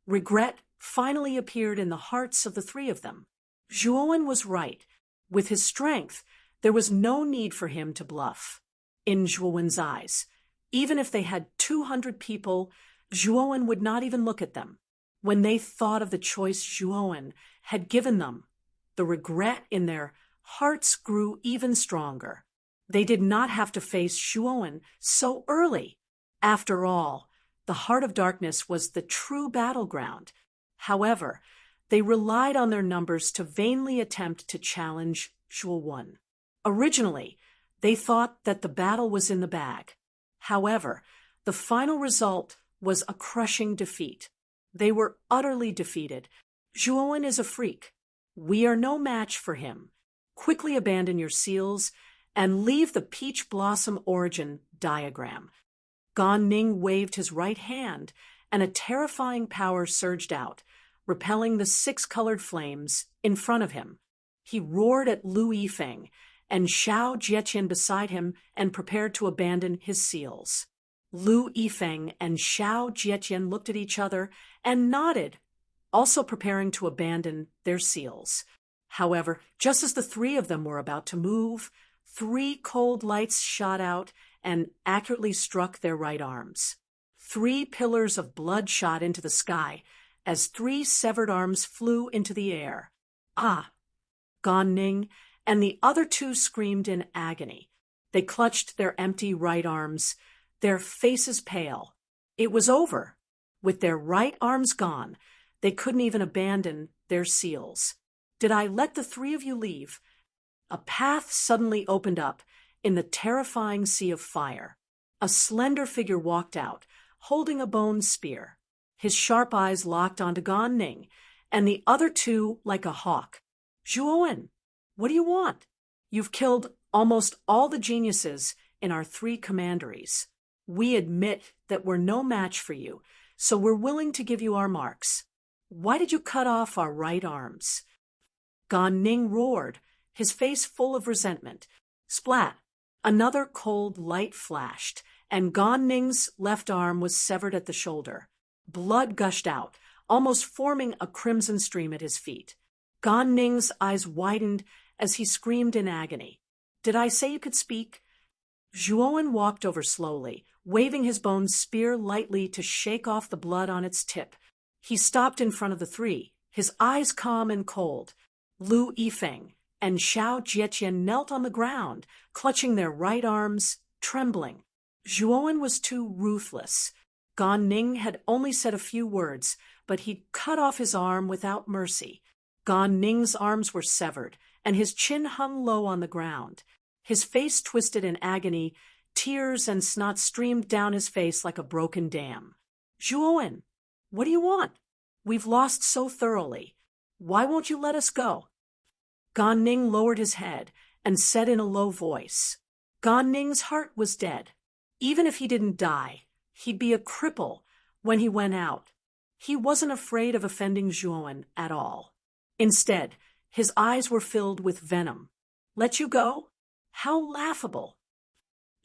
[SPEAKER 1] regret finally appeared in the hearts of the 3 of them. Zhuo Wen was right. With his strength, there was no need for him to bluff. In Zhuo Wen's eyes, even if they had 200 people, Zhuo Wen would not even look at them. When they thought of the choice Zhuo Wen had given them, the regret in their hearts grew even stronger. They did not have to face Zhuo Wen so early. After all, the Heart of Darkness was the true battleground. However, they relied on their numbers to vainly attempt to challenge Zhuo Wen. Originally, they thought that the battle was in the bag. However, the final result was a crushing defeat. They were utterly defeated. Zhuo Wen is a freak. We are no match for him. Quickly abandon your seals and leave the peach blossom origin diagram. Gan Ning waved his right hand, and a terrifying power surged out, repelling the 6 colored flames in front of him. He roared at Lu Yifeng and Xiao Jieqian beside him and prepared to abandon his seals. Lu Yifeng and Xiao Jieqian looked at each other and nodded, also preparing to abandon their seals. However, just as the 3 of them were about to move, 3 cold lights shot out and accurately struck their right arms. 3 pillars of blood shot into the sky as 3 severed arms flew into the air. Ah! Gan Ning and the other 2 screamed in agony. They clutched their empty right arms, their faces pale. It was over. With their right arms gone, they couldn't even abandon their seals. Did I let the 3 of you leave? A path suddenly opened up in the terrifying sea of fire. A slender figure walked out, holding a bone spear. His sharp eyes locked onto Gan Ning, and the other 2 like a hawk. Zhuo Wen, what do you want? You've killed almost all the geniuses in our 3 commanderies. We admit that we're no match for you, so we're willing to give you our marks. Why did you cut off our right arms? Gan Ning roared, his face full of resentment. Splat! Another cold light flashed, and Gan Ning's left arm was severed at the shoulder. Blood gushed out, almost forming a crimson stream at his feet. Gan Ning's eyes widened as he screamed in agony. Did I say you could speak? Zhuo Wen walked over slowly, waving his bone spear lightly to shake off the blood on its tip. He stopped in front of the 3, his eyes calm and cold. Lu Yifeng and Xiao Jieqian knelt on the ground, clutching their right arms, trembling. Zhuo Wen was too ruthless. Gan Ning had only said a few words, but he'd cut off his arm without mercy. Gan Ning's arms were severed, and his chin hung low on the ground. His face twisted in agony, tears and snot streamed down his face like a broken dam. Zhuo Wen, what do you want? We've lost so thoroughly. Why won't you let us go? Gan Ning lowered his head and said in a low voice. Gan Ning's heart was dead. Even if he didn't die, he'd be a cripple when he went out. He wasn't afraid of offending Zhuo Wen at all. Instead, his eyes were filled with venom. Let you go? How laughable!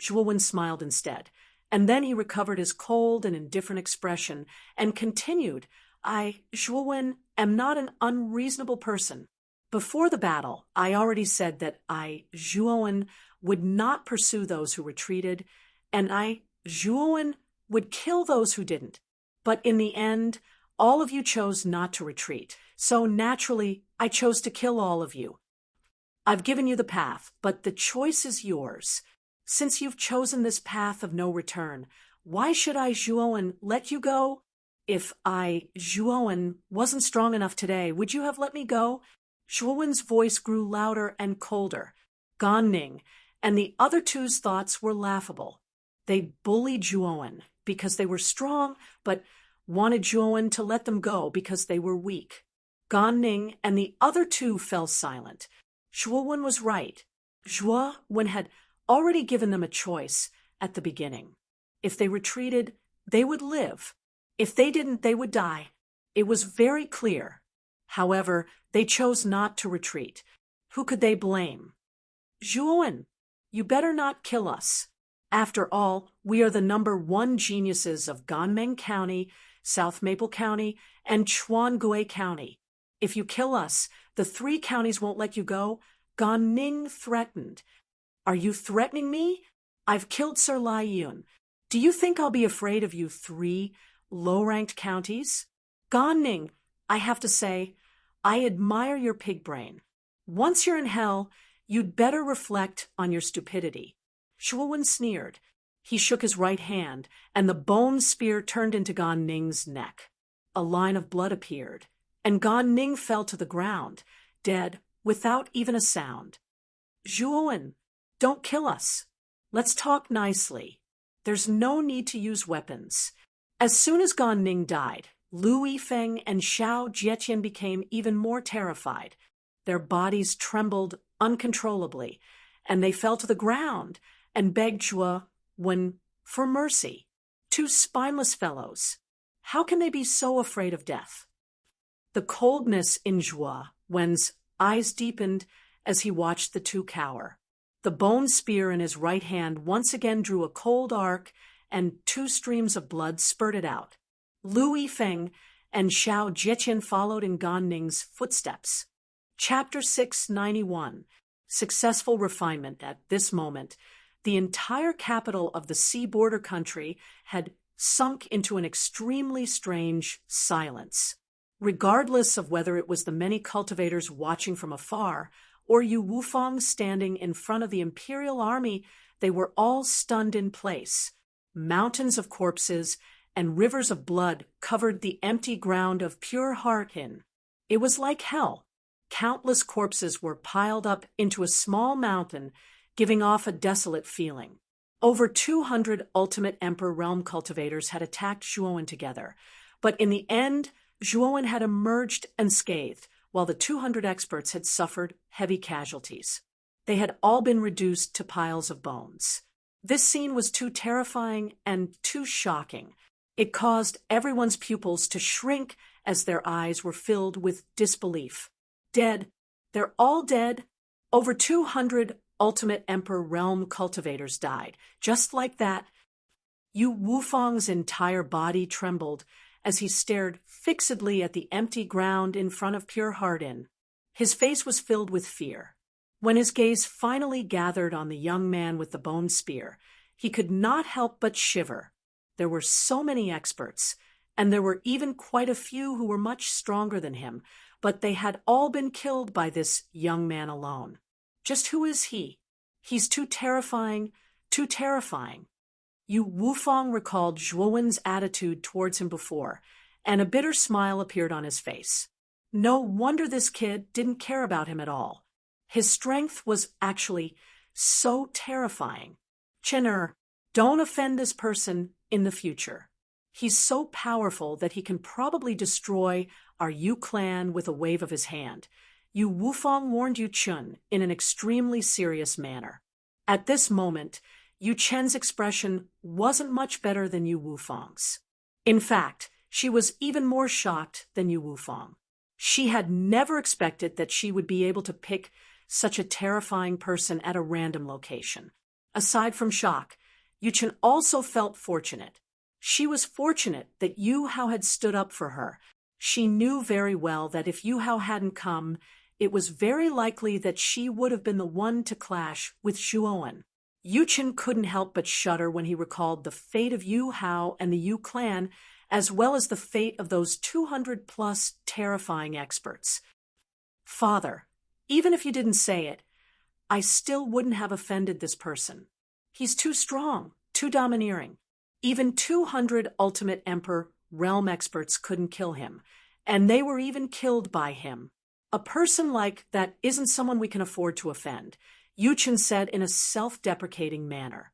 [SPEAKER 1] Zhuo Wen smiled instead, and then he recovered his cold and indifferent expression and continued, Zhuo Wen, am not an unreasonable person. Before the battle, I already said that Zhuo Wen, would not pursue those who retreated, and Zhuo Wen, would kill those who didn't. But in the end, all of you chose not to retreat, so naturally, I chose to kill all of you. I've given you the path, but the choice is yours. Since you've chosen this path of no return, why should Zhuo Wen, let you go? if Zhuowen, wasn't strong enough today, would you have let me go? Zhuowen's voice grew louder and colder. Gan Ning and the other two's thoughts were laughable. They bullied Zhuowen because they were strong, but wanted Zhuowen to let them go because they were weak. Gan Ning and the other two fell silent. Zhuowen was right. Zhuowen had already given them a choice at the beginning. If they retreated, they would live. If they didn't, they would die. It was very clear. However, they chose not to retreat. Who could they blame? Zhuowen, you better not kill us. After all, we are the #1 geniuses of Ganmeng County, South Maple County, and Chuangui County. If you kill us, the 3 counties won't let you go. Gan Ning threatened. Are you threatening me? I've killed Sir Lai Yun. Do you think I'll be afraid of you 3 low-ranked counties? Gan Ning, I have to say, I admire your pig brain. Once you're in hell, you'd better reflect on your stupidity. Zhuowen sneered. He shook his right hand, and the bone spear turned into Gan Ning's neck. A line of blood appeared, and Gan Ning fell to the ground, dead, without even a sound. Zhuowen, don't kill us. Let's talk nicely. There's no need to use weapons. As soon as Gan Ning died, Lu Yifeng and Xiao Jieqian became even more terrified. Their bodies trembled uncontrollably, and they fell to the ground and begged Zhuowen for mercy. 2 spineless fellows. How can they be so afraid of death? The coldness in Zhuowen's eyes deepened as he watched the 2 cower. The bone spear in his right hand once again drew a cold arc, and 2 streams of blood spurted out. Lu Yifeng and Xiao Jieqian followed in Gan Ning's footsteps. Chapter 691. Successful refinement. At this moment, the entire capital of the sea border country had sunk into an extremely strange silence. Regardless of whether it was the many cultivators watching from afar or Yu Wufang standing in front of the imperial army, they were all stunned in place. Mountains of corpses and rivers of blood covered the empty ground of Pure Heartin. It was like hell. Countless corpses were piled up into a small mountain, giving off a desolate feeling. Over 200 Ultimate Emperor realm cultivators had attacked Zhuowen together, but in the end, Zhuowen had emerged unscathed, while the 200 experts had suffered heavy casualties. They had all been reduced to piles of bones. This scene was too terrifying and too shocking. It caused everyone's pupils to shrink as their eyes were filled with disbelief. Dead. They're all dead. Over 200 Ultimate Emperor realm cultivators died. Just like that. Yu Wufang's entire body trembled as he stared fixedly at the empty ground in front of Pure Heartin. His face was filled with fear. When his gaze finally gathered on the young man with the bone spear, he could not help but shiver. There were so many experts, and there were even quite a few who were much stronger than him, but they had all been killed by this young man alone. Just who is he? He's too terrifying, too terrifying. Yu Wufang recalled Zhuowen's attitude towards him before, and a bitter smile appeared on his face. No wonder this kid didn't care about him at all. His strength was actually so terrifying. Chinner, don't offend this person in the future. He's so powerful that he can probably destroy our Yu clan with a wave of his hand. Yu Wufang warned Yu Chun in an extremely serious manner. At this moment, Yu Chen's expression wasn't much better than Yu Wufang's. In fact, she was even more shocked than Yu Wufang. She had never expected that she would be able to pick such a terrifying person at a random location. Aside from shock, Yu Chen also felt fortunate. She was fortunate that Yu Hao had stood up for her. She knew very well that if Yu Hao hadn't come, it was very likely that she would have been the one to clash with Zhuowen. Yu Chen couldn't help but shudder when he recalled the fate of Yu Hao and the Yu clan, as well as the fate of those 200-plus terrifying experts. Father, even if you didn't say it, I still wouldn't have offended this person. He's too strong, too domineering. Even 200 Ultimate Emperor realm experts couldn't kill him, and they were even killed by him. A person like that isn't someone we can afford to offend, Yu Chen said in a self-deprecating manner.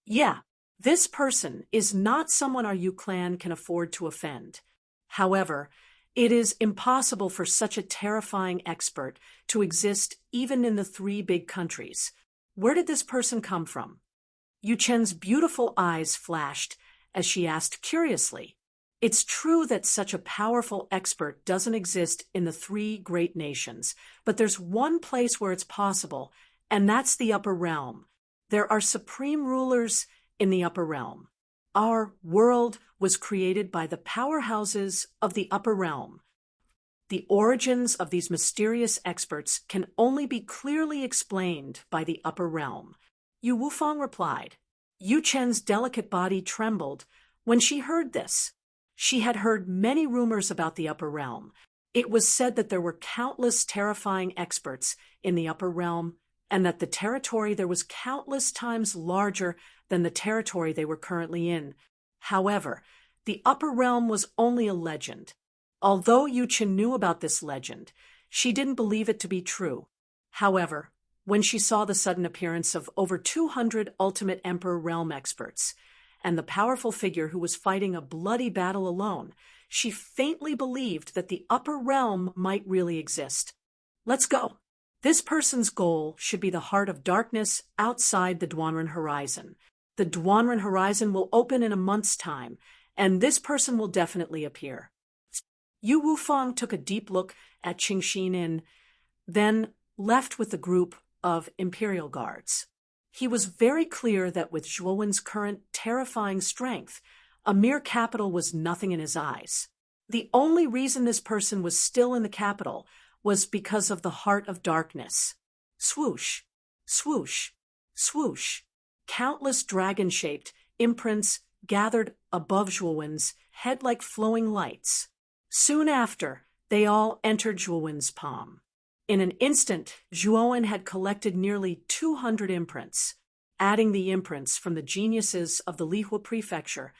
[SPEAKER 1] Yeah, this person is not someone our Yu clan can afford to offend. However, it is impossible for such a terrifying expert to exist even in the 3 big countries. Where did this person come from? Yu Chen's beautiful eyes flashed as she asked curiously. It's true that such a powerful expert doesn't exist in the 3 great nations, but there's one place where it's possible, and that's the upper realm. There are supreme rulers in the upper realm. Our world was created by the powerhouses of the upper realm. The origins of these mysterious experts can only be clearly explained by the upper realm. Yu Wufang replied. Yu Chen's delicate body trembled when she heard this. She had heard many rumors about the upper realm. It was said that there were countless terrifying experts in the upper realm, and that the territory there was countless times larger than the territory they were currently in. However, the upper realm was only a legend. Although Yu Chen knew about this legend, she didn't believe it to be true. However, when she saw the sudden appearance of over 200 Ultimate Emperor realm experts, and the powerful figure who was fighting a bloody battle alone, she faintly believed that the upper realm might really exist. Let's go. This person's goal should be the heart of darkness outside the Duanren horizon. The Duanren horizon will open in a month's time, and this person will definitely appear. Yu Wufang took a deep look at Qingxin Inn, then left with the group of Imperial Guards. He was very clear that with Zhuowen's current terrifying strength, a mere capital was nothing in his eyes. The only reason this person was still in the capital was because of the heart of darkness. Swoosh, swoosh, swoosh. Countless dragon-shaped imprints gathered above Zhuowen's head like flowing lights. Soon after, they all entered Zhuowen's palm. In an instant, Zhuowen had collected nearly 200 imprints. Adding the imprints from the geniuses of the Lihua Prefecture,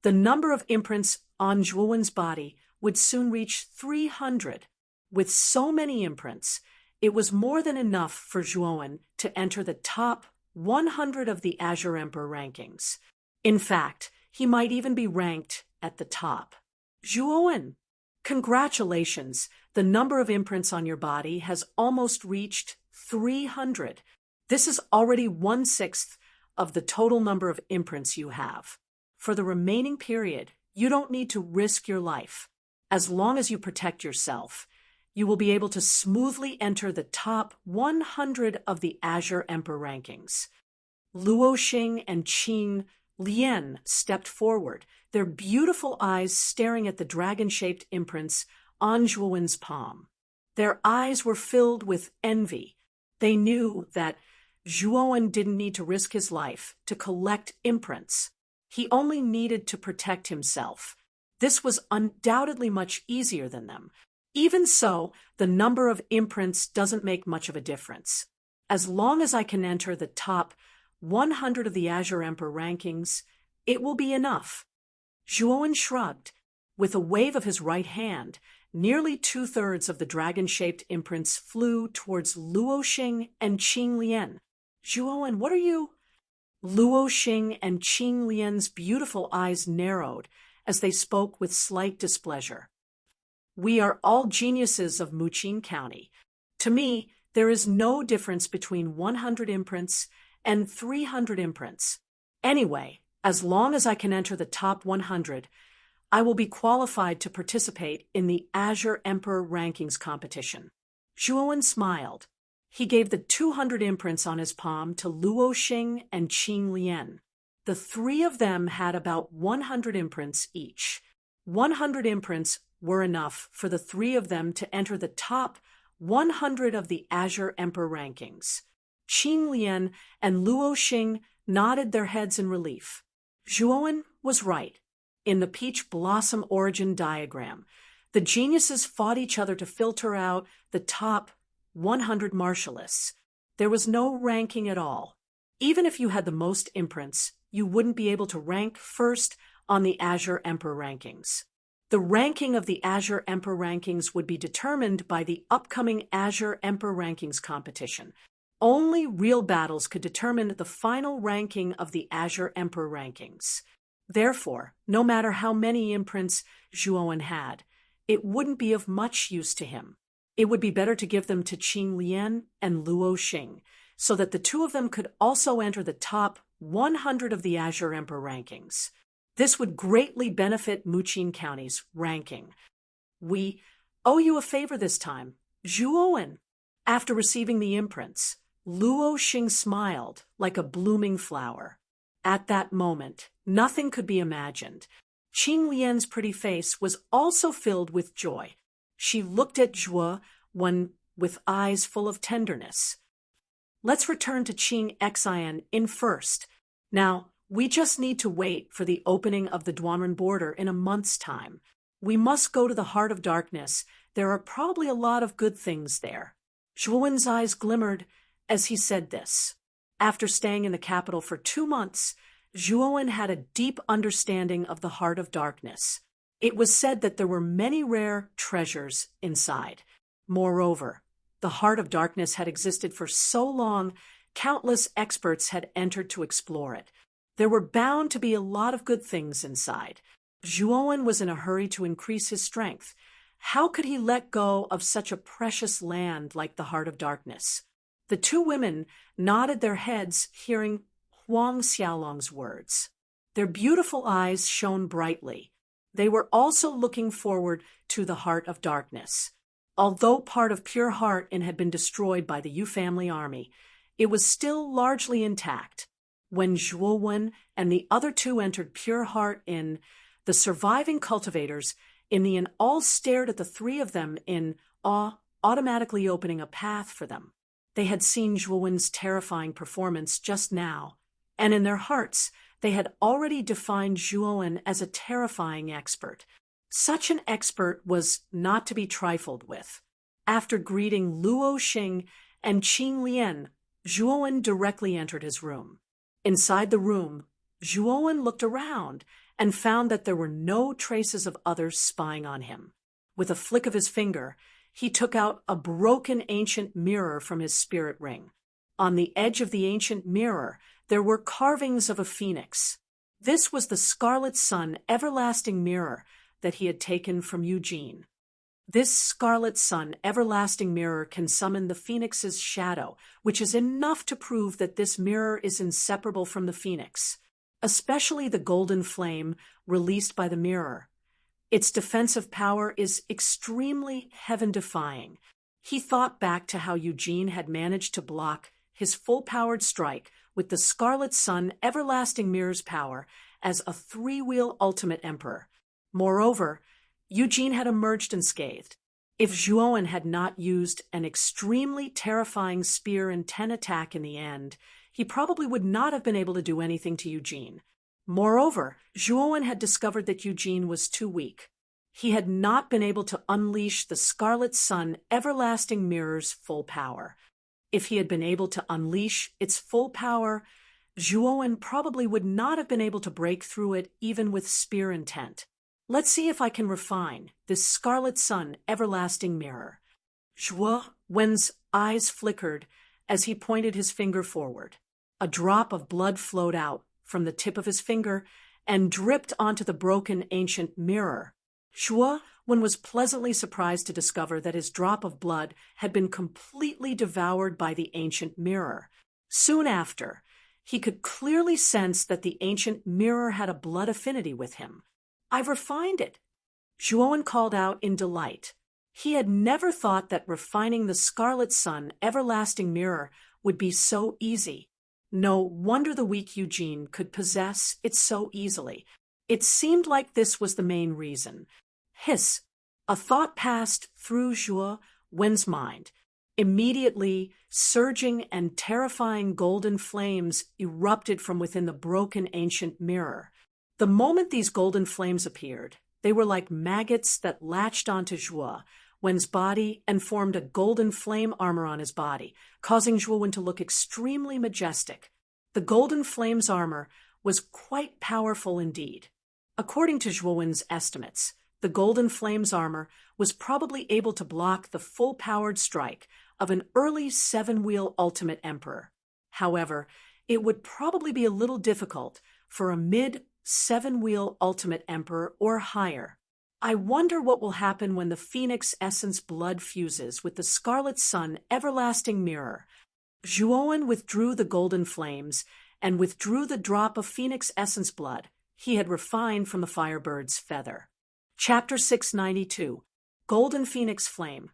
[SPEAKER 1] the number of imprints on Zhuowen's body would soon reach 300. With so many imprints, it was more than enough for Zhuowen to enter the top 100 of the Azure Emperor rankings. In fact, he might even be ranked at the top. Zhuowen, congratulations! The number of imprints on your body has almost reached 300. This is already 1/6 of the total number of imprints you have. For the remaining period, you don't need to risk your life. As long as you protect yourself, you will be able to smoothly enter the top 100 of the Azure Emperor rankings. Luo Xing and Qing Lian stepped forward, their beautiful eyes staring at the dragon-shaped imprints on Zhuowen's palm. Their eyes were filled with envy. They knew that Zhuowen didn't need to risk his life to collect imprints. He only needed to protect himself. This was undoubtedly much easier than them. Even so, the number of imprints doesn't make much of a difference. As long as I can enter the top 100 of the Azure Emperor rankings, it will be enough. Zhuowen shrugged. With a wave of his right hand, nearly 2/3 of the dragon-shaped imprints flew towards Luo Xing and Qing Lian. Zhuowen, what are you? Luo Xing and Qing Lian's beautiful eyes narrowed as they spoke with slight displeasure. We are all geniuses of Muqing County. To me, there is no difference between 100 imprints and 300 imprints. Anyway, as long as I can enter the top 100, I will be qualified to participate in the Azure Emperor rankings competition. Zhuowen smiled. He gave the 200 imprints on his palm to Luo Xing and Qing Lian. The 3 of them had about 100 imprints each. 100 imprints were enough for the 3 of them to enter the top 100 of the Azure Emperor rankings. Qing Lian and Luo Xing nodded their heads in relief. Zhuowen was right. In the Peach Blossom origin diagram, the geniuses fought each other to filter out the top 100 martialists. There was no ranking at all. Even if you had the most imprints, you wouldn't be able to rank first on the Azure Emperor rankings. The ranking of the Azure Emperor rankings would be determined by the upcoming Azure Emperor rankings competition. Only real battles could determine the final ranking of the Azure Emperor rankings. Therefore, no matter how many imprints Zhuowen had, it wouldn't be of much use to him. It would be better to give them to Qing Lian and Luo Xing, so that the two of them could also enter the top 100 of the Azure Emperor rankings. This would greatly benefit Muqin County's ranking. We owe you a favor this time, Zhuowen. After receiving the imprints, Luo Xing smiled like a blooming flower. At that moment, nothing could be imagined. Qing Lian's pretty face was also filled with joy. She looked at Zhuowen with eyes full of tenderness. Let's return to Qing Xian in first. Now, we just need to wait for the opening of the Duanren border in a month's time. We must go to the Heart of Darkness. There are probably a lot of good things there. Zhuowen's eyes glimmered as he said this. After staying in the capital for 2 months, Zhuowen had a deep understanding of the Heart of Darkness. It was said that there were many rare treasures inside. Moreover, the Heart of Darkness had existed for so long, countless experts had entered to explore it. There were bound to be a lot of good things inside. Zhuowen was in a hurry to increase his strength. How could he let go of such a precious land like the Heart of Darkness? The two women nodded their heads, hearing Huang Xiaolong's words. Their beautiful eyes shone brightly. They were also looking forward to the Heart of Darkness. Although part of Pure Heart Inn had been destroyed by the Yu family army, it was still largely intact. When Zhuowen and the other two entered Pure Heart Inn, the surviving cultivators in the inn all stared at the three of them in awe, automatically opening a path for them. They had seen Zhuowen's terrifying performance just now, and in their hearts they had already defined Zhuowen as a terrifying expert. Such an expert was not to be trifled with. After greeting Luo Xing and Qing Lian, Zhuowen directly entered his room. Inside the room, Zhuowen looked around and found that there were no traces of others spying on him. With a flick of his finger, he took out a broken ancient mirror from his spirit ring. On the edge of the ancient mirror, there were carvings of a phoenix. This was the Scarlet Sun everlasting mirror that he had taken from Eugene. This Scarlet Sun everlasting mirror can summon the phoenix's shadow, which is enough to prove that this mirror is inseparable from the phoenix, especially the golden flame released by the mirror. Its defensive power is extremely heaven-defying. He thought back to how Eugene had managed to block his full-powered strike with the Scarlet Sun everlasting mirror's power as a three-wheel ultimate emperor. Moreover, Eugene had emerged unscathed. If Zhuowen had not used an extremely terrifying spear and 10 attack in the end, he probably would not have been able to do anything to Eugene. Moreover, Zhuowen had discovered that Eugene was too weak. He had not been able to unleash the Scarlet Sun everlasting mirror's full power. If he had been able to unleash its full power, Zhuowen probably would not have been able to break through it even with spear intent. Let's see if I can refine this Scarlet Sun everlasting mirror. Zhuowen's eyes flickered as he pointed his finger forward. A drop of blood flowed out from the tip of his finger and dripped onto the broken ancient mirror. Zhuowen was pleasantly surprised to discover that his drop of blood had been completely devoured by the ancient mirror. Soon after, he could clearly sense that the ancient mirror had a blood affinity with him. I've refined it, Zhuowen called out in delight. He had never thought that refining the Scarlet Sun everlasting mirror would be so easy. No wonder the weak Eugene could possess it so easily. It seemed like this was the main reason. Hiss! A thought passed through Zhuowen's mind. Immediately, surging and terrifying golden flames erupted from within the broken ancient mirror. The moment these golden flames appeared, they were like maggots that latched onto Zhuowen's body and formed a golden flame armor on his body, causing Zhuowen to look extremely majestic. The golden flame's armor was quite powerful indeed. According to Zhuowen's estimates, The Golden Flame's armor was probably able to block the full-powered strike of an early seven-wheel Ultimate Emperor. However, it would probably be a little difficult for a mid-seven-wheel Ultimate Emperor or higher. I wonder what will happen when the Phoenix Essence blood fuses with the Scarlet Sun Everlasting Mirror. Zhuowen withdrew the Golden Flames and withdrew the drop of Phoenix Essence blood he had refined from the Firebird's feather. Chapter 692, Golden Phoenix Flame.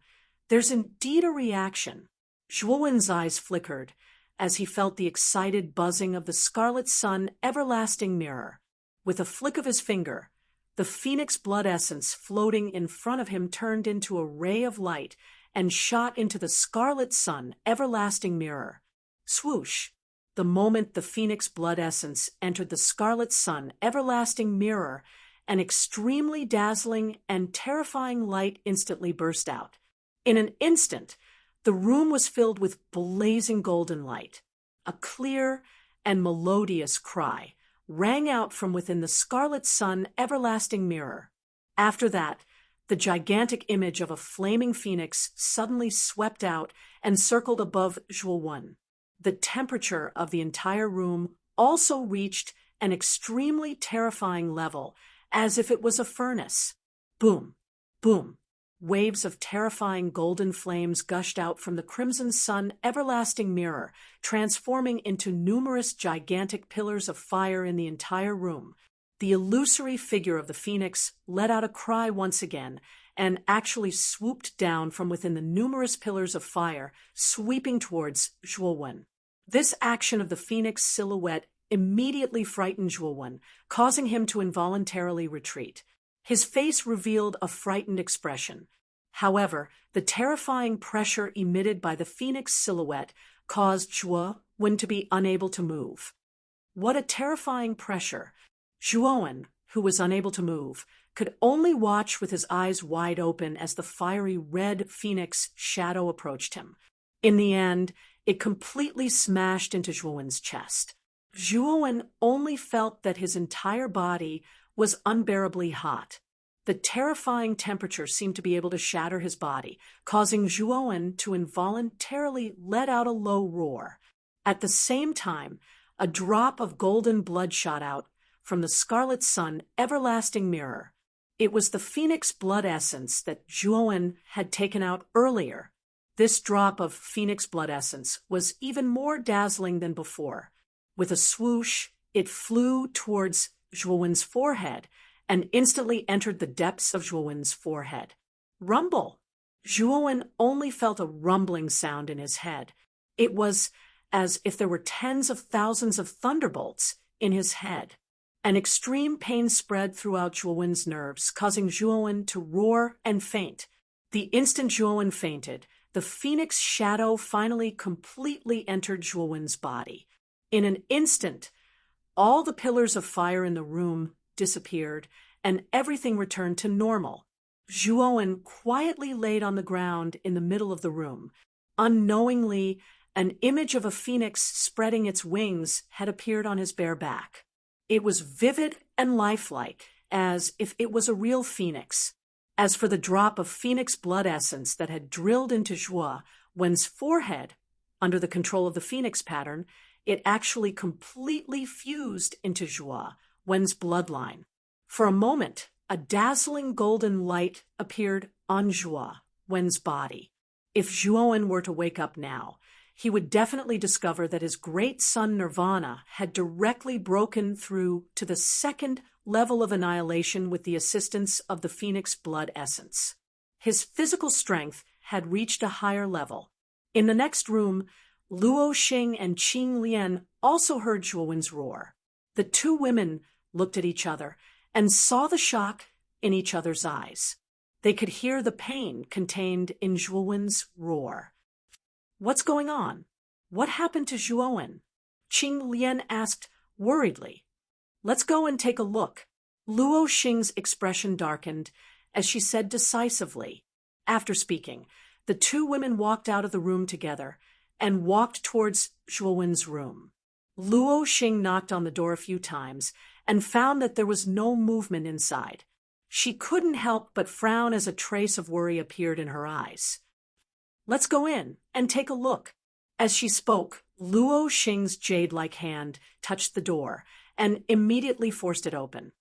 [SPEAKER 1] There's indeed a reaction. Zhuowen's eyes flickered as he felt the excited buzzing of the Scarlet Sun Everlasting Mirror. With a flick of his finger, the Phoenix blood essence floating in front of him turned into a ray of light and shot into the Scarlet Sun Everlasting Mirror. Swoosh! The moment the Phoenix blood essence entered the Scarlet Sun Everlasting Mirror, an extremely dazzling and terrifying light instantly burst out. In an instant, the room was filled with blazing golden light. A clear and melodious cry rang out from within the Scarlet Sun Everlasting Mirror. After that, the gigantic image of a flaming phoenix suddenly swept out and circled above Zhuowen. The temperature of the entire room also reached an extremely terrifying level, as if it was a furnace. Boom, boom. Waves of terrifying golden flames gushed out from the Crimson Sun Everlasting Mirror, transforming into numerous gigantic pillars of fire in the entire room. The illusory figure of the phoenix let out a cry once again and actually swooped down from within the numerous pillars of fire, sweeping towards Zhuowen. This action of the phoenix silhouette immediately frightened Zhuowen, causing him to involuntarily retreat. His face revealed a frightened expression. However, the terrifying pressure emitted by the phoenix silhouette caused Zhuowen to be unable to move. What a terrifying pressure! Zhuowen, who was unable to move, could only watch with his eyes wide open as the fiery red phoenix shadow approached him. In the end, it completely smashed into Zhuowen's chest. Zhuowen only felt that his entire body was unbearably hot. The terrifying temperature seemed to be able to shatter his body, causing Zhuowen to involuntarily let out a low roar. At the same time, a drop of golden blood shot out from the Scarlet Sun Everlasting Mirror. It was the Phoenix blood essence that Zhuowen had taken out earlier. This drop of Phoenix blood essence was even more dazzling than before. With a swoosh, it flew towards Zhuowen's forehead and instantly entered the depths of Zhuowen's forehead. Rumble! Zhuowen only felt a rumbling sound in his head. It was as if there were tens of thousands of thunderbolts in his head. An extreme pain spread throughout Zhuowen's nerves, causing Zhuowen to roar and faint. The instant Zhuowen fainted, the phoenix shadow finally completely entered Zhuowen's body. In an instant, all the pillars of fire in the room disappeared, and everything returned to normal. Zhuowen quietly laid on the ground in the middle of the room. Unknowingly, an image of a phoenix spreading its wings had appeared on his bare back. It was vivid and lifelike, as if it was a real phoenix. As for the drop of phoenix blood essence that had drilled into Zhuowen's forehead, under the control of the phoenix pattern, it actually completely fused into Zhuowen's bloodline. For a moment, a dazzling golden light appeared on Zhuowen's body. If Zhuowen were to wake up now, he would definitely discover that his great son Nirvana had directly broken through to the second level of annihilation with the assistance of the Phoenix blood essence. His physical strength had reached a higher level. In the next room, Luo Xing and Qing Lian also heard Zhuowen's roar. The two women looked at each other and saw the shock in each other's eyes. They could hear the pain contained in Zhuowen's roar. What's going on? What happened to Zhuowen? Qing Lian asked worriedly. Let's go and take a look. Luo Xing's expression darkened as she said decisively. After speaking, the two women walked out of the room together and walked towards Zhuowen's room. Luo Xing knocked on the door a few times and found that there was no movement inside. She couldn't help but frown as a trace of worry appeared in her eyes. "Let's go in and take a look." As she spoke, Luo Xing's jade-like hand touched the door and immediately forced it open.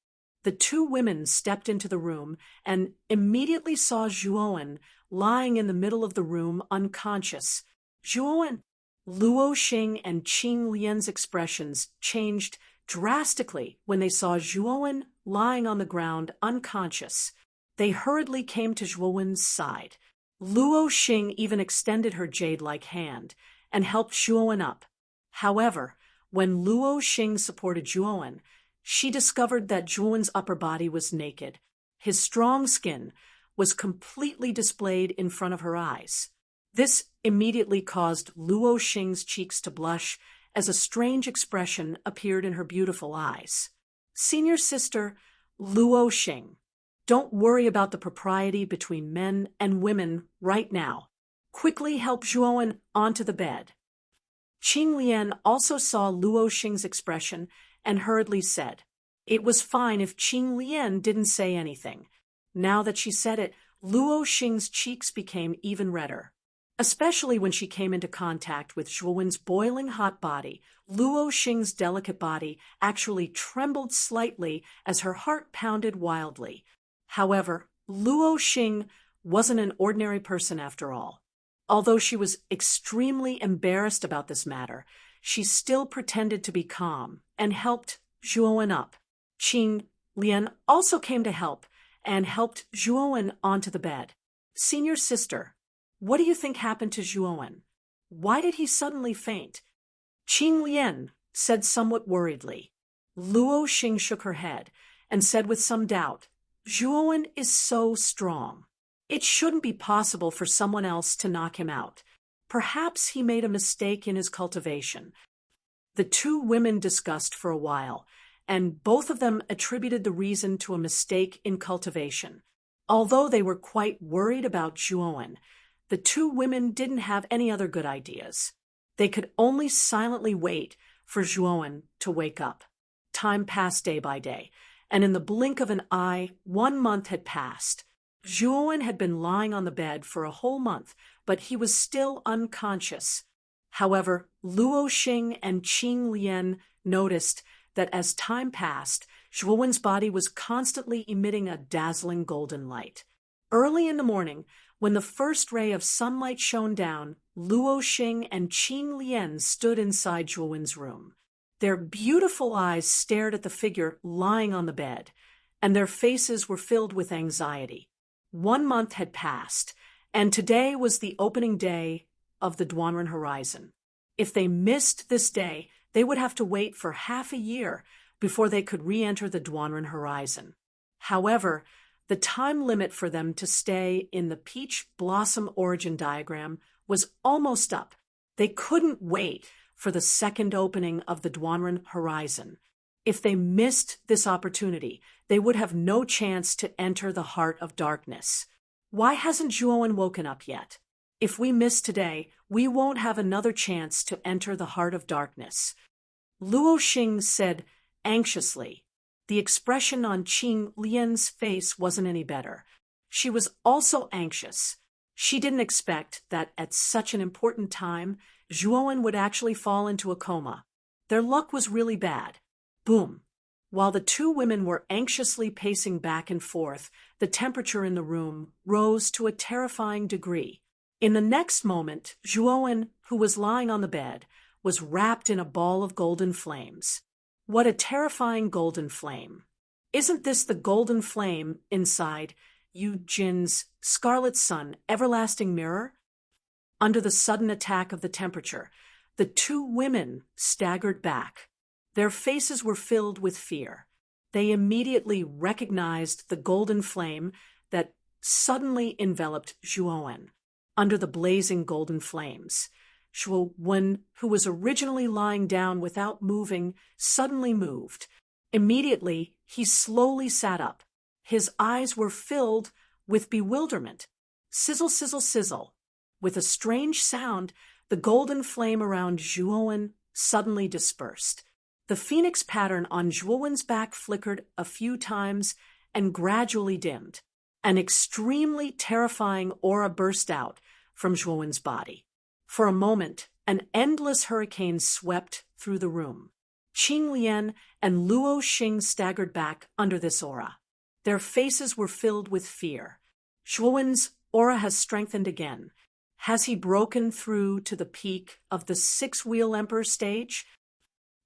[SPEAKER 1] The two women stepped into the room and immediately saw Zhuowen lying in the middle of the room unconscious. "Zhuowen!" Luo Xing and Qing Lian's expressions changed drastically when they saw Zhuowen lying on the ground unconscious. They hurriedly came to Zhuowen's side. Luo Xing even extended her jade-like hand and helped Zhuowen up. However, when Luo Xing supported Zhuowen, she discovered that Zhuowen's upper body was naked. His strong skin was completely displayed in front of her eyes. This immediately caused Luo Xing's cheeks to blush as a strange expression appeared in her beautiful eyes. "Senior sister, Luo Xing, don't worry about the propriety between men and women right now. Quickly help Zhuowen onto the bed." Qing Lian also saw Luo Xing's expression and hurriedly said. It was fine if Qing Lian didn't say anything. Now that she said it, Luo Xing's cheeks became even redder. Especially when she came into contact with Zhuowen's boiling hot body, Luo Xing's delicate body actually trembled slightly as her heart pounded wildly. However, Luo Xing wasn't an ordinary person after all. Although she was extremely embarrassed about this matter, she still pretended to be calm and helped Zhuowen up. Qing Lian also came to help and helped Zhuowen onto the bed. "Senior sister, what do you think happened to Zhuowen? Why did he suddenly faint?" Qing Lian said somewhat worriedly. Luo Xing shook her head and said with some doubt, "Zhuowen is so strong. It shouldn't be possible for someone else to knock him out. Perhaps he made a mistake in his cultivation." The two women discussed for a while, and both of them attributed the reason to a mistake in cultivation. Although they were quite worried about Zhuowen, the two women didn't have any other good ideas. They could only silently wait for Zhuowen to wake up. Time passed day by day, and in the blink of an eye, 1 month had passed. Zhuowen had been lying on the bed for a whole month, but he was still unconscious. However, Luo Xing and Qing Lian noticed that as time passed, Zhuowen's body was constantly emitting a dazzling golden light. Early in the morning, when the first ray of sunlight shone down, Luo Xing and Qing Lian stood inside Zhuowen's room. Their beautiful eyes stared at the figure lying on the bed, and their faces were filled with anxiety. 1 month had passed, and today was the opening day of the Duanren Horizon. If they missed this day, they would have to wait for half a year before they could re-enter the Duanren Horizon. However, the time limit for them to stay in the peach blossom origin diagram was almost up. They couldn't wait for the second opening of the Duanren Horizon. If they missed this opportunity, they would have no chance to enter the heart of darkness. Why hasn't Zhuowen woken up yet? If we miss today, we won't have another chance to enter the heart of darkness. Luo Xing said anxiously. The expression on Qing Lian's face wasn't any better. She was also anxious. She didn't expect that at such an important time, Zhuowen would actually fall into a coma. Their luck was really bad. Boom. While the two women were anxiously pacing back and forth, the temperature in the room rose to a terrifying degree. In the next moment, Zhuowen, who was lying on the bed, was wrapped in a ball of golden flames. What a terrifying golden flame. Isn't this the golden flame inside Yu Jin's Scarlet Sun everlasting mirror? Under the sudden attack of the temperature, the two women staggered back. Their faces were filled with fear. They immediately recognized the golden flame that suddenly enveloped Zhuowen. Under the blazing golden flames, Zhuowen, who was originally lying down without moving, suddenly moved. Immediately, he slowly sat up. His eyes were filled with bewilderment. Sizzle, sizzle, sizzle. With a strange sound, the golden flame around Zhuowen suddenly dispersed. The phoenix pattern on Zhuowen's back flickered a few times and gradually dimmed. An extremely terrifying aura burst out from Zhuowen's body. For a moment, an endless hurricane swept through the room. Qing Lian and Luo Xing staggered back under this aura. Their faces were filled with fear. Zhuowen's aura has strengthened again. Has he broken through to the peak of the six-wheel emperor stage?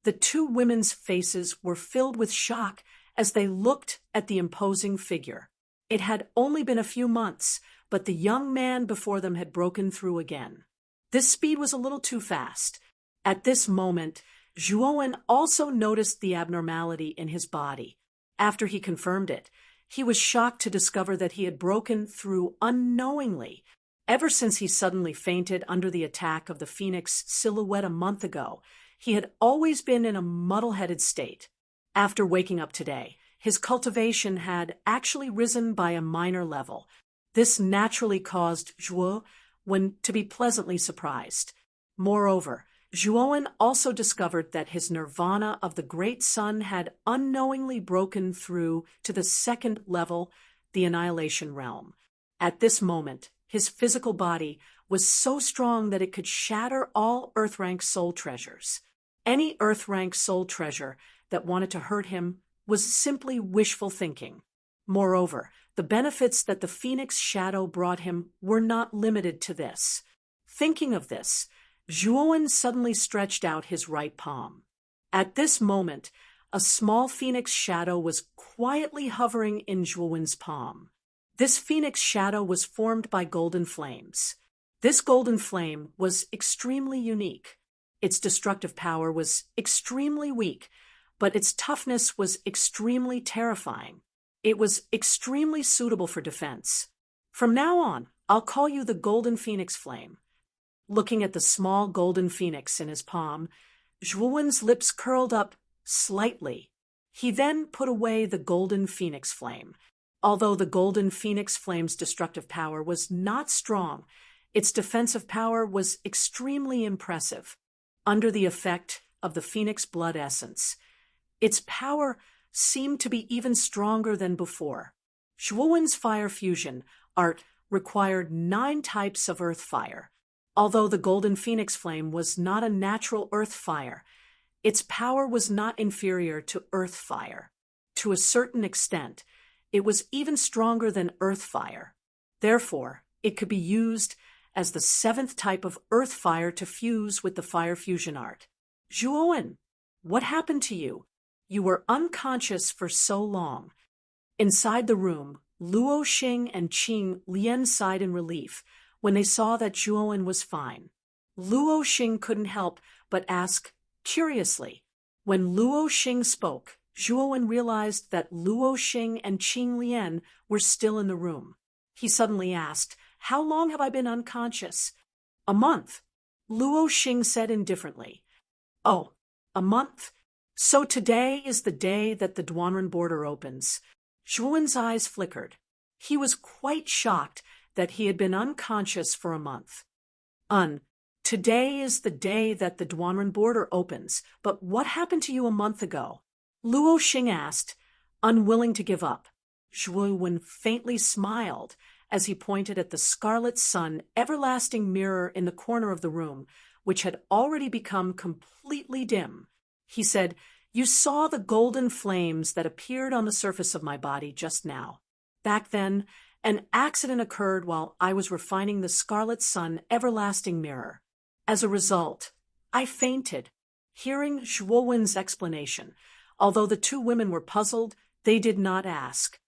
[SPEAKER 1] The two women's faces were filled with shock as they looked at the imposing figure. It had only been a few months, but the young man before them had broken through again. This speed was a little too fast. At this moment, Zhuowen also noticed the abnormality in his body. After he confirmed it, he was shocked to discover that he had broken through unknowingly. Ever since he suddenly fainted under the attack of the Phoenix silhouette a month ago, he had always been in a muddle-headed state. After waking up today, his cultivation had actually risen by a minor level. This naturally caused Zhuowen to be pleasantly surprised. Moreover, Zhuowen also discovered that his nirvana of the Great Sun had unknowingly broken through to the second level, the Annihilation Realm. At this moment, his physical body was so strong that it could shatter all Earth-rank soul treasures. Any Earth-rank soul treasure that wanted to hurt him was simply wishful thinking. Moreover, the benefits that the Phoenix shadow brought him were not limited to this. Thinking of this, Zhuowen suddenly stretched out his right palm. At this moment, a small Phoenix shadow was quietly hovering in Zhuowen's palm. This Phoenix shadow was formed by golden flames. This golden flame was extremely unique. Its destructive power was extremely weak, but its toughness was extremely terrifying. It was extremely suitable for defense. From now on, I'll call you the Golden Phoenix Flame. Looking at the small golden phoenix in his palm, Zhuowen's lips curled up slightly. He then put away the golden phoenix flame. Although the golden phoenix flame's destructive power was not strong, its defensive power was extremely impressive. Under the effect of the phoenix blood essence, its power seemed to be even stronger than before. Zhuowen's fire fusion art required 9 types of earth fire. Although the golden phoenix flame was not a natural earth fire, its power was not inferior to earth fire. To a certain extent, it was even stronger than earth fire. Therefore, it could be used as the 7th type of earth fire to fuse with the fire fusion art. Zhuowen, what happened to you? You were unconscious for so long. Inside the room, Luo Xing and Qing Lian sighed in relief when they saw that Zhuowen was fine. Luo Xing couldn't help but ask curiously. When Luo Xing spoke, Zhuowen realized that Luo Xing and Qing Lian were still in the room. He suddenly asked, "How long have I been unconscious?" "A month," Luo Xing said indifferently. "Oh, a month? So today is the day that the Duanren border opens." Zhuowen's eyes flickered. He was quite shocked that he had been unconscious for a month. Today is the day that the Duanren border opens, but what happened to you a month ago?" Luo Xing asked, unwilling to give up. Zhuowen faintly smiled as he pointed at the scarlet sun everlasting mirror in the corner of the room, which had already become completely dim. He said, "You saw the golden flames that appeared on the surface of my body just now. Back then, an accident occurred while I was refining the scarlet sun everlasting mirror. As a result, I fainted." Hearing Zhuowen's explanation, although the two women were puzzled, they did not ask,